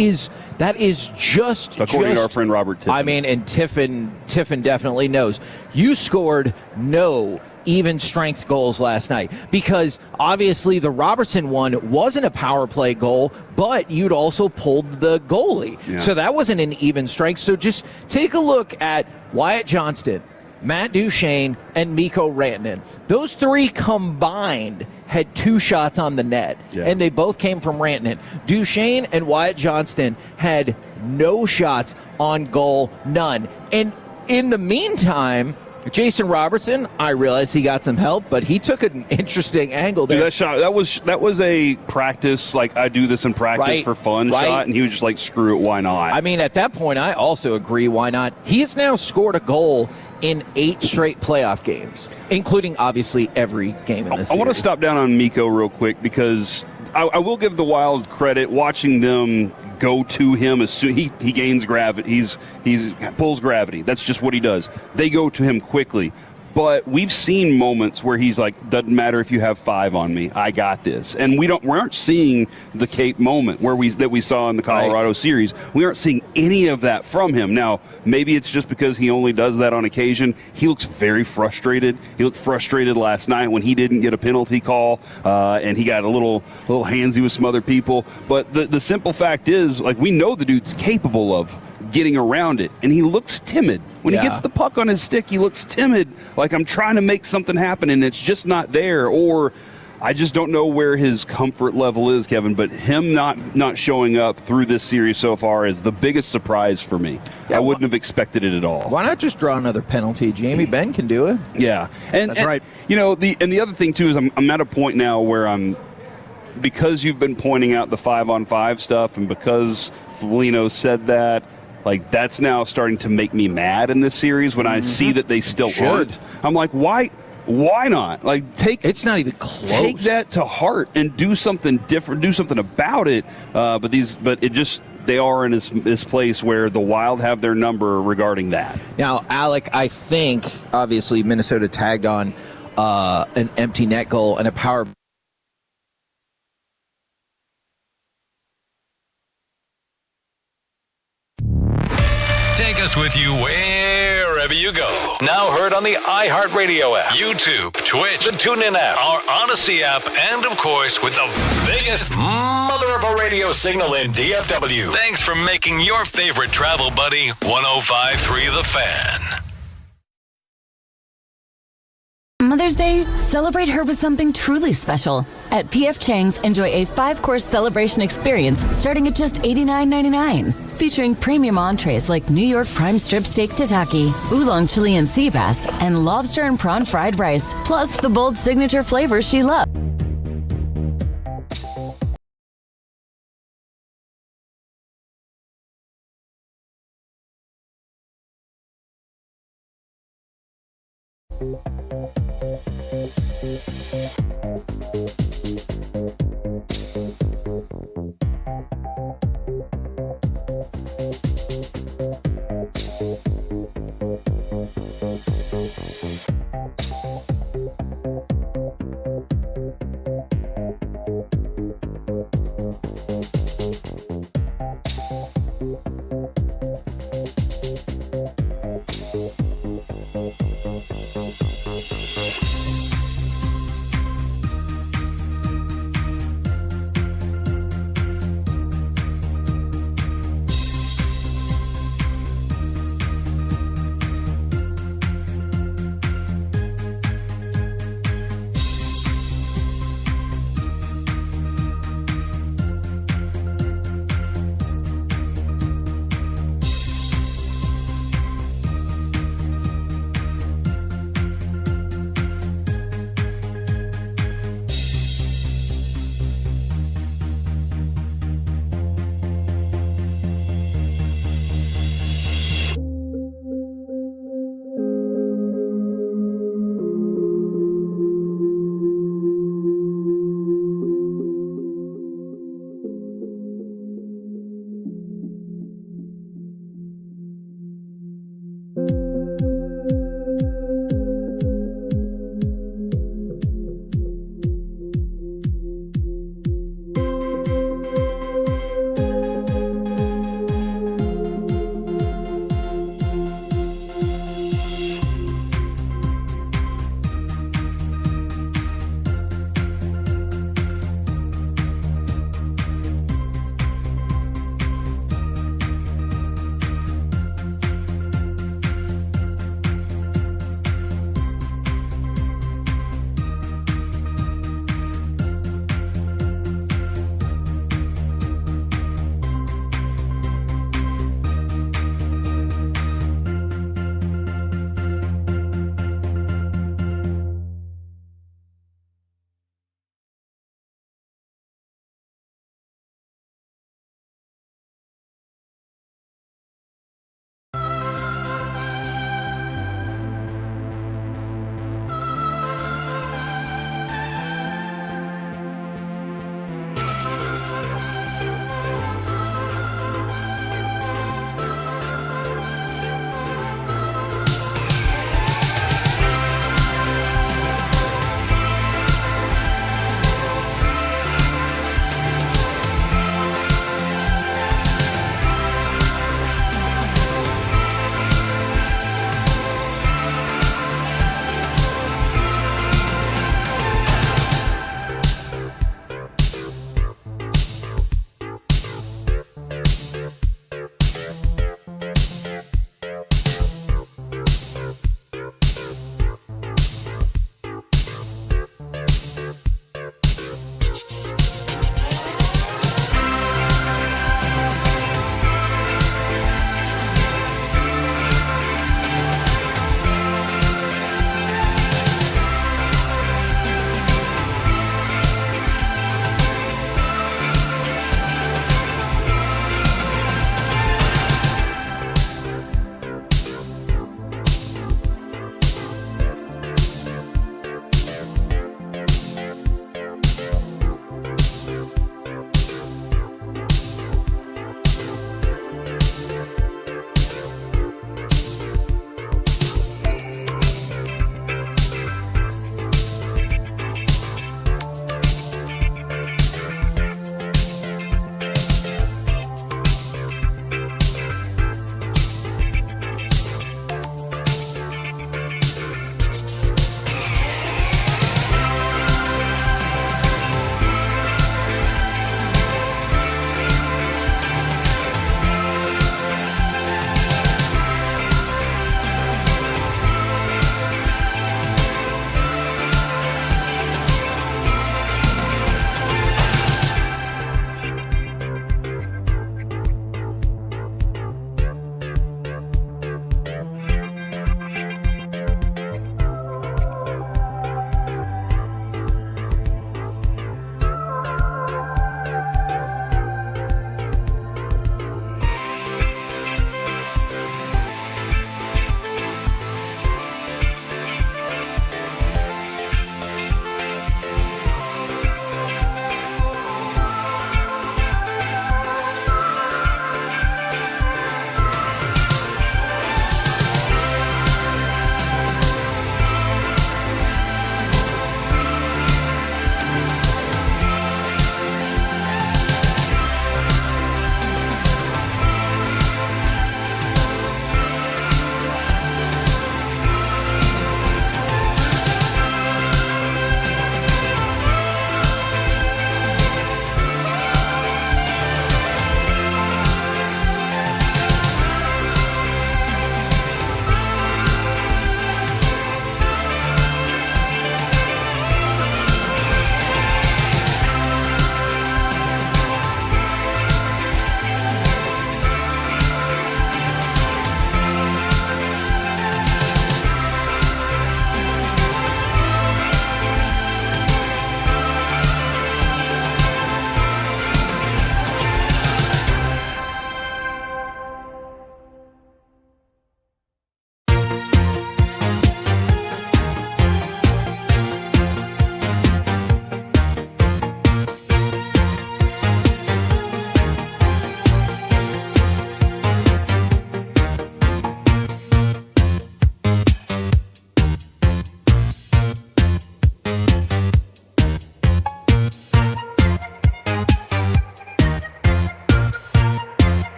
is just according to our friend Robert Tiffin. I mean, and Tiffin definitely knows. You scored no even strength goals last night because obviously the Robertson one wasn't a power play goal, but you'd also pulled the goalie. Yeah. So that wasn't an even strength. So just take a look at Wyatt Johnston, Matt Duchene, and Mikko Rantanen. Those 3 combined had 2 shots on the net, and they both came from Rantanen. Duchene and Wyatt Johnston had no shots on goal, none. And in the meantime, Jason Robertson, I realized he got some help, but he took an interesting angle there. Dude, that shot, that was a practice, like I do this in practice for fun shot, and he was just like, screw it, why not? I mean, at that point, I also agree, why not? He has now scored a goal in 8 straight playoff games, including, obviously, every game in this series. I want to stop down on Mikko real quick because I will give the Wild credit watching them go to him as soon he gains gravity. He pulls gravity. That's just what he does. They go to him quickly. But we've seen moments where he's like, doesn't matter if you have 5 on me, I got this. And we aren't seeing the Cape moment that we saw in the Colorado series. We aren't seeing any of that from him. Now, maybe it's just because he only does that on occasion. He looks very frustrated. He looked frustrated last night when he didn't get a penalty call, and he got a little handsy with some other people. But the simple fact is, like, we know the dude's capable of getting around it, and he looks timid. When he gets the puck on his stick, he looks timid, like I'm trying to make something happen, and it's just not there. Or I just don't know where his comfort level is, Kevin, but him not showing up through this series so far is the biggest surprise for me. I wouldn't have expected it at all. Why not just draw another penalty? Jamie Benn can do it. Yeah. That's right. You know, the other thing, too, is I'm at a point now where because you've been pointing out the 5-on-5 stuff, and because Foligno said that, like, that's now starting to make me mad in this series when I see that they still aren't. I'm like, why not? Like, it's not even close. Take that to heart and do something different, do something about it. But they are in this place where the Wild have their number regarding that. Now, Alec, I think obviously Minnesota tagged on an empty net goal and a power. Take us with you wherever you go. Now heard on the iHeartRadio app, YouTube, Twitch, the TuneIn app, our Odyssey app, and of course with the biggest mother of a radio signal in DFW. Thanks for making your favorite travel buddy 105.3 The Fan. Mother's Day, celebrate her with something truly special. At P.F. Chang's, enjoy a 5-course celebration experience starting at just $89.99. Featuring premium entrees like New York prime strip steak tataki, oolong Chilean sea bass, and lobster and prawn fried rice, plus the bold signature flavors she loves.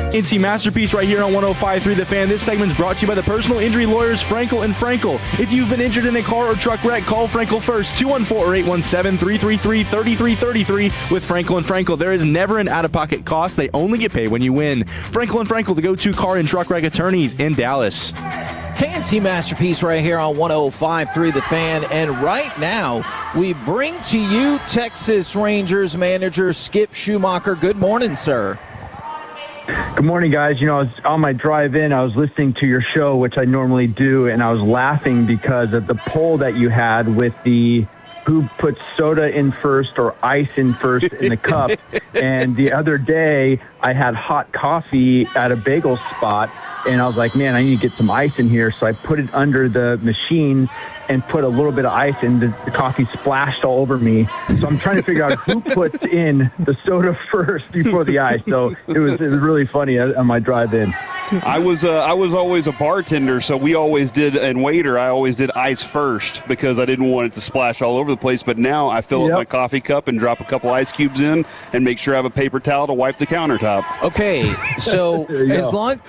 NC Masterpiece right here on 105.3 The Fan. This segment's brought to you by the personal injury lawyers Frankel & Frankel. If you've been injured in a car or truck wreck, call Frankel first. 214-817-333-3333 with Frankel & Frankel. There is never an out-of-pocket cost. They only get paid when you win. Frankel & Frankel, the go-to car and truck wreck attorneys in Dallas. KNC Masterpiece right here on 105.3 The Fan. And right now, we bring to you Texas Rangers manager Skip Schumacher. Good morning, sir. Good morning, guys. You know, I was on my drive in. I was listening to your show, which I normally do, and I was laughing because of the poll that you had with the who puts soda in first or ice in first in the cup. And the other day, I had hot coffee at a bagel spot, and I was like, man, I need to get some ice in here. So I put it under the machine and put a little bit of ice in. The coffee splashed all over me. So I'm trying to figure out who puts in the soda first before the ice. So it was really funny on my drive in. I was always a bartender, so we always did, and waiter, I always did ice first because I didn't want it to splash all over the place. But now I fill up my coffee cup and drop a couple ice cubes in and make sure I have a paper towel to wipe the countertop. Okay, so as long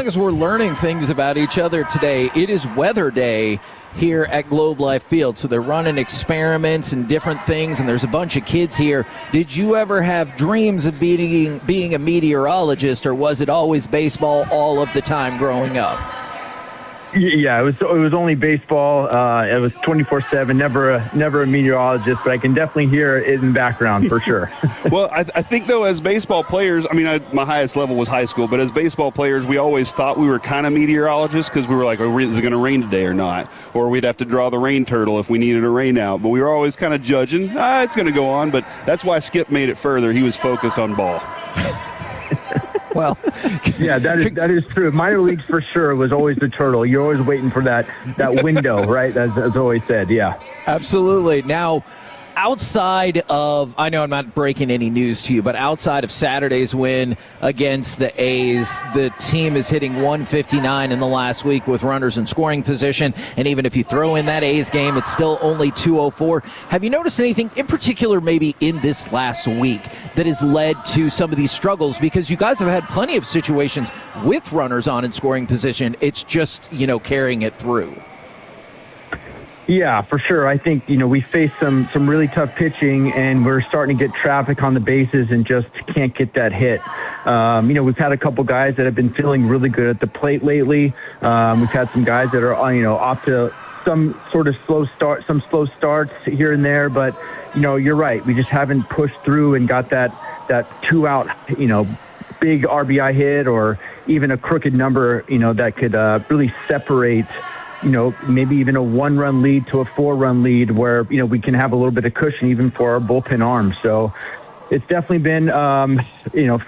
as we're learning things about each other today, it is weather day here at Globe Life Field. So they're running experiments and different things, and there's a bunch of kids here. Did you ever have dreams of being a meteorologist, or was it always baseball all of the time growing up? Yeah, it was only baseball. It was 24/7. Never a meteorologist, but I can definitely hear it in the background for sure. Well, I think though, as baseball players, I mean, my highest level was high school, but as baseball players, we always thought we were kind of meteorologists because we were like, oh, is it going to rain today or not? Or we'd have to draw the rain turtle if we needed a rain out. But we were always kind of judging, it's going to go on. But that's why Skip made it further. He was focused on ball. Well, yeah, that is true. Minor leagues for sure was always the turtle. You're always waiting for that window, right? As always said, yeah. Absolutely. Now, outside of, I know I'm not breaking any news to you, but outside of Saturday's win against the A's, the team is hitting 159 in the last week with runners in scoring position. And even if you throw in that A's game, it's still only 204. Have you noticed anything in particular maybe in this last week that has led to some of these struggles? Because you guys have had plenty of situations with runners on in scoring position. It's just, carrying it through. Yeah, for sure. I think, we faced some really tough pitching, and we're starting to get traffic on the bases and just can't get that hit. We've had a couple guys that have been feeling really good at the plate lately. We've had some guys that are, off to some sort of slow starts here and there, but, you're right. We just haven't pushed through and got that 2-out, big RBI hit or even a crooked number, that could really separate maybe even a 1-run lead to a 4-run lead where, we can have a little bit of cushion even for our bullpen arms. So it's definitely been,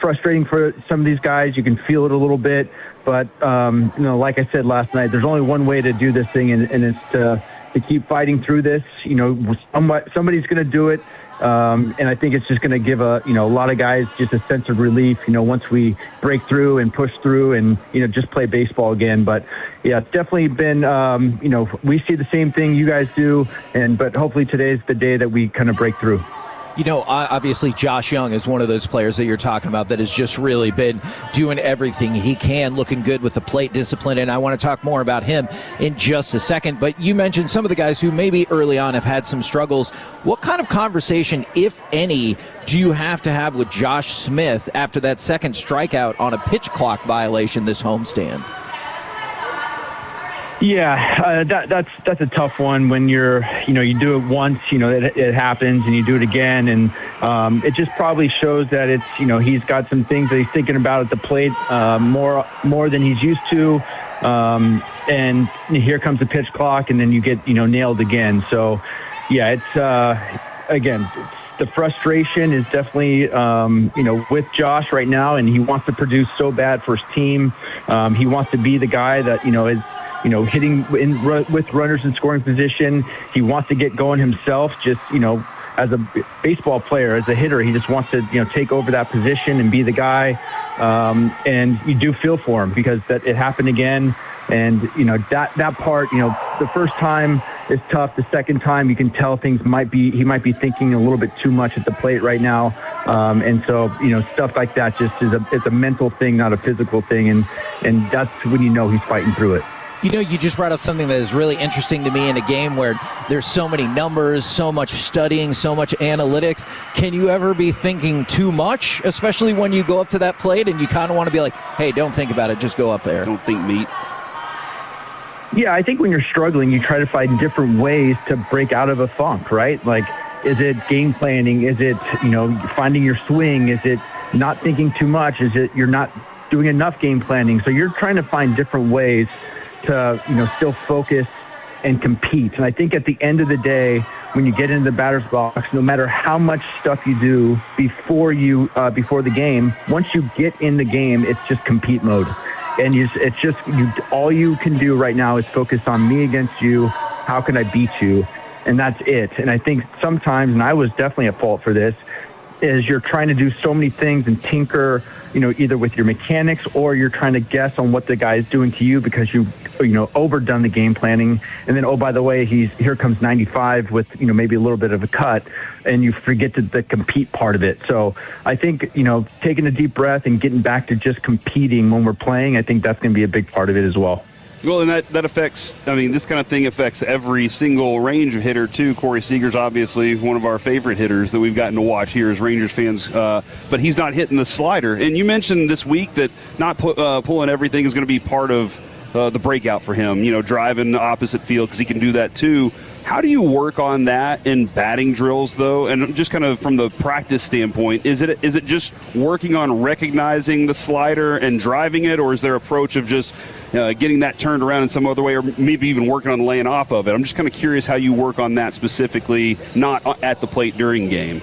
frustrating for some of these guys. You can feel it a little bit, but, like I said last night, there's only one way to do this thing, and it's to keep fighting through this. Somebody's going to do it. And I think it's just going to give a lot of guys just a sense of relief, once we break through and push through and, just play baseball again. But yeah, it's definitely been, we see the same thing you guys do. But hopefully today's the day that we kind of break through. Obviously Josh Young is one of those players that you're talking about that has just really been doing everything he can, looking good with the plate discipline, and I want to talk more about him in just a second. But you mentioned some of the guys who maybe early on have had some struggles. What kind of conversation, if any, do you have to have with Josh Smith after that second strikeout on a pitch clock violation this homestand? Yeah, that's a tough one when you do it once, it happens, and you do it again, and it just probably shows that it's, he's got some things that he's thinking about at the plate more than he's used to, and here comes the pitch clock, and then you get nailed again. So yeah, it's again, the frustration is definitely with Josh right now, and he wants to produce so bad for his team. He wants to be the guy that is hitting with runners in scoring position. He wants to get going himself, just, as a baseball player, as a hitter, he just wants to, take over that position and be the guy. And you do feel for him because it happened again. And, that part, the first time is tough. The second time, you can tell he might be thinking a little bit too much at the plate right now. And so, stuff like that just it's a mental thing, not a physical thing. And that's when you know he's fighting through it. You just brought up something that is really interesting to me in a game where there's so many numbers, so much studying, so much analytics. Can you ever be thinking too much, especially when you go up to that plate and you kind of want to be like, hey, don't think about it, just go up there? Don't think meat. Yeah, I think when you're struggling, you try to find different ways to break out of a funk, right? Like, is it game planning? Is it, finding your swing? Is it not thinking too much? Is it you're not doing enough game planning? So you're trying to find different ways to, still focus and compete. And I think at the end of the day, when you get into the batter's box, no matter how much stuff you do before the game, once you get in the game, it's just compete mode. And all you can do right now is focus on me against you. How can I beat you? And that's it. And I think sometimes, and I was definitely at fault for this, is you're trying to do so many things and tinker, either with your mechanics or you're trying to guess on what the guy is doing to you because you overdone the game planning. And then, oh, by the way, here comes 95 with, maybe a little bit of a cut, and you forget the compete part of it. So I think, taking a deep breath and getting back to just competing when we're playing, I think that's going to be a big part of it as well. Well, and that affects, this kind of thing affects every single range of hitter, too. Corey Seager's obviously one of our favorite hitters that we've gotten to watch here as Rangers fans, but he's not hitting the slider. And you mentioned this week that not pulling everything is going to be part of the breakout for him, driving the opposite field because he can do that, too. How do you work on that in batting drills, though? And just kind of from the practice standpoint, is it just working on recognizing the slider and driving it, or is there an approach of just getting that turned around in some other way, or maybe even working on laying off of it? I'm just kind of curious how you work on that specifically, not at the plate during game.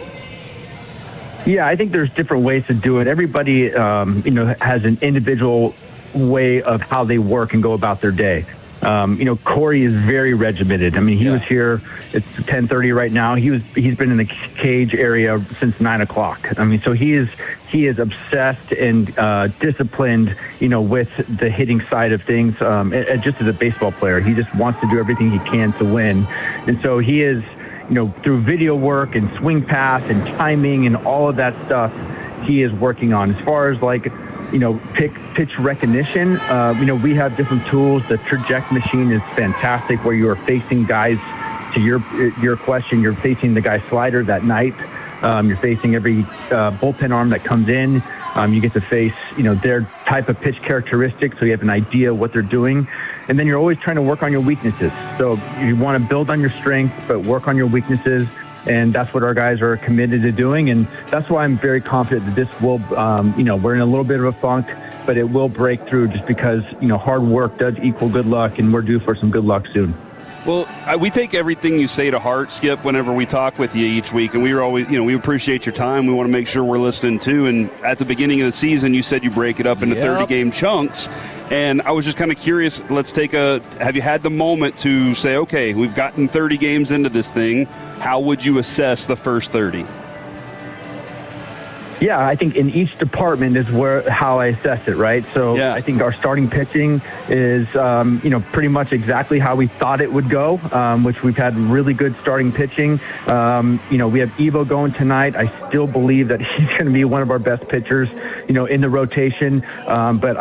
Yeah, I think there's different ways to do it. Everybody, has an individual way of how they work and go about their day. Corey is very regimented. He was here. It's 10:30 right now. He's been in the cage area since 9 o'clock. So he is obsessed and disciplined, with the hitting side of things. Just as a baseball player, he just wants to do everything he can to win. And so he is, through video work and swing pass and timing and all of that stuff, he is working on. As far as pitch recognition, we have different tools. The traject machine is fantastic, where you are facing guys, to your question, you're facing the guy's slider that night. You're facing every bullpen arm that comes in. You get to face, their type of pitch characteristics, so you have an idea what they're doing. And then you're always trying to work on your weaknesses. So you want to build on your strengths, but work on your weaknesses. And that's what our guys are committed to doing. And that's why I'm very confident that this will, we're in a little bit of a funk, but it will break through just because, hard work does equal good luck, and we're due for some good luck soon. Well, we take everything you say to heart, Skip, whenever we talk with you each week. And we are always, we appreciate your time. We want to make sure we're listening too. And at the beginning of the season, you said you break it up into 30-game chunks. And I was just kind of curious, have you had the moment to say, okay, we've gotten 30 games into this thing. How would you assess the first 30? Yeah, I think in each department is how I assess it, right? So I think our starting pitching is, pretty much exactly how we thought it would go, which we've had really good starting pitching. We have Evo going tonight. I still believe that he's going to be one of our best pitchers, in the rotation. But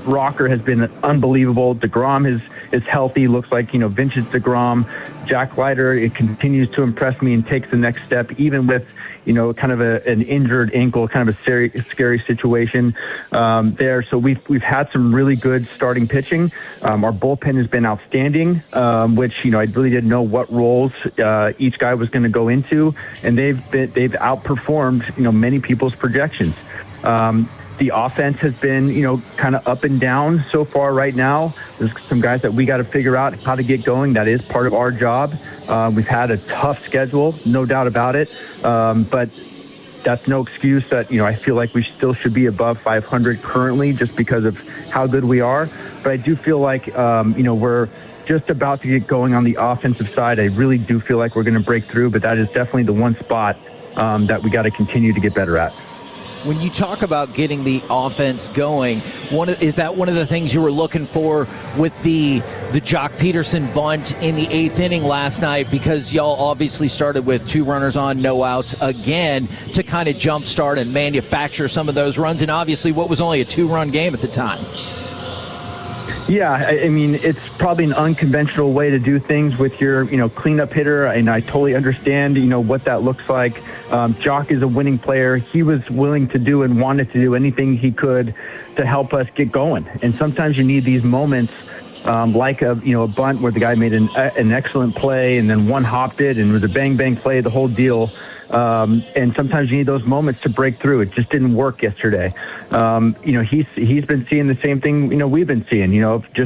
Rocker has been unbelievable. DeGrom is healthy. Looks like, vintage DeGrom. Jack Leiter, it continues to impress me and takes the next step, even with, kind of an injured ankle, kind of a scary situation there. So we've had some really good starting pitching. Our bullpen has been outstanding, which, I really didn't know what roles each guy was going to go into, and they've outperformed, many people's projections. The offense has been, kind of up and down so far right now. There's some guys that we got to figure out how to get going. That is part of our job. We've had a tough schedule, no doubt about it. But that's no excuse that, I feel like we still should be above 500 currently just because of how good we are. But I do feel like, we're just about to get going on the offensive side. I really do feel like we're going to break through, but that is definitely the one spot that we got to continue to get better at. when you talk about getting the offense going, is that one of the things you were looking for with the Jock Peterson bunt in the 8th inning last night? Because y'all obviously started with 2 runners on, no outs again to kind of jumpstart and manufacture some of those runs. And obviously what was only a 2-run game at the time. Yeah, I mean, it's probably an unconventional way to do things with your, cleanup hitter, and I totally understand, what that looks like. Jock is a winning player. He was willing to do and wanted to do anything he could to help us get going. And sometimes you need these moments, like a bunt where the guy made an excellent play and then one hopped it and it was a bang play, the whole deal. And sometimes you need those moments to break through. It just didn't work yesterday. He's been seeing the same thing, we've been seeing,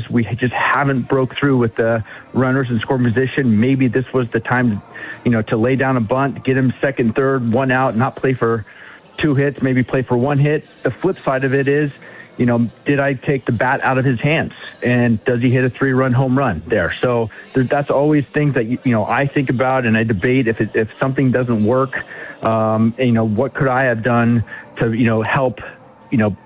we just haven't broke through with the runners in scoring position. Maybe this was the time, to lay down a bunt, get him second, third, 1 out, not play for 2 hits, maybe play for 1 hit. The flip side of it is, did I take the bat out of his hands? And does he hit a 3-run home run there? So that's always things that, I think about and I debate if something doesn't work, what could I have done to, help,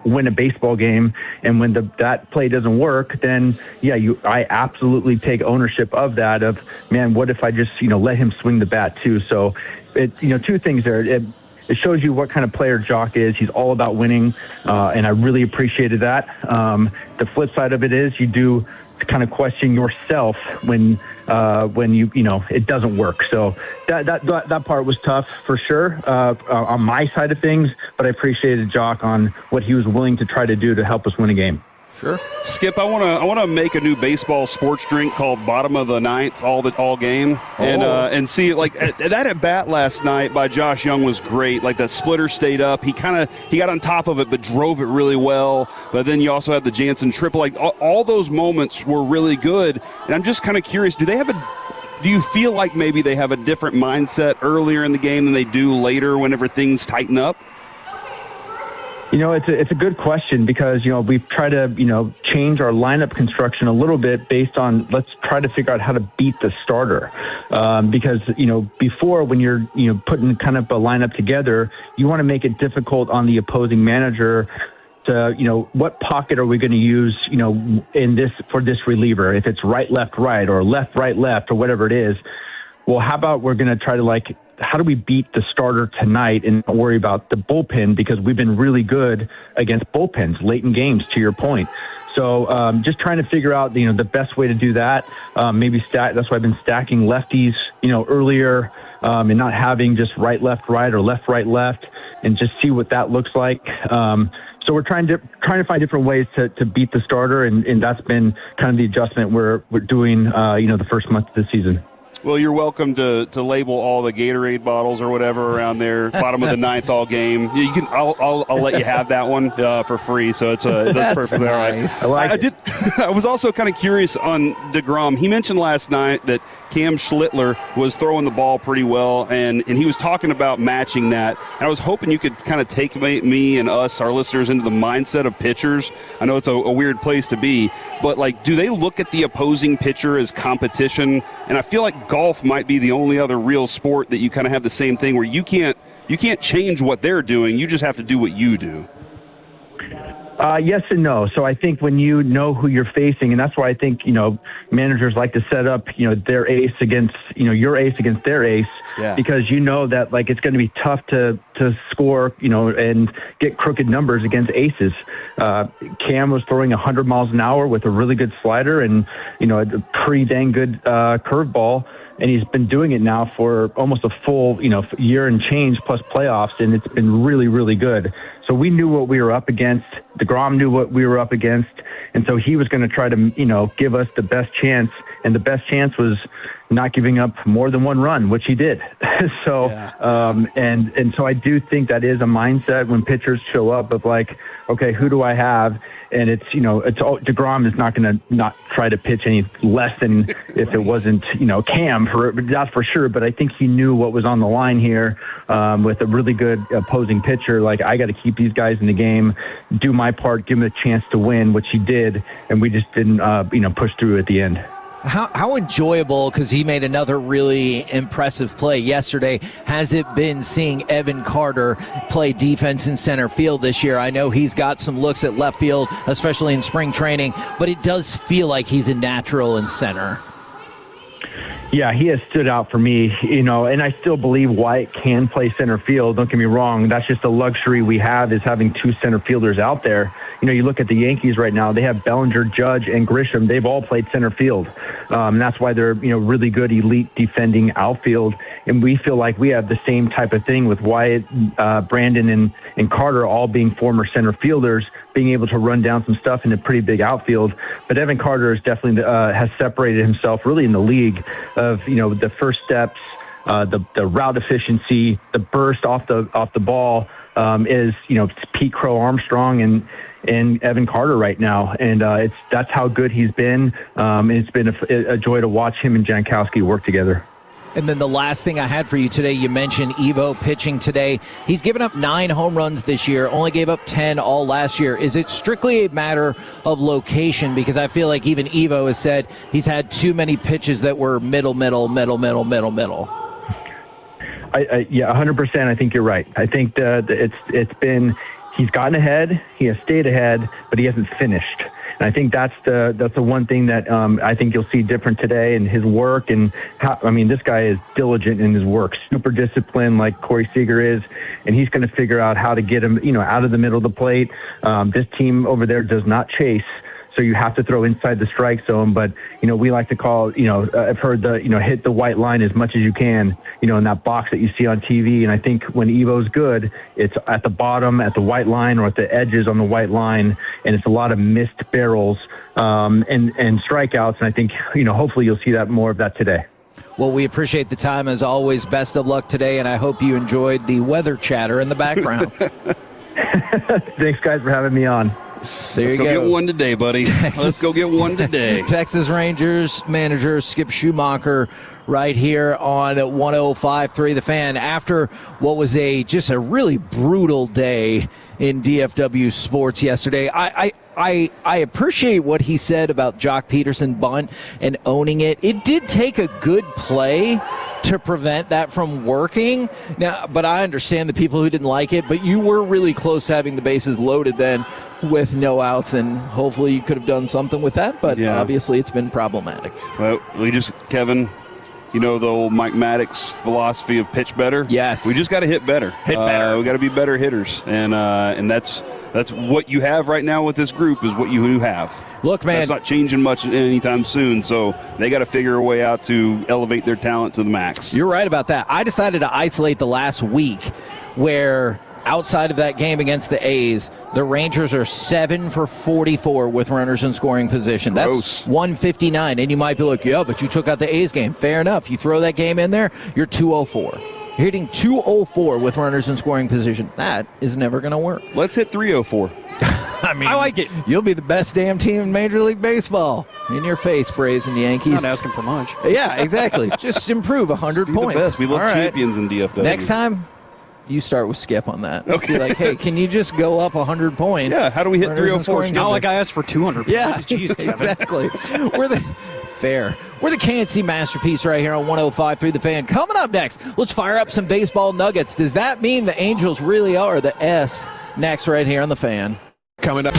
win a baseball game? And when that play doesn't work, then I absolutely take ownership of that man, what if I just, let him swing the bat too? So 2 things there. It shows you what kind of player Jock is. He's all about winning, and I really appreciated that. The flip side of it is you do kind of question yourself when it doesn't work. So that part was tough for sure on my side of things, but I appreciated Jock on what he was willing to try to do to help us win a game. Sure. Skip, I want to make a new baseball sports drink called Bottom of the Ninth all game, and see that at bat last night by Josh Young was great. Like that splitter stayed up. He got on top of it, but drove it really well. But then you also had the Jansen triple. Like all those moments were really good. And I'm just kind of curious. Do you feel like maybe they have a different mindset earlier in the game than they do later whenever things tighten up? It's a good question because, we've tried to, change our lineup construction a little bit based on let's try to figure out how to beat the starter. Because, before when you're, putting kind of a lineup together, you want to make it difficult on the opposing manager to, what pocket are we going to use, for this reliever? If it's right, left, or left, right, or whatever it is. Well, how about we're going to try to how do we beat the starter tonight and not worry about the bullpen because we've been really good against bullpens late in games, to your point. So just trying to figure out, the best way to do that. Maybe that's why I've been stacking lefties, earlier and not having just right, left, or left, right, and just see what that looks like. So we're trying to find different ways to beat the starter, and that's been kind of the adjustment we're doing, the first month of the season. Well, you're welcome to label all the Gatorade bottles or whatever around there. Bottom of the ninth all game. You can. I'll let you have that one for free. So that's perfectly nice. All right. I was also kind of curious on DeGrom. He mentioned last night that Cam Schlittler was throwing the ball pretty well, and he was talking about matching that. And I was hoping you could kind of take me and us, our listeners, into the mindset of pitchers. I know it's a weird place to be, but do they look at the opposing pitcher as competition? And I feel like golf might be the only other real sport that you kind of have the same thing where you can't change what they're doing. You just have to do what you do. Yes and no. So I think when you know who you're facing, and that's why I think, managers like to set up, their ace against, your ace against their ace, because that it's going to be tough to score, and get crooked numbers against aces. Cam was throwing 100 miles an hour with a really good slider and, a pretty dang good curveball. And he's been doing it now for almost a full, year and change plus playoffs, and it's been really, really good. So we knew what we were up against. DeGrom knew what we were up against, and so he was going to try to, give us the best chance, and the best chance was not giving up more than 1 run, which he did. So, and so I do think that is a mindset when pitchers show up of okay, who do I have? And it's, DeGrom is not going to not try to pitch any less than if it wasn't, Cam, that's for sure. But I think he knew what was on the line here with a really good opposing pitcher. I got to keep these guys in the game, do my part, give them a chance to win, which he did. And we just didn't, push through at the end. How enjoyable, because he made another really impressive play yesterday, has it been seeing Evan Carter play defense in center field this year? I know he's got some looks at left field, especially in spring training, but it does feel like he's a natural in center. Yeah, he has stood out for me, and I still believe Wyatt can play center field. Don't get me wrong. That's just a luxury we have, is having two center fielders out there. You look at the Yankees right now, they have Bellinger, Judge, and Grisham. They've all played center field. And that's why they're, really good elite defending outfield. And we feel like we have the same type of thing with Wyatt, Brandon, and Carter all being former center fielders, being able to run down some stuff in a pretty big outfield. But Evan Carter is definitely has separated himself really in the league of, the first steps, the route efficiency, the burst off the ball is, Pete Crow Armstrong and Evan Carter right now. And that's how good he's been. And it's been a joy to watch him and Jankowski work together. And then the last thing I had for you today, you mentioned Evo pitching today. He's given up 9 home runs this year, only gave up 10 all last year. Is it strictly a matter of location? Because I feel like even Evo has said he's had too many pitches that were middle. Yeah, 100%. I think you're right. I think it's been, he's gotten ahead, he has stayed ahead, but he hasn't finished. And I think that's the one thing that I think you'll see different today in his work. And this guy is diligent in his work, super disciplined like Corey Seager is, and he's going to figure out how to get him, out of the middle of the plate. This team over there does not chase. So you have to throw inside the strike zone, but we like to call, I've heard hit the white line as much as you can, in that box that you see on TV. And I think when Evo's good, it's at the bottom, at the white line, or at the edges on the white line, and it's a lot of missed barrels and strikeouts. And I think hopefully you'll see that more of that today. Well, we appreciate the time as always. Best of luck today, and I hope you enjoyed the weather chatter in the background. Thanks, guys, for having me on. There Let's you go get one today, buddy. Let's go get one today. Texas Rangers manager Skip Schumacher right here on 105.3 The Fan after what was just a really brutal day in DFW sports yesterday. I appreciate what he said about Jock Peterson bunt and owning it. It did take a good play to prevent that from working. Now, but I understand the people who didn't like it, but you were really close to having the bases loaded then with no outs, and hopefully you could have done something with that, but obviously it's been problematic. Well, Kevin, the old Mike Maddox philosophy of pitch better. Yes. We just got to hit better. Hit better. We got to be better hitters, and that's what you have right now with this group is what you have. Look, man, that's not changing much anytime soon, so they got to figure a way out to elevate their talent to the max. You're right about that. I decided to isolate the last week where outside of that game against the A's, the Rangers are 7 for 44 with runners in scoring position. Gross. That's 159. And you might be like, yeah, but you took out the A's game. Fair enough. You throw that game in there, you're 204. You're hitting 204 with runners in scoring position. That is never going to work. Let's hit 304. I like it. You'll be the best damn team in Major League Baseball. In your face, Braves and Yankees. Not asking for much. Yeah, exactly. Just improve 100 points. The best. We love champions in DFW. Next time, you start with Skip on that. Okay. Be like, hey, can you just go up 100 points? Yeah, how do we hit 304? Not like I asked for 200 points. Yeah, Jeez, Kevin. exactly. We're the KNC masterpiece right here on 105.3 The Fan. Coming up next, let's fire up some baseball nuggets. Does that mean the Angels really are the S? Next right here on The Fan. Coming up.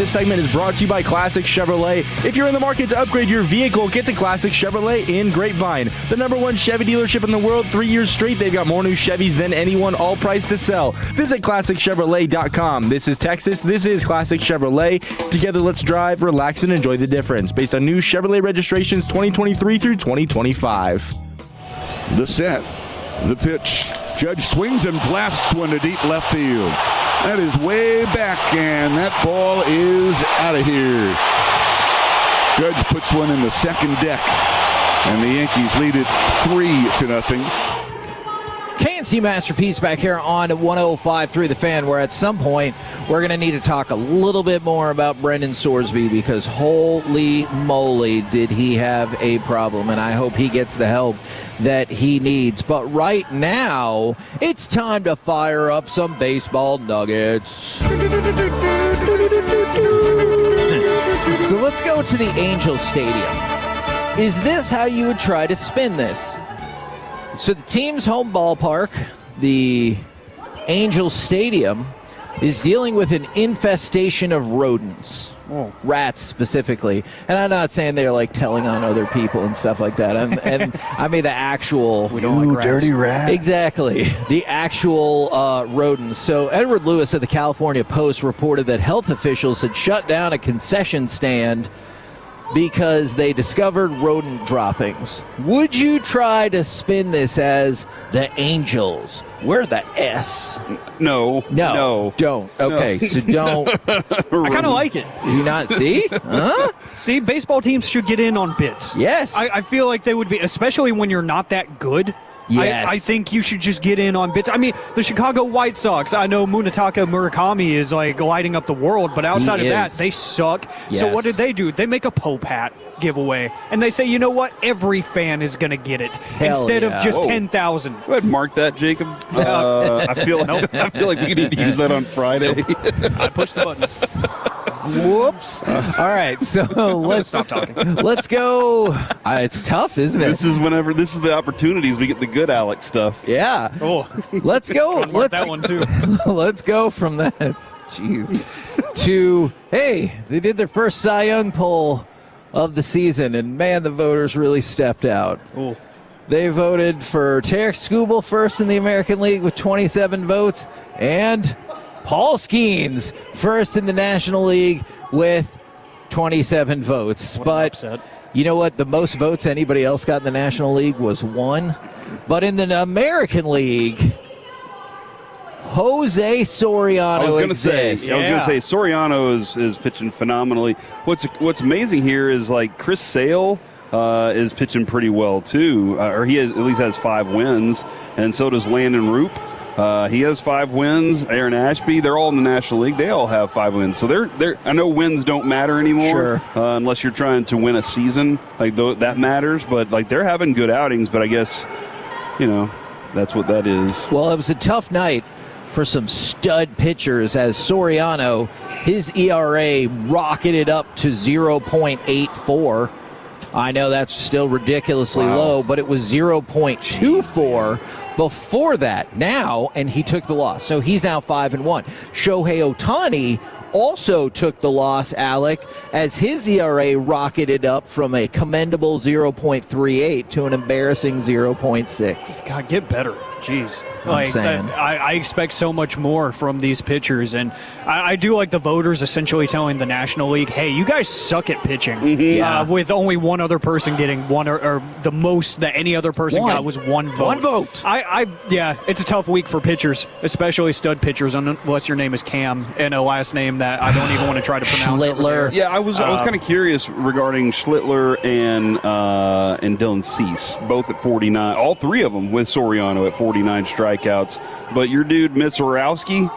this segment is brought to you by Classic Chevrolet. If you're in the market to upgrade your vehicle, get to Classic Chevrolet in Grapevine. The #1 Chevy dealership in the world, 3 years straight. They've got more new Chevys than anyone, all priced to sell. Visit ClassicChevrolet.com. This is Texas. This is Classic Chevrolet. Together, let's drive, relax, and enjoy the difference. Based on new Chevrolet registrations 2023 through 2025. The set, the pitch. Judge swings and blasts one to deep left field. That is way back, and that ball is out of here. Judge puts one in the second deck, and the Yankees lead it 3-0. KNC Masterpiece back here on 105.3 The Fan, where at some point we're going to need to talk a little bit more about Brendan Sorsby, because holy moly did he have a problem, and I hope he gets the help that he needs. But right now, it's time to fire up some baseball nuggets. So let's go to the Angels Stadium. Is this how you would try to spin this? So the team's home ballpark, the Angels Stadium, is dealing with an infestation of rodents. Rats specifically. And I'm not saying they're like telling on other people and stuff like that. I mean the actual... We don't like dirty rats. Exactly. The actual rodents. So Edward Lewis of the California Post reported that health officials had shut down a concession stand because they discovered rodent droppings. Would you try to spin this as the Angels? We're the S. No. Don't. Okay, so don't. I kind of like it. Do you not see? Huh? See, baseball teams should get in on bits. Yes. I feel like they would be, especially when you're not that good. Yes. I think you should just get in on bits. I mean, the Chicago White Sox, I know Munetaka Murakami is like lighting up the world, but outside of that, they suck. Yes. So what did they do? They make a Pope hat giveaway, and they say, you know what? Every fan is going to get it instead of just 10,000. Go ahead and mark that, Jacob. I feel like we need to use that on Friday. I push the buttons. Whoops. All right, so let's stop talking. Let's go. It's tough, isn't it? This is the opportunities we get the good Alex stuff. Yeah. Oh, let's go. Let's that one too. Let's go from that. Jeez. To hey, they did their first Cy Young poll of the season, and man, the voters really stepped out. Oh. They voted for Tarek Skubal first in the American League with 27 votes, and Paul Skeens first in the National League with 27 votes. But you know what? The most votes anybody else got in the National League was 1. But in the American League, Jose Soriano exists. I was going to say Soriano is pitching phenomenally. What's amazing here is like Chris Sale is pitching pretty well too, or he at least has 5 wins, and so does Landon Roop. He has 5 wins. Aaron Ashby, they're all in the National League. They all have 5 wins. So they're. I know wins don't matter anymore, unless you're trying to win a season. Like that matters, but like they're having good outings. But I guess, that's what that is. Well, it was a tough night for some stud pitchers as Soriano, his ERA rocketed up to 0.84. I know that's still ridiculously low, but it was 0.24 before that. Now, and he took the loss. So he's now 5-1. Shohei Ohtani also took the loss, Alec, as his ERA rocketed up from a commendable 0.38 to an embarrassing 0.6. God, get better. Jeez. I'm saying. I expect so much more from these pitchers, and I do like the voters essentially telling the National League, hey, you guys suck at pitching. With only one other person getting one or the most that any other person got was 1 vote. 1 vote. Yeah, it's a tough week for pitchers, especially stud pitchers, unless your name is Cam and a last name that I don't even want to try to pronounce. Schlittler. Yeah, I was kind of curious regarding Schlittler and Dylan Cease, both at 49. All 3 of them with Soriano at 49 strikeouts. But your dude, Misorowski,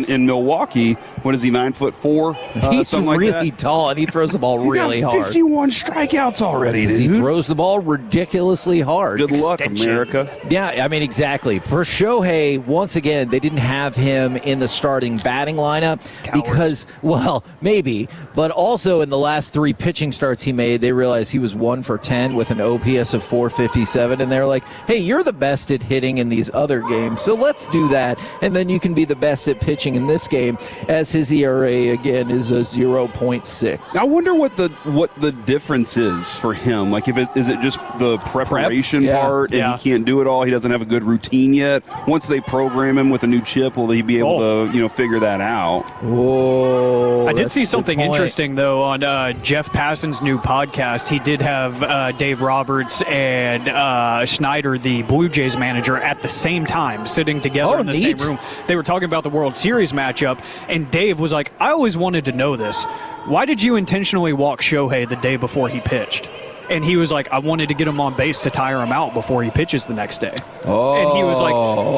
in Milwaukee, what is he, 9'4"? He's really tall, and he throws the ball really hard. 51 strikeouts already, dude. He throws the ball ridiculously hard. Good luck, America. Yeah, I mean, exactly. For Shohei, once again, they didn't have him in the starting batting lineup because, well, maybe, but also in the last 3 pitching starts he made, they realized he was 1 for 10 with an OPS of 457, and they're like, hey, you're the best at hitting hitting in these other games. So let's do that, and then you can be the best at pitching in this game, as his ERA again is a 0.6. I wonder what the difference is for him. Like, is it just the preparation part, and he can't do it all? He doesn't have a good routine yet. Once they program him with a new chip, will he be able to figure that out? Whoa! I did see something interesting though on Jeff Passan's new podcast. He did have Dave Roberts and Schneider, the Blue Jays manager, at the same time sitting together in the same room. They were talking about the World Series matchup, and Dave was like, "I always wanted to know this. Why did you intentionally walk Shohei the day before he pitched?" And he was like, I wanted to get him on base to tire him out before he pitches the next day. Oh. And he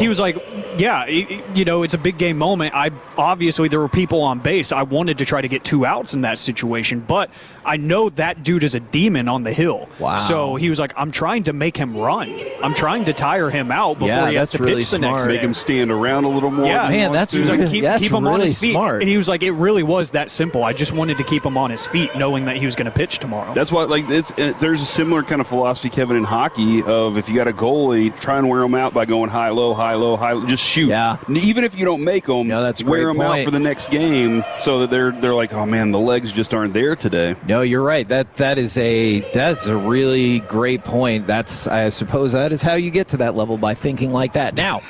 was like, yeah, it's a big game moment. Obviously there were people on base. I wanted to try to get 2 outs in that situation, but I know that dude is a demon on the hill. Wow. So he was like, I'm trying to make him run. I'm trying to tire him out before he has to pitch the next day. Make him stand around a little more. Yeah, man, that's like, keep him really on his feet. smart. And he was like, it really was that simple. I just wanted to keep him on his feet, knowing that he was going to pitch tomorrow. That's why, there's a similar kind of philosophy, Kevin, in hockey of if you got a goalie, try and wear them out by going high, low, high, low, high, just shoot. Yeah. Even if you don't make them, that's a wear great them out point. for the next game so that they're like, oh man, the legs just aren't there today. No, you're right. That's a really great point. I suppose that is how you get to that level, by thinking like that. Now,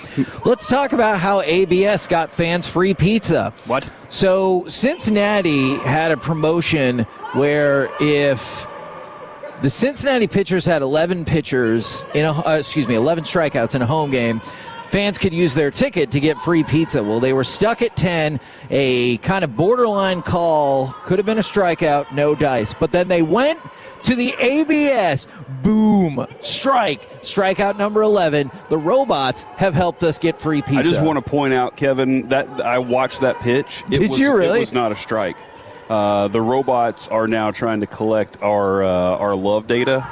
let's talk about how ABS got fans free pizza. What? So Cincinnati had a promotion where if the Cincinnati pitchers had 11 strikeouts in a home game, fans could use their ticket to get free pizza. Well, they were stuck at 10, a kind of borderline call, could have been a strikeout, no dice. But then they went to the ABS, boom, strikeout number 11. The robots have helped us get free pizza. I just want to point out, Kevin, that I watched that pitch. Did you really? It was not a strike. The robots are now trying to collect our love data,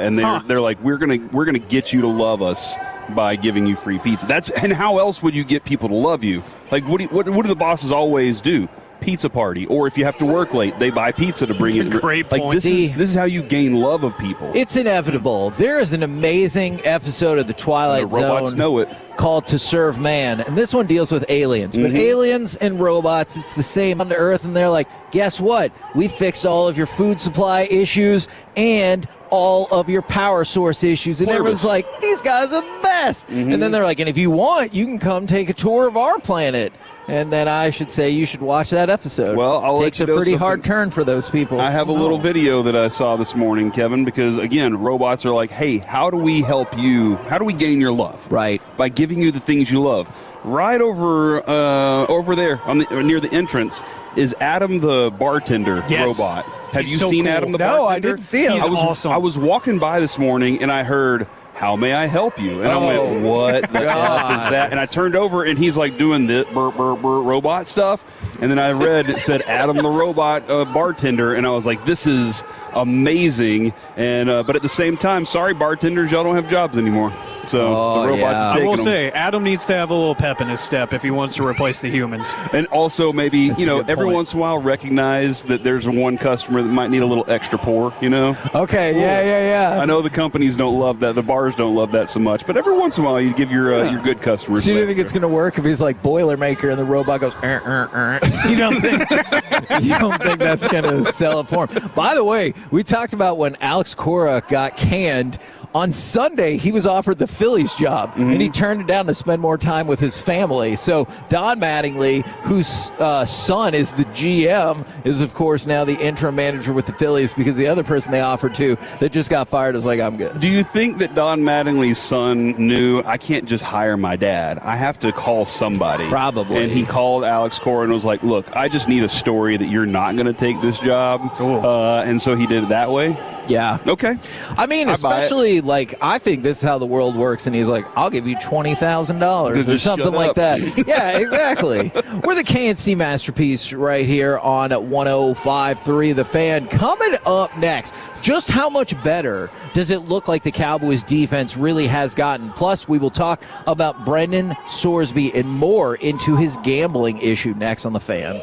and they're like, we're gonna get you to love us by giving you free pizza. And how else would you get people to love you? Like, what do the bosses always do? Pizza party, or if you have to work late, they buy pizza to bring in. Great point. Like, this is how you gain love of people. It's inevitable. There is an amazing episode of The Twilight the robots Zone know it. called To Serve Man, and this one deals with aliens. But aliens and robots, it's the same on Earth, and they're like, guess what? We fixed all of your food supply issues and all of your power source issues. And everyone's like, these guys are the best. And then they're like, and if you want, you can come take a tour of our planet. And then I should say you should watch that episode. Well, I'll takes let a you know pretty something. hard turn for those people. I have a little video that I saw this morning, Kevin, because, again, robots are like, hey, how do we help you? How do we gain your love? Right. By giving you the things you love. Right over there near the entrance is Adam the bartender robot. Have He's you so seen cool. Adam the No, bartender? I didn't see him. He's awesome. I was walking by this morning and I heard, how may I help you? And I went, what the F is that? And I turned over and he's like doing the burr, burr, burr robot stuff. And then I read, it said Adam the robot bartender. And I was like, this is amazing. And but at the same time, sorry, bartenders, y'all don't have jobs anymore. So the robots have I taken will them. say, Adam needs to have a little pep in his step if he wants to replace the humans. And also maybe, That's a good every point. once in a while recognize that there's one customer that might need a little extra pour, Okay, yeah. I know the companies don't love that. The bars don't love that so much. But every once in a while, you give your good customers. So you an don't think it's extra. going to work if he's like Boilermaker and the robot goes, You don't think that's going to sell it for him? By the way, we talked about when Alex Cora got canned. On Sunday, he was offered the Phillies job, and he turned it down to spend more time with his family. So Don Mattingly, whose son is the GM, is, of course, now the interim manager with the Phillies because the other person they offered to that just got fired is like, I'm good. Do you think that Don Mattingly's son knew, I can't just hire my dad. I have to call somebody. Probably. And he called Alex Cora and was like, look, I just need a story that you're not going to take this job. And so he did it that way. Yeah. Okay. I mean, especially, I think this is how the world works, and he's like, I'll give you $20,000 or something like that. Yeah, exactly. We're the KNC Masterpiece right here on 105.3 The Fan. Coming up next, just how much better does it look like the Cowboys defense really has gotten? Plus, we will talk about Brendan Sorsby and more into his gambling issue next on The Fan.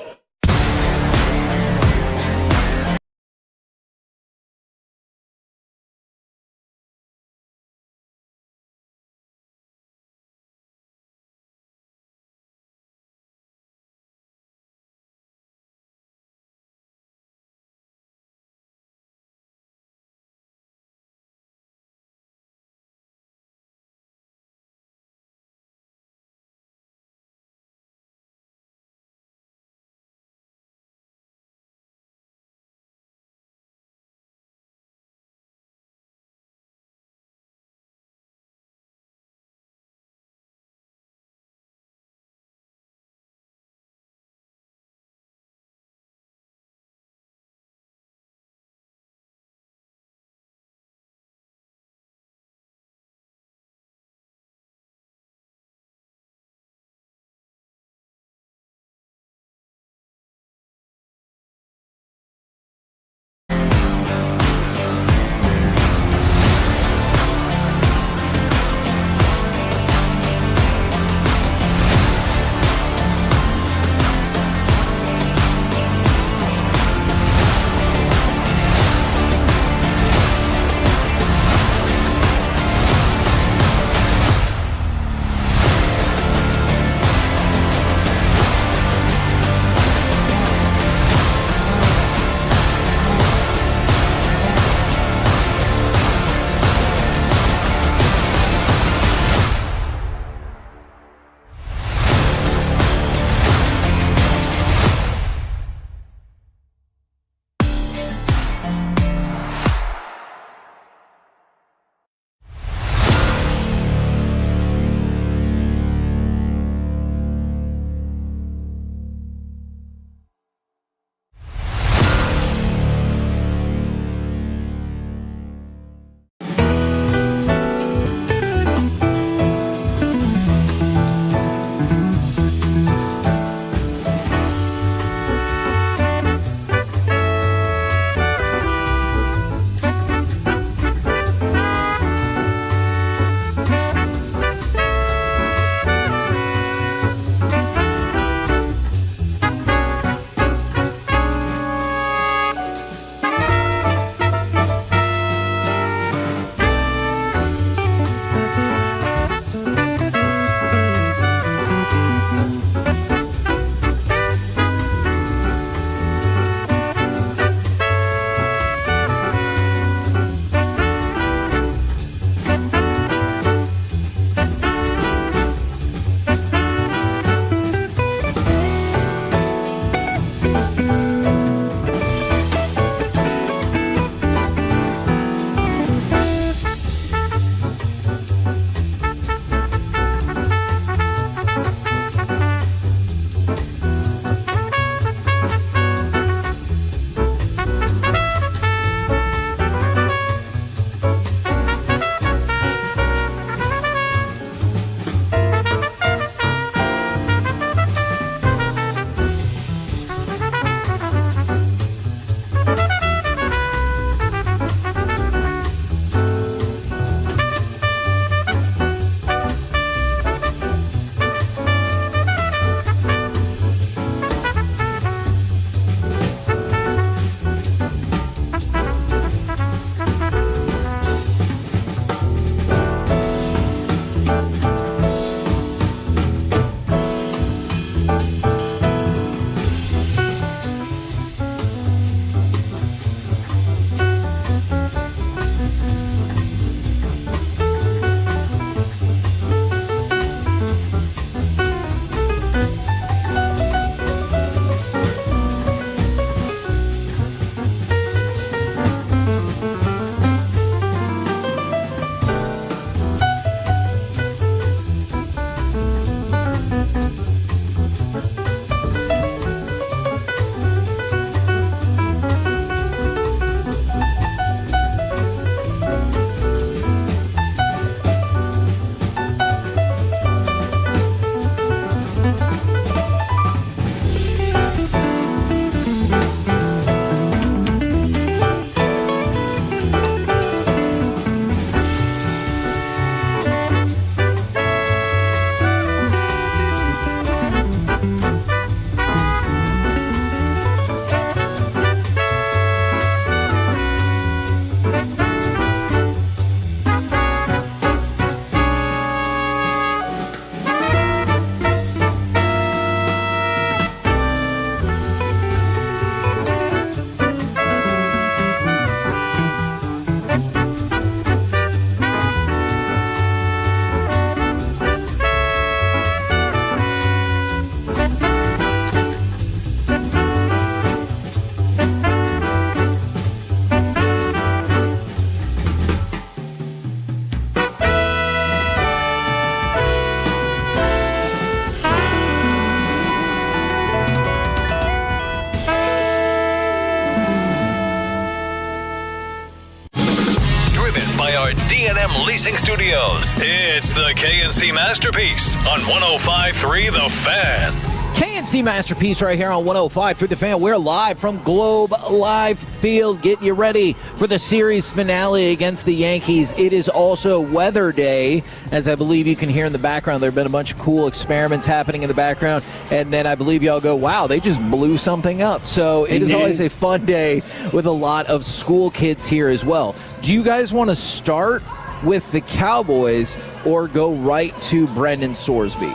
K&M Leasing Studios. It's the KNC Masterpiece on 105.3 The Fan. KNC Masterpiece right here on 105 through the Fan. We're live from Globe Life Field. Get you ready for the series finale against the Yankees. It is also weather day, as I believe you can hear in the background. There have been a bunch of cool experiments happening in the background, and then I believe y'all go, wow, they just blew something up. So it is always a fun day with a lot of school kids here as well. Do you guys want to start with the Cowboys or go right to Brendan Sorsby?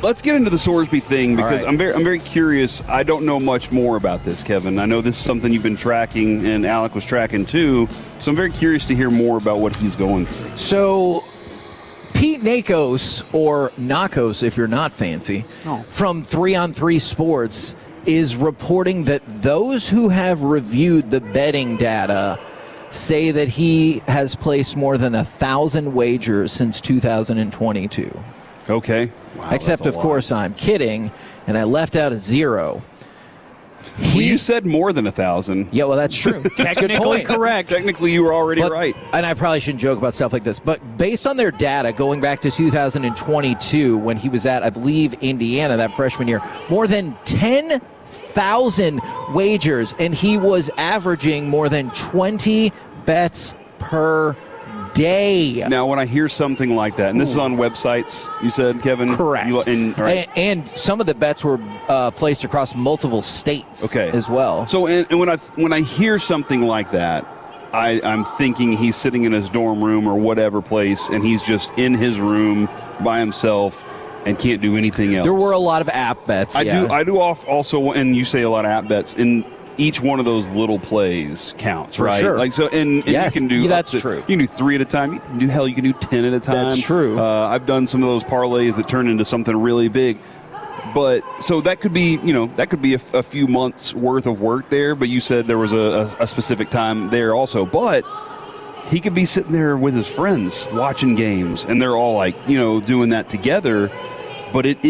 Let's get into the Sorsby thing because right. I'm very curious. I don't know much more about this, Kevin. I know this is something you've been tracking, and Alec was tracking too. So I'm very curious to hear more about what he's going through. So Pete Nakos, or Nakos if you're not fancy, from 3on3 Sports is reporting that those who have reviewed the betting data say that he has placed more than 1,000 wagers since 2022. Okay. Wow, except, of course, I'm kidding, and I left out a zero. Well, you said more than 1,000. Yeah, well, that's true. That's a good Technically point. correct. Technically, you were already right. And I probably shouldn't joke about stuff like this, but based on their data going back to 2022, when he was at, I believe, Indiana that freshman year, more than 10,000 wagers, and he was averaging more than 20 bets per day. Now, when I hear something like that, and this is on websites, you said, Kevin? Correct. Right. And some of the bets were placed across multiple states as well. So, and when I hear something like that, I'm thinking he's sitting in his dorm room or whatever place, and he's just in his room by himself and can't do anything else. There were a lot of app bets. I do also, and you say a lot of app bets, in each one of those little plays counts, For right? sure. Like so, and Yes, you can do that's true. You can do 3 at a time. You can do 10 at a time. That's true. I've done some of those parlays that turn into something really big. But so that could be, a few months worth of work there. But you said there was a specific time there also. But he could be sitting there with his friends watching games, and they're all like, doing that together. But it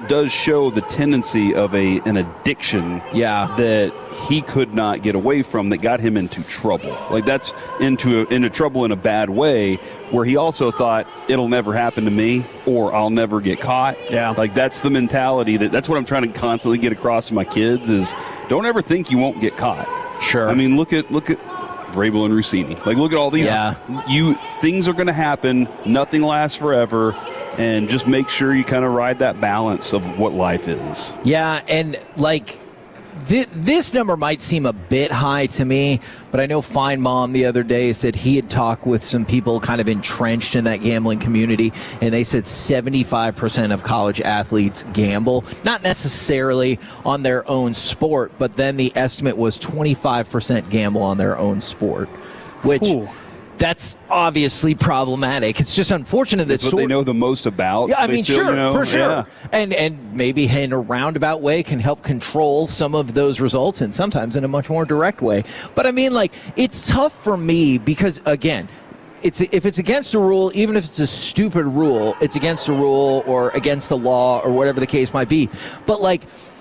does show the tendency of an addiction that he could not get away from, that got him into trouble. Like that's into trouble in a bad way, where he also thought it'll never happen to me or I'll never get caught. Yeah. Like that's the mentality that's what I'm trying to constantly get across to my kids is don't ever think you won't get caught. Sure. I mean, look at Vrabel and Rossini. Like look at all these. Yeah. Things are going to happen. Nothing lasts forever. And just make sure you kind of ride that balance of what life is. Yeah, and this number might seem a bit high to me, but I know Fine Mom the other day said he had talked with some people kind of entrenched in that gambling community, and they said 75% of college athletes gamble, not necessarily on their own sport, but then the estimate was 25% gamble on their own sport, which... Ooh. That's obviously problematic. It's just unfortunate that what they know the most about. Yeah, I mean, for sure. Yeah. And maybe in a roundabout way can help control some of those results, and sometimes in a much more direct way. But I mean, it's tough for me because, again, if it's against a rule, even if it's a stupid rule, it's against a rule or against the law or whatever the case might be. But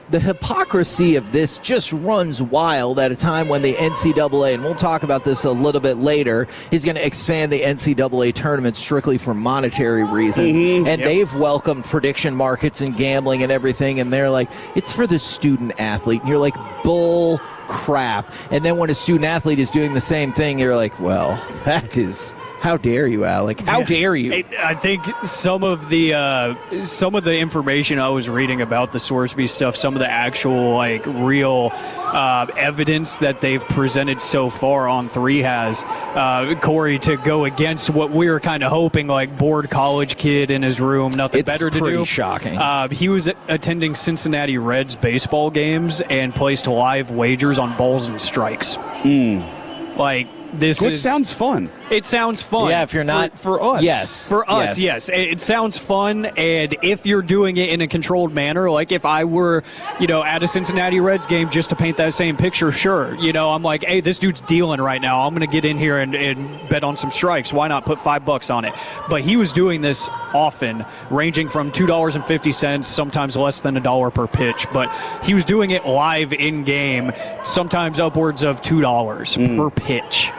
the hypocrisy of this just runs wild at a time when the NCAA, and we'll talk about this a little bit later, is going to expand the NCAA tournament strictly for monetary reasons. Mm-hmm. And they've welcomed prediction markets and gambling and everything, and they're like, it's for the student athlete. And you're like, bull crap. And then when a student athlete is doing the same thing, you're like, well, that is... How dare you, Alec? How dare you? I think some of the information I was reading about the Sorsby stuff, some of the actual real evidence that they've presented so far on 3 has Corey, to go against what we were kind of hoping, bored college kid in his room, nothing better to do. It's pretty shocking. He was attending Cincinnati Reds baseball games and placed live wagers on balls and strikes. Which sounds fun. It sounds fun. Yeah, if you're not... For us. Yes. For us, yes. It sounds fun, and if you're doing it in a controlled manner, like if I were, at a Cincinnati Reds game, just to paint that same picture, sure. I'm like, hey, this dude's dealing right now. I'm going to get in here and bet on some strikes. Why not put $5 on it? But he was doing this often, ranging from $2.50, sometimes less than $1 per pitch. But he was doing it live in-game, sometimes upwards of $2 per pitch.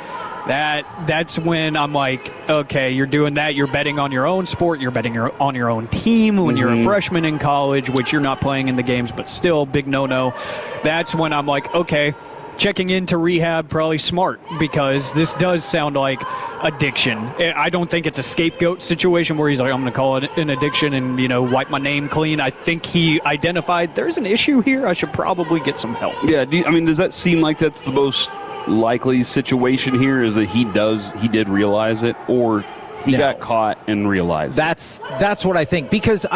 that's when I'm like, okay, you're doing that. You're betting on your own sport. You're betting on your own team when you're a freshman in college, which you're not playing in the games, but still, big no-no. That's when I'm like, okay, checking into rehab, probably smart, because this does sound like addiction. I don't think it's a scapegoat situation where he's like, I'm going to call it an addiction and, wipe my name clean. I think he identified there's an issue here. I should probably get some help. Yeah. Does that seem like that's the most likely situation here, is that he did realize it, or he got caught and realized that's what I think, because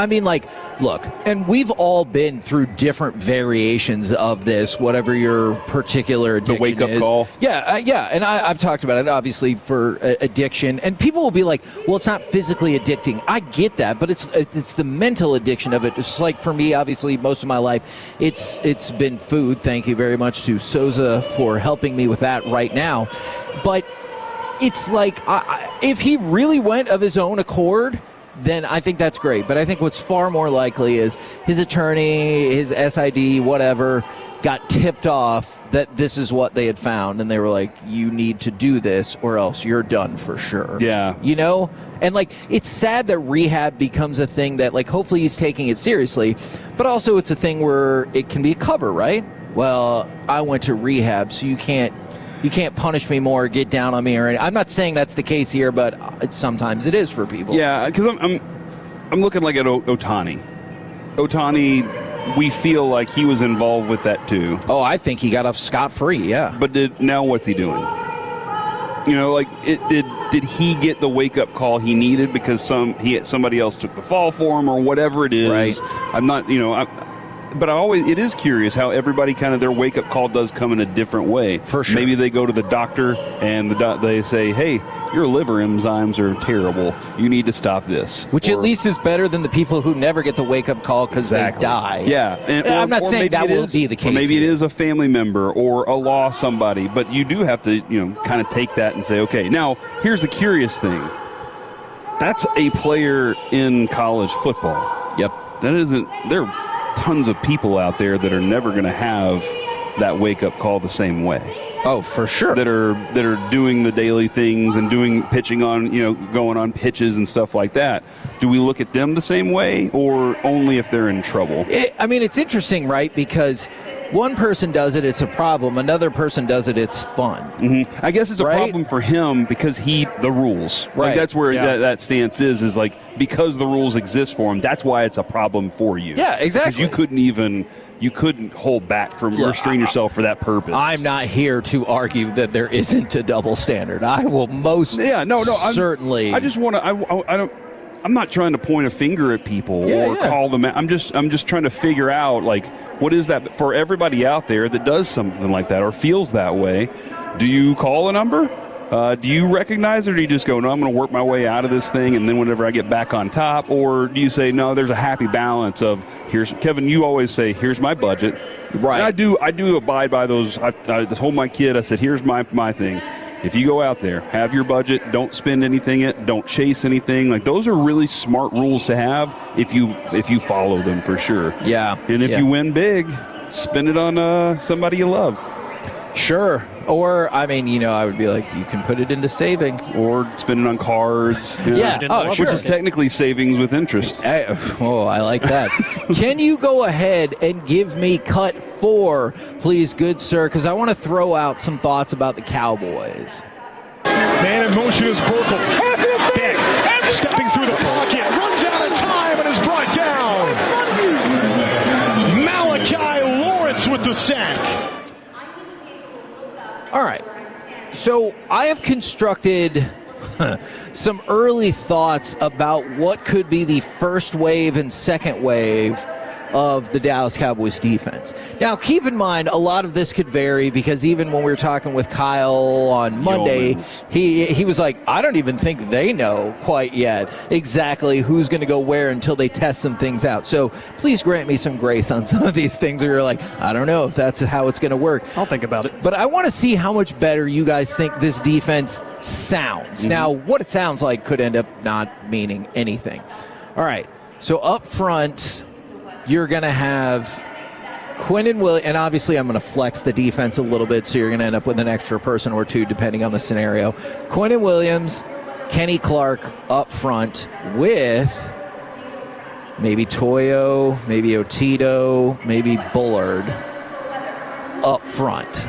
look, and we've all been through different variations of this, whatever your particular addiction is. The wake-up call. Yeah, and I've talked about it, obviously, for addiction, and people will be like, well, it's not physically addicting. I get that, but it's the mental addiction of it. It's like, for me, obviously, most of my life, it's been food. Thank you very much to Sosa for helping me with that right now. But it's like, if he really went of his own accord, then I think that's great. But I think what's far more likely is his attorney, his SID, whatever, got tipped off that this is what they had found. And they were like, you need to do this or else you're done for sure. Yeah. And it's sad that rehab becomes a thing that, hopefully he's taking it seriously. But also it's a thing where it can be a cover, right? Well, I went to rehab, so you can't punish me more, get down on me, or anything. I'm not saying that's the case here, but sometimes it is for people. Yeah, because I'm looking like at Ohtani. Ohtani, we feel like he was involved with that too. Oh, I think he got off scot-free, yeah. But now what's he doing? Did he get the wake-up call he needed because somebody else took the fall for him or whatever it is? Right. I'm not, but it is curious how everybody kind of their wake-up call does come in a different way. For sure. Maybe they go to the doctor and they say, hey, your liver enzymes are terrible. You need to stop this. Which at least is better than the people who never get the wake-up call because they die. Yeah. I'm not saying that will be the case. Or maybe it is a family member or a lost somebody. But you do have to, kind of take that and say, okay, now here's the curious thing. That's a player in college football. Yep. There tons of people out there that are never going to have that wake-up call the same way. Oh, for sure. That are doing the daily things and pitching on, going on pitches and stuff like that. Do we look at them the same way, or only if they're in trouble? It's interesting, right? Because one person does it, it's a problem. Another person does it, it's fun. Mm-hmm. I guess it's a problem for him because the rules. Right. That's where that stance is because the rules exist for him, that's why it's a problem for you. Yeah, exactly. Because you couldn't hold back from restrain yourself for that purpose. I'm not here to argue that there isn't a double standard. I will certainly. I just want to. I'm not trying to point a finger at people or call them out. I'm just trying to figure out what is that for everybody out there that does something like that or feels that way. Do you call a number? Do you recognize it, or do you just go, no, I'm going to work my way out of this thing, and then whenever I get back on top? Or do you say, no, there's a happy balance of, Kevin, you always say, here's my budget. Right. And I do abide by those. I told my kid, I said, here's my thing. If you go out there, have your budget, don't spend anything, don't chase anything. Those are really smart rules to have if you follow them, for sure. Yeah. And if you win big, spend it on somebody you love. Sure. Or, I would be like, you can put it into savings. Or spend it on cards. Which is technically savings with interest. I like that. Can you go ahead and give me cut 4, please, good sir? Because I want to throw out some thoughts about the Cowboys. Man in motion is Burkle. Beck stepping through the pocket. Runs out of time and is brought down. Malachi Lawrence with the sack. All right, so I have constructed some early thoughts about what could be the first wave and second wave of the Dallas Cowboys defense. Now, keep in mind, a lot of this could vary because even when we were talking with Kyle on Monday, he was like, I don't even think they know quite yet exactly who's going to go where until they test some things out. So please grant me some grace on some of these things where you're like, I don't know if that's how it's going to work. I'll think about it. But I want to see how much better you guys think this defense sounds. Mm-hmm. Now, what it sounds like could end up not meaning anything. All right, so up front, you're going to have Quinnen will, and obviously I'm going to flex the defense a little bit, so you're going to end up with an extra person or two depending on the scenario. Quinnen Williams, Kenny Clark up front with maybe Toyo, maybe Otito, maybe Bullard up front.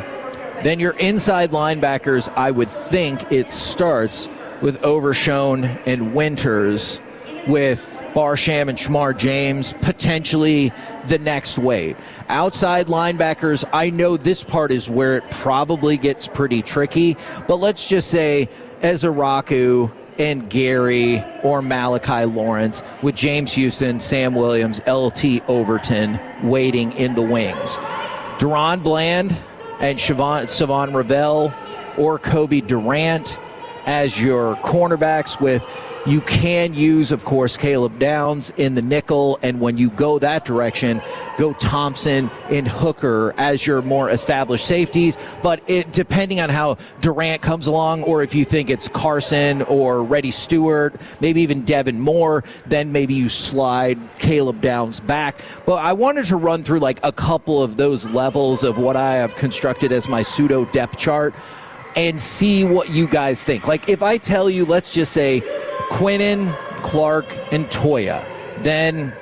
Then your inside linebackers, I would think it starts with Overshone and Winters, with Barsham and Shamar James potentially the next wave. Outside linebackers, I know this part is where it probably gets pretty tricky, but let's just say Ezeraku and Gary or Malachi Lawrence, with James Houston, Sam Williams, LT Overton waiting in the wings. Deron Bland and Savon Ravel or Kobe Durant as your cornerbacks, with you can use, of course, Caleb Downs in the nickel, and when you go that direction, go Thompson and Hooker as your more established safeties. But depending on how Durant comes along, or if you think it's Carson or Reddy Stewart, maybe even Devin Moore, then maybe you slide Caleb Downs back. But I wanted to run through like a couple of those levels of what I have constructed as my pseudo depth chart and see what you guys think. Like if I tell you, let's just say Quinnen, Clark, and Toya, then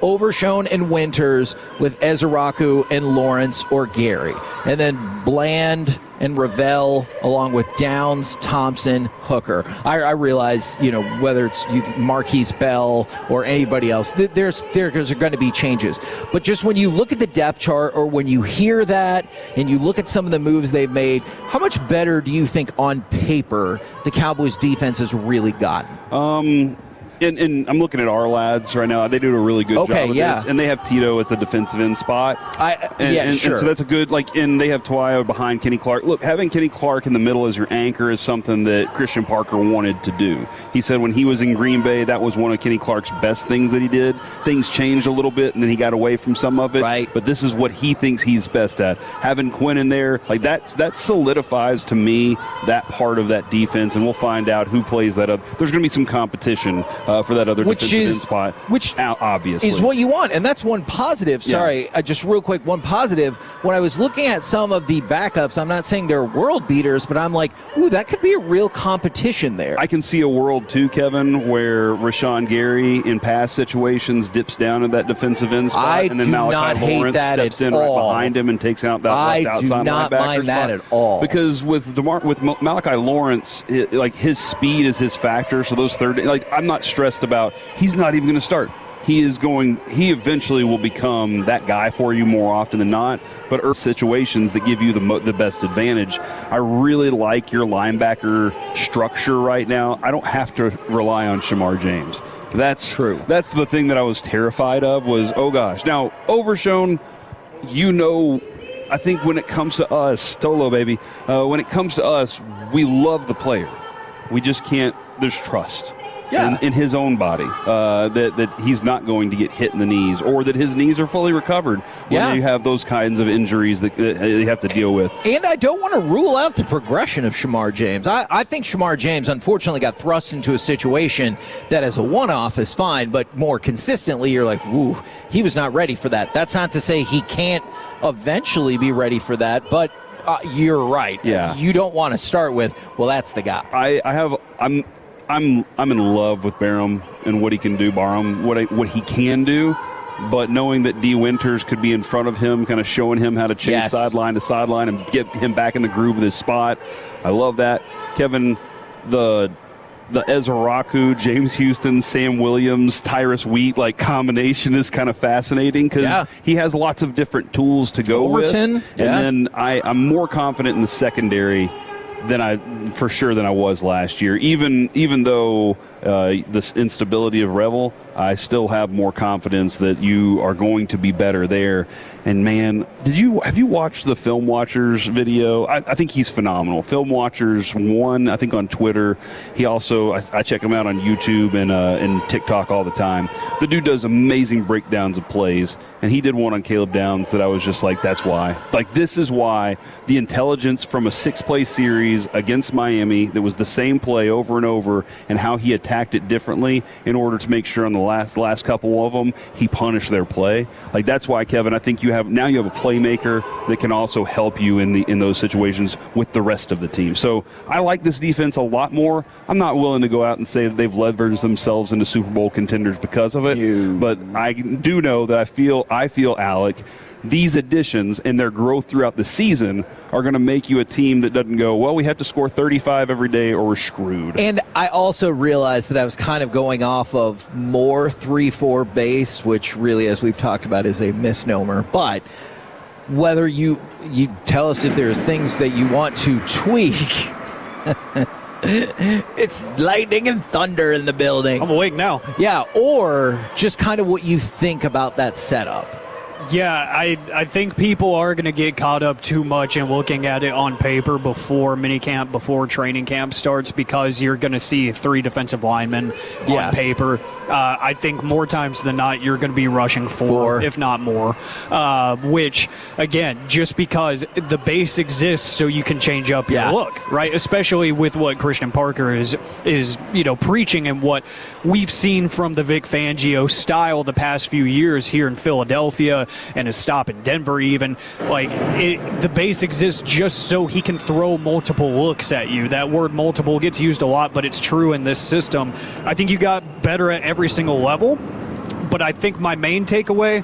Overshone and Winters with Ezeraku and Lawrence or Gary, and then Bland and Ravel along with Downs, Thompson, Hooker. I realize, whether it's Marquise Bell or anybody else, there's going to be changes. But just when you look at the depth chart, or when you hear that and you look at some of the moves they've made, how much better do you think on paper the Cowboys defense has really gotten? And I'm looking at our lads right now. They do a really good job of this. And they have Tito at the defensive end spot. Sure. And so that's a good, and they have Toya behind Kenny Clark. Look, having Kenny Clark in the middle as your anchor is something that Christian Parker wanted to do. He said when he was in Green Bay, that was one of Kenny Clark's best things that he did. Things changed a little bit, and then he got away from some of it. Right. But this is what he thinks he's best at. Having Quinn in there, that solidifies to me that part of that defense, and we'll find out who plays that up. There's going to be some competition for that other defensive end spot, which obviously is what you want, and that's one positive. Sorry, just real quick, one positive. When I was looking at some of the backups, I'm not saying they're world beaters, but I'm like, ooh, that could be a real competition there. I can see a world too, Kevin, where Rashawn Gary in pass situations dips down in that defensive end spot, and then Malachi Lawrence steps in right behind him and takes out that left outside linebacker spot. I do not mind that at all, because with Malachi Lawrence, his speed is his factor. So those third, I'm not stressed about. He's not even going to start. He eventually will become that guy for you more often than not. But situations that give you the best advantage. I really like your linebacker structure right now. I don't have to rely on Shamar James. That's true. That's the thing that I was terrified of was, oh gosh. Now, Overshone, I think when it comes to us, Tolo baby, when it comes to us, we love the player. We just can't, there's trust. In his own body, that he's not going to get hit in the knees, or that his knees are fully recovered when you have those kinds of injuries that you have to deal with. And I don't want to rule out the progression of Shamar James. I think Shamar James unfortunately got thrust into a situation that as a one-off is fine, but more consistently you're like, woo, he was not ready for that. That's not to say he can't eventually be ready for that, but you're right. Yeah. You don't want to start with, well, that's the guy. I'm in love with Barham and what he can do, what he can do, but knowing that D. Winters could be in front of him, kind of showing him how to chase sideline to sideline and get him back in the groove of his spot. I love that. Kevin, the Ezeraku, James Houston, Sam Williams, Tyrus Wheat combination is kind of fascinating because he has lots of different tools to go with. And then I'm more confident in the secondary than I was last year. Even though this instability of Revel, I still have more confidence that you are going to be better there. And man, have you watched the Film Watchers video? I think he's phenomenal. Film Watchers 1, I think on Twitter. He also I check him out on YouTube and TikTok all the time. The dude does amazing breakdowns of plays, and he did one on Caleb Downs that I was just like, that's why. This is why the intelligence from a 6-play series against Miami that was the same play over and over, and how he attacked it differently in order to make sure on the last couple of them, he punished their play. Like, that's why, Kevin, I think you have a playmaker that can also help you in those situations with the rest of the team. So I like this defense a lot more. I'm not willing to go out and say that they've leveraged themselves into Super Bowl contenders because of it, but I do know that I feel Alec, these additions and their growth throughout the season are going to make you a team that doesn't go, well, we have to score 35 every day or we're screwed. And I also realized that I was kind of going off of more 3-4 base, which really, as we've talked about, is a misnomer. But whether you tell us if there's things that you want to tweak. It's lightning and thunder in the building. I'm awake now. Yeah, or just kind of what you think about that setup. Yeah, I think people are going to get caught up too much in looking at it on paper before minicamp, before training camp starts, because you're going to see 3 defensive linemen on paper. I think more times than not, you're going to be rushing 4, if not more, which, again, just because the base exists so you can change up your look, right? Especially with what Christian Parker is preaching and what we've seen from the Vic Fangio style the past few years here in Philadelphia and his stop in Denver even. Like, the base exists just so he can throw multiple looks at you. That word multiple gets used a lot, but it's true in this system. I think you got better at every single level, but I think my main takeaway,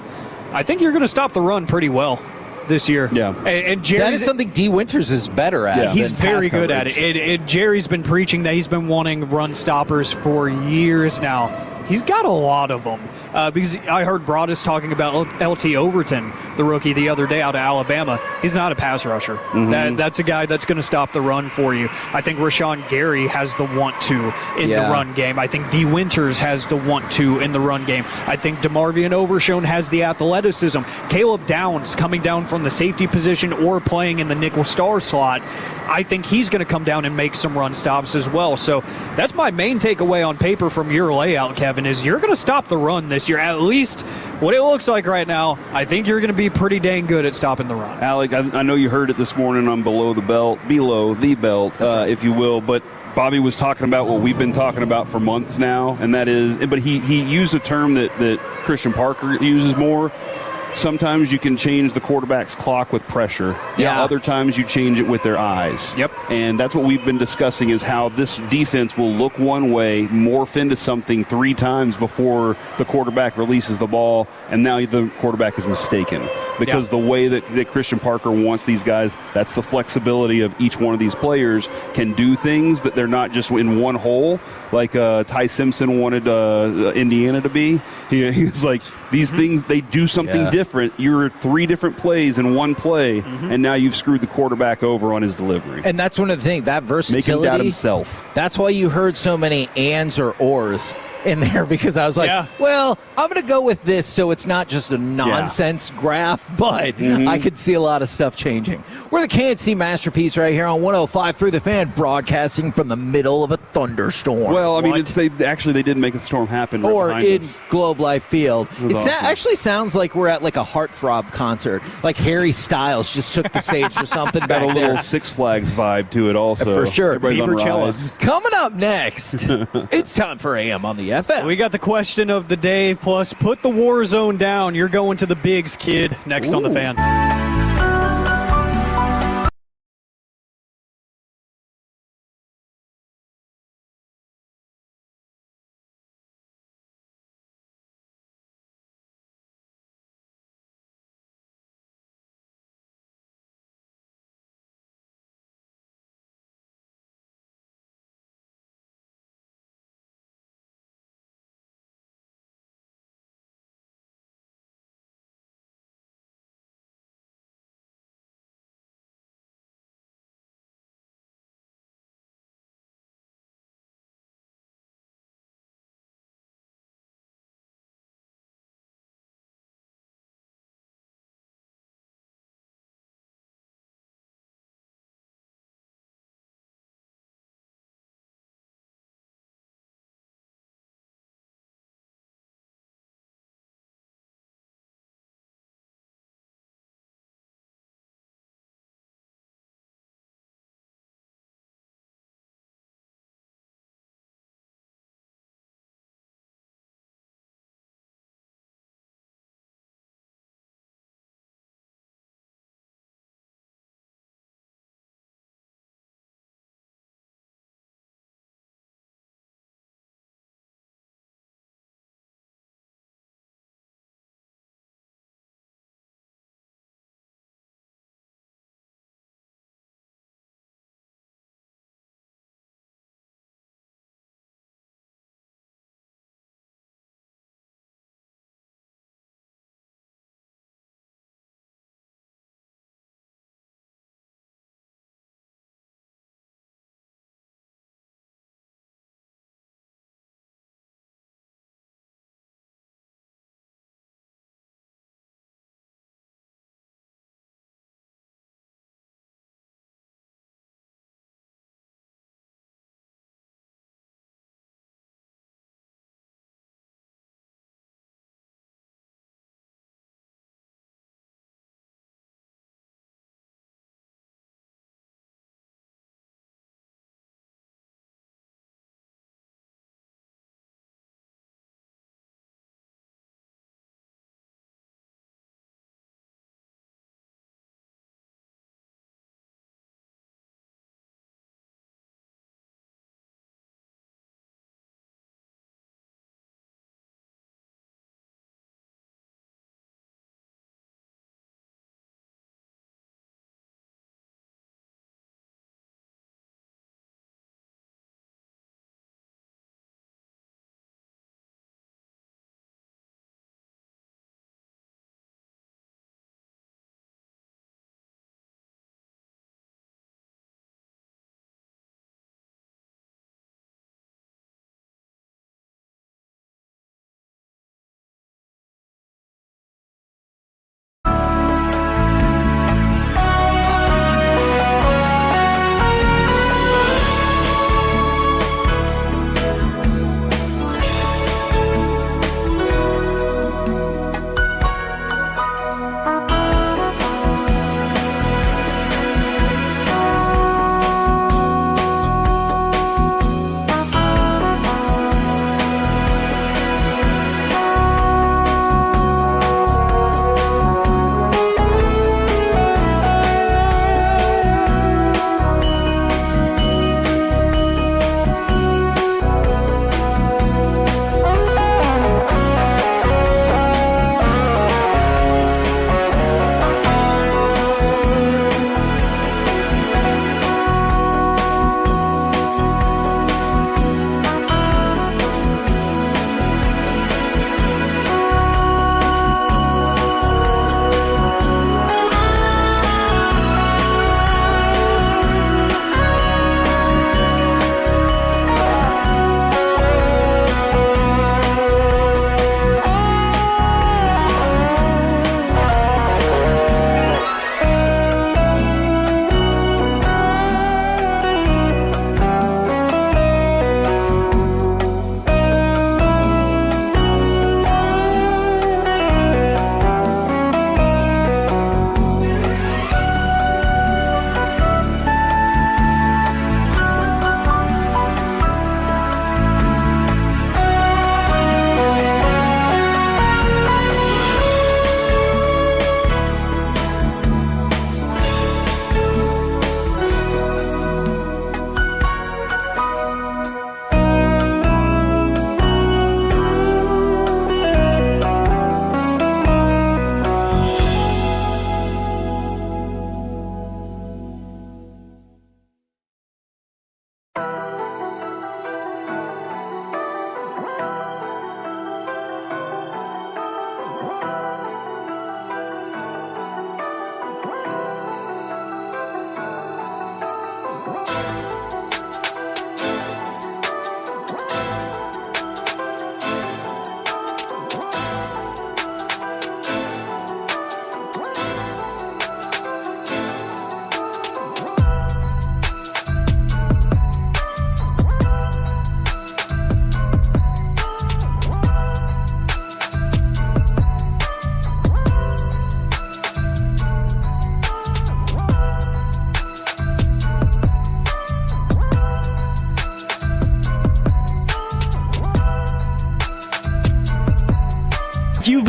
I think you're going to stop the run pretty well this year. Yeah. And Jerry, that is something D. Winters is better at. Yeah. He's very good at it. And Jerry's been preaching that he's been wanting run stoppers for years now. He's got a lot of them. Because I heard Broadus talking about L.T. Overton, the rookie, the other day out of Alabama. He's not a pass rusher. Mm-hmm. That's a guy that's going to stop the run for you. I think Rashawn Gary has the want-to in the run game. I think D. Winters has the want-to in the run game. I think DeMarvion Overshone has the athleticism. Caleb Downs coming down from the safety position or playing in the nickel star slot, I think he's going to come down and make some run stops as well. So that's my main takeaway on paper from your layout, Kevin, is you're going to stop the run this year. At least what it looks like right now, I think you're going to be pretty dang good at stopping the run. Alec, I know you heard it this morning on Below the Belt, if you will, but Bobby was talking about what we've been talking about for months now, and that is, but he used a term that Christian Parker uses more. Sometimes you can change the quarterback's clock with pressure. Yeah. Other times you change it with their eyes. Yep. And that's what we've been discussing, is how this defense will look one way, morph into something 3 times before the quarterback releases the ball, and now the quarterback is mistaken. Because the way that Christian Parker wants these guys, that's the flexibility of each one of these players, can do things that they're not just in one hole, like Ty Simpson wanted Indiana to be. He was like, these things, they do something different. You're 3 different plays in one play, and now you've screwed the quarterback over on his delivery. And that's one of the things, that versatility. Make him doubt himself. That's why you heard so many ands or ors in there, because I was like, well, I'm going to go with this so it's not just a nonsense graph, but I could see a lot of stuff changing. We're the KNC Masterpiece right here on 105 through the Fan, broadcasting from the middle of a thunderstorm. Well, I mean, they did make a storm happen right or in us. Globe Life Field. It awesome. actually sounds like we're at like a Heartthrob concert, like Harry Styles just took the stage or something back Got a there. little Six Flags vibe to it also. For sure. Everybody's on rides. Coming up next, it's time for AM on the FM. We got the question of the day, plus put the war zone down. You're going to the bigs, kid, next on the Fan.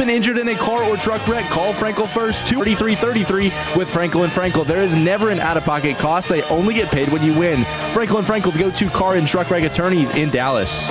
been injured in a car or truck wreck, call Frankel first, 23333 with Frankel and Frankel. There is never an out-of-pocket cost. They only get paid when you win. Frankel and Frankel, the go-to car and truck wreck attorneys in Dallas.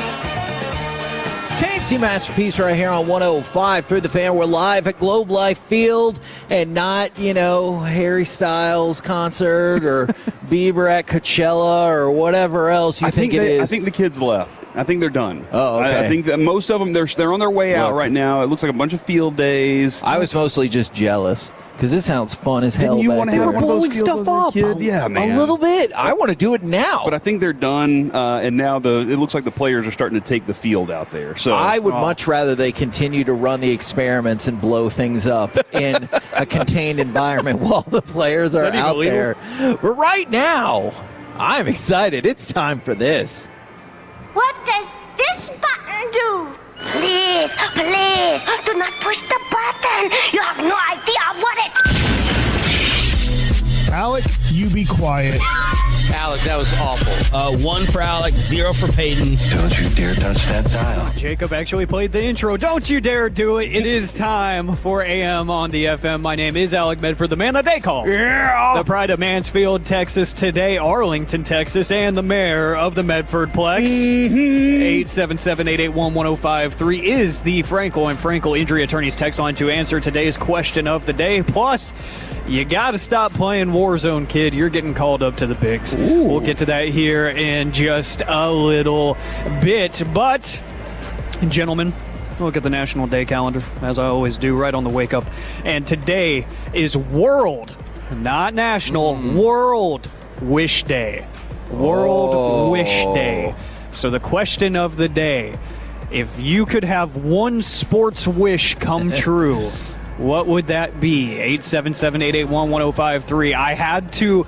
K&C Masterpiece right here on 105 through the fan. We're live at Globe Life Field and not, Harry Styles concert or Bieber at Coachella or whatever else you think it is. I think the kids left. I think they're done. Oh, okay. I think that most of them, they're on their way out right now. It looks like a bunch of field days. I was mostly just jealous because it sounds fun as hell. Didn't you want to have one of those stuff stuff up? kid? Yeah, man. A little bit. I want to do it now. But I think they're done, and now it looks like the players are starting to take the field out there. So I would much rather they continue to run the experiments and blow things up in a contained environment while the players are out there. But right now, I'm excited. It's time for this. What does this button do? Please, do not push the button. You have no idea what it... Alec, you be quiet. Alec, that was awful. 1 for Alec, 0 for Peyton. Don't you dare touch that dial. Jacob actually played the intro. Don't you dare do it. It is time for AM on the FM. My name is Alec Medford, the man that they call the pride of Mansfield, Texas, today Arlington, Texas, and the mayor of the Medfordplex. 877-881-1053 is the Frankel and Frankel Injury Attorneys text line to answer today's question of the day. Plus, you got to stop playing Warzone, kid. You're getting called up to the bigs. Ooh. We'll get to that here in just a little bit. But, gentlemen, look at the National Day calendar, as I always do, right on the wake up. And today is World, not National, World Wish Day. World Wish Day. So the question of the day, if you could have one sports wish come true, what would that be? 877-881-1053. I had to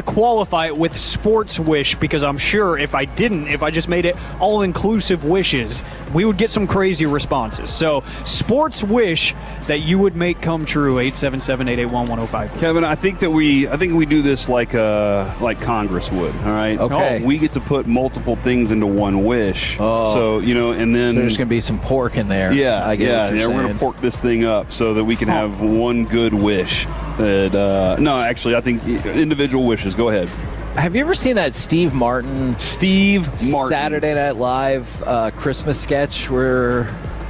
qualify it with sports wish because I'm sure if I just made it all-inclusive wishes, we would get some crazy responses. So, sports wish that you would make come true. 877-881-1053. Kevin, I think we do this like Congress would. All right. Okay. We get to put multiple things into one wish. So and then there's going to be some pork in there. Yeah. I get what you're we're going to pork this thing up so that we can have one good wish. No, actually, I think individual wishes. Go ahead. Have you ever seen that Steve Martin Saturday Night Live Christmas sketch where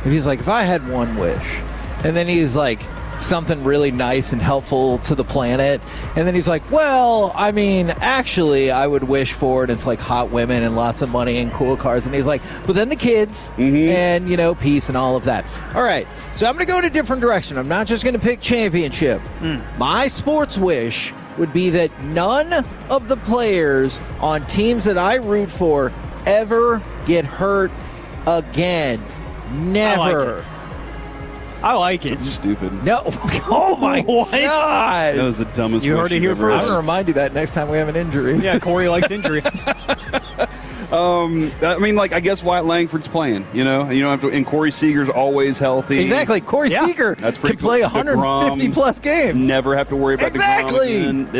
he's like, if I had one wish, and then he's like, something really nice and helpful to the planet, and then he's like, well, I mean, actually I would wish for it. It's like hot women and lots of money and cool cars, and he's like, but then the kids and peace and all of that. All right, so I'm gonna go in a different direction. I'm not just gonna pick championship. My sports wish would be that none of the players on teams that I root for ever get hurt again. Never. I like it. That's stupid. No. Oh, my God. That was the dumbest You heard it here first. I'm going to remind you that next time we have an injury. Yeah, Corey likes injury. I mean, I guess Wyatt Langford's playing, you don't have to, and Corey Seager's always healthy. Exactly. Corey Seager That's can play 150-plus games. Never have to worry about the Grom.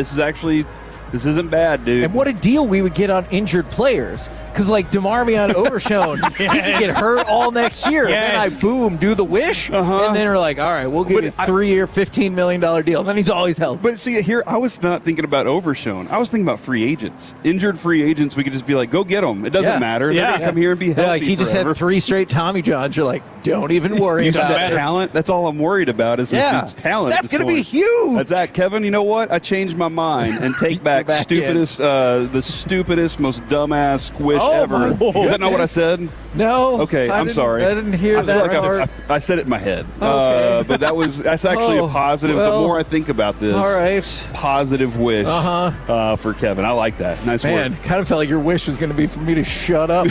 This isn't bad, dude. And what a deal we would get on injured players. Because, DeMarvion Overshone, he could get hurt all next year. Yes. And then I, do the wish. And then we're like, all right, we'll give you a 3-year, $15 million deal. And then he's always healthy. But see, here, I was not thinking about Overshone. I was thinking about free agents. Injured free agents, we could just be like, go get them. It doesn't matter. They're going to come here and be healthy he just had 3 straight Tommy Johns. You're like, don't even worry about it. Talent. That's all I'm worried about is this talent. That's going to be huge. That's that. Kevin, you know what? I changed my mind and take back the stupidest, most dumbass wish ever. Is that not what I said? No. Okay, I'm sorry. I didn't hear that. I said it in my head. Okay. But that's actually a positive. The more I think about this, all right, positive wish for Kevin. I like that. Nice work. Man, kind of felt like your wish was going to be for me to shut up.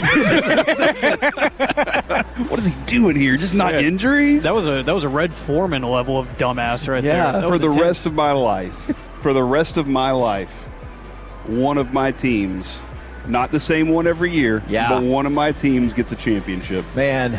What are they doing here? Just not injuries? That was a Red Foreman level of dumbass right there. For the rest of my life, one of my teams. Not the same one every year, but one of my teams gets a championship. Man.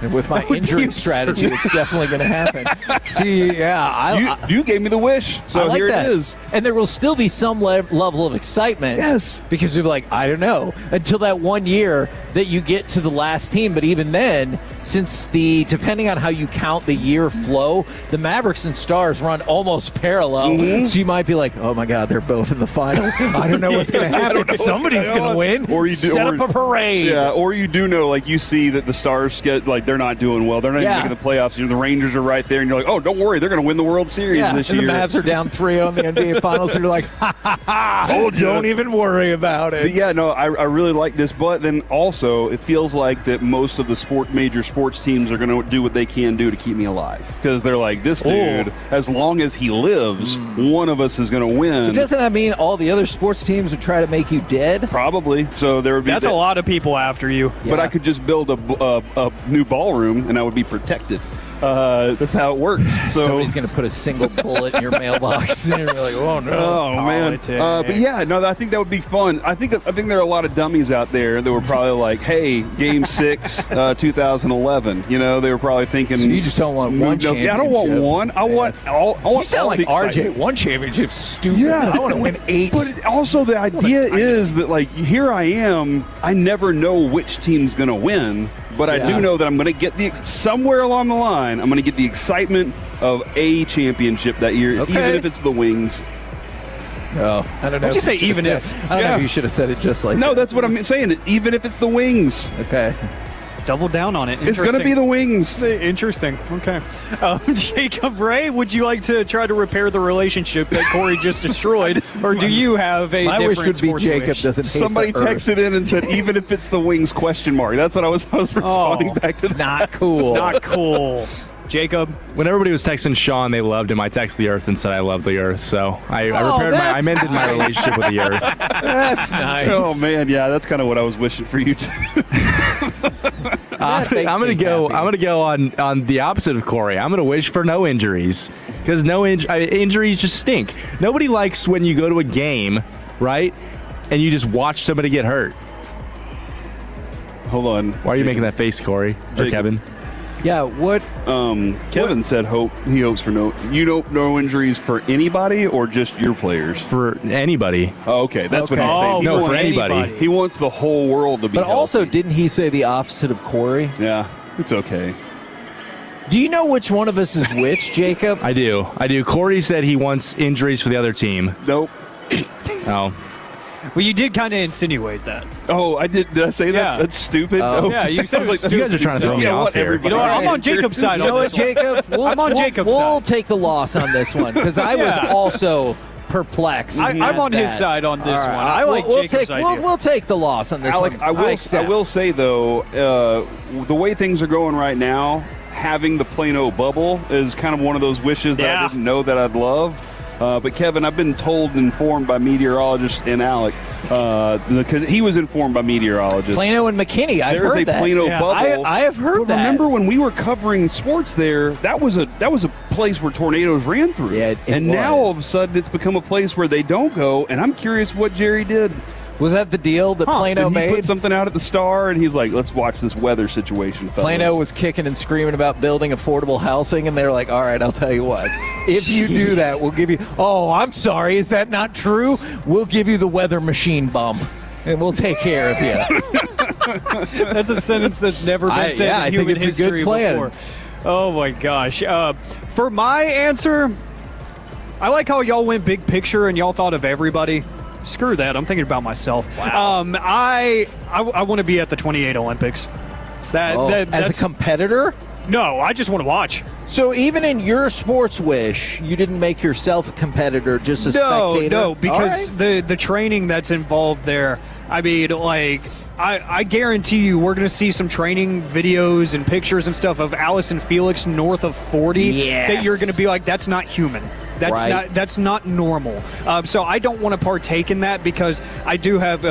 And with my injury strategy, it's definitely going to happen. See, you gave me the wish, so like here that. it is. And there will still be some level of excitement. Yes. Because you're like, I don't know, until that one year that you get to the last team. But even then, depending on how you count the year flow, the Mavericks and Stars run almost parallel. So you might be like, oh my God, they're both in the finals. I don't know what's going to happen. Somebody's going to win. Or you set up a parade. Yeah, or you do know, like you see that the Stars get like they're not doing well. They're not even making the playoffs. The Rangers are right there, and you're like, oh, don't worry, they're going to win the World Series this year. And the Mavs are down 3-0 in the NBA Finals, and you're like, ha ha ha! Don't even worry about it. But yeah, no, I really like this, but then also it feels like that most of the major sports teams are going to do what they can do to keep me alive, because they're like, this dude, as long as he lives, one of us is going to win. But doesn't that mean all the other sports teams would try to make you dead? Probably. So there would be. That's a lot of people after you. But I could just build a new ballroom, and I would be protected. That's how it works. So somebody's going to put a single bullet in your mailbox, and you're like, "Oh no!" Oh man! But yeah, no, I think that would be fun. I think there are a lot of dummies out there that were probably like, "Hey, Game 6, 2011." You know, they were probably thinking. So you just don't want one championship. I don't want one. I want all. I want you sound like RJ. One championship, stupid. Yeah, I want to win 8. But also the idea is that like here I am. I never know which team's going to win. But I do know that I'm going to get somewhere along the line, I'm going to get the excitement of a championship that year, even if it's the Wings. Oh, I don't know. Did you say even if? I don't know if you should have said it just like No, that. that's what I'm saying. Even if it's the Wings. Okay. Double down on it. It's going to be the Wings. Interesting. Okay. Jacob Ray, would you like to try to repair the relationship that Corey just destroyed, or do you have a My different wish would be sports Jacob wish? doesn't hate Somebody the earth. texted in and said, even if it's the Wings, ? That's what I was responding back to. Not cool. Not cool. Jacob, when everybody was texting Sean they loved him, I texted the Earth and said I love the Earth. So I mended my relationship with the Earth. That's nice. Oh man, yeah, that's kind of what I was wishing for you too. I'm gonna go on the opposite of Corey. I'm gonna wish for no injuries, because injuries just stink. Nobody likes when you go to a game, right, and you just watch somebody get hurt. Hold on. Why are you making that face, Corey or Kevin? Yeah, what? Kevin said he hopes for no injuries for anybody or just your players? For anybody. Oh, okay. That's what he's saying. No, for anybody. He wants the whole world to be But healthy. also, didn't he say the opposite of Corey? Yeah, it's okay. Do you know which one of us is which, Jacob? I do. Corey said he wants injuries for the other team. Nope. Oh. Well, you did kind of insinuate that. Oh, I did. Did I say that? Yeah. That's stupid. Oh. Yeah, you said it was You guys are trying to throw me off here. You know what? I'm on Jacob's side. You know what, Jacob? I'm on Jacob's side. We'll take the loss on this one, because I was also perplexed. I'm on his side on this one. I like Jacob's idea. We'll take the loss on this Alec, one. I will say, though, the way things are going right now, having the Plano bubble is kind of one of those wishes that I didn't know that I'd love. But Kevin, I've been told and informed by meteorologists and Alec, because he was informed by meteorologists. Plano and McKinney, I've heard that. There's a Plano bubble. I have heard that. Remember when we were covering sports there? That was a place where tornadoes ran through. Yeah, and now all of a sudden it's become a place where they don't go. And I'm curious what Jerry did. Was that the deal that Plano and he made? put something out at the Star, and he's like, let's watch this weather situation, fellas. Plano was kicking and screaming about building affordable housing, and they're like, all right, I'll tell you what. If you do that, we'll give you... Oh, I'm sorry. Is that not true? We'll give you the weather machine bump, and we'll take care of you. That's a sentence that's never been said in human history before. Oh, my gosh. For my answer, I like how y'all went big picture and y'all thought of everybody. Screw that. I'm thinking about myself. Wow. I want to be at the 28 Olympics. As a competitor? No, I just want to watch. So even in your sports wish, you didn't make yourself a competitor, just a spectator? No, because the training that's involved there, I mean, like, I guarantee you we're going to see some training videos and pictures and stuff of Allison Felix north of 40 that you're going to be like, that's not human. That's not normal. So I don't want to partake in that, because I do have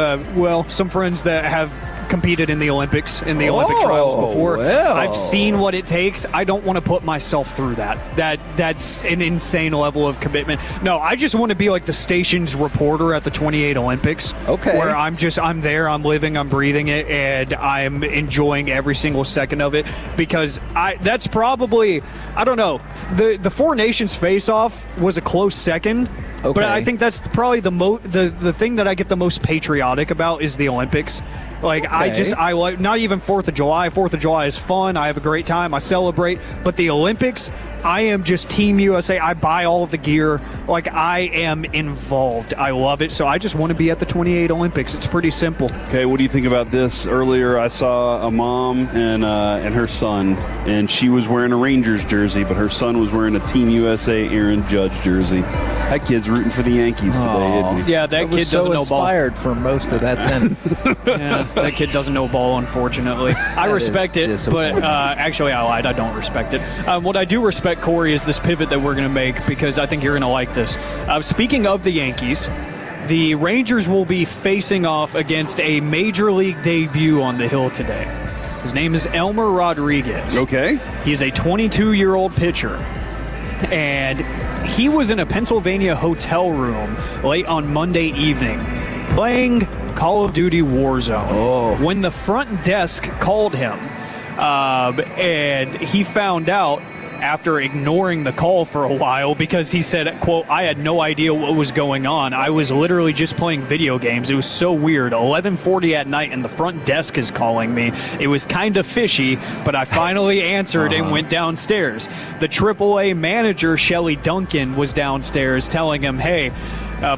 some friends that have competed in the Olympics, in the Olympic trials before. Well. I've seen what it takes. I don't want to put myself through that. That's an insane level of commitment. No, I just want to be like the station's reporter at the 28 Olympics. Okay. Where I'm there, I'm living, I'm breathing it, and I'm enjoying every single second of it, because that's probably, I don't know, the Four Nations face-off was a close second. Okay. But I think that's probably the thing that I get the most patriotic about is the Olympics. Like, I like, not even 4th of July. 4th of July is fun. I have a great time. I celebrate. But the Olympics, I am just Team USA. I buy all of the gear. Like, I am involved. I love it. So I just want to be at the 28 Olympics. It's pretty simple. Okay, what do you think about this? Earlier, I saw a mom and her son, and she was wearing a Rangers jersey, but her son was wearing a Team USA Aaron Judge jersey. That kid's rooting for the Yankees today, isn't he? Yeah, that kid doesn't know ball. Inspired for most of that sentence. Yeah, that kid doesn't know ball, unfortunately. I respect it, but actually I lied. I don't respect it. What I do respect, Corey, is this pivot that we're going to make, because I think you're going to like this. Speaking of the Yankees, the Rangers will be facing off against a Major League debut on the Hill today. His name is Elmer Rodriguez. Okay. He's a 22-year-old pitcher, and he was in a Pennsylvania hotel room late on Monday evening playing Call of Duty Warzone when the front desk called him, and he found out after ignoring the call for a while, because he said, quote, "I had no idea what was going on. I was literally just playing video games. It was so weird. 11:40 at night and the front desk is calling me. It was kind of fishy, but I finally answered and went downstairs." The AAA manager, Shelly Duncan, was downstairs telling him, "Hey,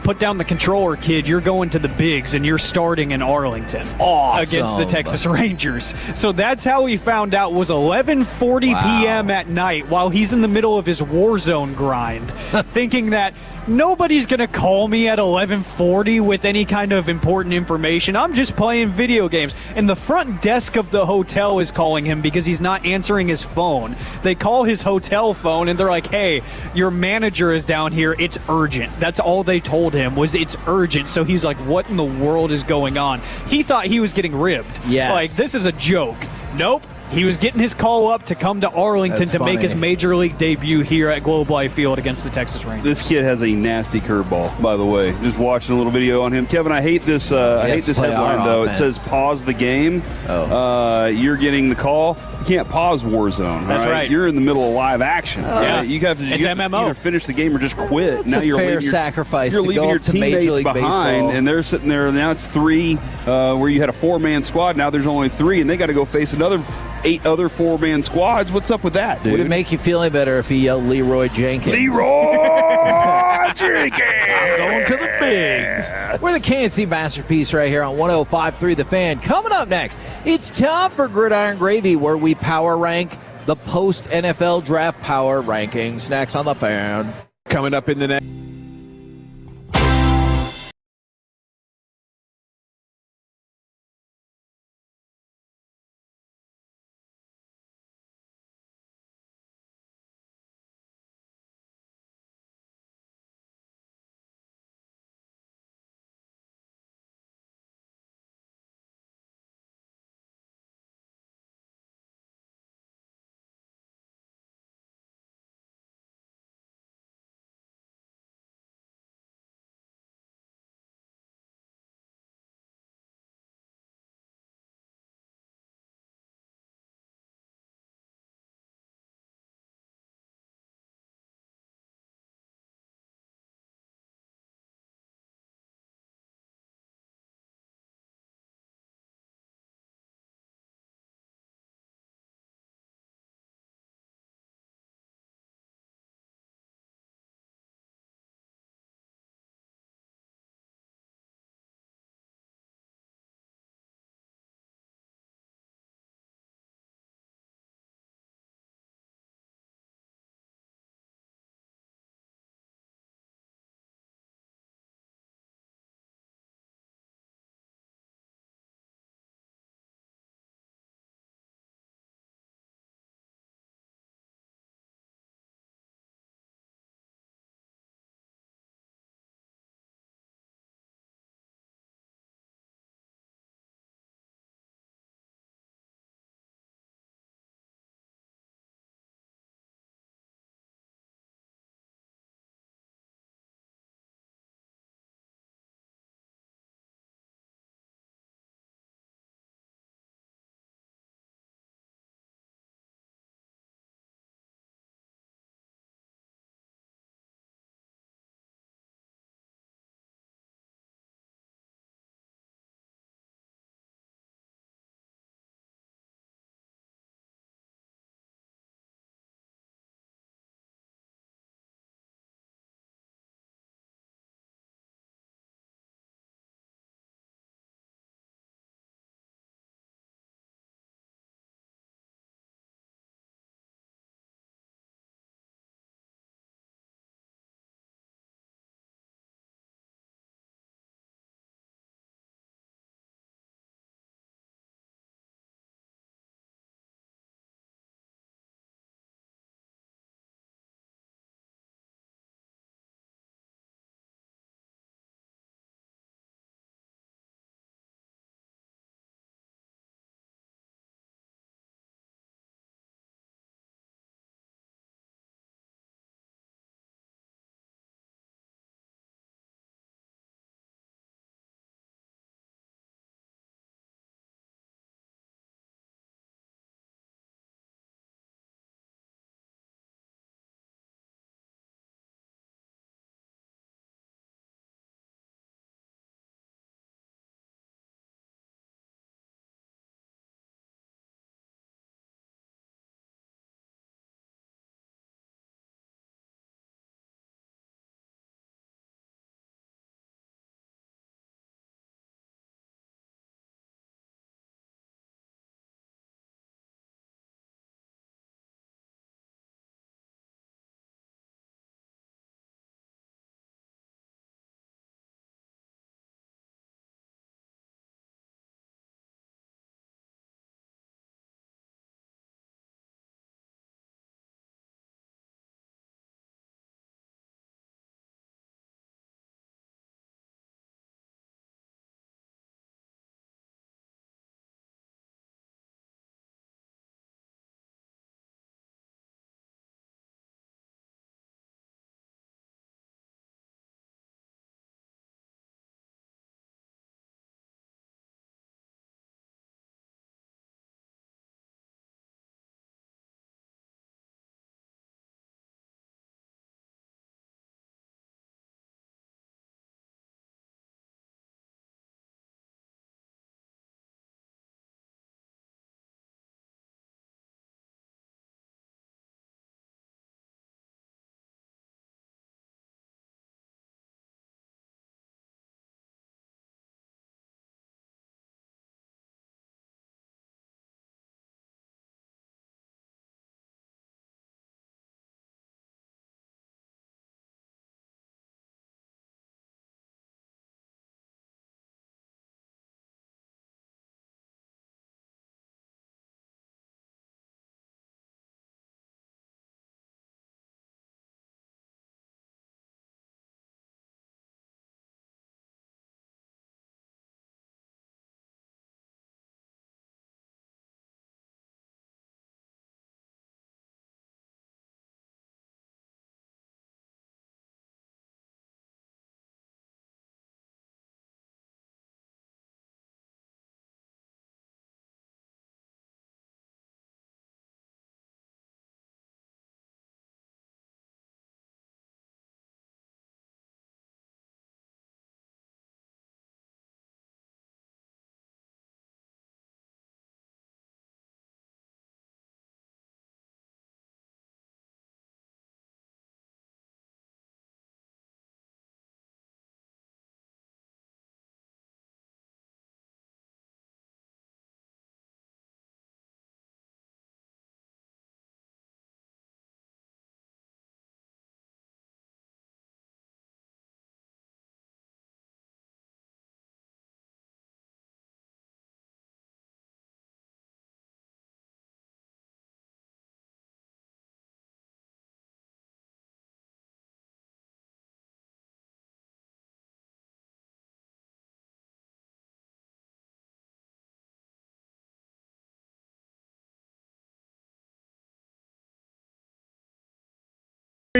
put down the controller, kid. You're going to the bigs, and you're starting in Arlington against the Texas Rangers." So that's how he found out, was 11:40 p.m. at night while he's in the middle of his Warzone grind, thinking that nobody's going to call me at 11:40 with any kind of important information. I'm just playing video games. And the front desk of the hotel is calling him because he's not answering his phone. They call his hotel phone, and they're like, "Hey, your manager is down here. It's urgent." That's all they told him, was it's urgent. So he's like, what in the world is going on? He thought he was getting ribbed. Yes. Like, this is a joke. Nope. He was getting his call up to come to Arlington That's to make funny. his Major League debut here at Globe Life Field against the Texas Rangers. This kid has a nasty curveball, by the way. Just watching a little video on him. Kevin, I hate this headline, though. It says pause the game. You're getting the call. You can't pause Warzone. That's right. You're in the middle of live action. Yeah. You have to MMO. either finish the game or just quit. It's a fair sacrifice You're to leaving go your up to Major teammates League behind, Baseball. and they're sitting there. Now it's 3, where you had a 4-man squad. Now there's only 3, and they got to go face another 8 other 4-man squads. What's up with that, dude? Would it make you feel any better if he yelled Leroy Jenkins? Leroy Jenkins! Going to the bigs. We're the KNC Masterpiece right here on 105.3 The Fan. Coming up next, it's time for Gridiron Gravy, where we power rank the post-NFL draft power rankings. Next on The Fan. Coming up in the next.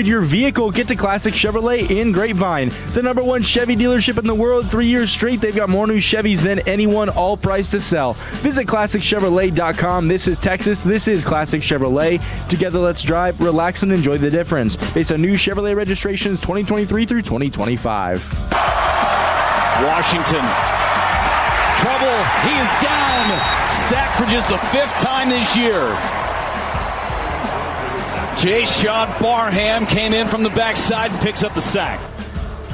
Your vehicle, get to Classic Chevrolet in Grapevine, the #1 Chevy dealership in the world. 3 years straight, they've got more new Chevys than anyone, all priced to sell. Visit ClassicChevrolet.com. This is Texas. This is Classic Chevrolet. Together, let's drive, relax, and enjoy the difference. Based on new Chevrolet registrations 2023 through 2025. Washington. Trouble. He is down. Sacked for just the 5th time this year. Jay Sean Barham came in from the backside and picks up the sack.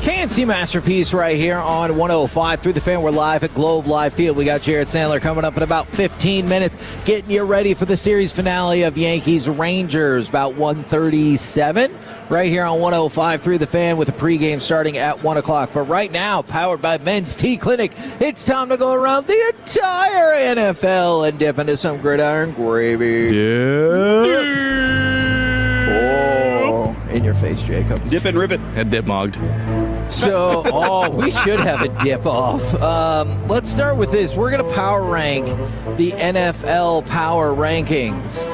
KNC Masterpiece right here on 105 through the fan. We're live at Globe Live Field. We got Jared Sandler coming up in about 15 minutes, getting you ready for the series finale of Yankees Rangers, about 1:37 right here on 105 through the fan, with a pregame starting at 1 o'clock. But right now, powered by Men's Tea Clinic, it's time to go around the entire NFL and dip into some gridiron gravy. Oh, in your face, Jacob. Dip and ribbit. Head dip mogged. So, we should have a dip off. Let's start with this. We're going to power rank the NFL power rankings.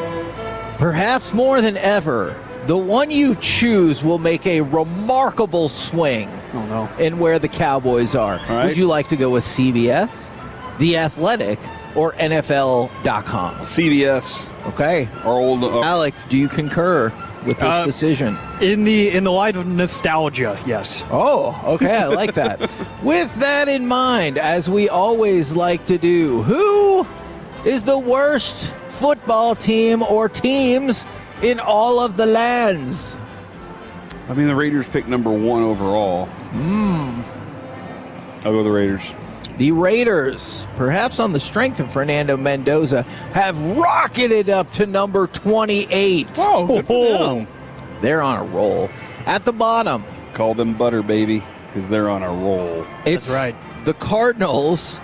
Perhaps more than ever, the one you choose will make a remarkable swing in where the Cowboys are. Right. Would you like to go with CBS, The Athletic, or NFL.com? CBS. Okay. Our old Alec, do you concur with this decision? In the light of nostalgia, yes. Oh, okay, I like that. With that in mind, as we always like to do, who is the worst football team or teams in all of the lands? I mean, the Raiders picked #1 overall. I'll go with the Raiders. The Raiders, perhaps on the strength of Fernando Mendoza, have rocketed up to number 28. Oh, good for them. They're on a roll. At the bottom, Call them butter, baby, because they're on a roll. it's That's right. the Cardinals,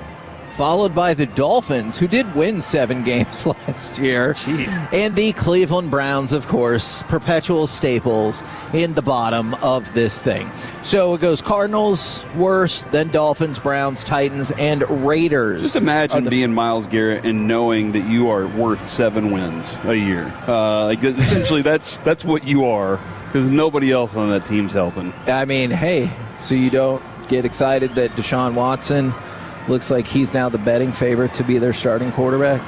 followed by the Dolphins, who did win 7 games last year. Jeez. And the Cleveland Browns, of course, perpetual staples in the bottom of this thing. So it goes Cardinals, worst, then Dolphins, Browns, Titans, and Raiders. Just imagine being Myles Garrett and knowing that you are worth 7 wins a year. Essentially, that's what you are, because nobody else on that team's helping. I mean, hey, so you don't get excited that Deshaun Watson looks like he's now the betting favorite to be their starting quarterback?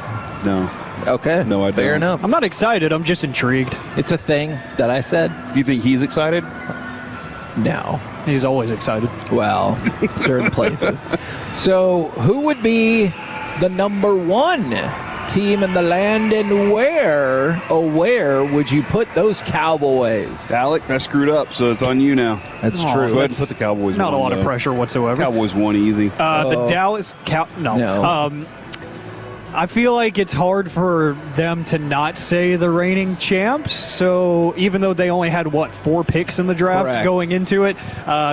No. Okay. No, I Fair don't. enough. I'm not excited. I'm just intrigued. It's a thing that I said. Do you think he's excited? No. He's always excited. Well, certain places. So who would be the #1 team in the land, and where would you put those Cowboys? Alec, I screwed up, so it's on you now. That's Aw, true. Go ahead and that's put the Cowboys Not a one, lot of though. pressure whatsoever. Cowboys won easy. The Dallas No. I feel like it's hard for them to not say the reigning champs. So even though they only had 4 picks in the draft Correct. going into it,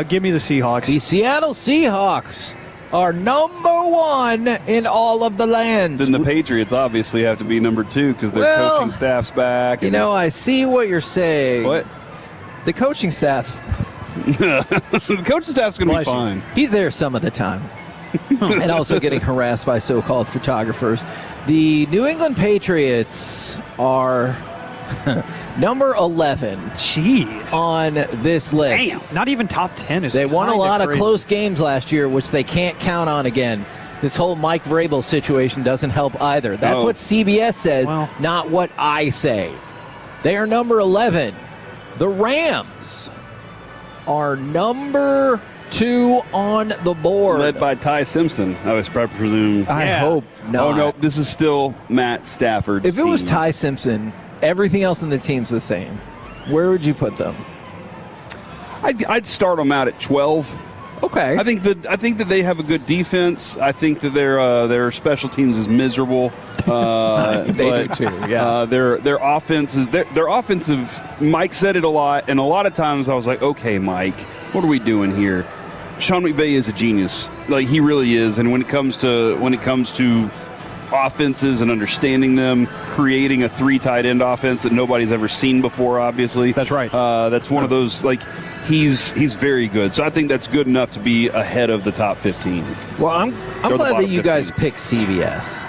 give me the Seahawks. The Seattle Seahawks are #1 in all of the lands. Then the Patriots obviously have to be #2 because their Well, coaching staff's back. You know, I see what you're saying. What? The coaching staff's The coaching staff's going to be Bless you. fine. He's there some of the time. And also getting harassed by so-called photographers. The New England Patriots are number 11 Jeez. on this list. Damn. Not even top 10 is They won a kinda lot of crazy. close games last year, which they can't count on again. This whole Mike Vrabel situation doesn't help either. That's Oh. what CBS says, Well. not what I say. They are number 11. The Rams are number 2 on the board. Led by Ty Simpson, I was probably presume. I Yeah. hope not. Oh, no, this is still Matt Stafford's If it was team. Ty Simpson, everything else in the team's the same. Where would you put them? I'd start them out at 12. Okay. I think that they have a good defense. I think that their special teams is miserable. They do too. Yeah. Their offense is their offensive. Mike said it a lot, and a lot of times I was like, okay, Mike, what are we doing here? Sean McVay is a genius. Like, he really is. And when it comes to offenses and understanding them, creating a 3 tight end offense that nobody's ever seen before, obviously. That's right. That's one of those, like, he's very good. So I think that's good enough to be ahead of the top 15. Well, I'm Or the glad that bottom you guys 15. picked CBS.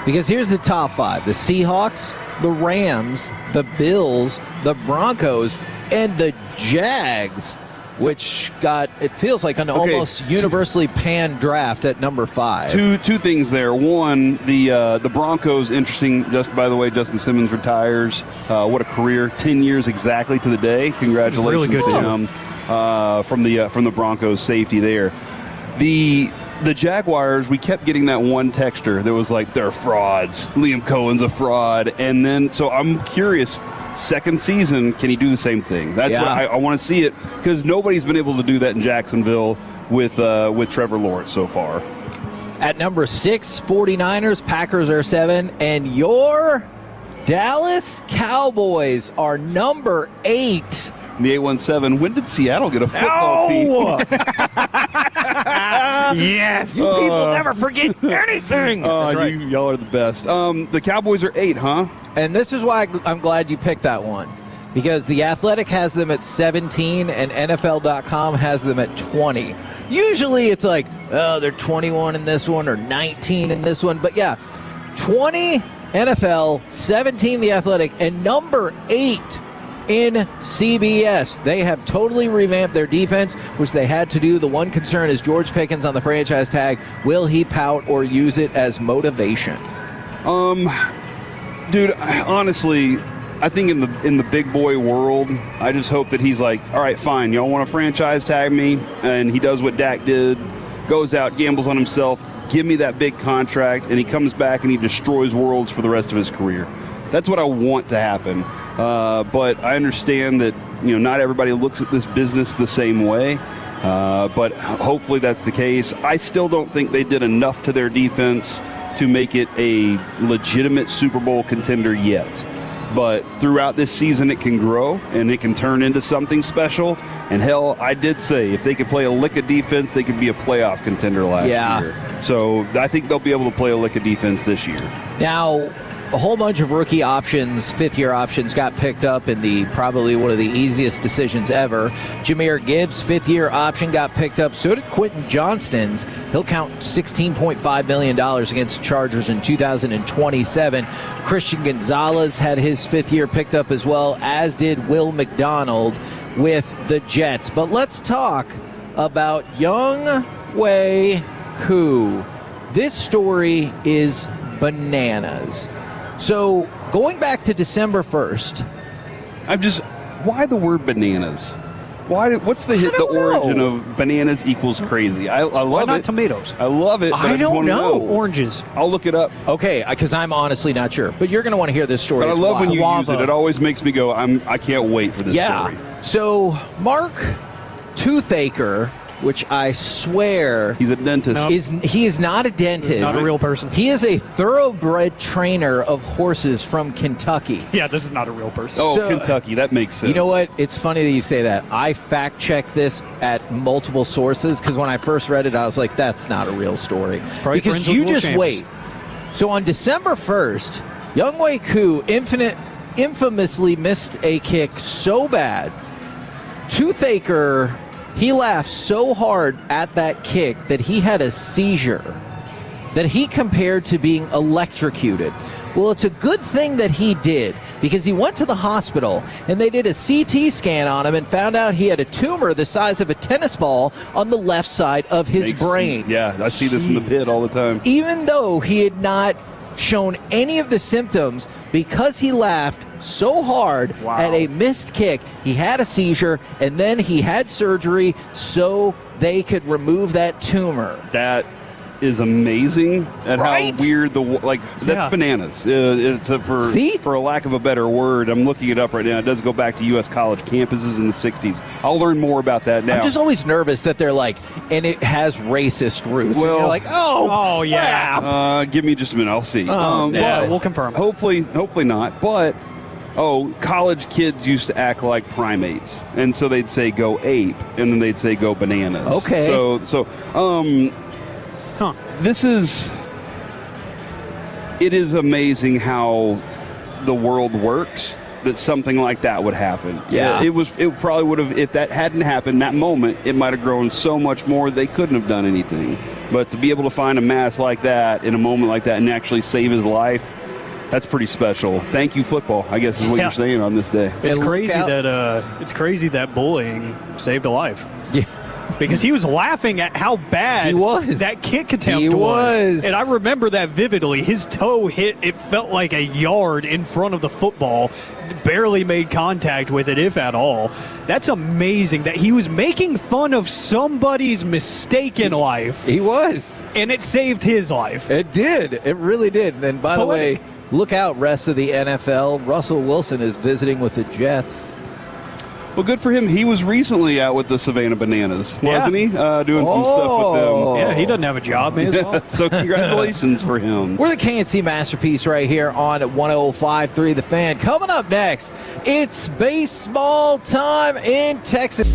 Because here's the top 5. The Seahawks, the Rams, the Bills, the Broncos, and the Jags, which got, it feels like an almost universally panned draft at number 5. Two things there. One, the Broncos, interesting. Just by the way, Justin Simmons retires. What a career! 10 years exactly to the day. Congratulations really good to him from the Broncos safety there. The Jaguars, we kept getting that one texter that was like, they're frauds. Liam Cohen's a fraud. And then, so I'm curious, second season, can he do the same thing? That's what I want to see it, because nobody's been able to do that in Jacksonville with Trevor Lawrence so far. At number 6, 49ers, Packers are 7, and your Dallas Cowboys are number 8. The 817. When did Seattle get a football team? Yes. People never forget anything. That's right. Y'all are the best. The Cowboys are 8, huh? And this is why I'm glad you picked that one, because The Athletic has them at 17 and NFL.com has them at 20. Usually it's like, oh, they're 21 in this one or 19 in this one. But yeah, 20 NFL, 17 The Athletic, and number 8 in CBS. They have totally revamped their defense, which they had to do. The one concern is George Pickens on the franchise tag. Will he pout or use it as motivation? Dude, honestly, I think in the big boy world, I just hope that he's like, all right, fine, y'all want to franchise tag me? And he does what Dak did, goes out, gambles on himself, give me that big contract, and he comes back and he destroys worlds for the rest of his career. That's what I want to happen. But I understand that, not everybody looks at this business the same way. But hopefully that's the case. I still don't think they did enough to their defense to make it a legitimate Super Bowl contender yet. But throughout this season, it can grow and it can turn into something special. And hell, I did say if they could play a lick of defense, they could be a playoff contender last year. So I think they'll be able to play a lick of defense this year. Now, a whole bunch of rookie options, fifth-year options got picked up in the probably one of the easiest decisions ever. Jahmyr Gibbs' fifth-year option got picked up. So did Quentin Johnston's. He'll count $16.5 million against the Chargers in 2027. Christian Gonzalez had his fifth year picked up as well, as did Will McDonald with the Jets. But let's talk about Young Wei Koo. This story is bananas. So, going back to December 1st. Why the word bananas? What's the origin of bananas equals crazy? I love it. Why not tomatoes? I love it. But I don't know. Oranges. I'll look it up. Okay, because I'm honestly not sure. But you're going to want to hear this story. But I love when you use it. It always makes me go, I can't wait for this story. So, Mark Toothaker, which I swear he's a dentist. He is not a dentist. He's not a real person. He is a thoroughbred trainer of horses from Kentucky. Yeah, this is not a real person. Oh, so, Kentucky. That makes sense. You know what? It's funny that you say that. I fact-checked this at multiple sources because when I first read it, I was like, that's not a real story. Because you just wait. So on December 1st, Young Wei Koo infamously missed a kick so bad, Toothaker... He laughed so hard at that kick that he had a seizure that he compared to being electrocuted. Well, it's a good thing that he did because he went to the hospital and they did a CT scan on him and found out he had a tumor the size of a tennis ball on the left side of his brain. Yeah, I see this in the pit all the time. Even though he had not shown any of the symptoms, because he laughed so hard at a missed kick, he had a seizure, and then he had surgery so they could remove that tumor. That is amazing and how weird that's bananas. For a lack of a better word, I'm looking it up right now. It does go back to U.S. college campuses in the 60s. I'll learn more about that now. I'm just always nervous that they're like, and it has racist roots. Well, and you're like, oh yeah. Give me just a minute. I'll see. We'll confirm. Hopefully not. But college kids used to act like primates, and so they'd say go ape, and then they'd say go bananas. Okay. It is amazing how the world works that something like that would happen. Yeah. It probably would have, if that hadn't happened, that moment, it might have grown so much more they couldn't have done anything. But to be able to find a mass like that in a moment like that and actually save his life, That's pretty special. Thank you, football, I guess is what you're saying on this day. It's crazy that bullying saved a life. Yeah. Because he was laughing at how bad that kick attempt was. And I remember that vividly. His toe hit, it felt like a yard in front of the football, barely made contact with it, if at all. That's amazing that he was making fun of somebody's mistake in life. He was. And it saved his life. It did. It really did. And by the way, look out, rest of the NFL. Russell Wilson is visiting with the Jets. Well, good for him. He was recently out with the Savannah Bananas, wasn't he? Doing some stuff with them. Yeah, he doesn't have a job, man. So congratulations for him. We're the KNC Masterpiece right here on 105.3 The Fan. Coming up next, it's baseball time in Texas.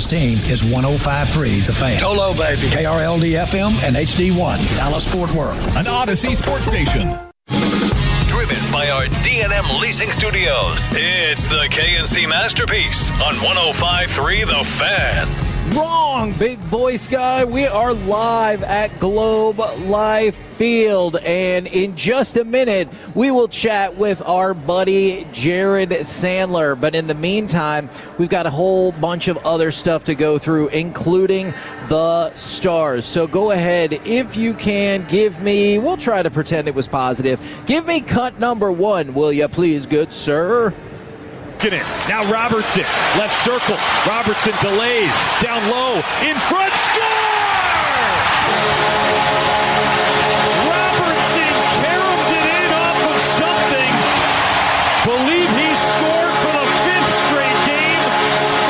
team is 105.3 The Fan. Go low, baby. KRLD-FM and HD1, Dallas-Fort Worth. An Odyssey sports station. Driven by our D&M Leasing Studios. It's the KNC Masterpiece on 105.3 The Fan. Wrong, big voice guy. We are live at Globe Life Field, and in just a minute, we will chat with our buddy Jared Sandler. But in the meantime, we've got a whole bunch of other stuff to go through, including the Stars. So go ahead, if you can, give me, we'll try to pretend it was positive, give me cut number 1, will you please, good sir? Get in. Now Robertson, left circle. Robertson delays, down low, in front, score! Robertson caromed it in off of something. Believe he scored for the 5th straight game.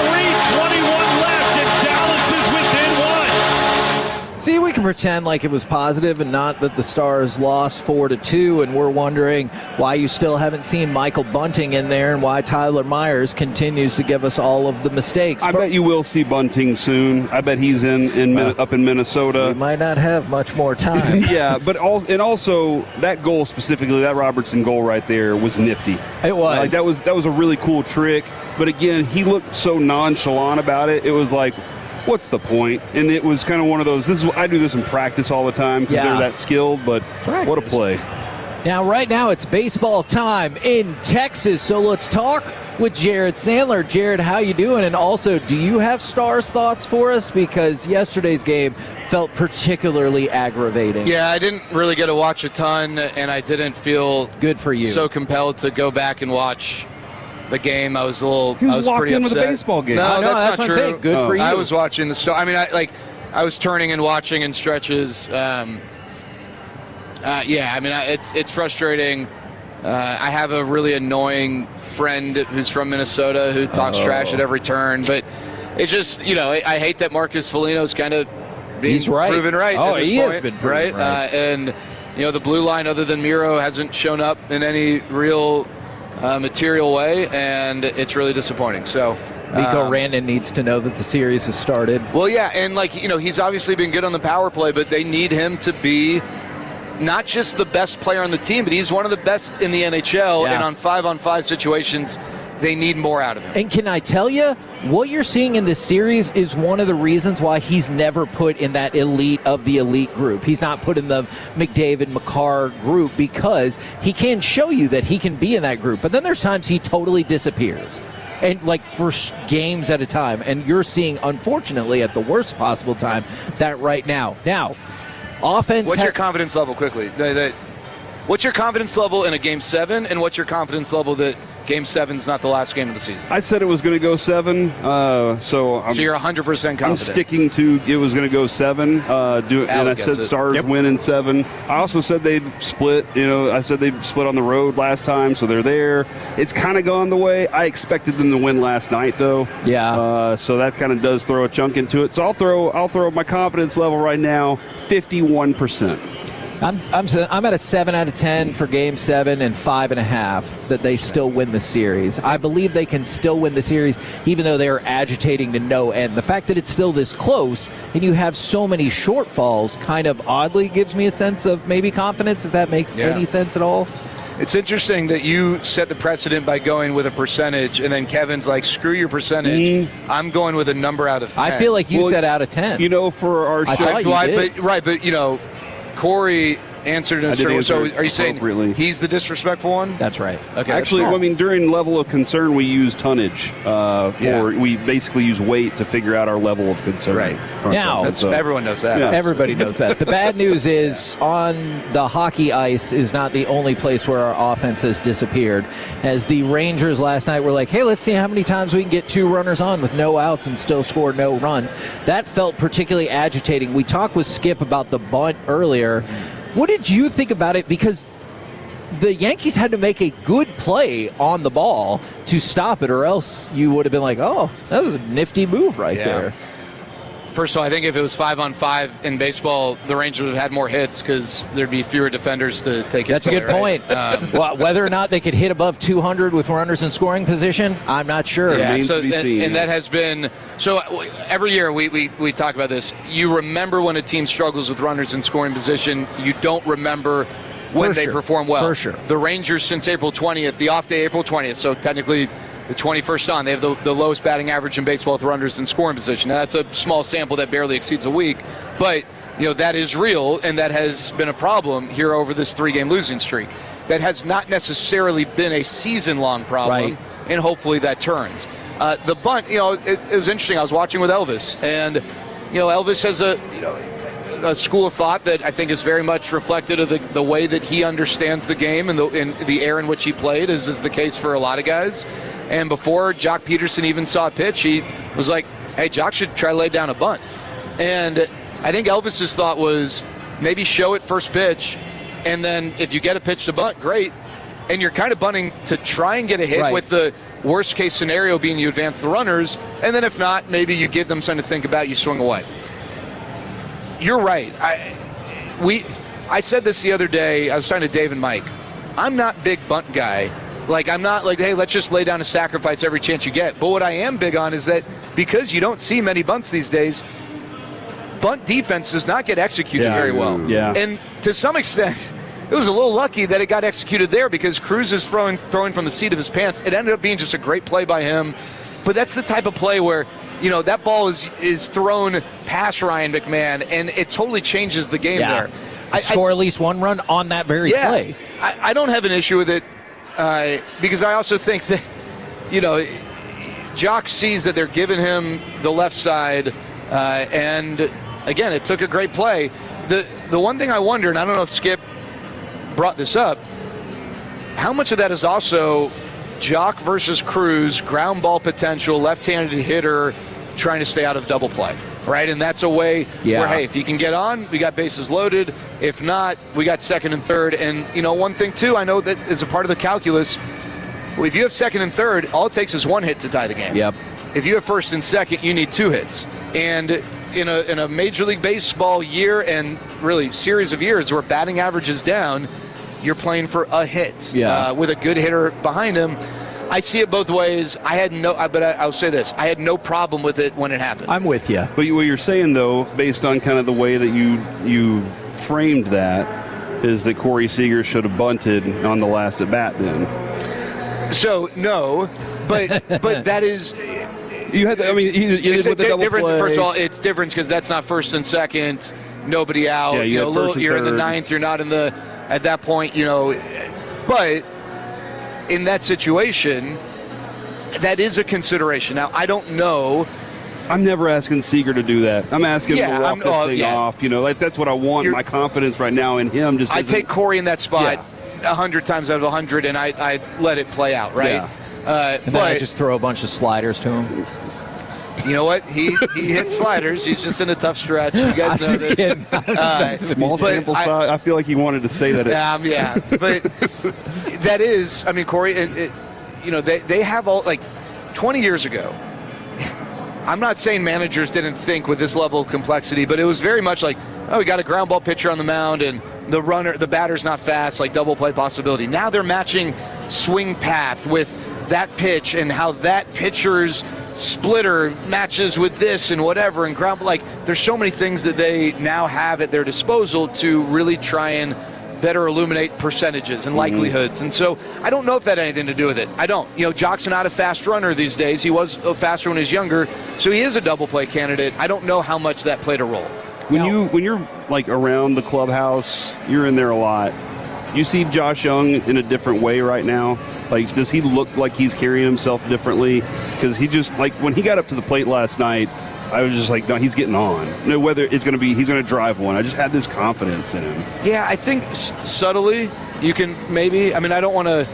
3:21 left, and Dallas is within 1. See, we can pretend like it was positive and not that the Stars lost 4-2, and we're wondering why you still haven't seen Michael Bunting in there and why Tyler Myers continues to give us all of the mistakes. I bet you will see Bunting soon. I bet he's up in Minnesota. We might not have much more time. Yeah, but also that goal specifically, that Robertson goal right there was nifty. It was. Like that was a really cool trick. But again, he looked so nonchalant about it. It was like, what's the point? And it was kind of one of those, I do this in practice all the time because they're that skilled, but what a play. Now, right now, it's baseball time in Texas, so let's talk with Jared Sandler. Jared, how you doing? And also, do you have Stars thoughts for us? Because yesterday's game felt particularly aggravating. Yeah, I didn't really get to watch a ton, and I didn't feel good for you. So compelled to go back and watch the game. I was locked pretty in upset. with a baseball game. No, that's not true. I'm saying. Good for you. I was watching the Star. I mean, I was turning and watching in stretches. Yeah, I mean, it's frustrating. I have a really annoying friend who's from Minnesota who talks trash at every turn, but it's just, I hate that Marcus Foligno's kind of being proven right. Oh, at this he point, has been proven right. And the blue line, other than Miro, hasn't shown up in any real material way, and it's really disappointing. So Mikko Rantanen needs to know that the series has started. Well, yeah, and he's obviously been good on the power play, but they need him to be not just the best player on the team, but he's one of the best in the NHL. Yeah. And on 5-on-5 situations, they need more out of him. And can I tell you, what you're seeing in this series is one of the reasons why he's never put in that elite of the elite group. He's not put in the McDavid-Makar group because he can show you that he can be in that group. But then there's times he totally disappears. And for games at a time. And you're seeing, unfortunately, at the worst possible time, that right now. Now, offense... What's your confidence level, quickly? What's your confidence level in a Game 7, and what's your confidence level that Game 7's not the last game of the season? I said it was going to go 7, so you're 100% confident. I'm sticking to it was going to go 7, and I said Stars win in 7. I also said they'd split. I said they'd split on the road last time, so they're there. It's kind of gone the way I expected them to win last night, though. Yeah. So that kind of does throw a chunk into it. So I'll throw my confidence level right now 51%. I'm at a 7 out of 10 for Game 7 and 5.5 that they still win the series. I believe they can still win the series even though they are agitating to no end. The fact that it's still this close and you have so many shortfalls kind of oddly gives me a sense of maybe confidence, if that makes any sense at all. It's interesting that you set the precedent by going with a percentage, and then Kevin's like, screw your percentage. I'm going with a number out of 10. I feel like you said out of 10. For our show. But Corey answered in a certain way. So are you saying he's the disrespectful one? That's right. Okay. Actually, during level of concern, we use tonnage. We basically use weight to figure out our level of concern. Right. Now, everyone knows that. Yeah. Everybody knows that. The bad news is on the hockey ice is not the only place where our offense has disappeared. As the Rangers last night were like, hey, let's see how many times we can get 2 runners on with no outs and still score no runs. That felt particularly agitating. We talked with Skip about the bunt earlier. What did you think about it? Because the Yankees had to make a good play on the ball to stop it, or else you would have been like, oh, that was a nifty move right there. First of all, I think if it was 5-on-5 in baseball, the Rangers would have had more hits because there'd be fewer defenders to take it. That's a good point. Well, whether or not they could hit above 200 with runners in scoring position, I'm not sure. Yeah, and that has been so. Every year we talk about this. You remember when a team struggles with runners in scoring position. You don't remember when they perform well. For sure. The Rangers since April 20th, the off day April 20th. So technically, the 21st on, they have the lowest batting average in baseball with runners in scoring position. Now, that's a small sample that barely exceeds a week, but that is real, and that has been a problem here over this 3-game losing streak. That has not necessarily been a season-long problem, and hopefully that turns. The bunt, it was interesting. I was watching with Elvis, and Elvis has a school of thought that I think is very much reflected of the way that he understands the game and the air in which he played, as is the case for a lot of guys. And before Jock Peterson even saw a pitch, he was like, hey, Jock should try to lay down a bunt. And I think Elvis's thought was maybe show it first pitch, and then if you get a pitch to bunt, great. And you're kind of bunting to try and get a hit with the worst case scenario being you advance the runners, and then if not, maybe you give them something to think about, you swing away. You're right. I said this the other day. I was talking to Dave and Mike. I'm not big bunt guy. I'm not like, hey, let's just lay down a sacrifice every chance you get. But what I am big on is that because you don't see many bunts these days, bunt defense does not get executed very well. Yeah. And to some extent, it was a little lucky that it got executed there because Cruz is throwing from the seat of his pants. It ended up being just a great play by him. But that's the type of play where, that ball is thrown past Ryan McMahon, and it totally changes the game there. Score at least one run on that very play. I don't have an issue with it. Because I also think that, Jock sees that they're giving him the left side, and again, it took a great play. The one thing I wonder, and I don't know if Skip brought this up, how much of that is also Jock versus Cruz, ground ball potential, left-handed hitter trying to stay out of double play, right? And that's a way where, hey, if you can get on, we got bases loaded. If not, we got second and third. And, one thing, too, I know that is a part of the calculus. If you have second and third, all it takes is one hit to tie the game. Yep. If you have first and second, you need 2 hits. And in a Major League Baseball year and really series of years where batting average is down, you're playing for a hit with a good hitter behind him. I see it both ways. But I'll say this: I had no problem with it when it happened. I'm with you. But what you're saying, though, based on kind of the way that you framed that, is that Corey Seager should have bunted on the last at bat. Then. So no, but that is. You had. It's with the different. Play. First of all, it's different because that's not first and second. Nobody out. Yeah, you're in the ninth. You're not in the. At that point, but. In that situation, that is a consideration. Now, I don't know. I'm never asking Seager to do that. I'm asking him to walk this thing off. That's what I want. My confidence right now in him. I take Corey in that spot 100 times out of 100, and I let it play out, right? Yeah. And then I just throw a bunch of sliders to him. You know what? He hits sliders. He's just in a tough stretch. You guys know this. Small sample size. I feel like he wanted to say that. Yeah. But that is, Corey, they have all, 20 years ago, I'm not saying managers didn't think with this level of complexity, but it was very much like, we got a ground ball pitcher on the mound and the batter's not fast, like double play possibility. Now they're matching swing path with that pitch and how that pitcher's splitter matches with this and whatever, and ground, there's so many things that they now have at their disposal to really try and better illuminate percentages and likelihoods. And so I don't know if that had anything to do with it. I don't. Jock's not a fast runner these days. He was faster when he was younger, so he is a double play candidate. I don't know how much that played a role. When you're around the clubhouse, you're in there a lot. You see Josh Young in a different way right now? Does he look like he's carrying himself differently? Because he just, when he got up to the plate last night, I was just like, no, he's getting on. No, whether it's going to be, he's going to drive one. I just had this confidence in him. Yeah, I think subtly you can maybe. I don't want to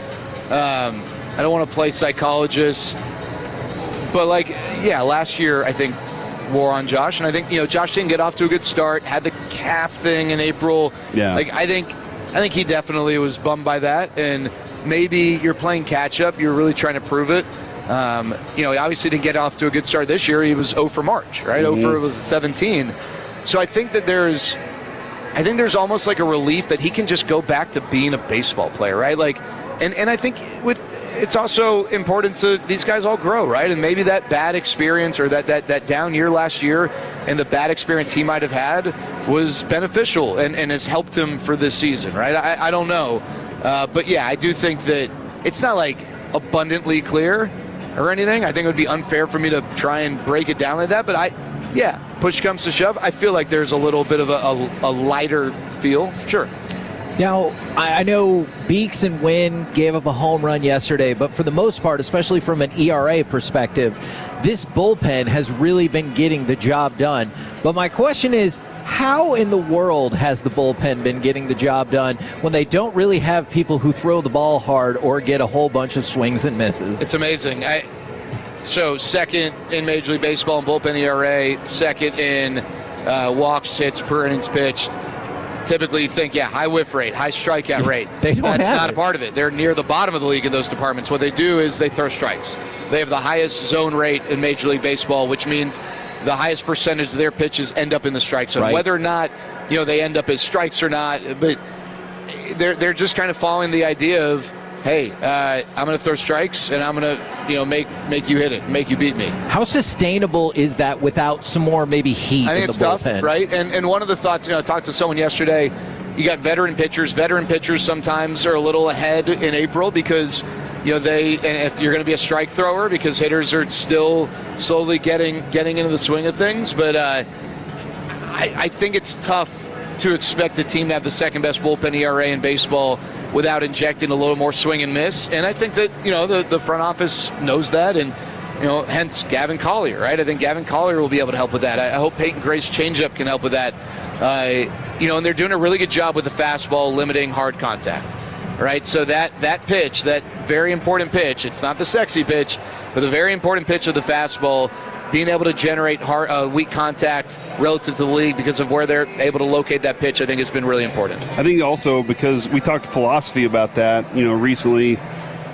play psychologist, but last year I think wore on Josh, and I think Josh didn't get off to a good start. Had the calf thing in April. Yeah, I think he definitely was bummed by that, and maybe you're playing catch up. You're really trying to prove it. He obviously didn't get off to a good start this year. He was 0 for March, right? 0 for was 17. So I think that there's almost like a relief that he can just go back to being a baseball player, right? Like, and I think it's also important to these guys all grow, right? And maybe that bad experience or that down year last year and the bad experience he might have had was beneficial and has helped him for this season, right? I don't know. But yeah, I do think that it's not like abundantly clear or anything. I think it would be unfair for me to try and break it down like that. But push comes to shove, I feel like there's a little bit of a lighter feel. Sure. Now, I know Beeks and Wynn gave up a home run yesterday, but for the most part, especially from an ERA perspective, this bullpen has really been getting the job done. But my question is, how in the world has the bullpen been getting the job done when they don't really have people who throw the ball hard or get a whole bunch of swings and misses? It's amazing. So second in Major League Baseball in bullpen ERA, second in walks, hits per innings pitched. Typically you think, high whiff rate, high strikeout rate. That's not a part of it. They're near the bottom of the league in those departments. What they do is they throw strikes. They have the highest zone rate in Major League Baseball, which means the highest percentage of their pitches end up in the strike zone. Right. Whether or not they end up as strikes or not, but they're just kind of following the idea of, hey, I'm going to throw strikes and I'm going to make you hit it, make you beat me. How sustainable is that without some more maybe heat? I think in it's the tough, bullpen? right? And one of the thoughts, I talked to someone yesterday. You got veteran pitchers. Veteran pitchers sometimes are a little ahead in April because and if you're going to be a strike thrower, because hitters are still slowly getting into the swing of things. But I think it's tough to expect a team to have the second best bullpen ERA in baseball without injecting a little more swing and miss. And I think that, the front office knows that, and, hence Gavin Collier, right? I think Gavin Collier will be able to help with that. I hope Peyton Gray's changeup can help with that. And they're doing a really good job with the fastball limiting hard contact, right? So that pitch, that very important pitch, it's not the sexy pitch, but the very important pitch of the fastball, being able to generate weak contact relative to the league because of where they're able to locate that pitch, I think has been really important. I think also because we talked philosophy about that, recently.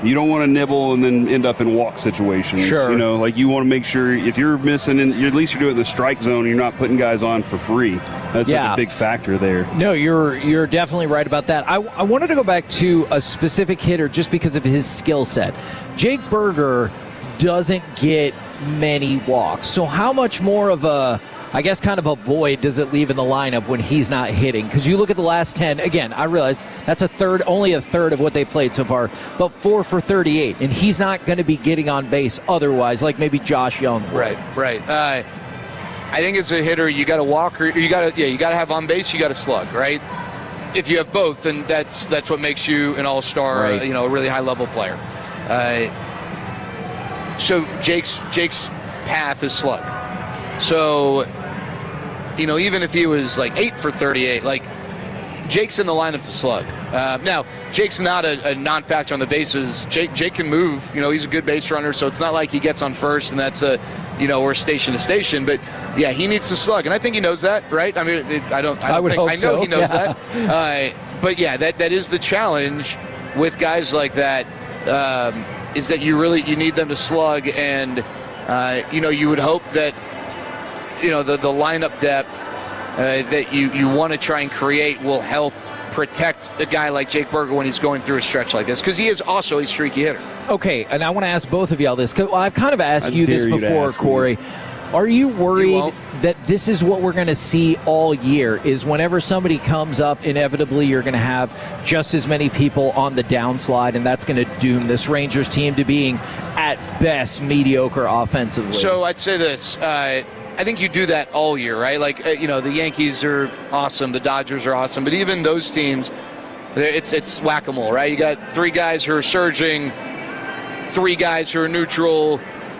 You don't want to nibble and then end up in walk situations. Sure. You want to make sure if you're missing, at least you're doing the strike zone, you're not putting guys on for free. That's a big factor there. No, you're definitely right about that. I wanted to go back to a specific hitter just because of his skill set. Jake Berger doesn't get many walks. So how much more of a void does it leave in the lineup when he's not hitting? Because you look at the last 10, again, I realize that's only a third of what they played so far, but 4 for 38, and he's not going to be getting on base otherwise, like maybe Josh Young. Right. I think as a hitter, you got to walk, or you got to have on base, you got to slug, right? If you have both, then that's what makes you an all-star, right. A really high-level player. So Jake's path is slug. So, even if he was like 8 for 38, like Jake's in the lineup to slug. Now, Jake's not a non-factor on the bases. Jake can move. He's a good base runner, so it's not like he gets on first and that's we're station to station. But yeah, he needs to slug, and I think he knows that, right? I mean, I know he knows that. But yeah, that is the challenge with guys like that. Is that you need them to slug, and you would hope that the lineup depth that you want to try and create will help protect a guy like Jake Berger when he's going through a stretch like this, because he is also a streaky hitter. Okay, and I want to ask both of y'all this, because I've kind of asked you this before, Corey. Are you worried that this is what we're going to see all year, is whenever somebody comes up, inevitably you're going to have just as many people on the downslide, and that's going to doom this Rangers team to being, at best, mediocre offensively? So I'd say this. I think you do that all year, right? Like, the Yankees are awesome, the Dodgers are awesome, but even those teams, it's whack-a-mole, right? You got 3 guys who are surging, 3 guys who are neutral,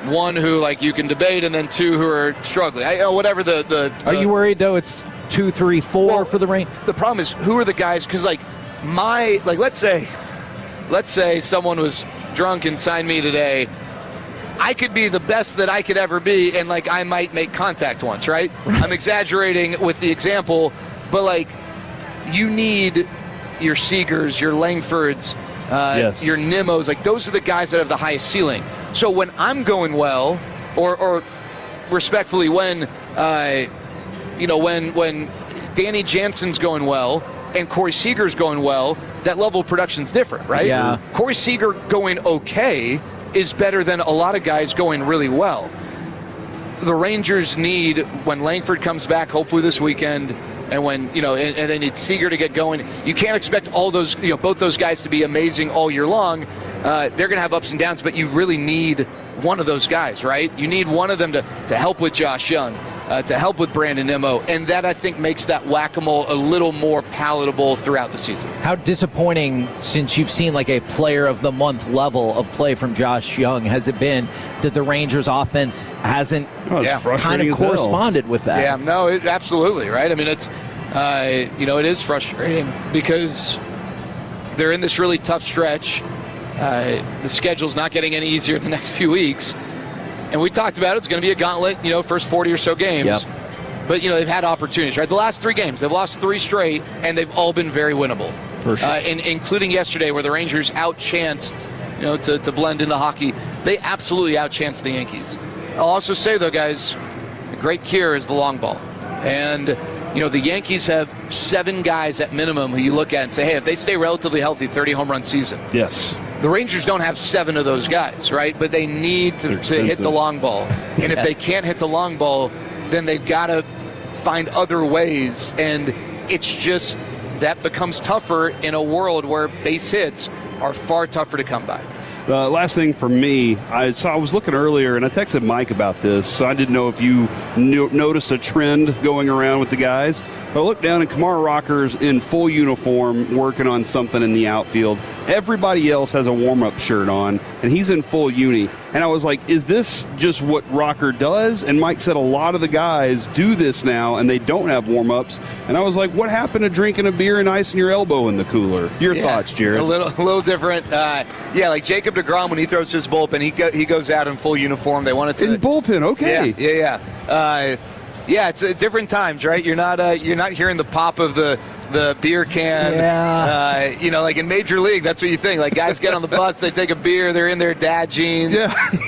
1 who you can debate, and then 2 who are struggling. Whatever the Are you worried though? It's 2, 3, 4 for the Rangers. The problem is, who are the guys? Because let's say someone was drunk and signed me today. I could be the best that I could ever be, and I might make contact once, right? I'm exaggerating with the example, but you need your Seagers, your Langfords, yes. your Nimos. Those are the guys that have the highest ceiling. So when I'm going well, or respectfully, when when Danny Jansen's going well and Corey Seager's going well, that level of production's different, right? Yeah. Corey Seager going okay is better than a lot of guys going really well. The Rangers need, when Langford comes back, hopefully this weekend, and when, and they need Seager to get going. You can't expect all those, both those guys to be amazing all year long. They're going to have ups and downs, but you really need one of those guys, right? You need one of them to help with Josh Young, to help with Brandon Nimmo, and that, I think, makes that whack-a-mole a little more palatable throughout the season. How disappointing, since you've seen like a player of the month level of play from Josh Young, has it been that the Rangers offense hasn't kind of corresponded with that? Yeah, no, absolutely, right? I mean, it's, it is frustrating because they're in this really tough stretch. The schedule's not getting any easier the next few weeks. And we talked about it's going to be a gauntlet, first 40 or so games. Yep. But, they've had opportunities, right? The last 3 games, they've lost 3 straight, and they've all been very winnable. For sure. Including yesterday where the Rangers outchanced, to blend into hockey. They absolutely outchanced the Yankees. I'll also say, though, guys, a great cure is the long ball. And, the Yankees have 7 guys at minimum who you look at and say, hey, if they stay relatively healthy, 30 home run season. Yes. The Rangers don't have 7 of those guys, right? But they need to hit the long ball. And if they can't hit the long ball, then they've got to find other ways. And it's just that becomes tougher in a world where base hits are far tougher to come by. The last thing for me, I was looking earlier, and I texted Mike about this, so I didn't know if you noticed a trend going around with the guys. But I looked down, and Kamara Rocker's in full uniform working on something in the outfield. Everybody else has a warm-up shirt on, and he's in full uni. And I was like, is this just what Rocker does? And Mike said a lot of the guys do this now, and they don't have warm-ups. And I was like, what happened to drinking a beer and icing your elbow in the cooler? Your thoughts, Jared? A little different. Like Jacob deGrom, when he throws his bullpen, he goes out in full uniform. They wanted to in bullpen, okay. Yeah, it's different times, right? You're not hearing the pop of the beer can. Yeah. Like in Major League, that's what you think. Like guys get on the bus, they take a beer, they're in their dad jeans,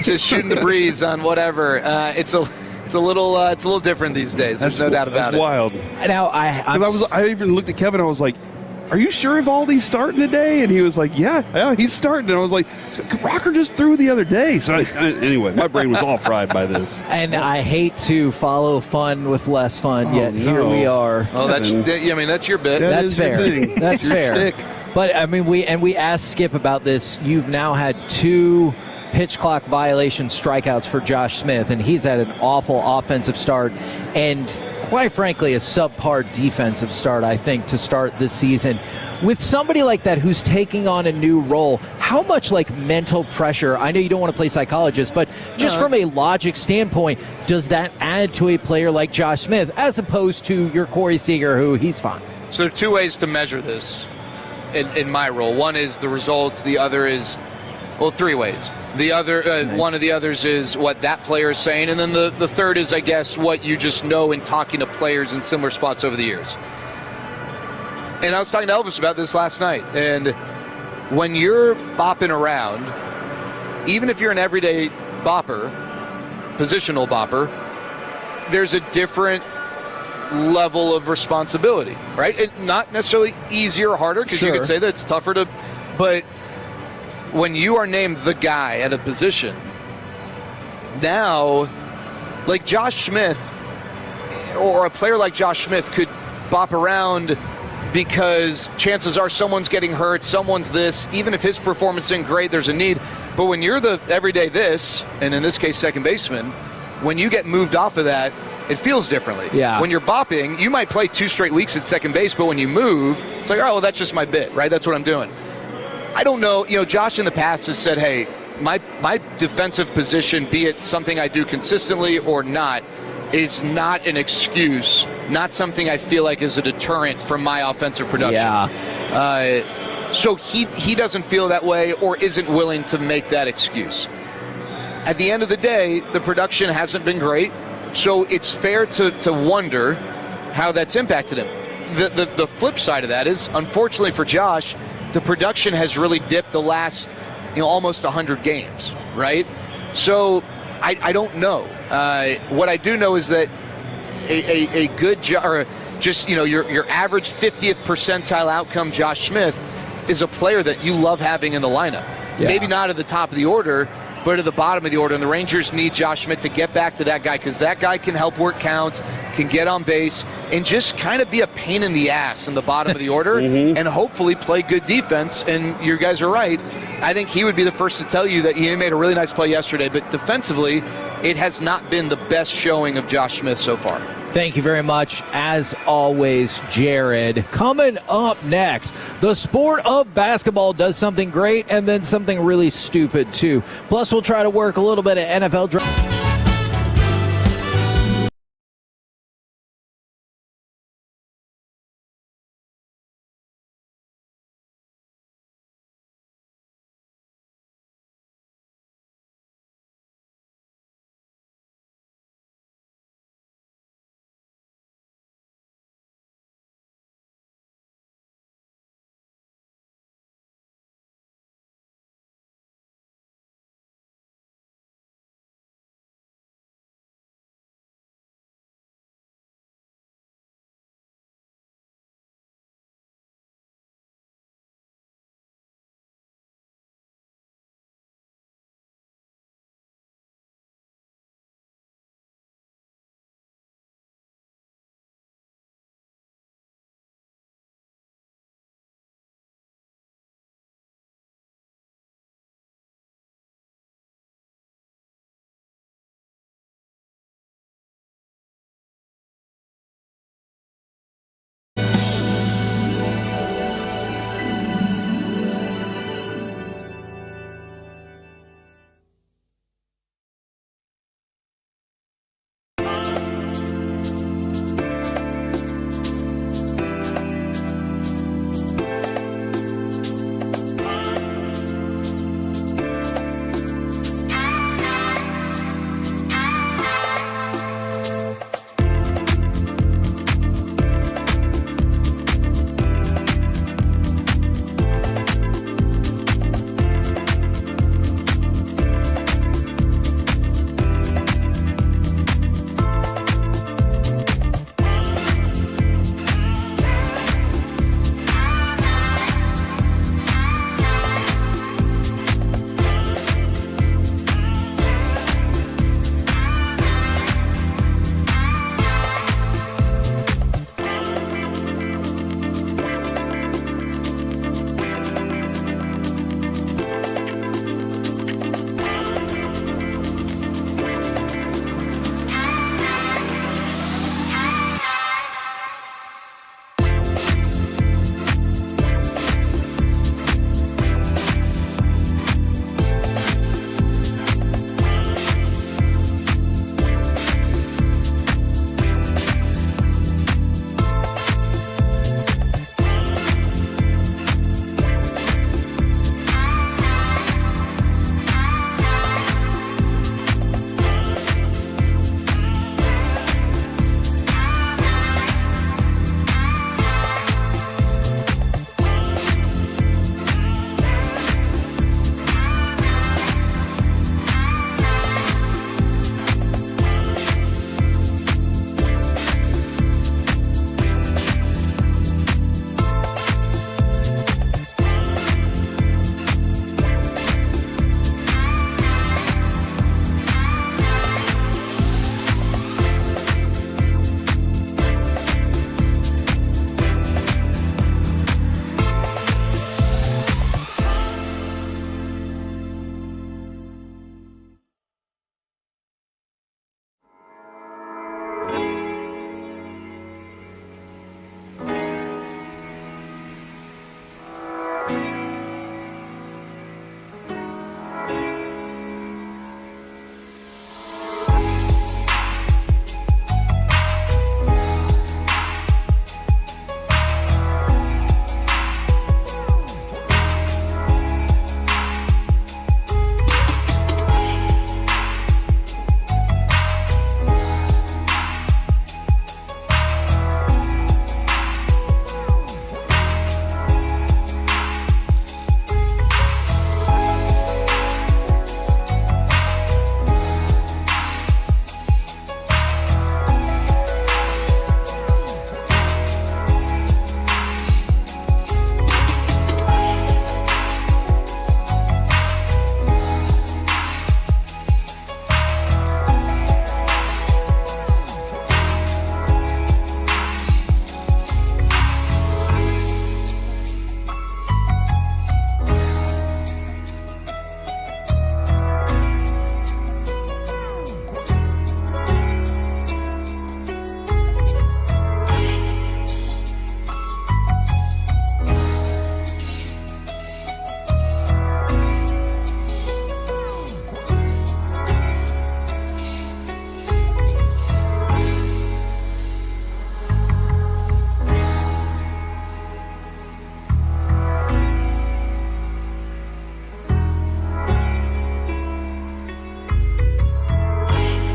just shooting the breeze on whatever. It's a little different these days. There's no doubt about it. That's wild. Now I even looked at Kevin. I was like, are you sure Evaldi's starting today? And he was like, yeah, he's starting. And I was like, Rocker just threw the other day. So anyway, my brain was all fried by this. And I hate to follow fun with less fun, yet here we are. Oh, that's your bit. That's fair. That's fair. But I mean, we asked Skip about this. You've now had 2 pitch clock violation strikeouts for Josh Smith, and he's had an awful offensive start and quite frankly a subpar defensive start, I think, to start this season. With somebody like that who's taking on a new role, how much mental pressure, I know you don't want to play psychologist, but just from a logic standpoint, does that add to a player like Josh Smith as opposed to your Corey Seager, who he's fine? So there are 2 ways to measure this in my role. One is the results, the other is 3 ways. The other, nice. One of the others is what that player is saying, and then the third is, I guess, what you just know in talking to players in similar spots over the years. And I was talking to Elvis about this last night, and when you're bopping around, even if you're an everyday bopper, positional bopper, there's a different level of responsibility, right? It not necessarily easier or harder, because you could say that it's tougher to, but when you are named the guy at a position, now, like Josh Smith, or a player like Josh Smith could bop around because chances are someone's getting hurt, someone's this, even if his performance isn't great, there's a need. But when you're the everyday this, and in this case second baseman, when you get moved off of that, it feels differently. Yeah. When you're bopping, you might play 2 straight weeks at second base, but when you move, it's like, oh, well, that's just my bit, right? That's what I'm doing. I don't know. Josh in the past has said, hey, my defensive position, be it something I do consistently or not, is not an excuse, not something I feel like is a deterrent from my offensive production. Yeah. So he doesn't feel that way or isn't willing to make that excuse. At the end of the day, the production hasn't been great, so it's fair to wonder how that's impacted him. The flip side of that is, unfortunately for Josh, the production has really dipped the last, almost 100 games, right? So I don't know. What I do know is that a good job, or just your average 50th percentile outcome, Josh Smith, is a player that you love having in the lineup. Yeah. Maybe not at the top of the order, but at the bottom of the order. And the Rangers need Josh Smith to get back to that guy, because that guy can help work counts, can get on base, and just kind of be a pain in the ass in the bottom of the order and hopefully play good defense. And you guys are right. I think he would be the first to tell you that he made a really nice play yesterday, but defensively, it has not been the best showing of Josh Smith so far. Thank you very much, as always, Jared. Coming up next, the sport of basketball does something great and then something really stupid, too. Plus, we'll try to work a little bit of NFL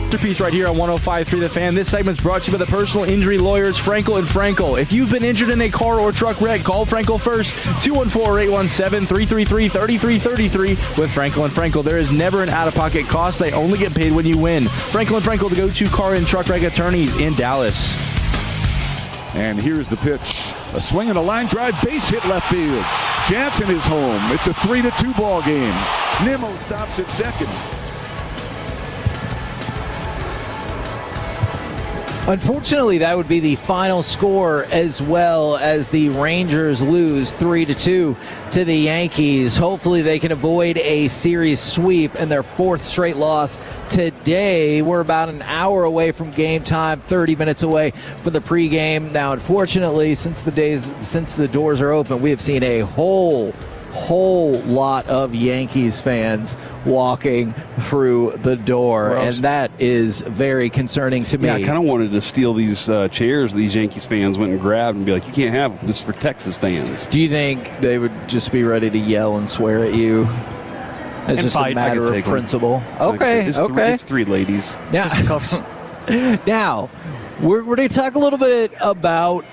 Masterpiece right here on 105.3 The Fan. This segment's brought to you by the personal injury lawyers Frankel and Frankel. If you've been injured in a car or truck wreck, call Frankel first. 214-817-333-3333 with Frankel and Frankel. There is never an out-of-pocket cost. They only get paid when you win. Frankel and Frankel, the go-to car and truck wreck attorneys in Dallas. And here's the pitch. A swing and a line drive, base hit left field. Jansen is home. It's a 3-2 ball game. Nimmo stops at second. Unfortunately, that would be the final score, as well as the Rangers lose 3-2 to the Yankees. Hopefully they can avoid a series sweep and their fourth straight loss today. We're about an hour away from game time, 30 minutes away from the pregame. Now, unfortunately, since the doors are open, we have seen a whole lot of Yankees fans walking through the door, and that is very concerning to me. Yeah, I kind of wanted to steal these chairs these Yankees fans went and grabbed and be like, you can't have them. This is for Texas fans. Do you think they would just be ready to yell and swear at you? It's just a matter of principle. Okay, it's three ladies. Now, now we're going to talk a little bit about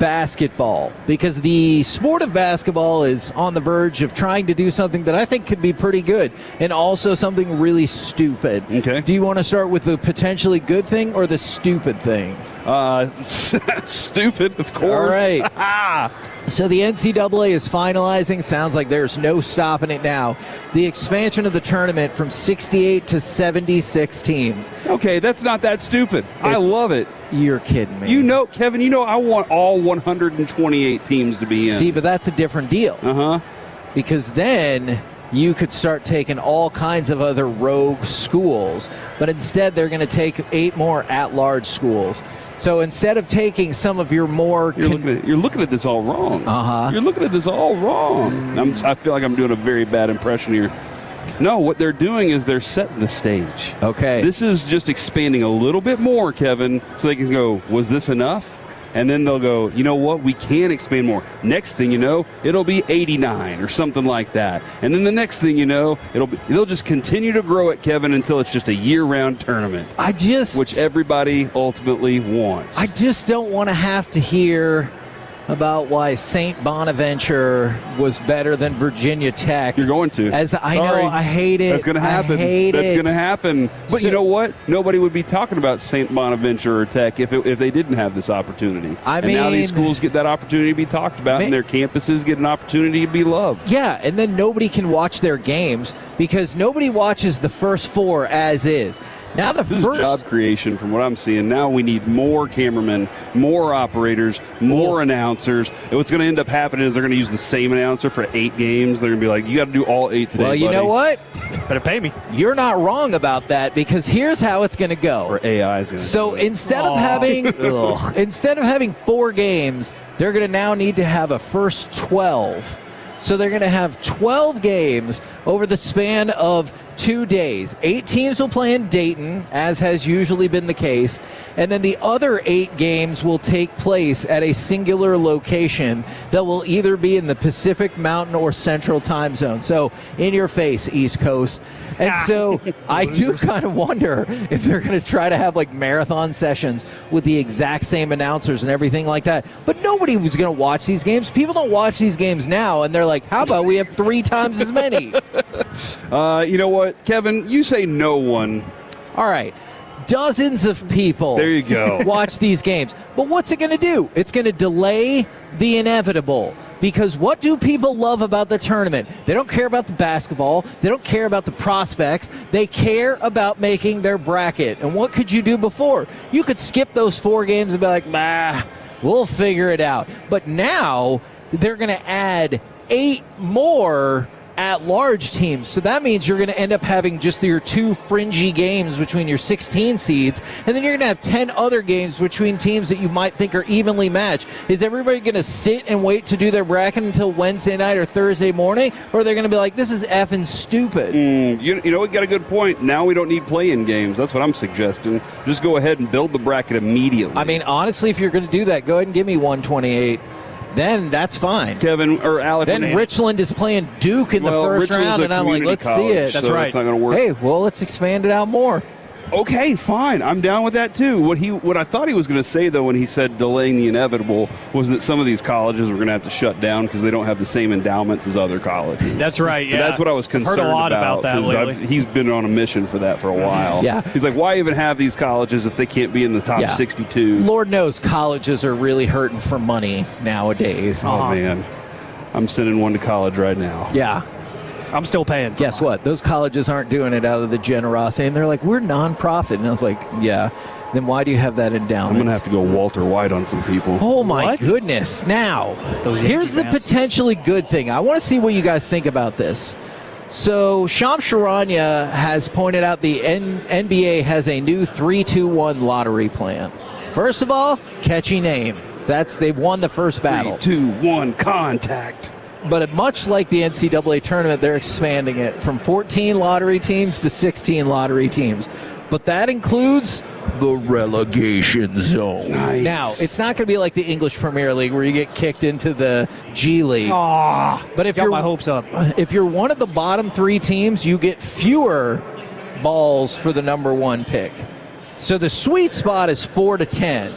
basketball, because the sport of basketball is on the verge of trying to do something that I think could be pretty good, and also something really stupid. Okay. Do you want to start with the potentially good thing or the stupid thing? Stupid, of course. All right. So the NCAA is finalizing. Sounds like there's no stopping it now. The expansion of the tournament from 68 to 76 teams. Okay, that's not that stupid. I love it. You're kidding me. You know, Kevin, I want all 128 teams to be in. See, but that's a different deal. Uh-huh. Because then you could start taking all kinds of other rogue schools. But instead, they're going to take 8 more at-large schools. So instead of taking some of your more... You're looking at this all wrong. Uh-huh. You're looking at this all wrong. I feel like I'm doing a very bad impression here. No, what they're doing is they're setting the stage. Okay. This is just expanding a little bit more, Kevin, so they can go, was this enough? And then they'll go, you know what, we can expand more. Next thing you know, it'll be 89 or something like that. And then the next thing you know, they'll just continue to grow it, Kevin, until it's just a year-round tournament. Which everybody ultimately wants. I just don't want to have to hear about why St. Bonaventure was better than Virginia Tech. You're going to. I know, I hate it. That's going to happen. I hate That's it. going to happen. But you know what? Nobody would be talking about St. Bonaventure or Tech if they didn't have this opportunity. And now these schools get that opportunity to be talked about, and their campuses get an opportunity to be loved. Yeah, and then nobody can watch their games because nobody watches the first 4 as is. Now this is job creation from what I'm seeing. Now we need more cameramen, more operators, more announcers. And what's going to end up happening is they're going to use the same announcer for 8 games. They're going to be like, you got to do all 8 today, Well, you buddy. know what? Better pay me. You're not wrong about that, because here's how it's going to go. Or AI is going to So instead of having 4 games, they're going to now need to have a first 12. So they're going to have 12 games over the span of 2 days. 8 teams will play in Dayton, as has usually been the case, and then the other 8 games will take place at a singular location that will either be in the Pacific, Mountain, or Central time zone. So in your face, East Coast. And so I do kind of wonder if they're going to try to have like marathon sessions with the exact same announcers and everything like that. But nobody was going to watch these games. People don't watch these games now, and they're like, how about we have 3 times as many? You know what, Kevin? You say no one. All right. Dozens of people there you go. watch these games. But what's it going to do? It's going to delay the inevitable. Because what do people love about the tournament? They don't care about the basketball. They don't care about the prospects. They care about making their bracket. And what could you do before? You could skip those 4 games and be like, bah, we'll figure it out. But now they're going to add 8 more at-large teams. So that means you're going to end up having just your 2 fringy games between your 16 seeds, and then you're going to have 10 other games between teams that you might think are evenly matched. Is everybody going to sit and wait to do their bracket until Wednesday night or Thursday morning, or are they going to be like, this is effing stupid? You know, we got a good point. Now we don't need play-in games. That's what I'm suggesting. Just go ahead and build the bracket immediately. I mean, honestly, if you're going to do that, go ahead and give me 128. Then that's fine. Kevin or Alec. Then Richland is playing Duke in the first round, and I'm like, let's see it. That's right. It's not going to work. Hey, well, let's expand it out more. Okay, fine. I'm down with that too. What I thought he was going to say though when he said delaying the inevitable was that some of these colleges were going to have to shut down because they don't have the same endowments as other colleges. That's right. Yeah, That's what I was concerned Heard a lot about that lately. He's been on a mission for that for a while. Yeah. He's like, why even have these colleges if they can't be in the top 62? Lord knows colleges are really hurting for money nowadays. Oh man, I'm sending one to college right now. Yeah. I'm still paying. Guess what? Those colleges aren't doing it out of the generosity. And they're like, we're nonprofit. And I was like, yeah. Then why do you have that endowment? I'm going to have to go Walter White on some people. Oh, my goodness. Now, here's the potentially good thing. I want to see what you guys think about this. So, Shams Charania has pointed out the NBA has a new 3-2-1 lottery plan. First of all, catchy name. They've won the first battle. 3-2-1 contact. But much like the NCAA tournament, they're expanding it from 14 lottery teams to 16 lottery teams. But that includes the relegation zone. Nice. Now, it's not going to be like the English Premier League where you get kicked into the G League. But if got my hopes up. If you're one of the bottom 3 teams, you get fewer balls for the number 1 pick. So the sweet spot is 4 to 10.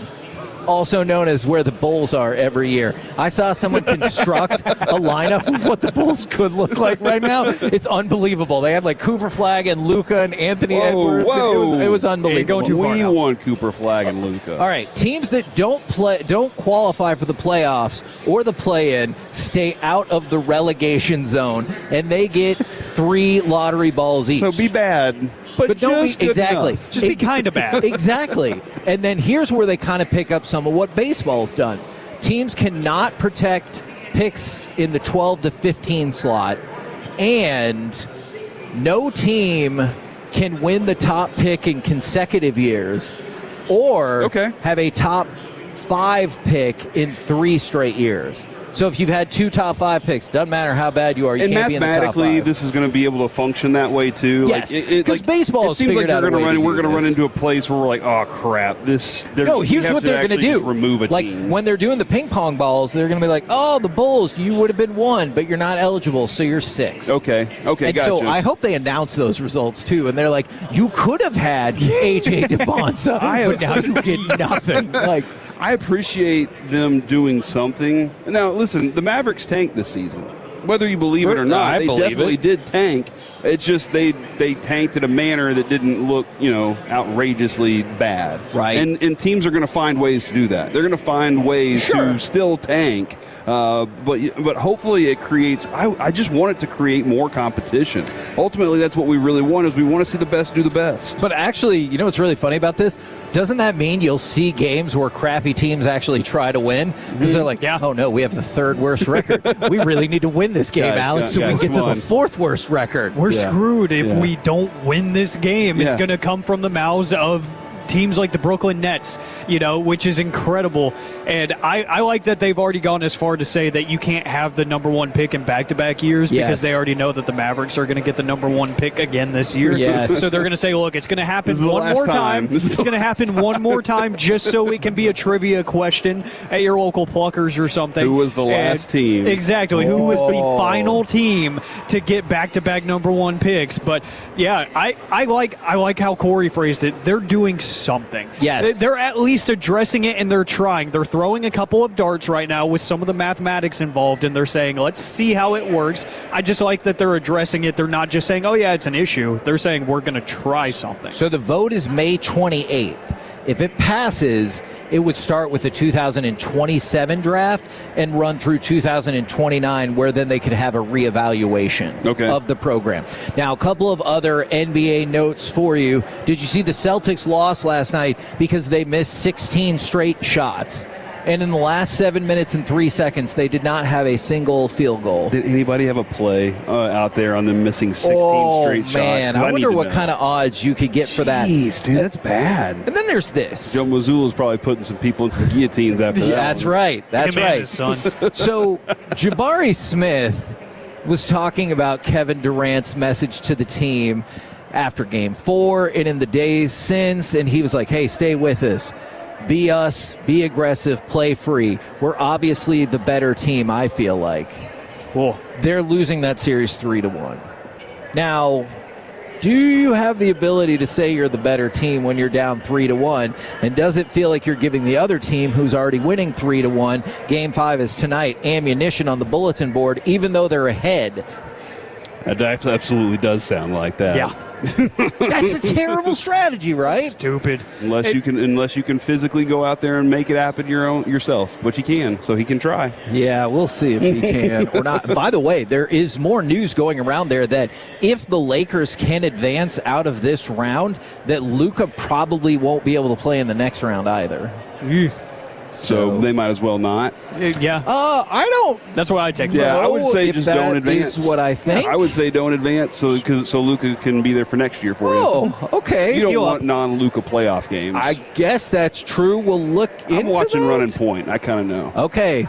Also known as where the Bulls are every year. I saw someone construct a lineup of what the Bulls could look like right now. It's unbelievable. They had like Cooper Flagg and Luka and Anthony Edwards. Whoa. It was unbelievable. We want Cooper Flagg and Luka. All right, teams that don't qualify for the playoffs or the play-in stay out of the relegation zone, and they get 3 lottery balls each. So be bad. But don't just be good exactly. enough. Just be kind of bad. Exactly. And then here's where they kind of pick up some of what baseball's done. Teams cannot protect picks in the 12 to 15 slot, and no team can win the top pick in consecutive years or have a top 5 pick in 3 straight years. So if you've had 2 top 5 picks, doesn't matter how bad you are, you can't be in the top 5. Mathematically, this is going to be able to function that way too. Yes, because baseball has figured out a way to do we're going to run this. into a place where we're like, oh crap, this. No, here's what they're going to do. Remove a like team. when they're doing the ping pong balls, they're going to be like, oh, the Bulls, you would have been 1, but you're not eligible, so you're 6. Okay, And gotcha. so I hope they announce those results too, and they're like, you could have had AJ DeBonza, but now you get nothing. Like. I appreciate them doing something. Now, listen, the Mavericks tanked this season. Whether you believe it or not, they definitely did tank. It's just they tanked in a manner that didn't look, outrageously bad. Right. And teams are going to find ways to do that. They're going to find ways to still tank. But hopefully it creates. I just want it to create more competition. Ultimately, that's what we really want. Is we want to see the best do the best. But actually, you know what's really funny about this? Doesn't that mean you'll see games where crappy teams actually try to win? Because they're like, oh no, we have the 3rd worst record. We really need to win this game, Alex, so we can get to the 4th worst record. We're screwed if we don't win this game. It's going to come from the mouths of teams like the Brooklyn Nets, which is incredible. And I like that they've already gone as far to say that you can't have the number 1 pick in back-to-back years because they already know that the Mavericks are going to get the number 1 pick again this year. Yes. So they're going to say, look, it's going to happen one more time. It's going to happen one more time just so it can be a trivia question at your local Pluckers or something. Who was the last team? Exactly. Who was the final team to get back-to-back number 1 picks? But, yeah, I like how Corey phrased it. They're doing something. Yes. They're at least addressing it, and they're trying. They're throwing a couple of darts right now with some of the mathematics involved, and they're saying, let's see how it works. I just like that they're addressing it. They're not just saying, oh, yeah, it's an issue. They're saying we're going to try something. So the vote is May 28th. If it passes, it would start with the 2027 draft and run through 2029, where then they could have a reevaluation of the program. Now, a couple of other NBA notes for you. Did you see the Celtics lost last night because they missed 16 straight shots? And in the last 7 minutes and 3 seconds, they did not have a single field goal. Did anybody have a play out there on them missing 16 straight shots? Man, I wonder what kind of odds you could get for that. Jeez, dude, that's bad. And then there's this. Joe Mazzulla's probably putting some people in some guillotines after that. That's right. That's right. Son. So Jabari Smith was talking about Kevin Durant's message to the team after Game 4 and in the days since, and he was like, hey, stay with us. Be us, be aggressive, play free. We're obviously the better team, I feel like. Cool. They're losing that series 3-1. Now, do you have the ability to say you're the better team when you're down 3-1? And does it feel like you're giving the other team who's already winning 3-1, Game 5 is tonight, ammunition on the bulletin board, even though they're ahead? That absolutely does sound like that. Yeah. That's a terrible strategy, right? Stupid. Unless you can physically go out there and make it happen yourself, which he can, so he can try. Yeah, we'll see if he can or not. By the way, there is more news going around there that if the Lakers can advance out of this round, that Luka probably won't be able to play in the next round either. So they might as well not. Yeah. I don't. That's what I take. Yeah, I would say just don't advance. Is what I think. Yeah, I would say don't advance so Luka can be there for next year for you. Oh, okay. You don't want non-Luka playoff games. I guess that's true. We'll look into I'm watching that. Running Point. I kind of know. Okay.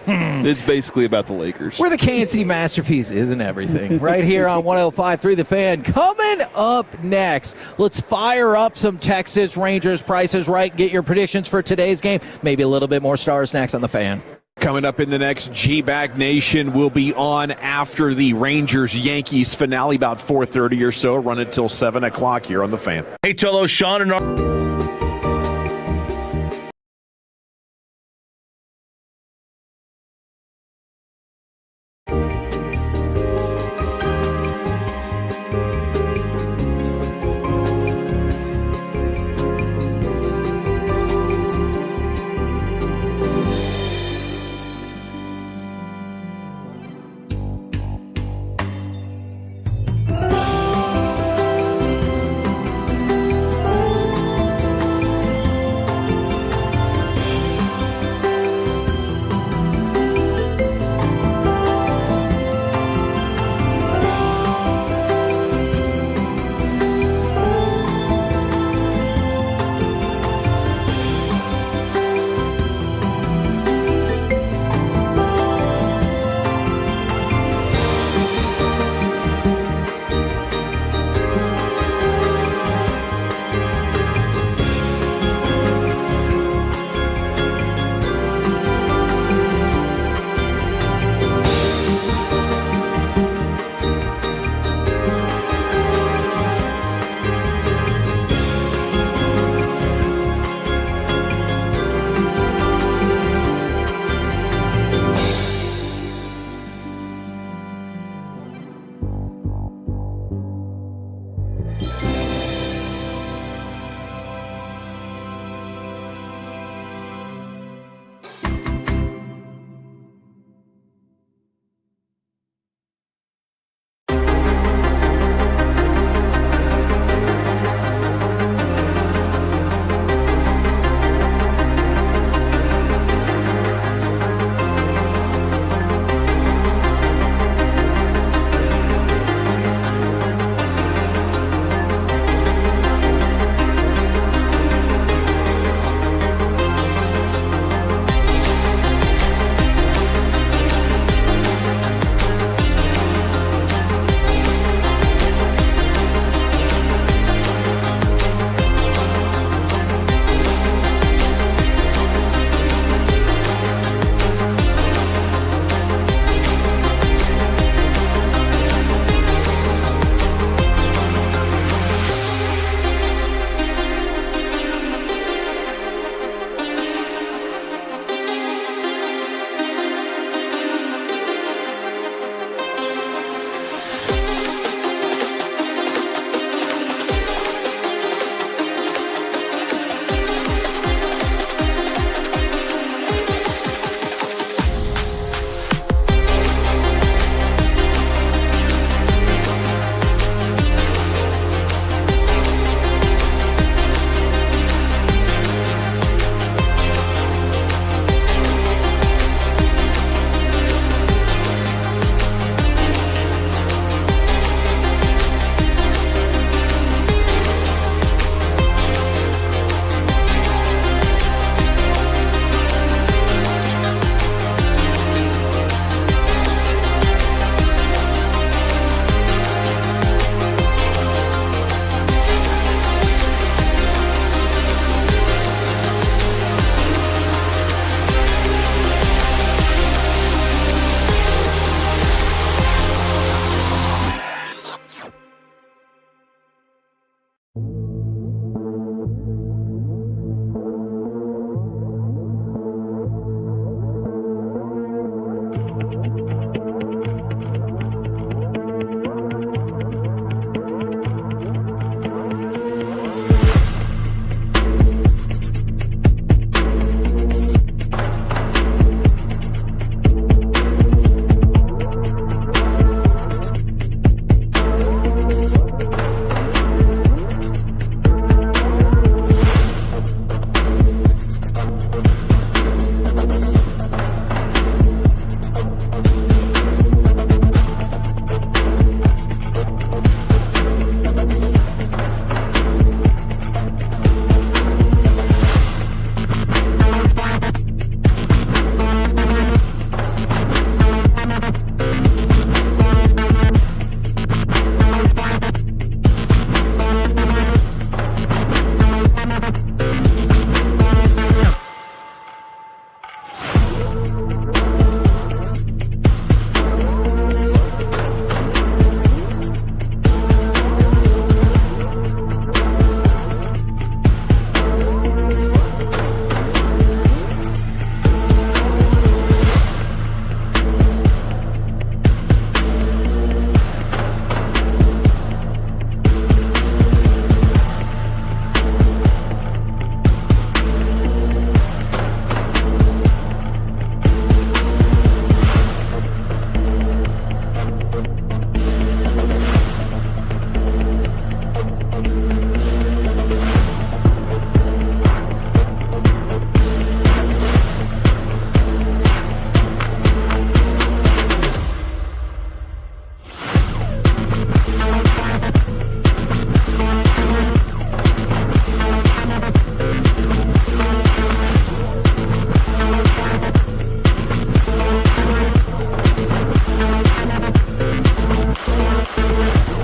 It's basically about the Lakers. We're the KNC Masterpieces and everything. Right here on 105.3 The Fan. Coming up next, let's fire up some Texas Rangers prices right. Get your predictions for today's game. Maybe a little bit more stars next on The Fan. Coming up in the next G-Bag Nation, will be on after the Rangers-Yankees finale, about 4:30 or so. Run it till 7 o'clock here on The Fan. Hey, Tolo, Sean, and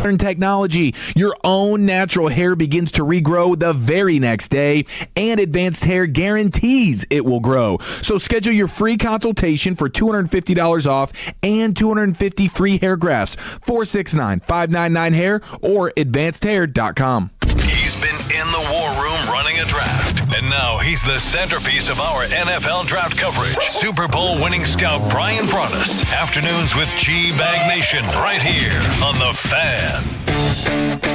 Modern technology, your own natural hair begins to regrow the very next day, and Advanced Hair guarantees it will grow. So schedule your free consultation for $250 off and 250 free hair grafts. 469-599-HAIR or advancedhair.com. He's been in the war room running a draft, and now he's the centerpiece of our NFL draft coverage. Super Bowl winning scout Brian Broaddus. Afternoons with G-Bag Nation right here on The Fan.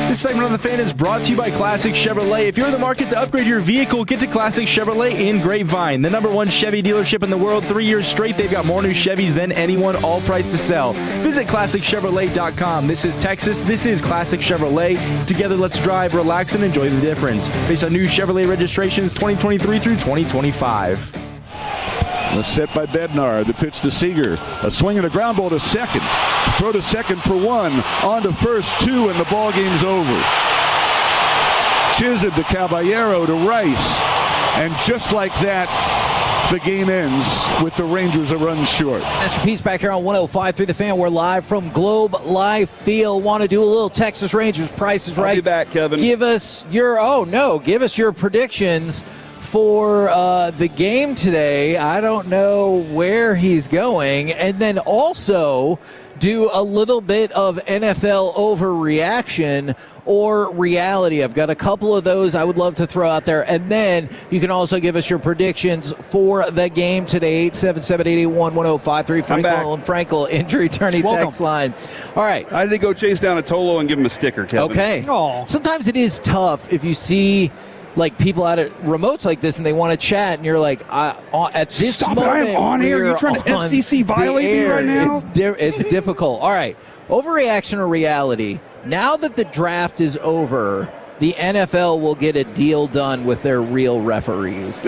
This segment on The Fan is brought to you by Classic Chevrolet. If you're in the market to upgrade your vehicle, get to Classic Chevrolet in Grapevine, the #1 Chevy dealership in the world. 3 years straight, they've got more new Chevys than anyone, all price to sell. Visit ClassicChevrolet.com. This is Texas. This is Classic Chevrolet. Together, let's drive, relax, and enjoy the difference. Based on new Chevrolet registrations 2023 through 2025. The set by Bednar. The pitch to Seager. A swing and a ground ball to second. Throw to second for 1. On to first 2, and the ball game's over. Chisholm to Caballero to Rice. And just like that, the game ends with the Rangers a run short. Masterpiece back here on 105.3 The Fan. We're live from Globe Life Field. Want to do a little Texas Rangers Price is Right. I'll be back, Kevin. Give us your predictions for the game today. I don't know where he's going. And then also do a little bit of NFL overreaction or reality. I've got a couple of those I would love to throw out there. And then you can also give us your predictions for the game today. 877-881-1053. Frankel injury attorney text line. All right. I had to go chase down a Tolo and give him a sticker, Kevin. Okay. Aww. Sometimes it is tough if you see like people out at remotes like this and they want to chat and you're like, at this Stop moment, it, I'm on air. You're trying to FCC violate me right now? It's difficult. All right. Overreaction or reality? Now that the draft is over, the NFL will get a deal done with their real referees.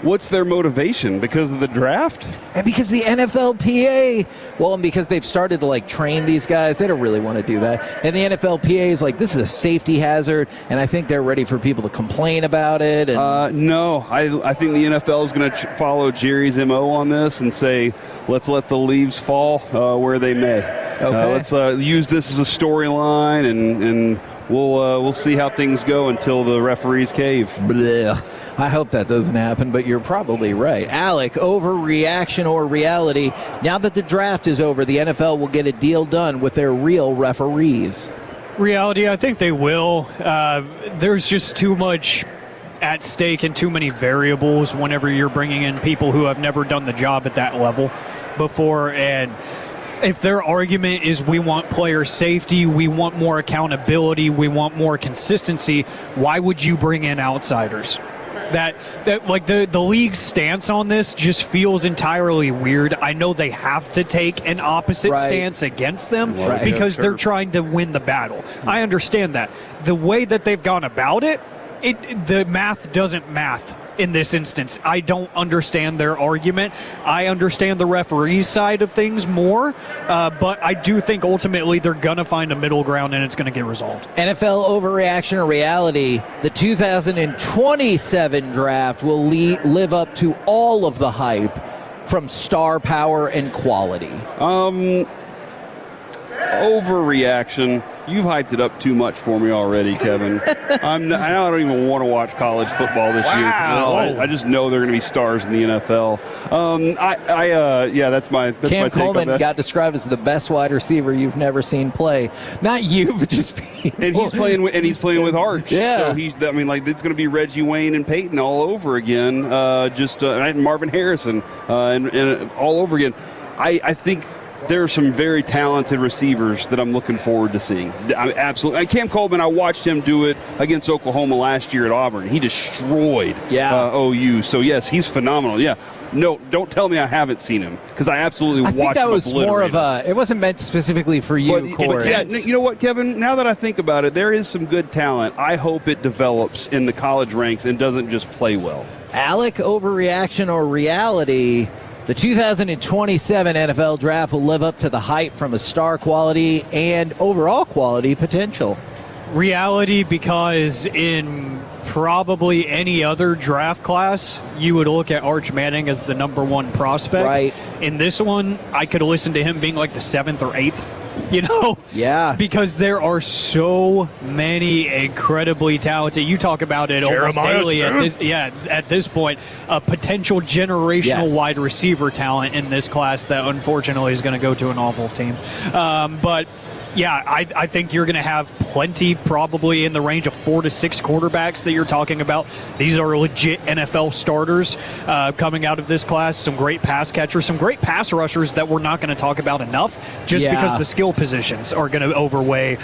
What's their motivation? Because of the draft? And because the NFLPA, and because they've started to train these guys, they don't really want to do that. And the NFLPA is like, this is a safety hazard, and I think they're ready for people to complain about it. And no, I think the NFL is going to follow Jerry's MO on this and say, let's let the leaves fall where they may. Okay. Let's use this as a storyline, and we'll see how things go until the referees cave. Blech. I hope that doesn't happen, but you're probably right. Alec, overreaction or reality? Now that the draft is over, the NFL will get a deal done with their real referees. Reality, I think they will. There's just too much at stake and too many variables whenever you're bringing in people who have never done the job at that level before. And if their argument is we want player safety, we want more accountability, we want more consistency, why would you bring in outsiders? That the league's stance on this just feels entirely weird. I know they have to take an opposite stance against them because they're trying to win the battle. I understand that. The way that they've gone about it, the math doesn't math. In this instance, I don't understand their argument. I understand the referee's side of things more, but I do think ultimately they're going to find a middle ground and it's going to get resolved. NFL overreaction or reality? The 2027 draft will live up to all of the hype from star power and quality. Overreaction. You've hyped it up too much for me already, Kevin. I don't even want to watch college football this year. I just know they're going to be stars in the NFL. That's my Cam my take Coleman on that. got described as the best wide receiver you've never seen play. Not you, but just people. And he's playing with Arch. Yeah. So it's going to be Reggie Wayne and Peyton all over again. And Marvin Harrison and all over again. I think there are some very talented receivers that I'm looking forward to seeing. Absolutely. Cam Coleman, I watched him do it against Oklahoma last year at Auburn. He destroyed OU. So, yes, he's phenomenal. Yeah. No, don't tell me I haven't seen him, because I absolutely watched him. I think that was more of it wasn't meant specifically for you, Corey. You know what, Kevin? Now that I think about it, there is some good talent. I hope it develops in the college ranks and doesn't just play well. Alec, overreaction or reality? The 2027 NFL Draft will live up to the hype from a star quality and overall quality potential. Reality, because in probably any other draft class, you would look at Arch Manning as the number one prospect. Right. In this one, I could listen to him being like the 7th or 8th Yeah. Because there are so many incredibly talented. You talk about it almost daily at this point. A potential generational wide receiver talent in this class that unfortunately is going to go to an awful team. But yeah, I think you're going to have plenty, probably in the range of 4 to 6 quarterbacks that you're talking about. These are legit NFL starters coming out of this class. Some great pass catchers, some great pass rushers that we're not going to talk about enough just because the skill positions are going to outweigh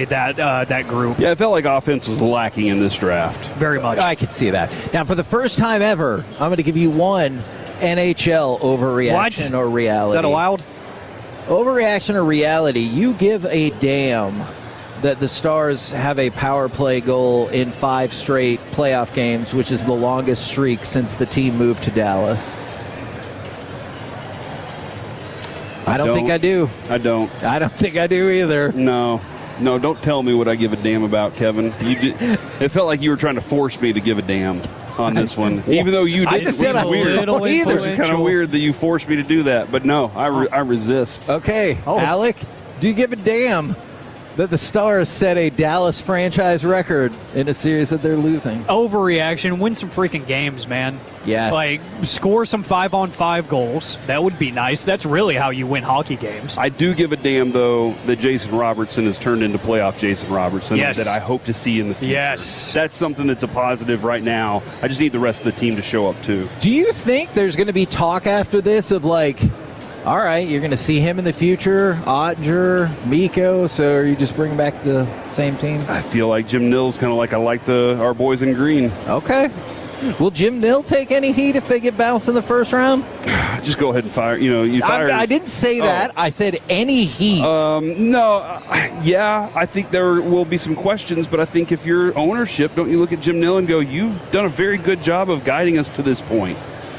that group. Yeah, it felt like offense was lacking in this draft. Very much. I could see that. Now, for the first time ever, I'm going to give you one NHL overreaction or reality. Is that allowed? Overreaction or reality, you give a damn that the Stars have a power play goal in 5 straight playoff games, which is the longest streak since the team moved to Dallas. I don't think I do. I don't think I do either. No, don't tell me what I give a damn about, Kevin. It felt like you were trying to force me to give a damn on this one, even though you didn't. I just said I don't either. It's kind of weird that you forced me to do that, but no, I resist. Okay, Alec, do you give a damn that the Stars set a Dallas franchise record in a series that they're losing? Overreaction. Win some freaking games, man. Yes. Like, score some 5-on-5 goals. That would be nice. That's really how you win hockey games. I do give a damn, though, that Jason Robertson has turned into playoff Jason Robertson that I hope to see in the future. Yes. That's something that's a positive right now. I just need the rest of the team to show up, too. Do you think there's going to be talk after this of, like, all right, you're going to see him in the future, Ottinger, Mikko, so are you just bringing back the same team? I feel like Jim Nill's kind of like I like our boys in green. Okay. Will Jim Nill take any heat if they get bounced in the first round? Just go ahead and fire. You fired. I didn't say that. I said any heat. I think there will be some questions, but I think if you're ownership, don't you look at Jim Nill and go, you've done a very good job of guiding us to this point.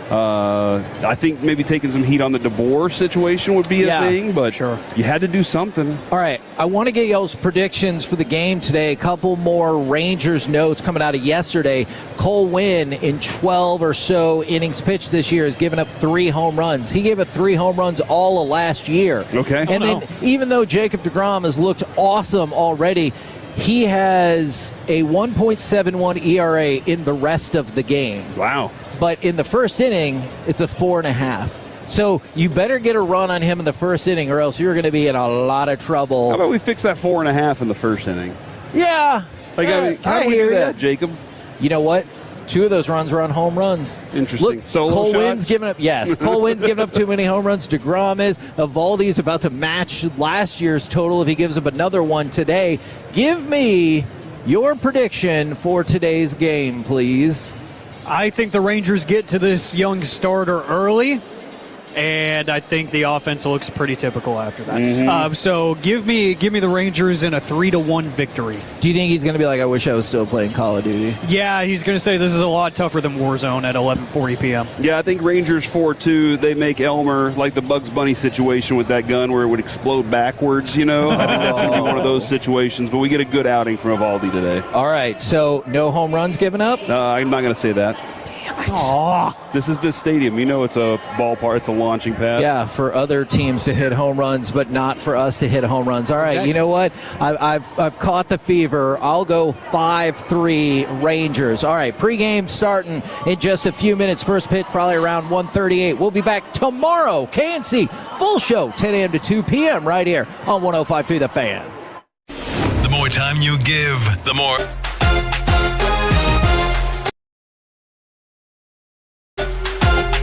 I think maybe taking some heat on the DeBoer situation would be a thing, but you had to do something. All right, I want to get y'all's predictions for the game today. A couple more Rangers notes coming out of yesterday. Cole Winn, in 12 or so innings pitched this year, has given up 3 home runs. He gave up 3 home runs all of last year. Okay. And then even though Jacob deGrom has looked awesome already, he has a 1.71 ERA in the rest of the game. Wow. But in the first inning, it's a 4.5. So you better get a run on him in the first inning or else you're going to be in a lot of trouble. How about we fix that 4.5 in the first inning? Yeah. How do we do that, Jacob? You know what? 2 of those runs were on home runs. Interesting. Look, Cole Winn's giving up. Yes, Cole Winn's giving up too many home runs. DeGrom is. Evaldi's about to match last year's total if he gives up another one today. Give me your prediction for today's game, please. I think the Rangers get to this young starter early, and I think the offense looks pretty typical after that. So give me the Rangers in a 3-1 victory. Do you think he's going to be like, I wish I was still playing Call of Duty? Yeah, he's going to say this is a lot tougher than Warzone at 11:40 p.m. Yeah, I think Rangers 4-2. They make Elmer like the Bugs Bunny situation with that gun where it would explode backwards, I think that's going to be one of those situations. But we get a good outing from Evaldi today. All right, so no home runs given up? I'm not going to say that. Damn it. Aww. This is the stadium. It's a ballpark. It's a launching pad. Yeah, for other teams to hit home runs, but not for us to hit home runs. All right, exactly. You know what? I've caught the fever. I'll go 5-3 Rangers. All right, pregame starting in just a few minutes. First pitch probably around 1:38. We'll be back tomorrow. KNC, full show, 10 a.m. to 2 p.m. right here on 105.3 The Fan. The more time you give, the more